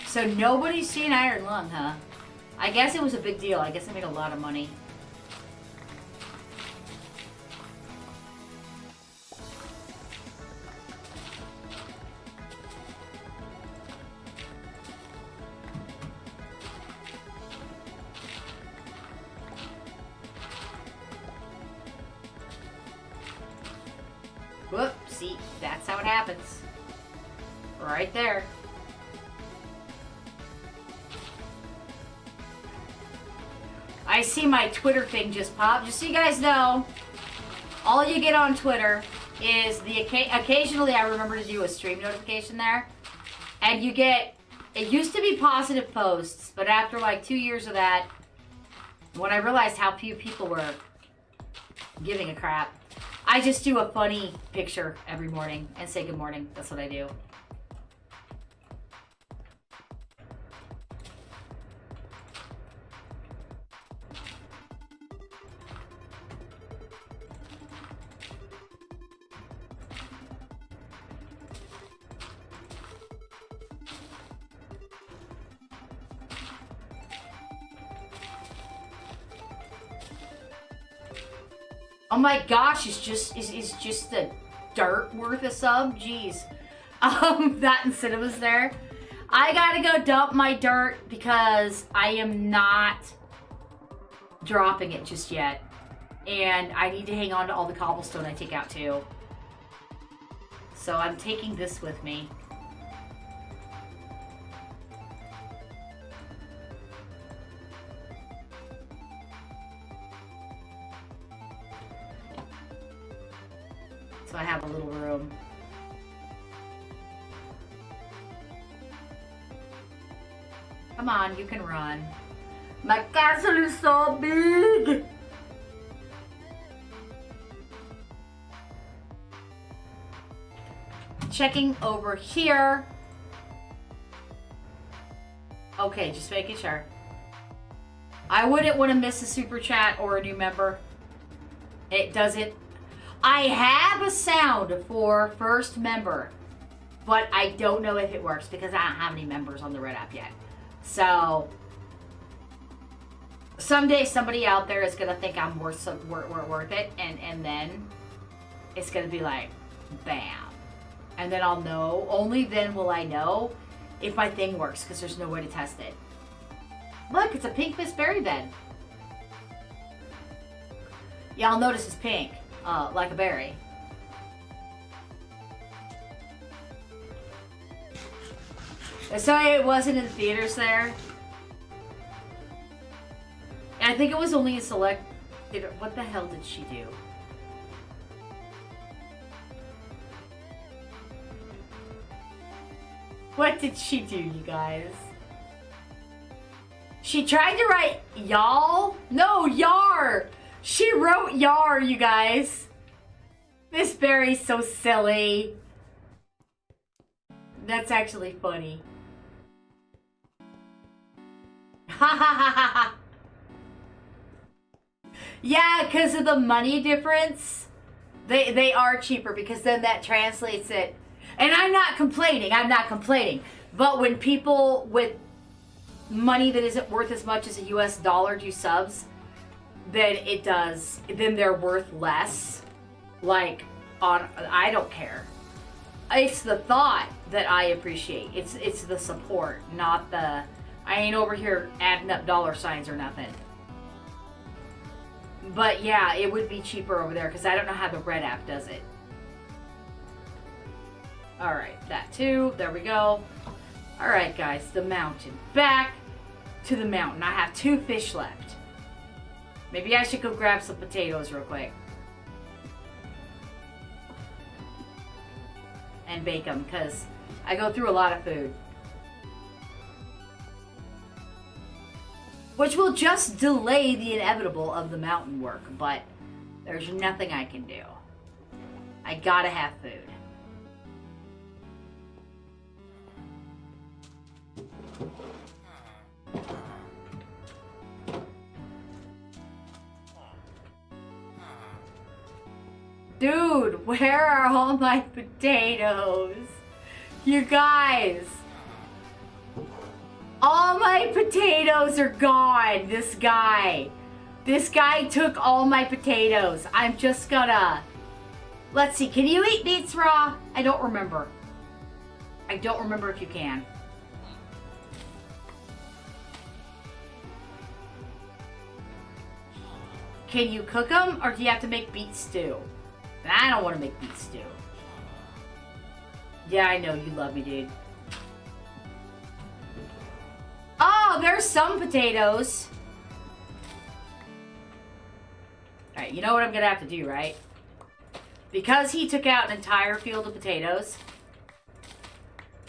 So nobody's seen Iron Lung, huh? I guess it was a big deal. I guess I made a lot of money. Whoop, see, that's how it happens. Right there. I see my Twitter thing just pop. Just so you guys know, all you get on Twitter is the occasionally I remember to do a stream notification there. And you get, it used to be positive posts, but after like 2 years of that, when I realized how few people were giving a crap, I just do a funny picture every morning and say good morning. That's what I do. Oh my gosh, is just the dirt worth a sub? Jeez. That and Cinema's there. I gotta go dump my dirt because I am not dropping it just yet. And I need to hang on to all the cobblestone I take out too. So I'm taking this with me. So I have a little room. Come on, you can run. My castle is so big! Checking over here. Okay, just making sure. I wouldn't want to miss a super chat or a new member. It doesn't. I have a sound for first member, but I don't know if it works because I don't have any members on the Red app yet. So someday somebody out there is gonna think I'm worth it, and then it's gonna be like, bam. And then I'll know, only then will I know if my thing works, because there's no way to test it. Look, it's a pink Miss Berry bed. Y'all notice it's pink, like a berry. Sorry it wasn't in the theaters there. I think it was only a select theater. What the hell did she do? What did she do, you guys? She tried to write y'all? No, yar! She wrote yar, you guys. Miss Berry's so silly. That's actually funny. Ha ha ha ha ha. Yeah, because of the money difference. They are cheaper because then that translates it. And I'm not complaining, But when people with money that isn't worth as much as a US dollar do subs, then they're worth less. Like, I don't care. It's the thought that I appreciate. It's the support, not the, I ain't over here adding up dollar signs or nothing. But yeah, it would be cheaper over there because I don't know how the Red app does it. Alright, that too. There we go. Alright, guys, the mountain. Back to the mountain. I have 2 fish left. Maybe I should go grab some potatoes real quick. And bake them, because I go through a lot of food. Which will just delay the inevitable of the mountain work, but there's nothing I can do. I gotta have food. Dude, where are all my potatoes? You guys. All my potatoes are gone. This guy took all my potatoes. I'm just gonna... Let's see, can you eat beets raw? I don't remember. I don't remember if you can. Can you cook them, or do you have to make beet stew? And I don't want to make beet stew. Yeah, I know, you love me, dude. Oh, there's some potatoes. Alright, you know what I'm gonna have to do, right? Because he took out an entire field of potatoes,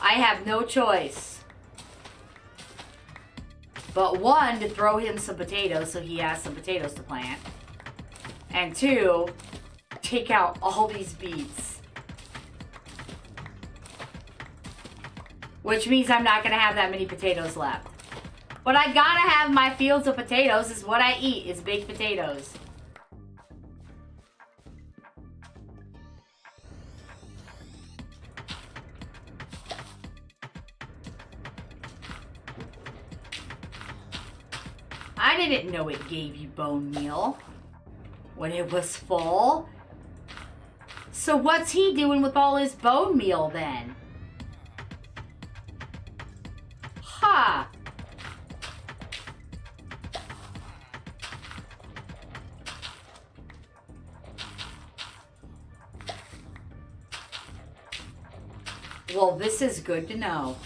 I have no choice but 1, to throw him some potatoes so he has some potatoes to plant. And 2, take out all these beets. Which means I'm not gonna have that many potatoes left. But I gotta have my fields of potatoes, is what I eat, is baked potatoes. I didn't know it gave you bone meal. when it was full. So what's he doing with all his bone meal then? Huh. Well, this is good to know.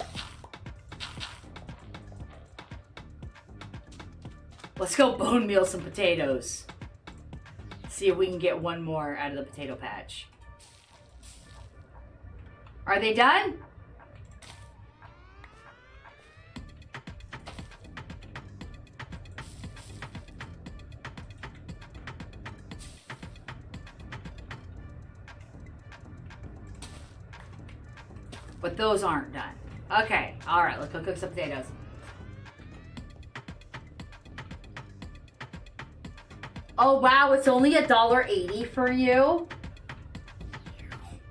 Let's go bone meal some potatoes. See if we can get one more out of the potato patch. Are they done? But those aren't done. Okay, all right, let's go cook some potatoes. Oh wow, it's only $1.80 for you?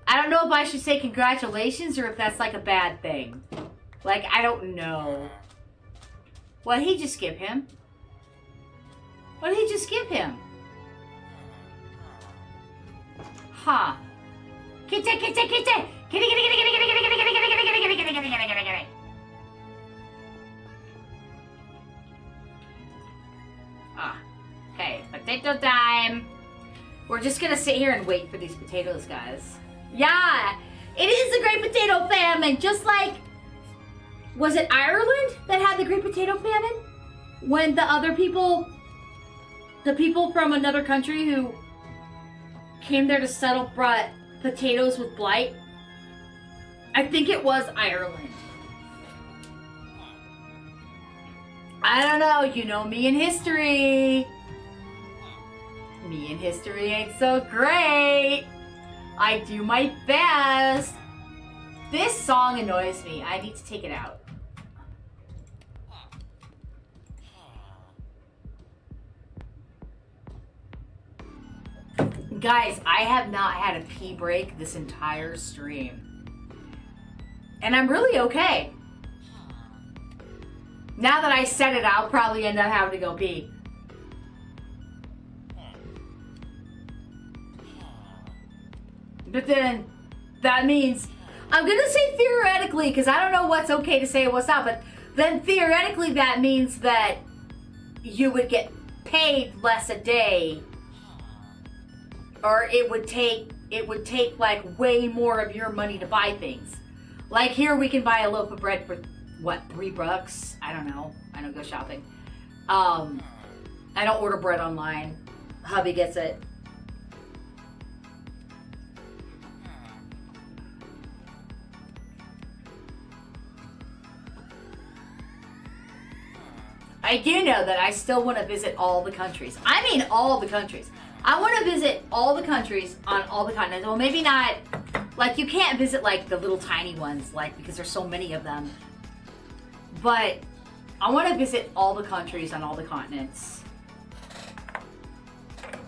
I don't know if I should say congratulations or if that's like a bad thing. Like, I don't know. What did he just give him? What did he just give him? Huh. Kitty, kitty, kitty. Kitty, kitty, kitty, kitty, kitty, kitty, kitty, kitty, kitty, kitty, kitty, kitty, kitty, kitty, kitty, kitty. Ah. Okay, potato time. We're just gonna sit here and wait for these potatoes, guys. Yeah, it is the Great Potato Famine, just like, was it Ireland that had the Great Potato Famine? When the other people, the people from another country who came there to settle brought potatoes with blight? I think it was Ireland. I don't know, you know me in history. Me in history ain't so great. I do my best. This song annoys me. I need to take it out. Guys, I have not had a pee break this entire stream. And I'm really okay. Now that I said it, I'll probably end up having to go pee. But then, that means, I'm gonna say theoretically, because I don't know what's okay to say and what's not, but then theoretically that means that you would get paid less a day, or it would take like way more of your money to buy things. Like here we can buy a loaf of bread for, what, $3? I don't know. I don't go shopping. I don't order bread online. Hubby gets it. I do know that I still want to visit all the countries. I mean all the countries. I want to visit all the countries on all the continents. Well, maybe not, like you can't visit like the little tiny ones, like because there's so many of them. But I want to visit all the countries on all the continents.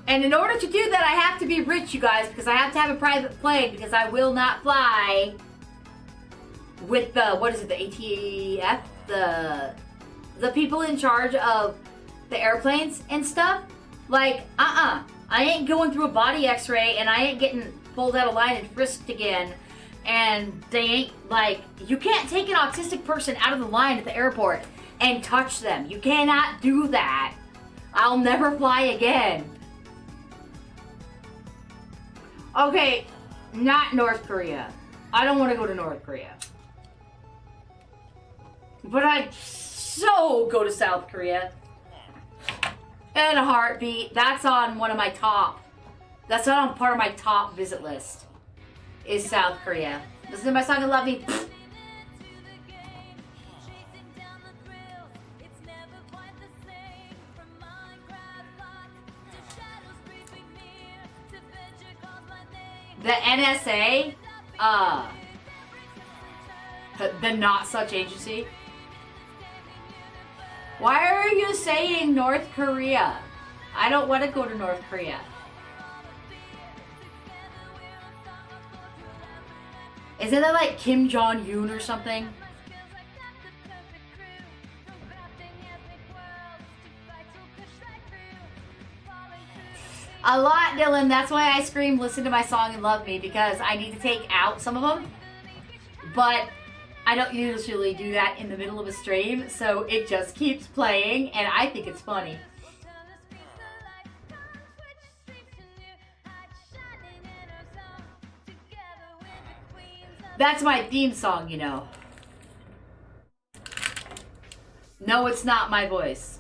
And in order to do that, I have to be rich, you guys, because I have to have a private plane because I will not fly with the, what is it, the ATF, the people in charge of the airplanes and stuff. Like, I ain't going through a body x-ray and I ain't getting pulled out of line and frisked again. And they ain't, like, you can't take an autistic person out of the line at the airport and touch them. You cannot do that. I'll never fly again. Okay, not North Korea. I don't want to go to North Korea. But I'd so go to South Korea. In a heartbeat. That's on one of my top. That's on part of my top visit list. Is South Korea. Listen to my song and love me. The NSA, the not such agency. Why are you saying North Korea? I don't want to go to North Korea. Isn't that like Kim Jong-un or something? A lot, Dylan. That's why I scream, listen to my song and love me, because I need to take out some of them. But I don't usually do that in the middle of a stream, so it just keeps playing, and I think it's funny. That's my theme song, you know. No, it's not my voice.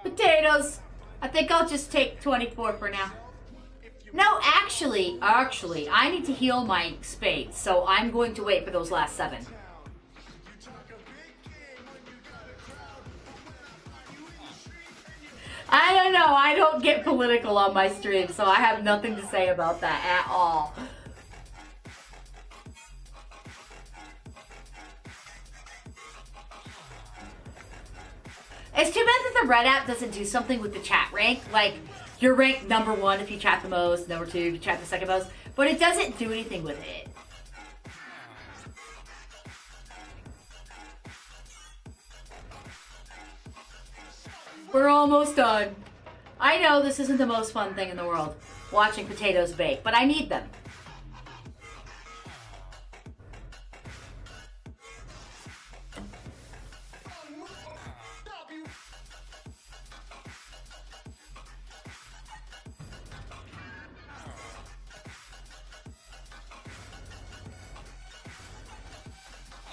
Potatoes. I think I'll just take 24 for now. No, actually, I need to heal my spades, so I'm going to wait for those last 7. I don't know. I don't get political on my stream, so I have nothing to say about that at all. It's too bad that the Red app doesn't do something with the chat rank. Like, you're ranked number 1 if you chat the most, number 2 if you chat the second most, but it doesn't do anything with it. We're almost done. I know this isn't the most fun thing in the world, watching potatoes bake, but I need them.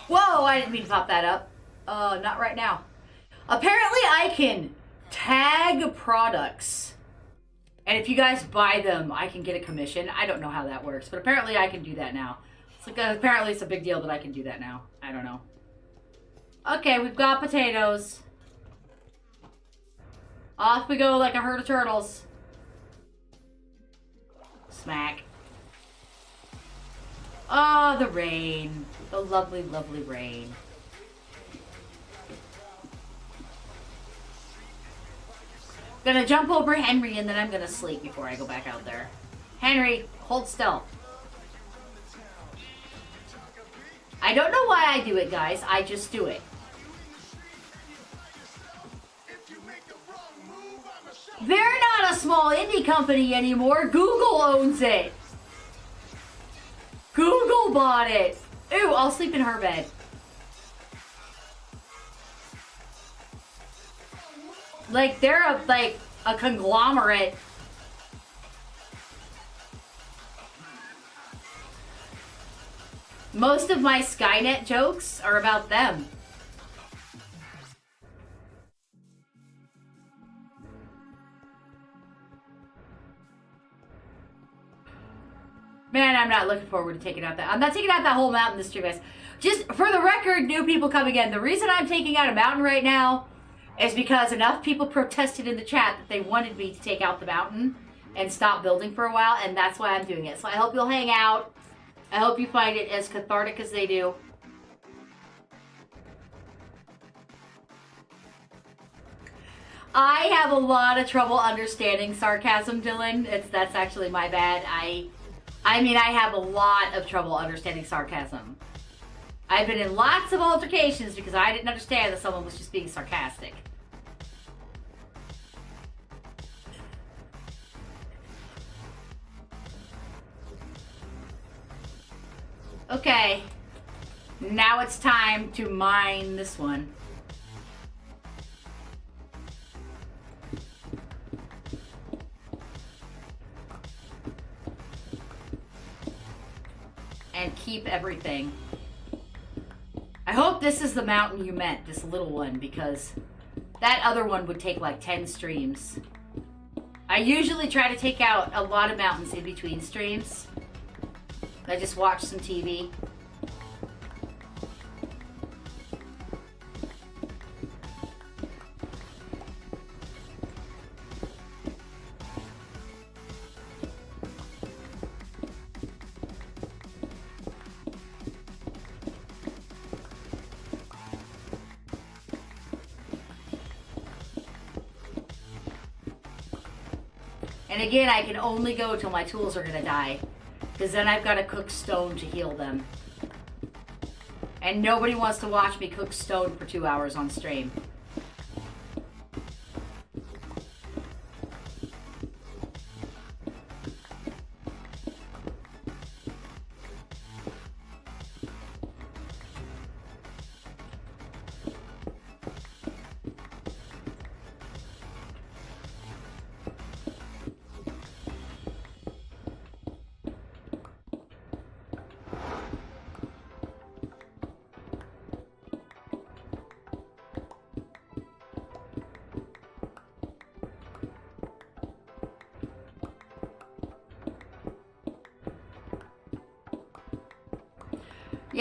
Whoa, I didn't mean to pop that up. Not right now. Apparently I can tag products, and if you guys buy them, I can get a commission. I don't know how that works, but apparently I can do that now. It's like, apparently it's a big deal that I can do that now. I don't know. Okay, we've got potatoes. Off we go like a herd of turtles. Smack. Oh, the rain. The lovely, lovely rain. Gonna jump over Henry and then I'm gonna sleep before I go back out there. Henry, hold still. I don't know why I do it, guys. I just do it. They're not a small indie company anymore. Google owns it. Google bought it. Ooh, I'll sleep in her bed. Like, they're a conglomerate. Most of my Skynet jokes are about them. Man, I'm not looking forward to taking out that. I'm not taking out that whole mountain this stream, guys. Just for the record, new people coming in. The reason I'm taking out a mountain right now is because enough people protested in the chat that they wanted me to take out the mountain and stop building for a while, and that's why I'm doing it. So I hope you'll hang out. I hope you find it as cathartic as they do. I have a lot of trouble understanding sarcasm, Dylan. That's actually my bad. I mean, I have a lot of trouble understanding sarcasm. I've been in lots of altercations because I didn't understand that someone was just being sarcastic. Okay. Now it's time to mine this one. And keep everything. I hope this is the mountain you meant, this little one, because that other one would take like 10 streams. I usually try to take out a lot of mountains in between streams. I just watch some TV. And again, I can only go till my tools are gonna die, because then I've got to cook stone to heal them. And nobody wants to watch me cook stone for 2 hours on stream.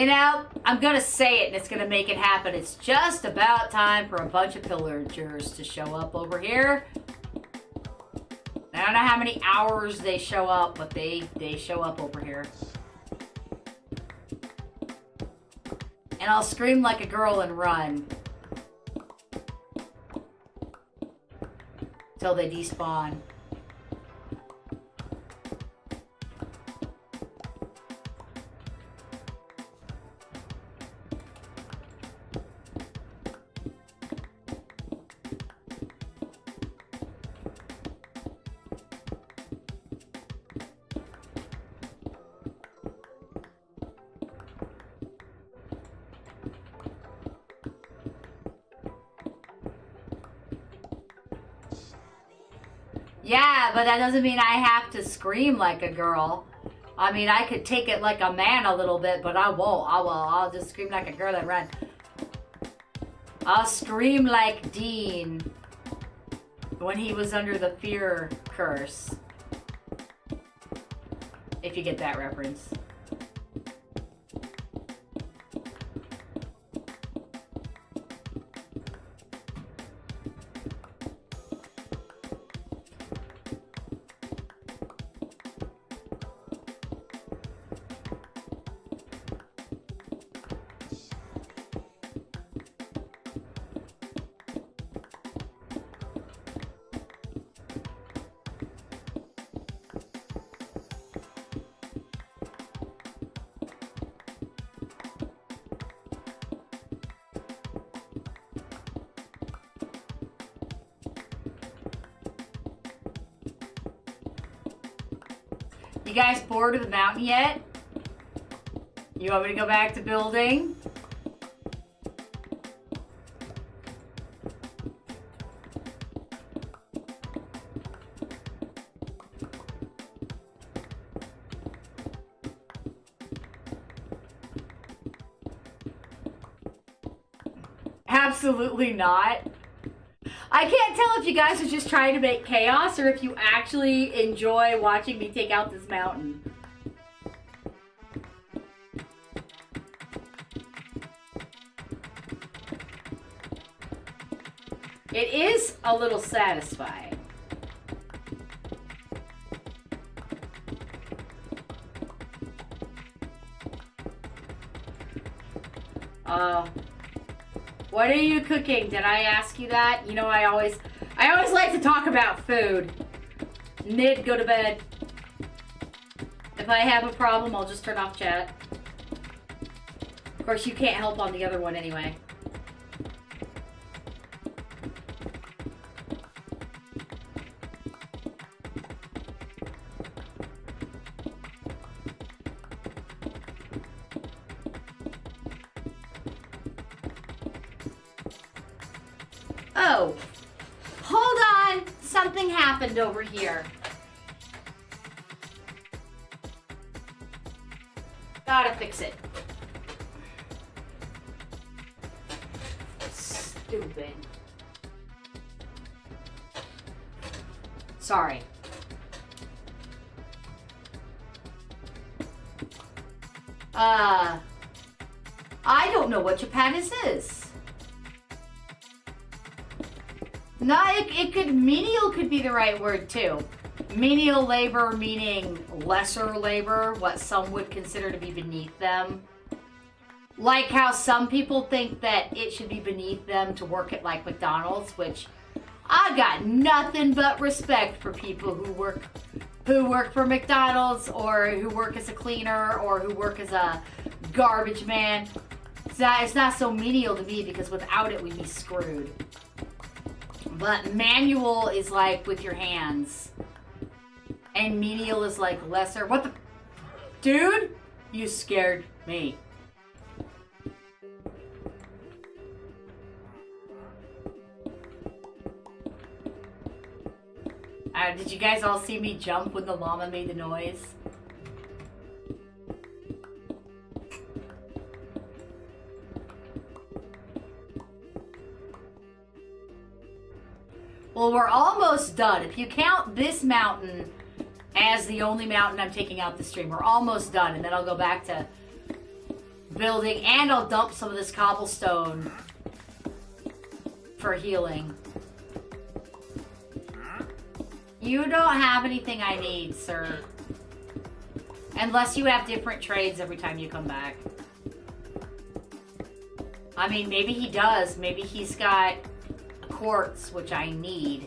You know, I'm gonna say it and it's gonna make it happen. It's just about time for a bunch of pillagers to show up over here. I don't know how many hours they show up, but they show up over here. And I'll scream like a girl and run. Till they despawn. Yeah, but that doesn't mean I have to scream like a girl. I mean, I could take it like a man a little bit, but I won't. I'll just scream like a girl and run. I'll scream like Dean when he was under the fear curse. If you get that reference. You guys bored of the mountain yet? You want me to go back to building? Absolutely not. I can't tell if you guys are just trying to make chaos or if you actually enjoy watching me take out this mountain. It is a little satisfying. What are you cooking? Did I ask you that? You know, I always like to talk about food. Nid, go to bed. If I have a problem, I'll just turn off chat. Of course, you can't help on the other one anyway. Oh, hold on. Something happened over here. Gotta fix it. Stupid. Sorry. I don't know what Japanese is. No, it could, menial could be the right word too. Menial labor meaning lesser labor, what some would consider to be beneath them. Like how some people think that it should be beneath them to work at like McDonald's, which I got nothing but respect for people who work for McDonald's or who work as a cleaner or who work as a garbage man. It's not so menial to me because without it we'd be screwed. But manual is like with your hands. And menial is like lesser. What the? Dude, you scared me. Did you guys all see me jump when the llama made the noise? Well, we're almost done. If you count this mountain as the only mountain I'm taking out the stream, we're almost done, and then I'll go back to building, and I'll dump some of this cobblestone for healing. You don't have anything I need, sir. Unless you have different trades every time you come back. I mean, maybe he does. Maybe he's got quartz, which I need.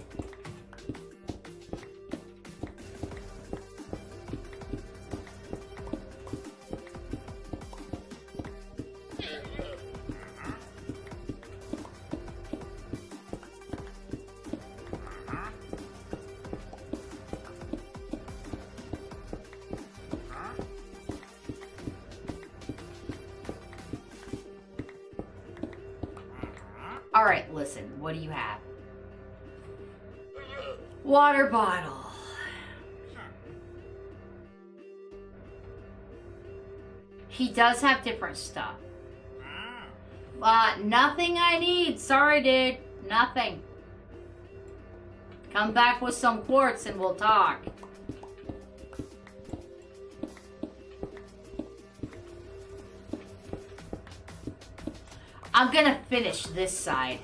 All right, listen, what do you have? Water bottle. He does have different stuff. Nothing I need. Sorry, dude. Nothing. Come back with some quartz and we'll talk. I'm gonna finish this side.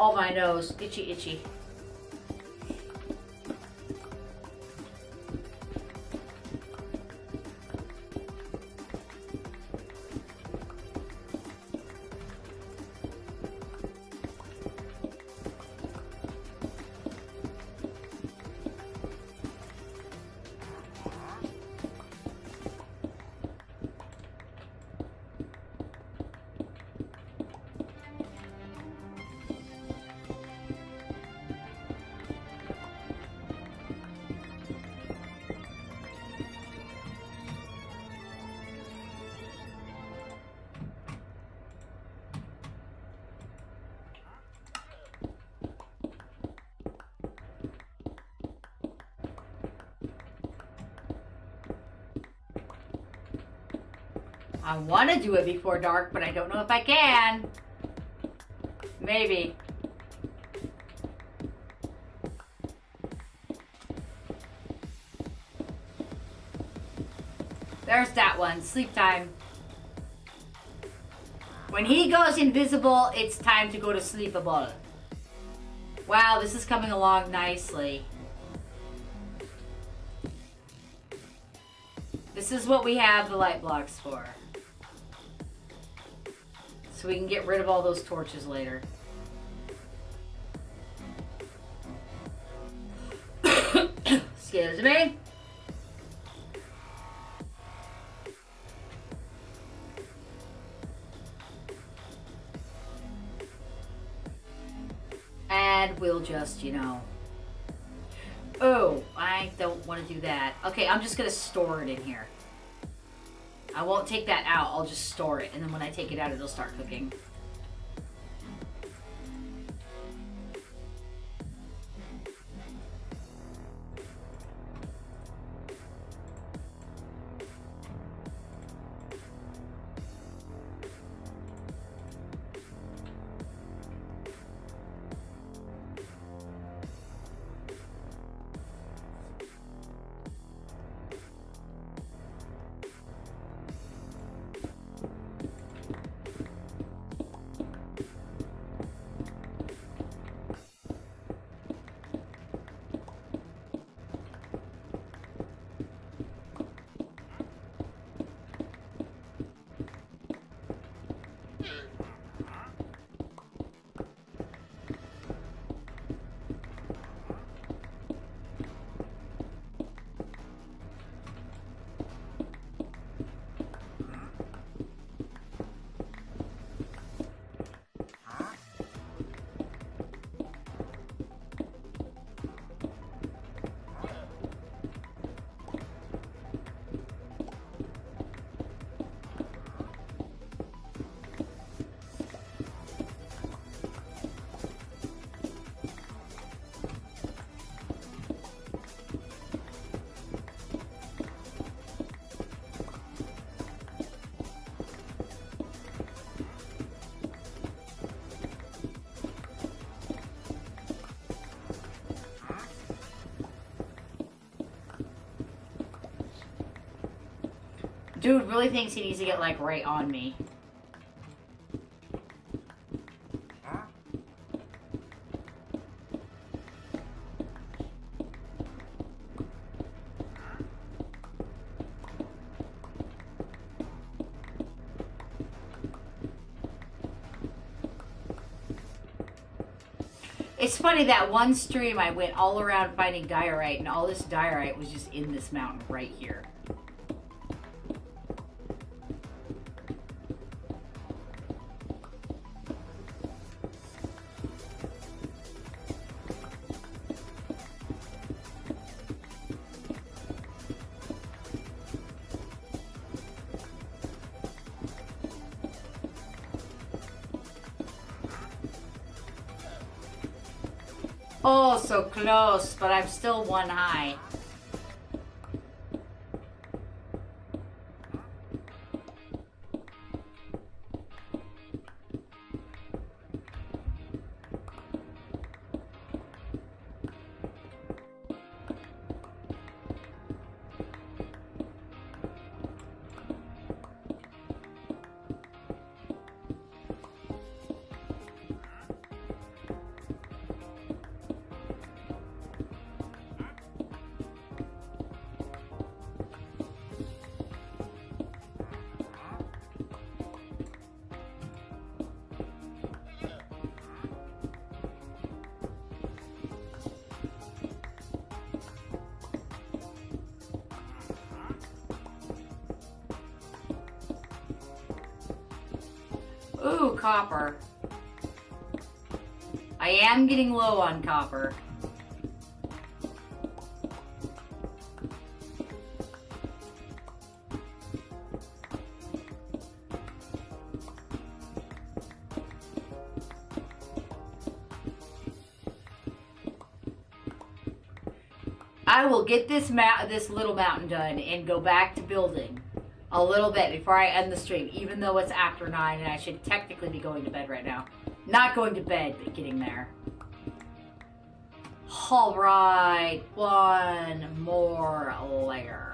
Oh, my nose. Itchy, itchy. I want to do it before dark, but I don't know if I can. Maybe. There's that one. Sleep time. When he goes invisible, it's time to go to sleepable. Wow, this is coming along nicely. This is what we have the light blocks for. So we can get rid of all those torches later. Excuse me. And we'll just, you know. Oh, I don't want to do that. Okay, I'm just going to store it in here. I won't take that out. I'll just store it. And then when I take it out, it'll start cooking. Dude really thinks he needs to get, like, right on me. It's funny that one stream I went all around finding diorite, and all this diorite was just in this mountain right here. Oh, so close, but I'm still one high. Ooh, copper. I am getting low on copper. I will get this little mountain done and go back to building a little bit before I end the stream, even though it's after 9 and I should technically be going to bed right now. Not going to bed, but getting there. Alright, one more layer.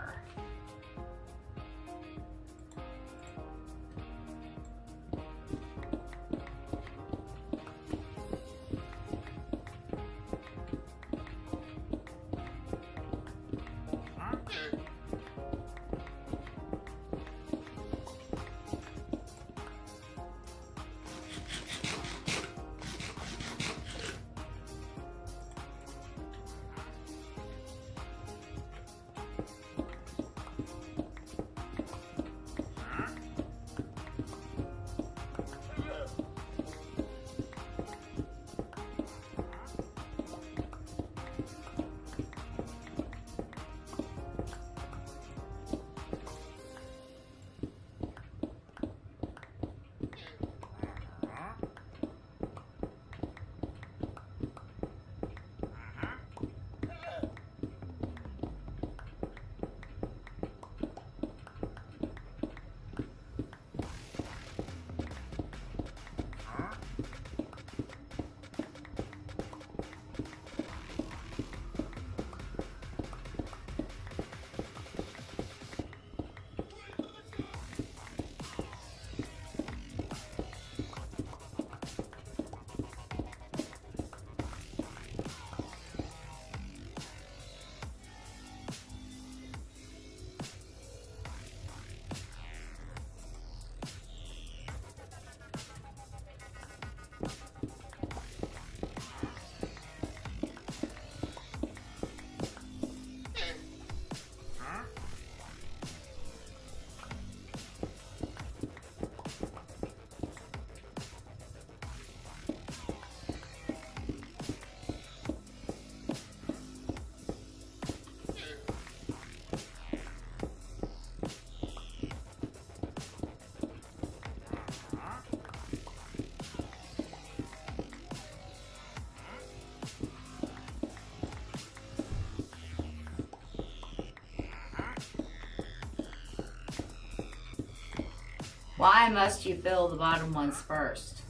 Why must you fill the bottom ones first?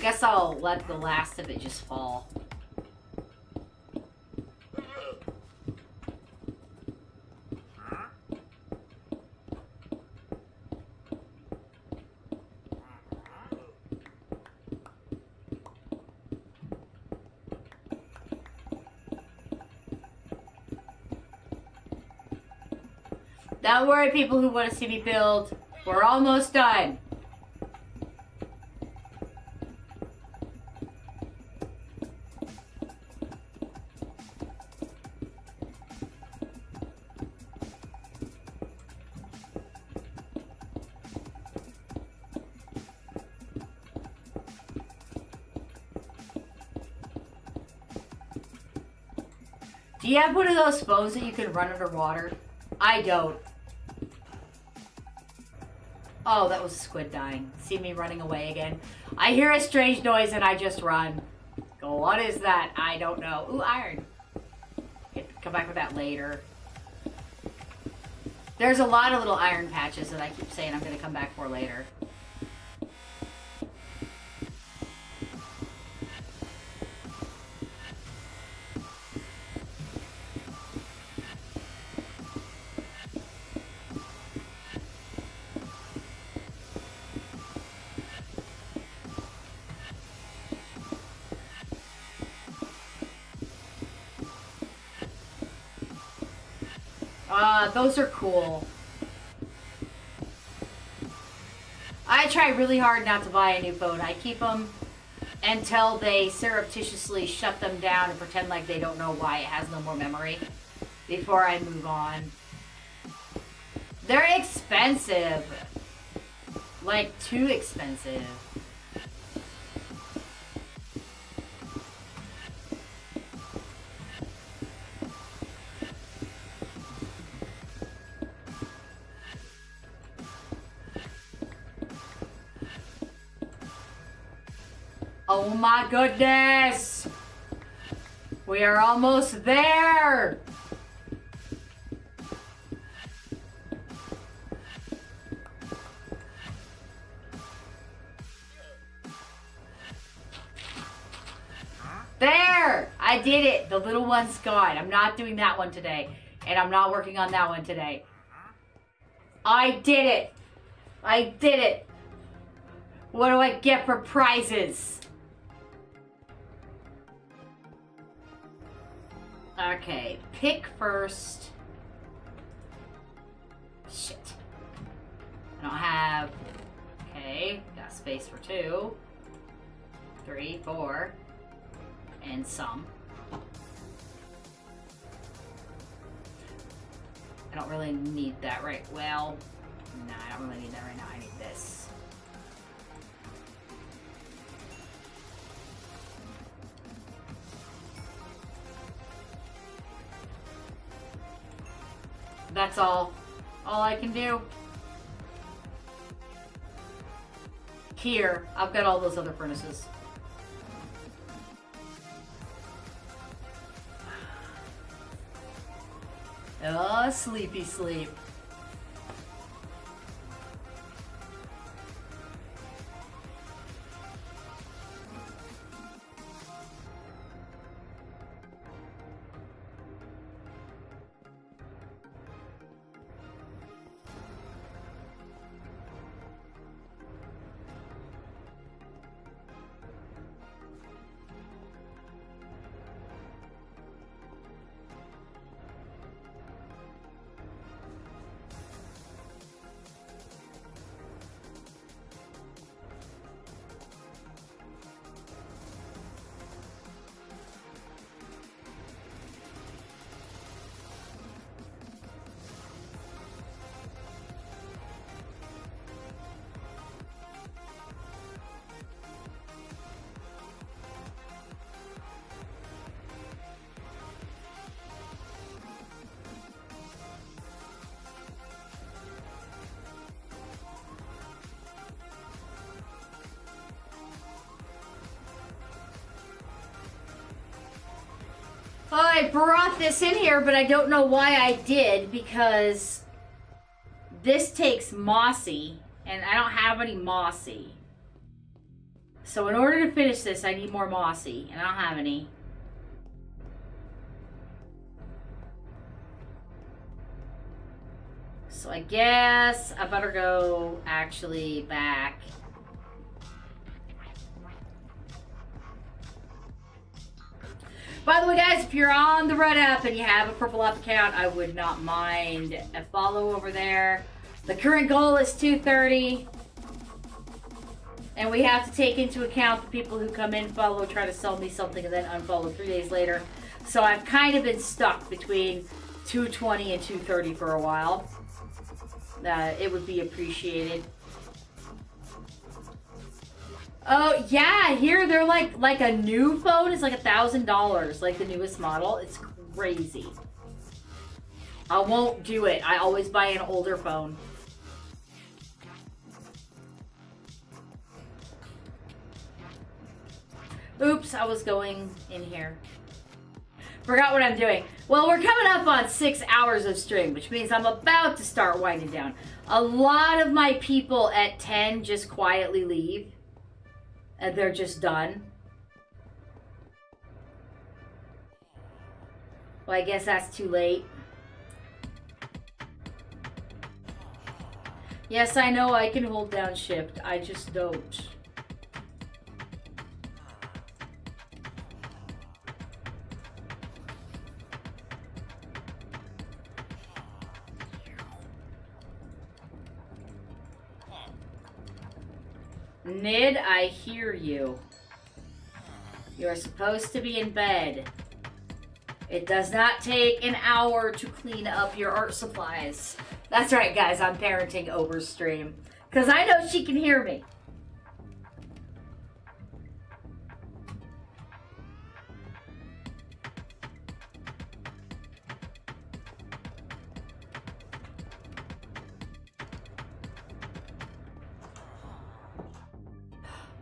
guess I'll let the last of it just fall. Don't worry, people who want to see me build. We're almost done. Do you have one of those phones that you can run underwater? I don't. Oh, that was a squid dying. See me running away again. I hear a strange noise and I just run. Go, what is that? I don't know. Ooh, iron. Come back with that later. There's a lot of little iron patches that I keep saying I'm going to come back for later. Those are cool. I try really hard not to buy a new phone. I keep them until they surreptitiously shut them down and pretend like they don't know why it has no more memory before I move on. They're expensive. Like, too expensive. Oh my goodness! We are almost there! There! I did it! The little one's gone. I'm not doing that one today. And I'm not working on that one today. I did it! I did it! What do I get for prizes? Okay, pick first. Shit. I don't have... Okay, got space for 2, 3, 4, and some. I don't really need that right... Well, no, I don't really need that right now. I need this. That's all I can do. Here, I've got all those other furnaces. Oh, sleepy sleep. I brought this in here, but I don't know why I did, because this takes mossy, and I don't have any mossy. So in order to finish this, I need more mossy, and I don't have any. So I guess I better go actually back. By the way, guys, if you're on the Red app and you have a Purple app account, I would not mind a follow over there. The current goal is 230. And we have to take into account the people who come in, follow, try to sell me something, and then unfollow 3 days later. So I've kind of been stuck between 220 and 230 for a while. It would be appreciated. Oh, yeah, here they're like a new phone is like $1,000, like the newest model. It's crazy. I won't do it. I always buy an older phone. Oops, I was going in here. Forgot what I'm doing. Well, we're coming up on 6 hours of stream, which means I'm about to start winding down. A lot of my people at 10 just quietly leave. And they're just done. Well, I guess that's too late. Yes, I know I can hold down shift. I just don't. Nid, I hear you. You're supposed to be in bed. It does not take an hour to clean up your art supplies. That's right, guys. I'm parenting over stream. Because I know she can hear me.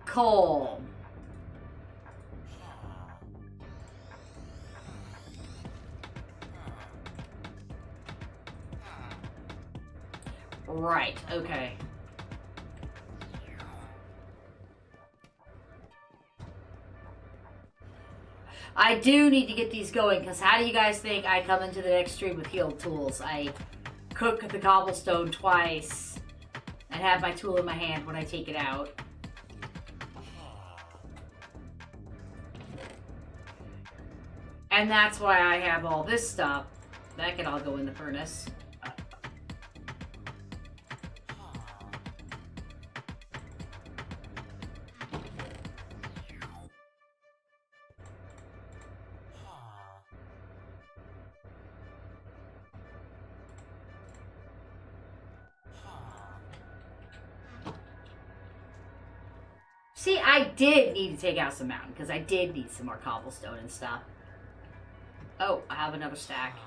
Coal. Right, okay. I do need to get these going, because how do you guys think I come into the next stream with healed tools? I cook the cobblestone twice and have my tool in my hand when I take it out. And that's why I have all this stuff. That can all go in the furnace. See, I did need to take out some mountain, because I did need some more cobblestone and stuff. Oh, I have another stack.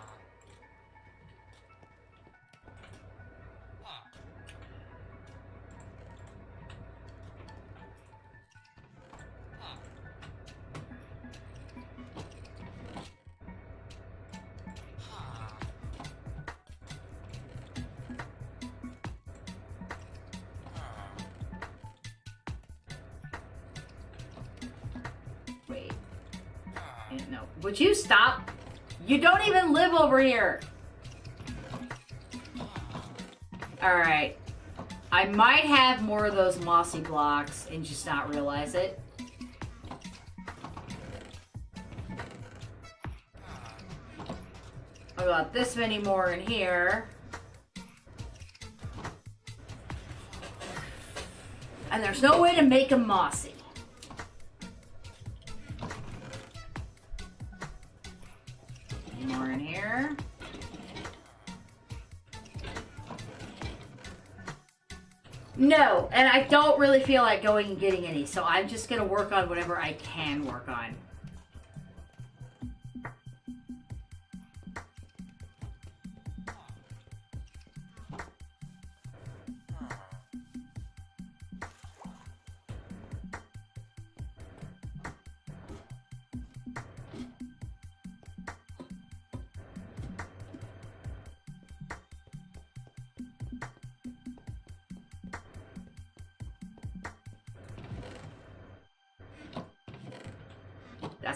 Wait. No. Would you stop? You don't even live over here. Alright. I might have more of those mossy blocks and just not realize it. I got this many more in here. And there's no way to make them mossy. More in here. No, and I don't really feel like going and getting any, so I'm just gonna work on whatever I can work on.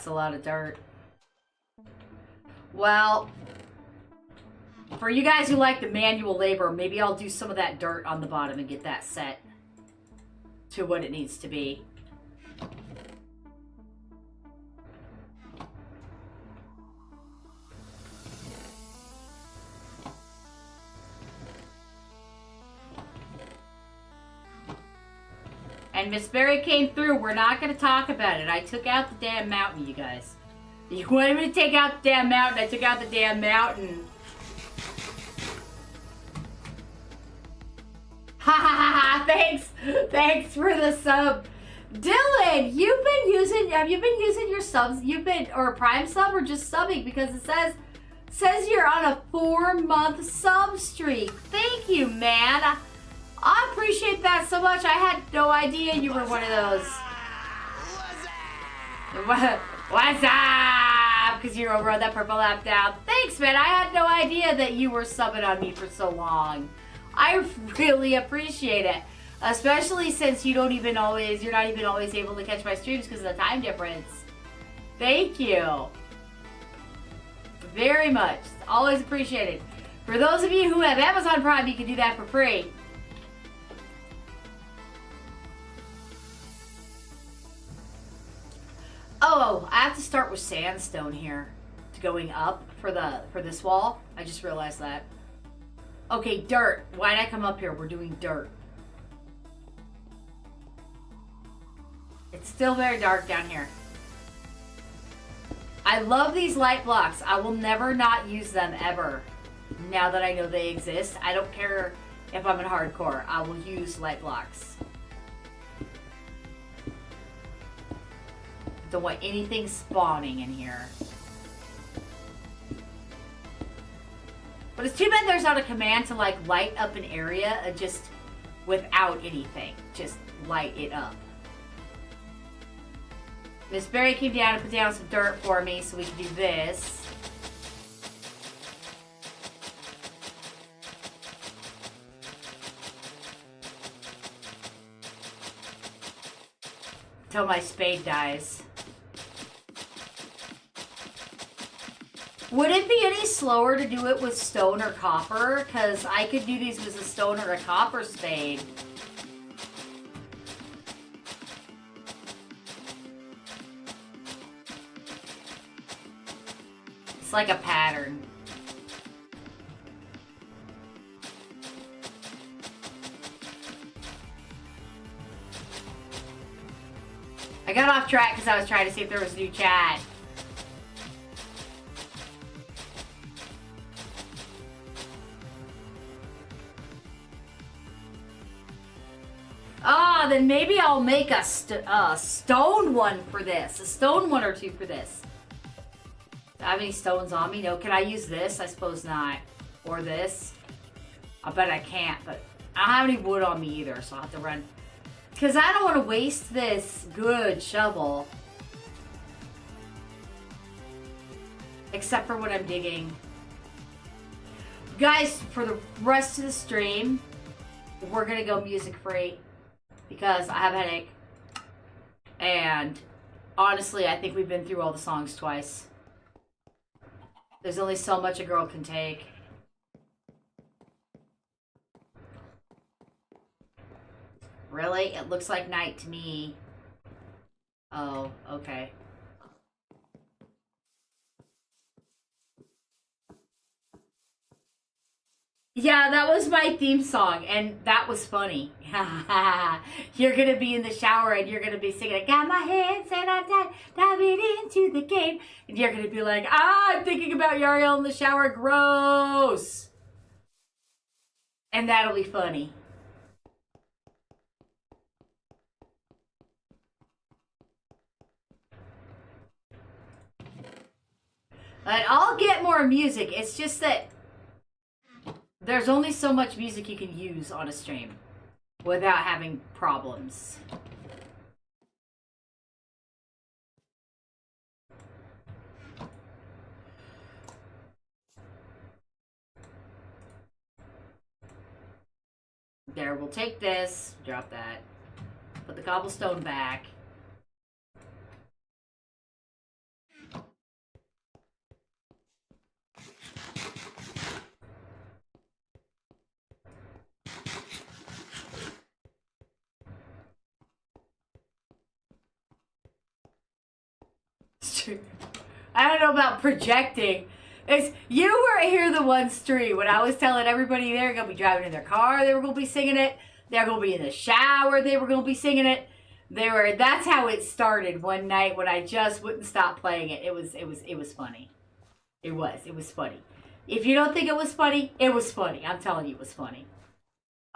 That's a lot of dirt. Well, for you guys who like the manual labor, maybe I'll do some of that dirt on the bottom and get that set to what it needs to be. And Miss Berry came through. We're not going to talk about it. I took out the damn mountain, you guys. You wanted me to take out the damn mountain. I took out the damn mountain. Ha ha ha ha. Thanks. Thanks for the sub. Dylan, have you been using your subs? Or a Prime sub or just subbing? Because it says you're on a 4-month sub streak. Thank you, man. I appreciate that so much. I had no idea you were one of those. What's up? Because you're over on that purple app down. Thanks, man. I had no idea that you were subbing on me for so long. I really appreciate it. Especially since you're not even always able to catch my streams because of the time difference. Thank you. Very much. Always appreciated. For those of you who have Amazon Prime, you can do that for free. Oh, I have to start with sandstone here to going up for this wall. I just realized that. Okay, dirt. Why'd I come up here? We're doing dirt. It's still very dark down here. I love these light blocks. I will never not use them ever. Now that I know they exist, I don't care if I'm in hardcore. I will use light blocks. Don't want anything spawning in here. But it's too bad there's not a command to like light up an area just without anything. Just light it up. Miss Berry came down and put down some dirt for me so we can do this. Till my spade dies. Would it be any slower to do it with stone or copper? Because I could do these with a stone or a copper spade. It's like a pattern. I got off track because I was trying to see if there was a new chat. Ah, then maybe I'll make a stone one for this. A stone one or two for this. Do I have any stones on me? No. Can I use this? I suppose not. Or this. I bet I can't, but I don't have any wood on me either, so I'll have to run. Because I don't want to waste this good shovel. Except for when I'm digging. Guys, for the rest of the stream, we're going to go music free. Because I have a headache. And honestly, I think we've been through all the songs twice. There's only so much a girl can take. Really? It looks like night to me. Oh, okay. Yeah, that was my theme song, and that was funny. You're gonna be in the shower, and you're gonna be singing, I got my hands, and I'm diving into the game. And you're gonna be like, I'm thinking about Yarrielle in the shower, gross. And that'll be funny. But I'll get more music. It's just that there's only so much music you can use on a stream without having problems. There, we'll take this, drop that, put the cobblestone back. I don't know about projecting. It's, you were here the one stream when I was telling everybody they're going to be driving in their car, they were going to be singing it. They're going to be in the shower, they were going to be singing it. That's how it started one night when I just wouldn't stop playing it. It was funny. It was funny. If you don't think it was funny, it was funny. I'm telling you it was funny.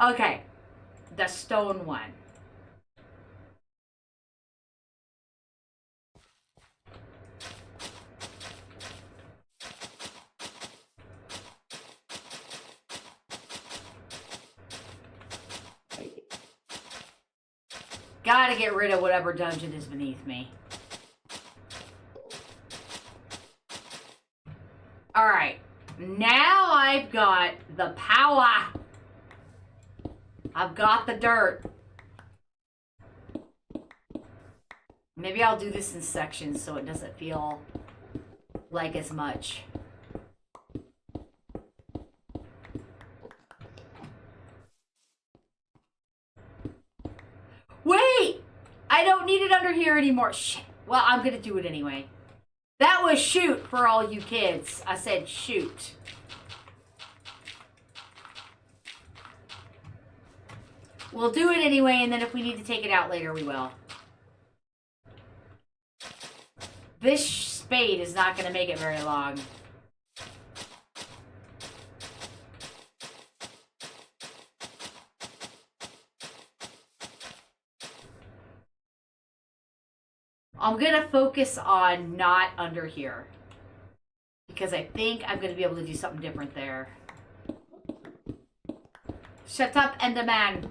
Okay. The stone one. Gotta get rid of whatever dungeon is beneath me. Alright. Now I've got the power. I've got the dirt. Maybe I'll do this in sections so it doesn't feel like as much. Wait! I don't need it under here anymore. Shit. Well, I'm gonna do it anyway. That was shoot for all you kids. I said shoot. We'll do it anyway, and then if we need to take it out later, we will. This spade is not gonna make it very long. I'm gonna focus on not under here because I think I'm gonna be able to do something different there. Shut up, Enderman.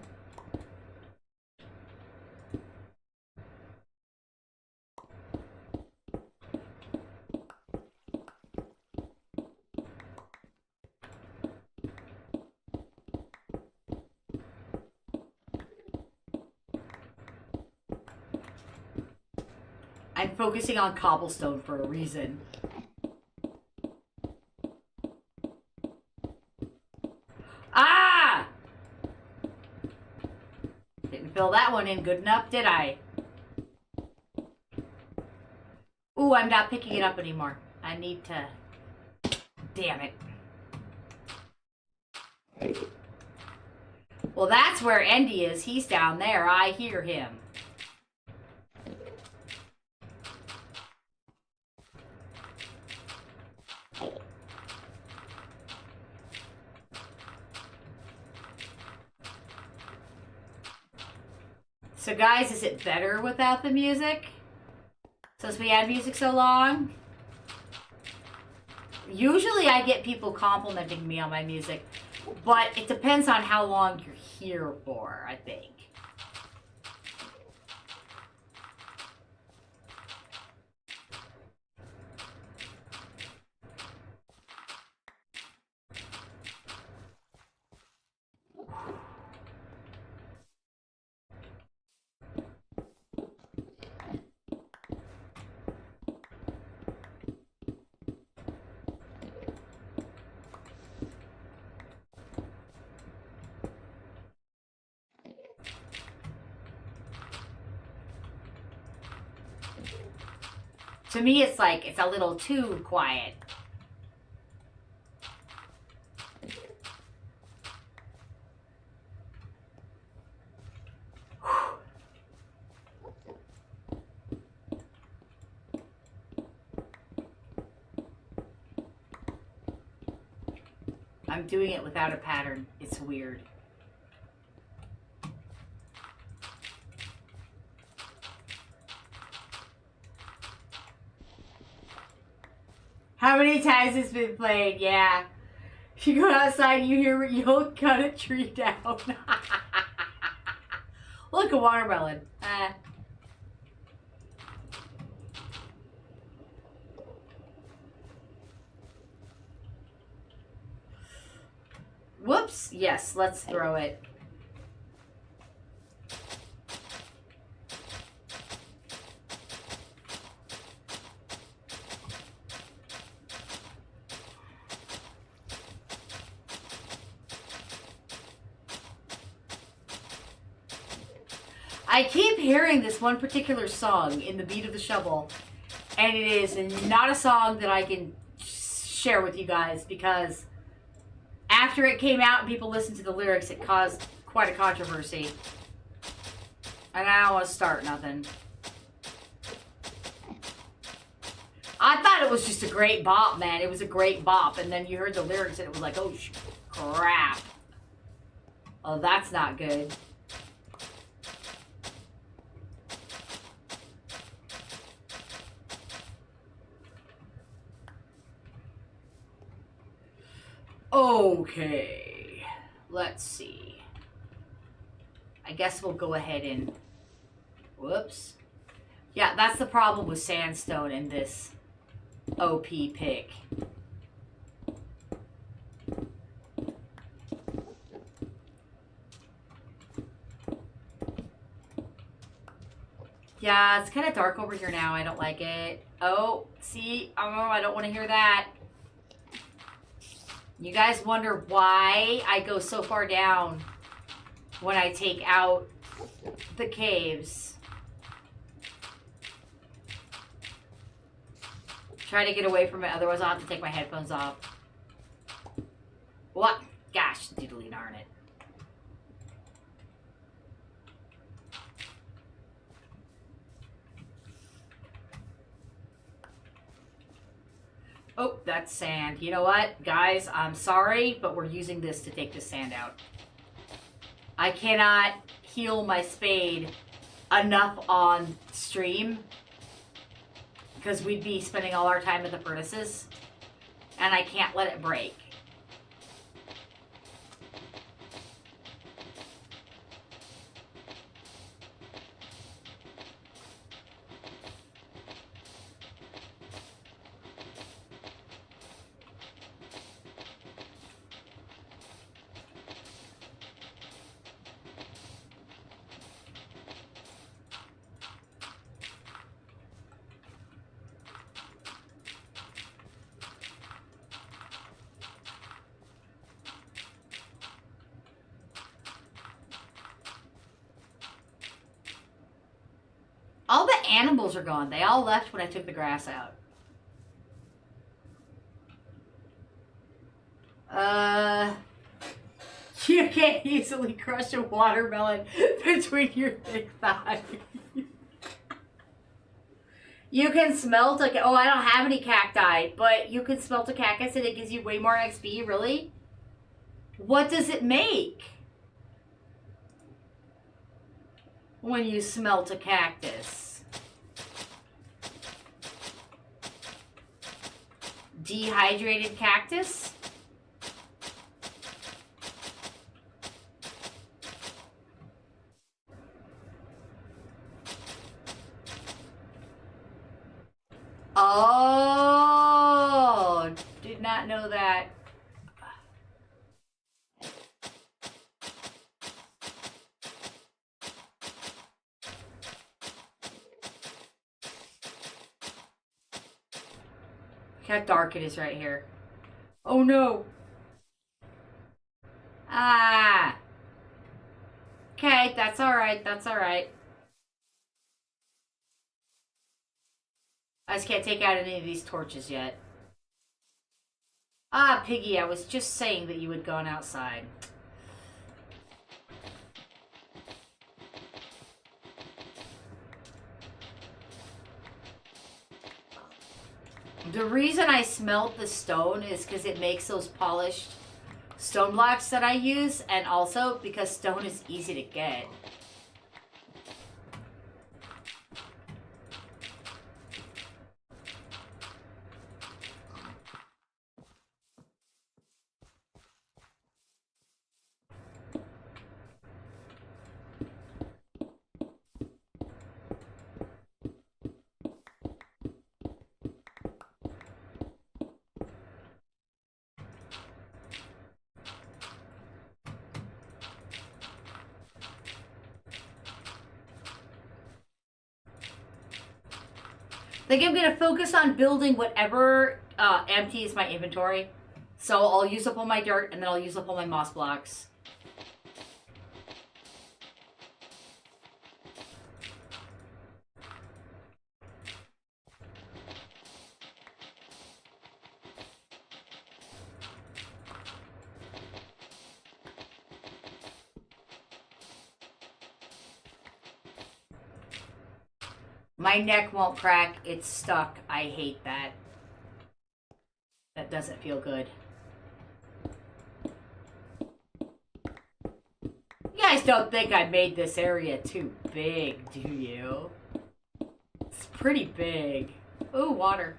I'm focusing on cobblestone for a reason. Ah! Didn't fill that one in good enough, did I? Ooh, I'm not picking it up anymore. I need to... Damn it. Well, that's where Endy is. He's down there. I hear him. So guys, is it better without the music? Since we had music so long? Usually I get people complimenting me on my music, but it depends on how long you're here for, I think. To me, it's like, it's a little too quiet. I'm doing it without a pattern. It's weird. How many times it's been played? Yeah. You go outside, you hear you'll cut a tree down. Look, a watermelon. Whoops. Yes, let's throw it. I keep hearing this one particular song in the beat of the shovel, And it is not a song that I can share with you guys because after it came out and people listened to the lyrics, it caused quite a controversy. And I don't want to start nothing. I thought it was just a great bop, man. It was a great bop. And then you heard the lyrics and it was like, oh, crap. Oh, that's not good. Okay. Let's see. I guess we'll go ahead and... Whoops. Yeah, that's the problem with sandstone in this OP pick. Yeah, it's kind of dark over here now. I don't like it. Oh, see? Oh, I don't want to hear that. You guys wonder why I go so far down when I take out the caves. Try to get away from it, otherwise I'll have to take my headphones off. What? Gosh, diddly darn it. Oh, that's sand. You know what, guys? I'm sorry, but we're using this to take the sand out. I cannot heal my spade enough on stream because we'd be spending all our time at the furnaces, and I can't let it break. All the animals are gone. They all left when I took the grass out. You can't easily crush a watermelon between your thick thighs. You can smelt a... Oh, I don't have any cacti, but you can smelt a cactus and it gives you way more XP, really? What does it make when you smelt a cactus? Dehydrated cactus? Oh, did not know that. Look how dark it is right here. Oh no. Ah. Okay, that's alright, that's alright. I just can't take out any of these torches yet. Ah, Piggy, I was just saying that you had gone outside. The reason I smelt the stone is because it makes those polished stone blocks that I use, and also because stone is easy to get. I think I'm going to focus on building whatever empties my inventory. So I'll use up all my dirt and then I'll use up all my moss blocks. My neck won't crack. It's stuck. I hate that. That doesn't feel good. You guys don't think I made this area too big, do you? It's pretty big. Ooh, water.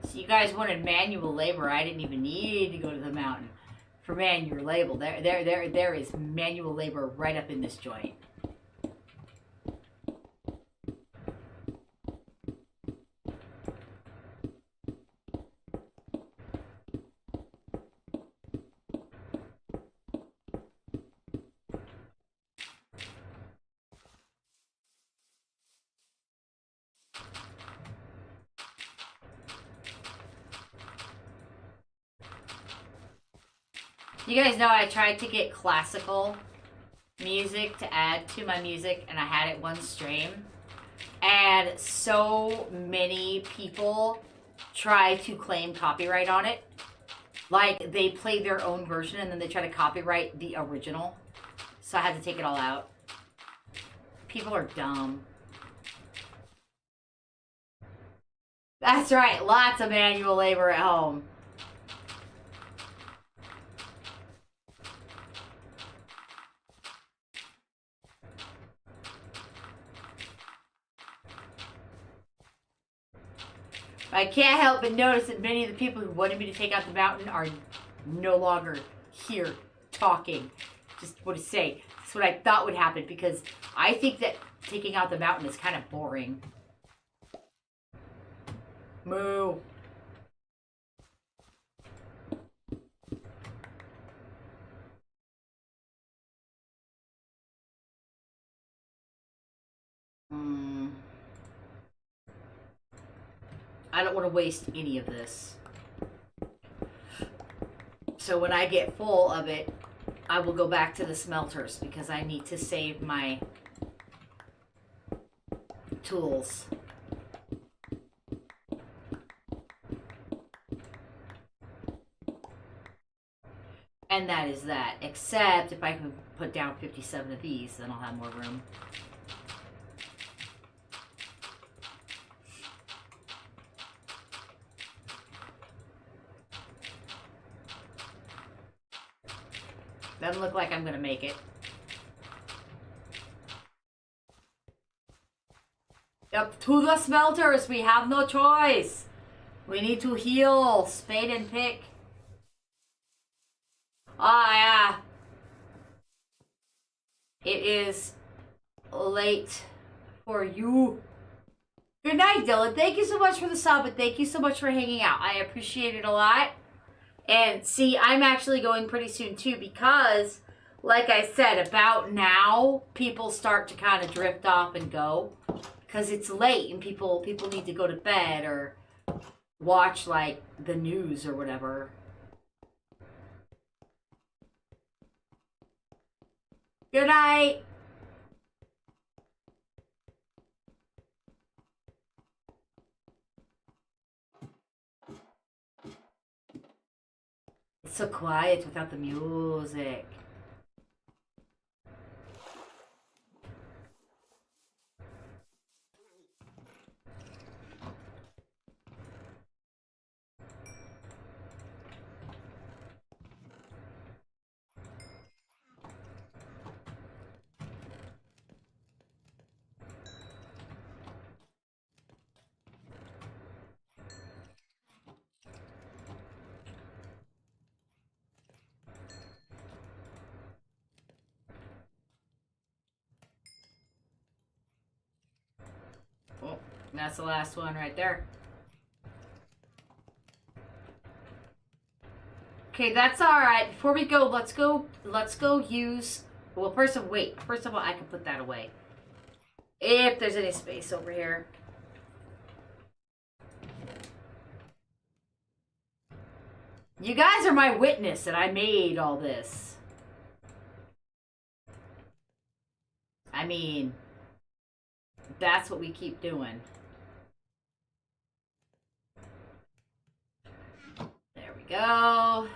So you guys wanted manual labor. I didn't even need to go to the mountain for manual labor. There is manual labor right up in this joint. You guys know I tried to get classical music to add to my music, and I had it one stream. And so many people try to claim copyright on it. Like, they play their own version, and then they try to copyright the original. So I had to take it all out. People are dumb. That's right, lots of manual labor at home. I can't help but notice that many of the people who wanted me to take out the mountain are no longer here talking. Just want to say, that's what I thought would happen, because I think that taking out the mountain is kind of boring. Moo. I don't want to waste any of this. So when I get full of it, I will go back to the smelters, because I need to save my tools. And that is that. Except if I can put down 57 of these, then I'll have more room. Doesn't look like I'm gonna make it. Yep, to the smelters. We have no choice. We need to heal. Spade and pick. Ah, yeah. It is late for you. Good night, Dylan. Thank you so much for the sub, and thank you so much for hanging out. I appreciate it a lot. And see, I'm actually going pretty soon too because, like I said, about now, people start to kind of drift off and go. Because it's late and people need to go to bed or watch, like, the news or whatever. Good night. It's so quiet without the music. Oh, that's the last one right there. Okay, that's all right. Before we go, let's go use. Well, first of all, I can put that away. If there's any space over here. You guys are my witness that I made all this. I mean, that's what we keep doing. There we go.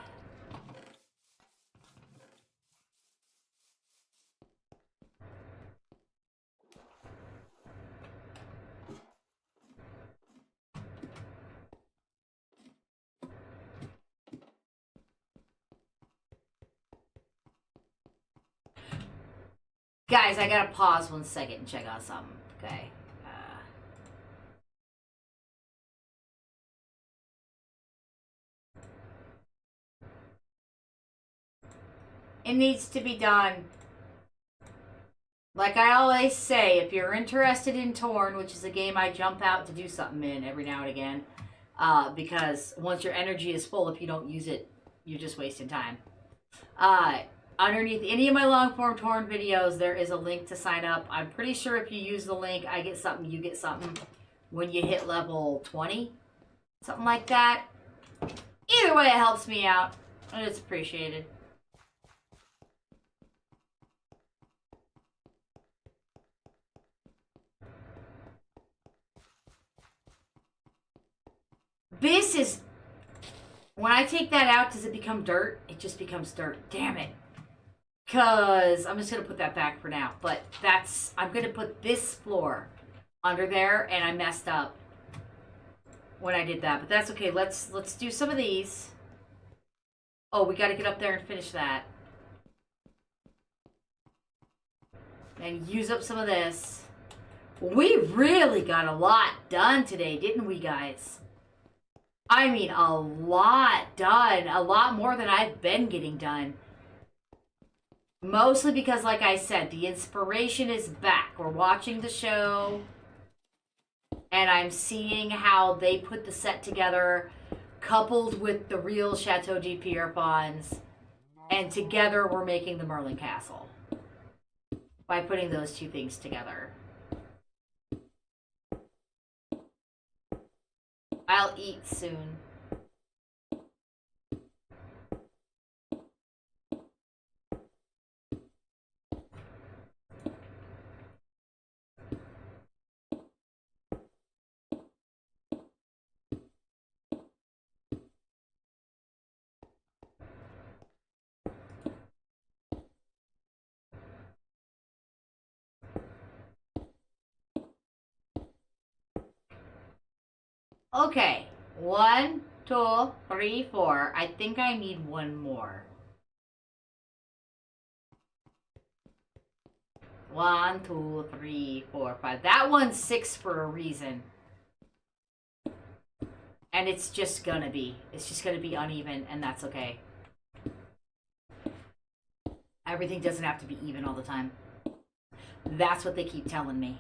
Guys, I gotta pause 1 second and check out something. Okay. It needs to be done. Like I always say, if you're interested in Torn, which is a game I jump out to do something in every now and again, because once your energy is full, if you don't use it, you're just wasting time. Underneath any of my long-form Torn videos, there is a link to sign up. I'm pretty sure if you use the link, I get something, you get something when you hit level 20. Something like that. Either way, it helps me out, and it's appreciated. This is... When I take that out, does it become dirt? It just becomes dirt. Damn it. Because I'm just going to put that back for now. But that's... I'm going to put this floor under there, and I messed up when I did that. But that's okay. Let's do some of these. Oh, we got to get up there and finish that. And use up some of this. We really got a lot done today, didn't we, guys? I mean, a lot done. A lot more than I've been getting done. Mostly because, like I said, the inspiration is back. We're watching the show. And I'm seeing how they put the set together, coupled with the real Chateau de Pierrefonds. And together we're making the Merlin castle. By putting those two things together. I'll eat soon. Okay, 1, 2, 3, 4. I think I need one more. 1, 2, 3, 4, 5. That one's 6 for a reason. And it's just gonna be. It's just gonna be uneven, and that's okay. Everything doesn't have to be even all the time. That's what they keep telling me.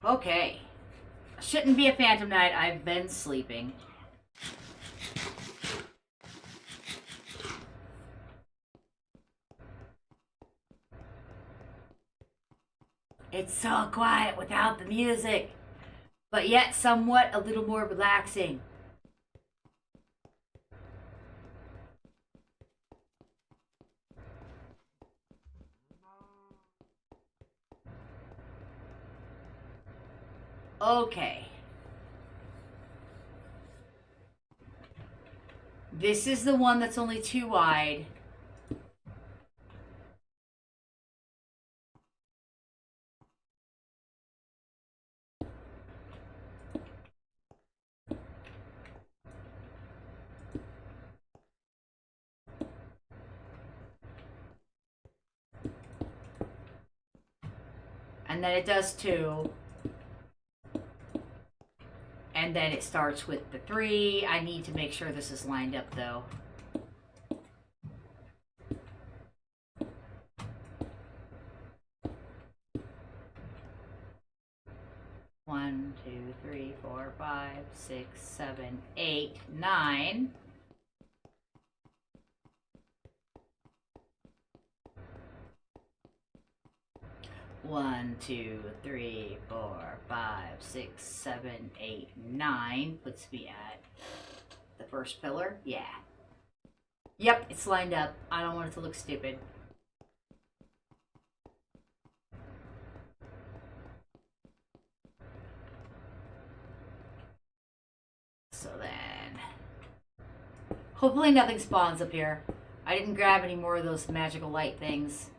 Okay. Shouldn't be a phantom night. I've been sleeping. It's so quiet without the music, but yet somewhat a little more relaxing. Okay. This is the one that's only 2 wide. And then it does 2. And then it starts with the 3. I need to make sure this is lined up though. One, 2, 3, 4, 5, 6, 7, 8, 9. One, 2, 3, 4, 5, 6, 7, 8, 9. Puts me at the first pillar. Yeah. Yep, it's lined up. I don't want it to look stupid. So then, hopefully nothing spawns up here. I didn't grab any more of those magical light things.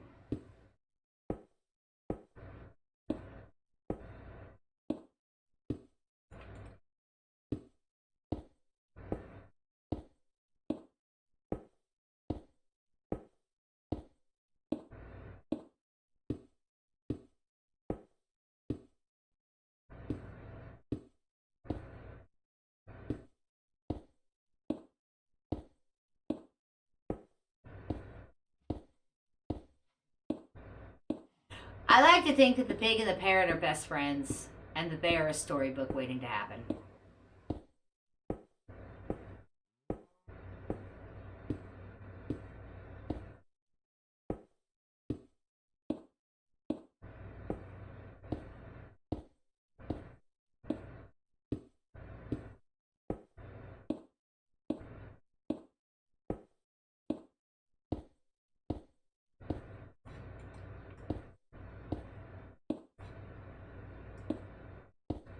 I like to think that the pig and the parrot are best friends, and that they are a storybook waiting to happen.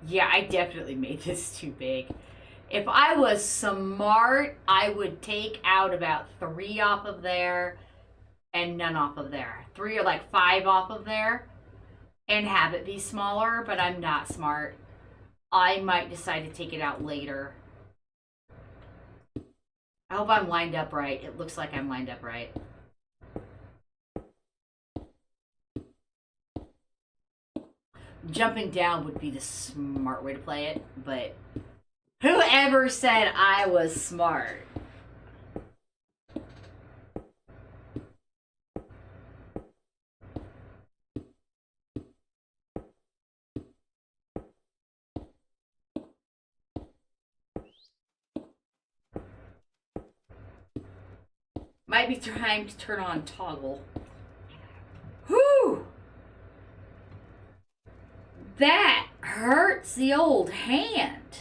Yeah, I definitely made this too big. If I was smart, I would take out about 3 off of there and none off of there. 3 or like 5 off of there and have it be smaller, but I'm not smart. I might decide to take it out later. I hope I'm lined up right. It looks like I'm lined up right. Jumping down would be the smart way to play it, but whoever said I was smart? Might be trying to turn on toggle. Whew! That hurts the old hand.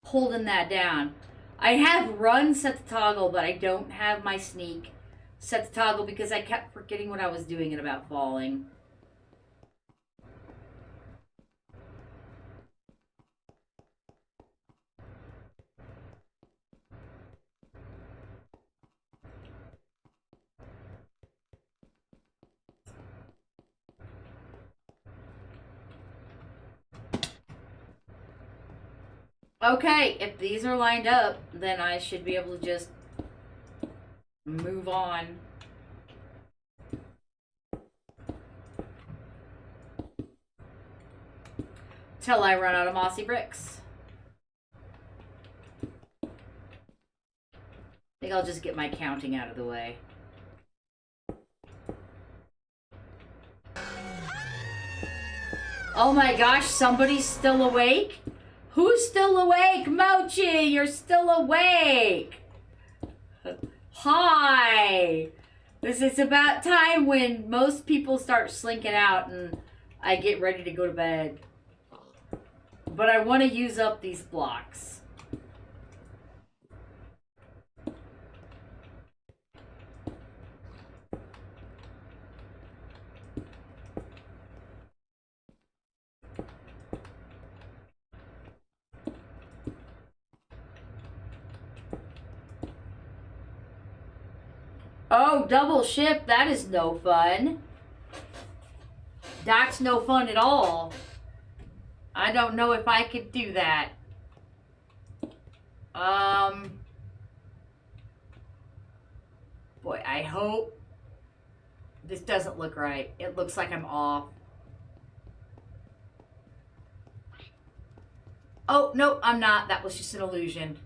Holding that down. I have run set to toggle, but I don't have my sneak set to toggle because I kept forgetting what I was doing and about falling. Okay, if these are lined up, then I should be able to just move on. Till I run out of mossy bricks. I think I'll just get my counting out of the way. Oh my gosh, somebody's still awake? Who's still awake? Mochi, you're still awake. Hi. This is about time when most people start slinking out and I get ready to go to bed. But I want to use up these blocks. Oh, double shift, that is no fun. That's no fun at all. I don't know if I could do that. Boy, I hope this doesn't look right. It looks like I'm off. Oh, no, I'm not. That was just an illusion.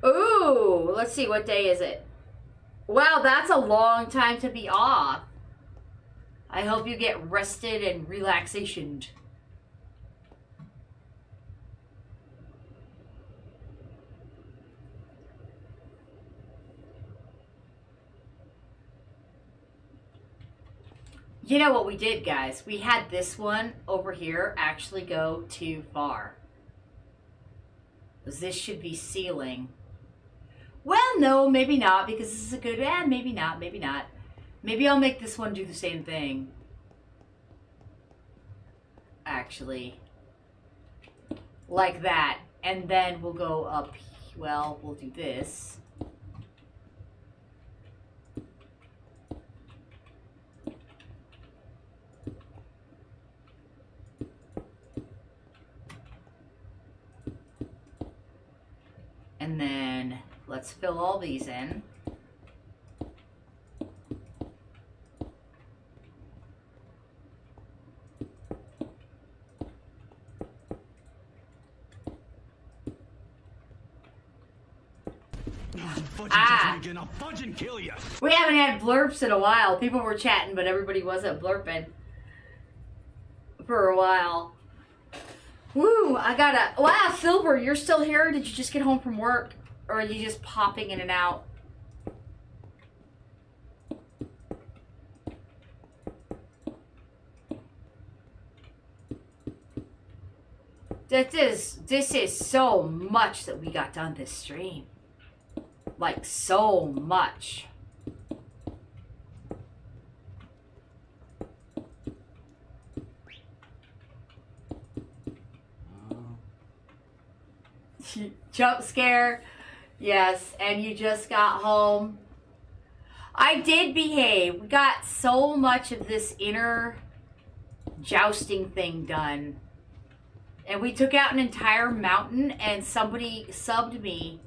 Ooh, let's see, what day is it? Wow, that's a long time to be off. I hope you get rested and relaxationed. You know what we did, guys? We had this one over here actually go too far. This should be ceiling. Well, no, maybe not, because this is a good, maybe not, maybe not. Maybe I'll make this one do the same thing. Actually. Like that. And then we'll go up, well, we'll do this. And then let's fill all these in. I'll fudge and kill you. We haven't had blurps in a while. People were chatting, but everybody wasn't blurping for a while. Woo, I gotta... Wow, Silver, you're still here? Did you just get home from work? Or are you just popping in and out? This is so much that we got done this stream. Like, so much. Jump scare. Yes, and you just got home. I did behave. We got so much of this inner jousting thing done. And we took out an entire mountain, and somebody subbed me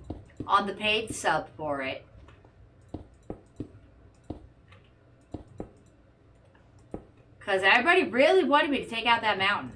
on the paid sub for it. Because everybody really wanted me to take out that mountain.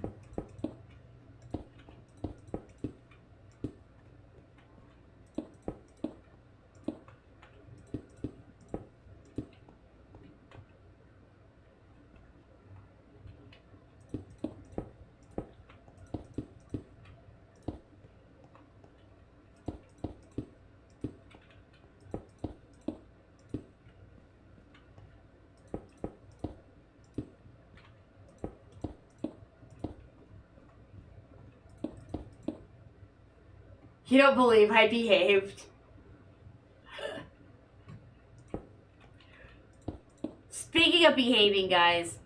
You don't believe I behaved. Speaking of behaving, guys,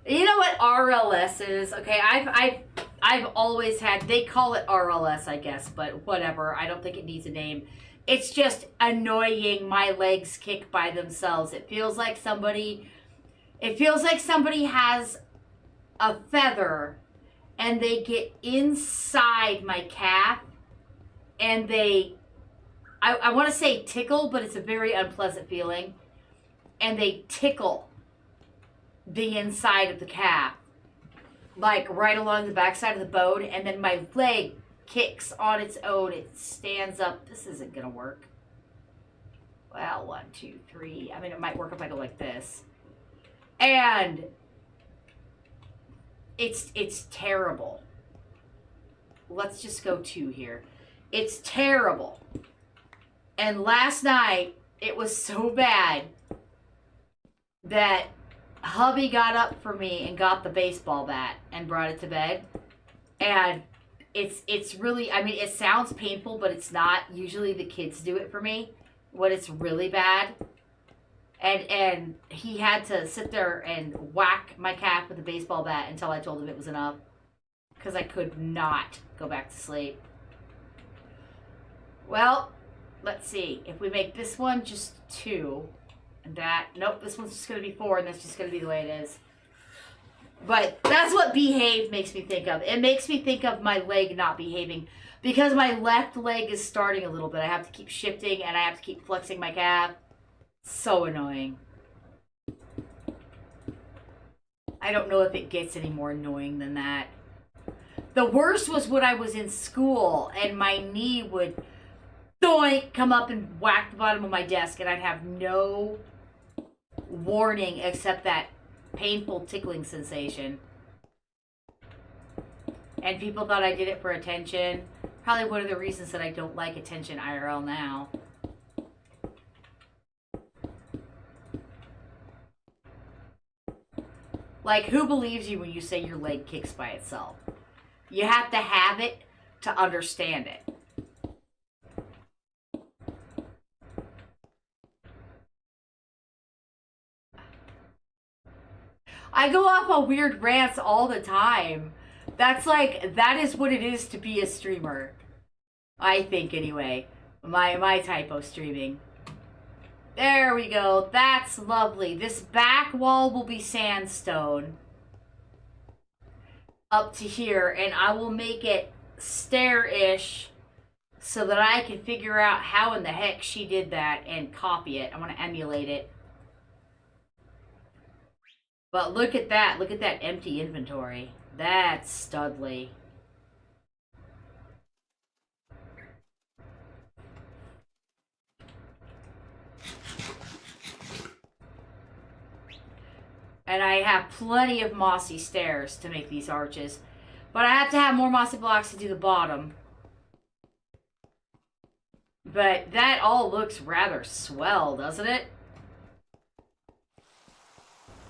you know what RLS is? Okay, I've always had, they call it RLS, I guess, but whatever. I don't think it needs a name. It's just annoying. My legs kick by themselves. It feels like somebody has a feather and they get inside my calf. And they, I want to say tickle, but it's a very unpleasant feeling. And they tickle the inside of the calf. Like right along the backside of the bone. And then my leg kicks on its own. It stands up. This isn't going to work. Well, 1, 2, 3. I mean, it might work if I go like this. And it's terrible. Let's just go 2 here. It's terrible. And last night, it was so bad that hubby got up for me and got the baseball bat and brought it to bed. And it's really, I mean, it sounds painful, but it's not. Usually the kids do it for me when it's really bad. And he had to sit there and whack my cat with a baseball bat until I told him it was enough. Because I could not go back to sleep. Well, let's see. If we make this one just 2, and that, nope, this one's just going to be 4, and that's just going to be the way it is. But that's what behave makes me think of. It makes me think of my leg not behaving. Because my left leg is starting a little bit. I have to keep shifting, and I have to keep flexing my calf. So annoying. I don't know if it gets any more annoying than that. The worst was when I was in school and my knee would doink, come up and whack the bottom of my desk, and I'd have no warning except that painful tickling sensation. And people thought I did it for attention. Probably one of the reasons that I don't like attention IRL now. Like, who believes you when you say your leg kicks by itself? You have to have it to understand it. I go off on weird rants all the time. That's like, that is what it is to be a streamer. I think, anyway. My typo streaming. There we go. That's lovely. This back wall will be sandstone. Up to here. And I will make it stair-ish so that I can figure out how in the heck she did that and copy it. I want to emulate it. But look at that. Look at that empty inventory. That's studly. And I have plenty of mossy stairs to make these arches. But I have to have more mossy blocks to do the bottom. But that all looks rather swell, doesn't it?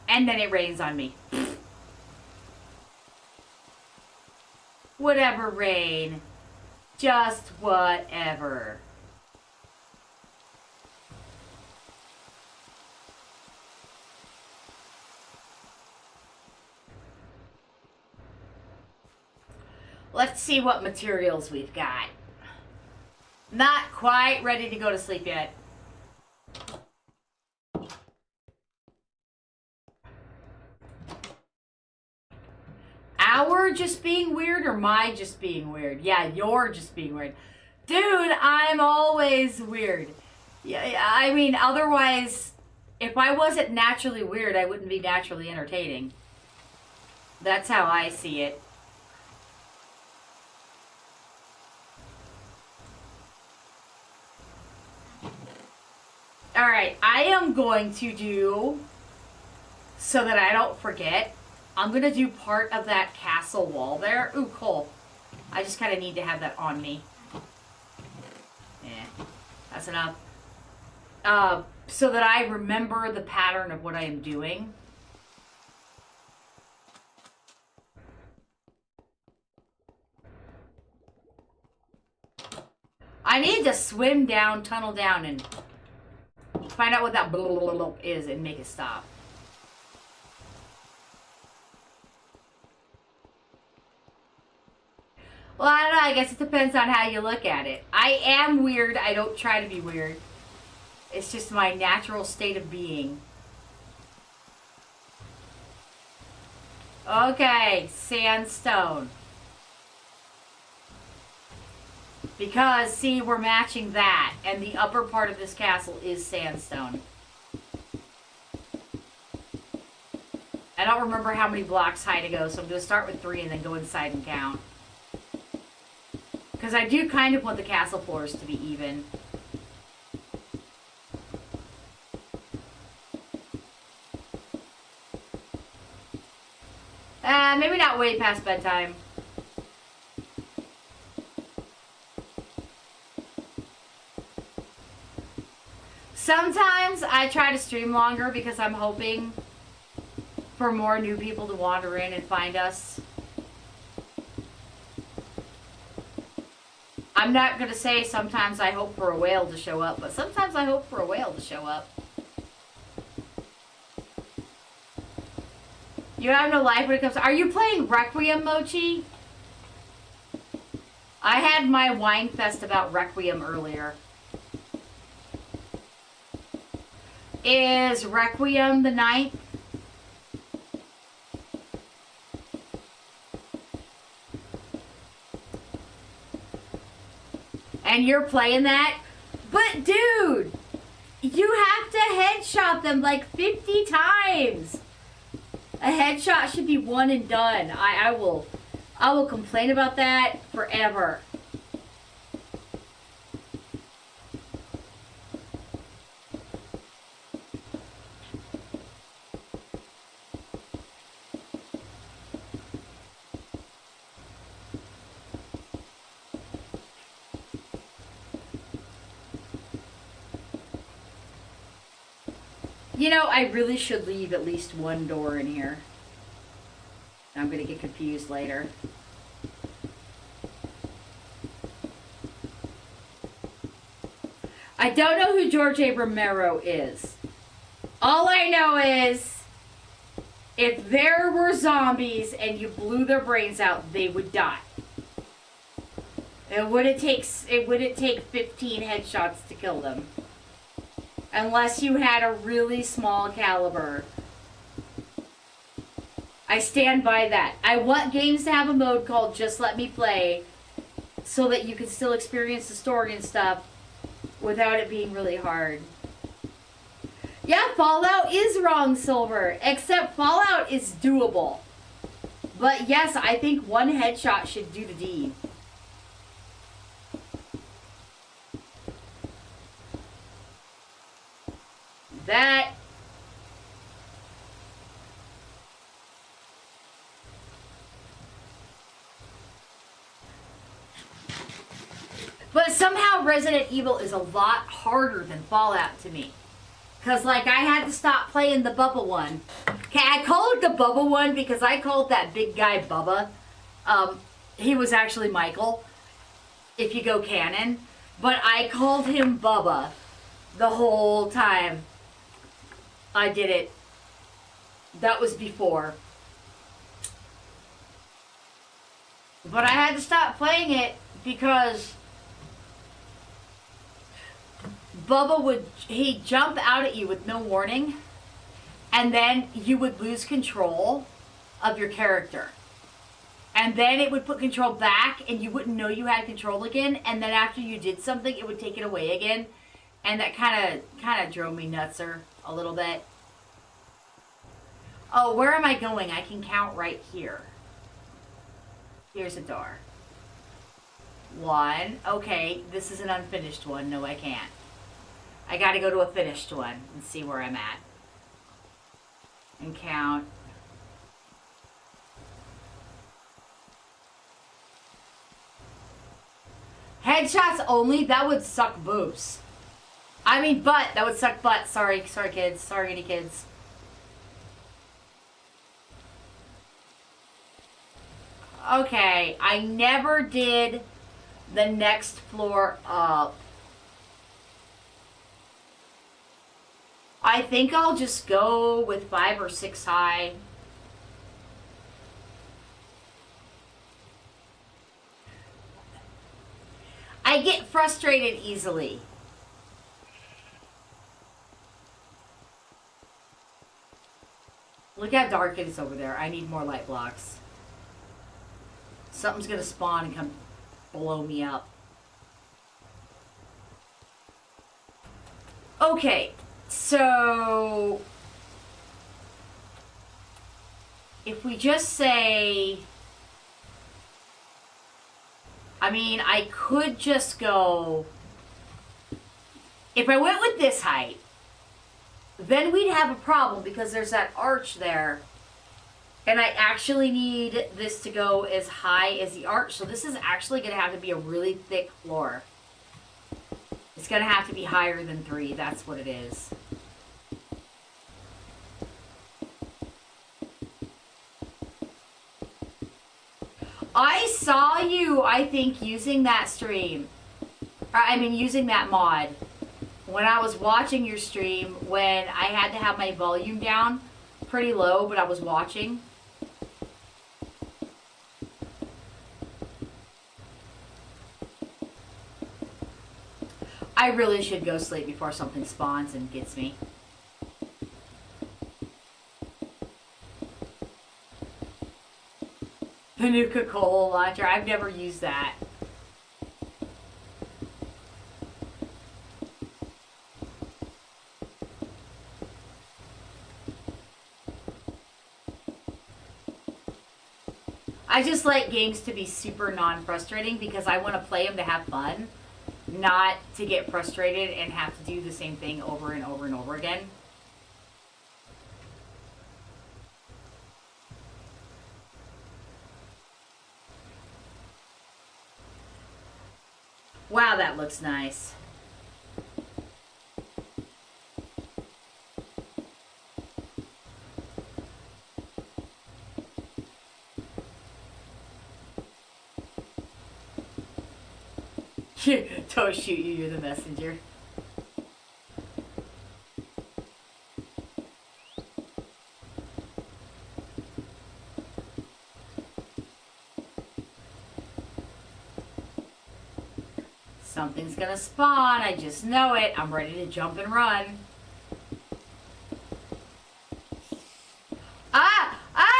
And then it rains on me. Whatever, rain. Just whatever. Let's see what materials we've got. Not quite ready to go to sleep yet. Our just being weird or my just being weird? Yeah, you're just being weird. Dude, I'm always weird. Yeah, I mean, otherwise, if I wasn't naturally weird, I wouldn't be naturally entertaining. That's how I see it. Alright, I am going to do, so that I don't forget, I'm going to do part of that castle wall there. Ooh, cool. I just kind of need to have that on me. Yeah, that's enough. So that I remember the pattern of what I am doing. I need to swim down, tunnel down, and find out what that is and make it stop. Well, I don't know. I guess it depends on how you look at it. I am weird. I don't try to be weird. It's just my natural state of being. Okay, sandstone. Because, see, we're matching that. And the upper part of this castle is sandstone. I don't remember how many blocks high to go, so I'm going to start with 3 and then go inside and count. Because I do kind of want the castle floors to be even. maybe not way past bedtime. Sometimes I try to stream longer because I'm hoping for more new people to wander in and find us. I'm not going to say sometimes I hope for a whale to show up, but sometimes I hope for a whale to show up. You have no life when it comes to... Are you playing Requiem, Mochi? I had my wine fest about Requiem earlier. Is Requiem the 9th? And you're playing that? But dude, you have to headshot them like 50 times. A headshot should be one and done. I will complain about that forever. You know, I really should leave at least one door in here. I'm going to get confused later. I don't know who George A. Romero is. All I know is, if there were zombies and you blew their brains out, they would die. It wouldn't take 15 headshots to kill them. Unless you had a really small caliber. I stand by that. I want games to have a mode called Just Let Me Play so that you can still experience the story and stuff without it being really hard. Yeah, Fallout is wrong, Silver. Except Fallout is doable. But yes, I think one headshot should do the deed. That... But somehow Resident Evil is a lot harder than Fallout to me. Because, like, I had to stop playing the Bubba one. Okay, I call it the Bubba one because I called that big guy Bubba. He was actually Michael, if you go canon. But I called him Bubba the whole time I did it. That was before. But I had to stop playing it because Bubba he'd jump out at you with no warning, and then you would lose control of your character. And then it would put control back, and you wouldn't know you had control again, and then after you did something, it would take it away again. And that kind of drove me nutser a little bit. Oh, where am I going? I can count right here. Here's a door. 1. Okay, this is an unfinished one. No, I can't. I gotta go to a finished one and see where I'm at. And count. Headshots only? That would suck boobs. I mean butt. That would suck butt. Sorry kids. Sorry any kids. Okay, I never did the next floor up. I think I'll just go with 5 or 6 high. I get frustrated easily. Look how dark it is over there. I need more light blocks. Something's gonna spawn and come blow me up. Okay, so if we just say, I mean, I could just go, if I went with this height, then we'd have a problem because there's that arch there And I actually need this to go as high as the arch. So this is actually going to have to be a really thick floor. It's going to have to be higher than 3. That's what it is. I saw you, I think, using that stream. I mean, using that mod. When I was watching your stream, when I had to have my volume down pretty low, but I was watching. I really should go sleep before something spawns and gets me. The new Coca-Cola launcher. I've never used that. I just like games to be super non-frustrating because I want to play them to have fun, not to get frustrated and have to do the same thing over and over and over again. Wow, that looks nice. Don't shoot you, you're the messenger. Something's gonna spawn, I just know it. I'm ready to jump and run. Ah! Ah!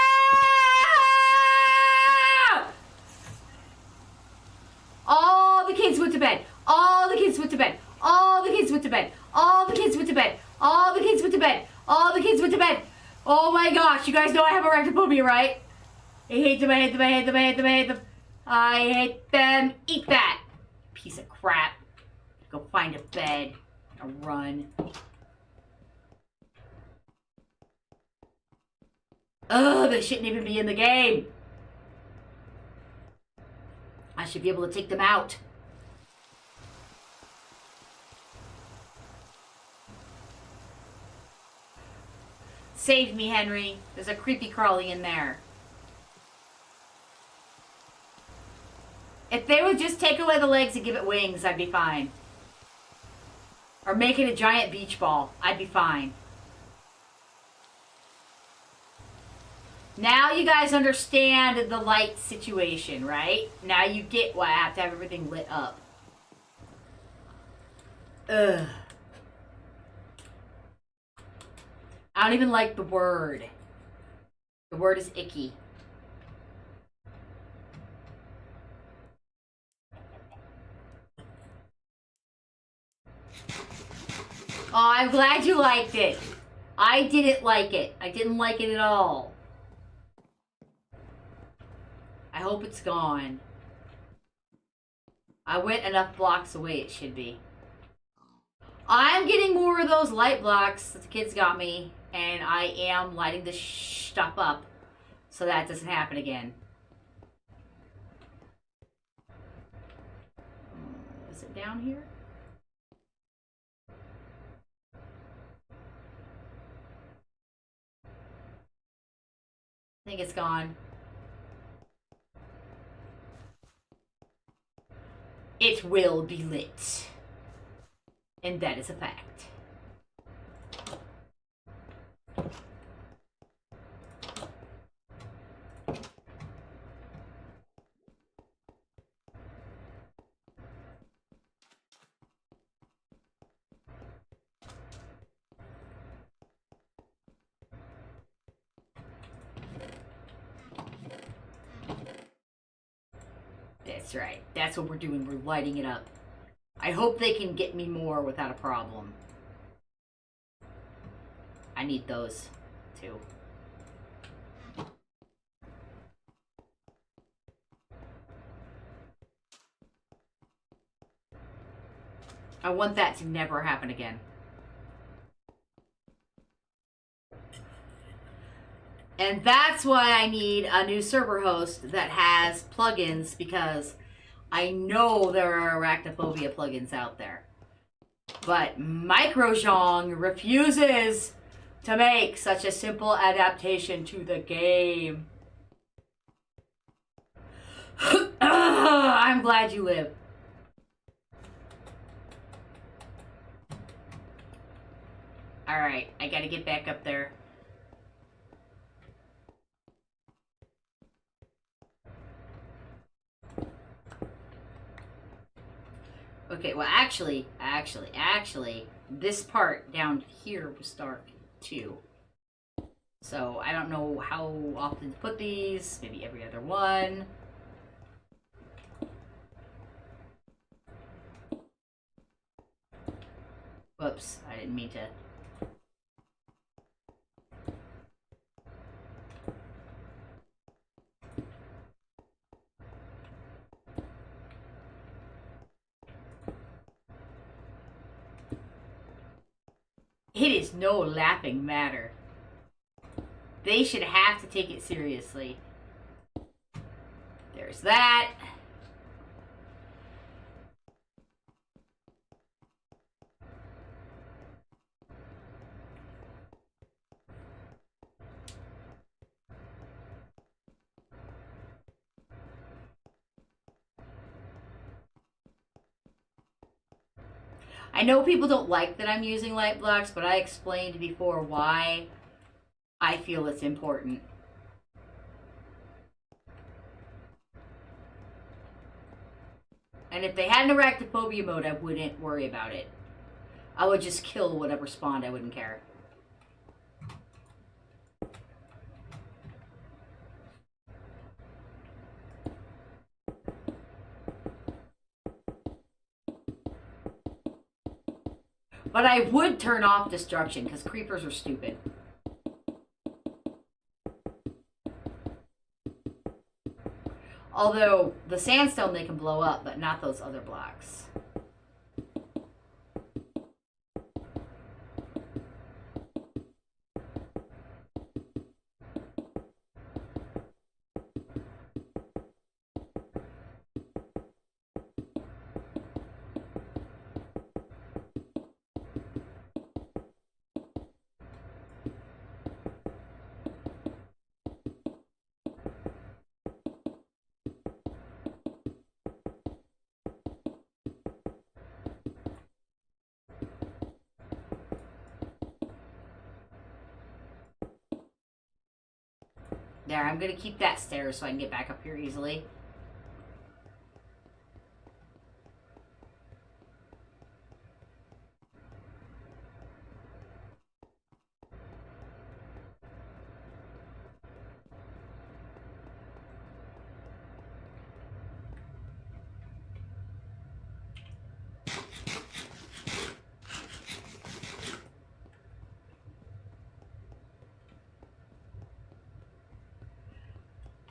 All the kids went to bed. All the kids went to bed. All the kids went to bed. All the kids went to bed. All the kids went to bed. All the kids went to bed. Oh my gosh, you guys know I have arachnophobia, right? I hate them, I hate them, I hate them, I hate them, I hate them. I hate them. Eat that. Piece of crap. Go find a bed and run. Ugh, they shouldn't even be in the game. I should be able to take them out. Save me, Henry. There's a creepy crawly in there. If they would just take away the legs and give it wings, I'd be fine. Or make it a giant beach ball, I'd be fine. Now you guys understand the light situation, right? Now you get why I have to have everything lit up. Ugh. I don't even like the word. The word is icky. Oh, I'm glad you liked it. I didn't like it. I didn't like it at all. I hope it's gone. I went enough blocks away, it should be. I'm getting more of those light blocks that the kids got me, and I am lighting this stuff up so that doesn't happen again. Is it down here? I think it's gone. It will be lit. And that is a fact. That's right. That's what we're doing. We're lighting it up. I hope they can get me more without a problem. I need those, too. I want that to never happen again. And that's why I need a new server host that has plugins, because I know there are arachnophobia plugins out there. But Microjong refuses to make such a simple adaptation to the game. I'm glad you live. Alright, I gotta get back up there. Okay, well actually, this part down here was dark too. So I don't know how often to put these, maybe every other one. Whoops, I didn't mean to. It is no laughing matter. They should have to take it seriously. There's that. I know people don't like that I'm using light blocks, but I explained before why I feel it's important. And if they had an arachnophobia mode, I wouldn't worry about it. I would just kill whatever spawned, I wouldn't care. But I would turn off destruction, because creepers are stupid. Although, the sandstone they can blow up, but not those other blocks. There, I'm gonna keep that stairs so I can get back up here easily.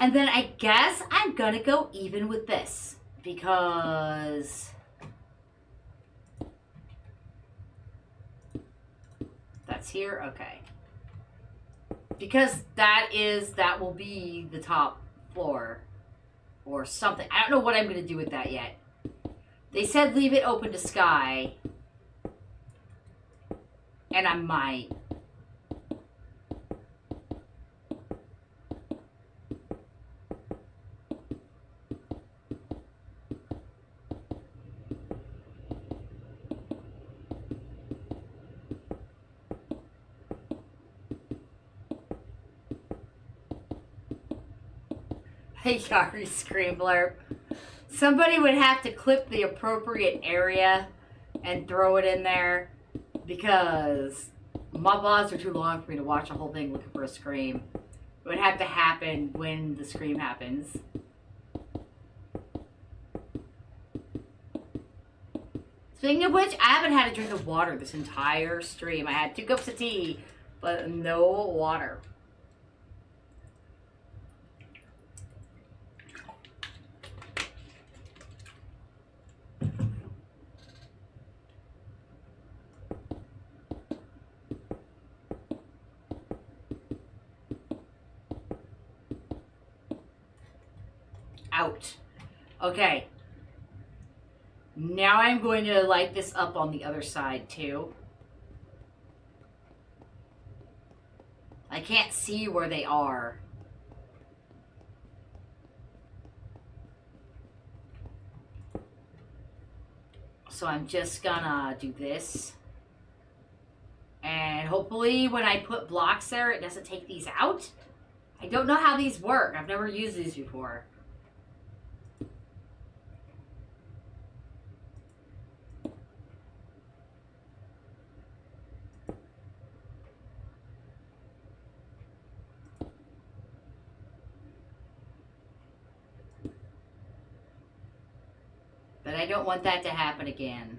And then I guess I'm gonna go even with this, because that's here, okay. Because that will be the top floor or something. I don't know what I'm gonna do with that yet. They said leave it open to sky, and I might. Hey, Yari Screamblurp. Somebody would have to clip the appropriate area and throw it in there, because my VODs are too long for me to watch a whole thing looking for a scream. It would have to happen when the scream happens. Speaking of which, I haven't had a drink of water this entire stream. I had 2 cups of tea, but no water. out. Okay. Now I'm going to light this up on the other side too. I can't see where they are. So I'm just gonna do this. And hopefully when I put blocks there, it doesn't take these out. I don't know how these work. I've never used these before. But I don't want that to happen again.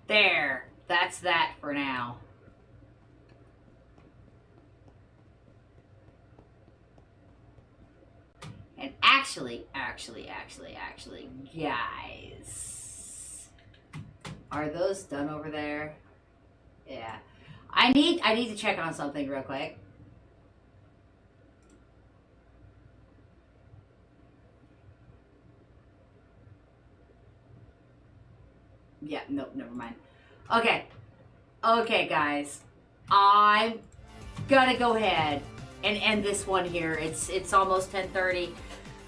There. That's that for now. And actually, guys, are those done over there? Yeah. I need to check on something real quick. Yeah, nope, never mind. Okay. Okay, guys. I'm gonna go ahead and end this one here. It's almost 10:30.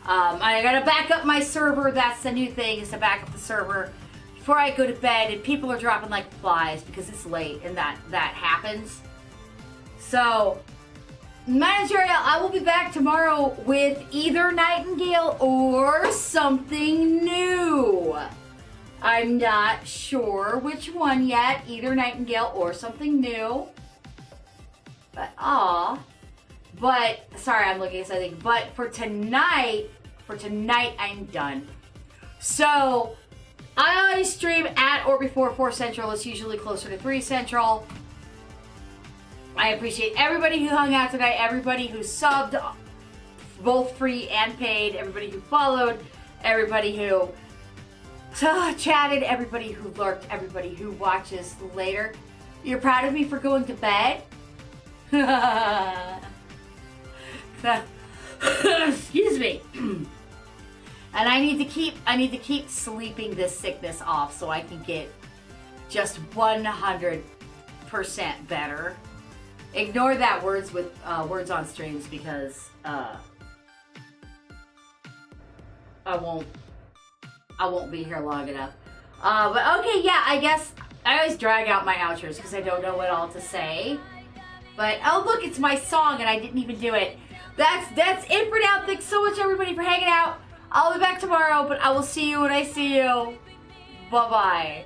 I gotta back up my server. That's the new thing, is to back up the server before I go to bed. And people are dropping like flies because it's late, and that happens. So, my name's Yarrielle. I will be back tomorrow with either Nightingale or something new. I'm not sure which one yet. Either Nightingale or something new. But sorry, I'm looking at something. But for tonight, I'm done. So I always stream at or before 4 Central. It's usually closer to 3 Central. I appreciate everybody who hung out tonight, everybody who subbed, both free and paid, everybody who followed, everybody who chatted, everybody who lurked, everybody who watches later. You're proud of me for going to bed? Excuse me. And I need to keep sleeping this sickness off so I can get just 100% better. Ignore that words on streams, because I won't be here long enough. But okay, yeah, I guess I always drag out my outros because I don't know what all to say. But oh look, it's my song and I didn't even do it. That's it for now. Thanks so much everybody for hanging out. I'll be back tomorrow, but I will see you when I see you. Bye bye.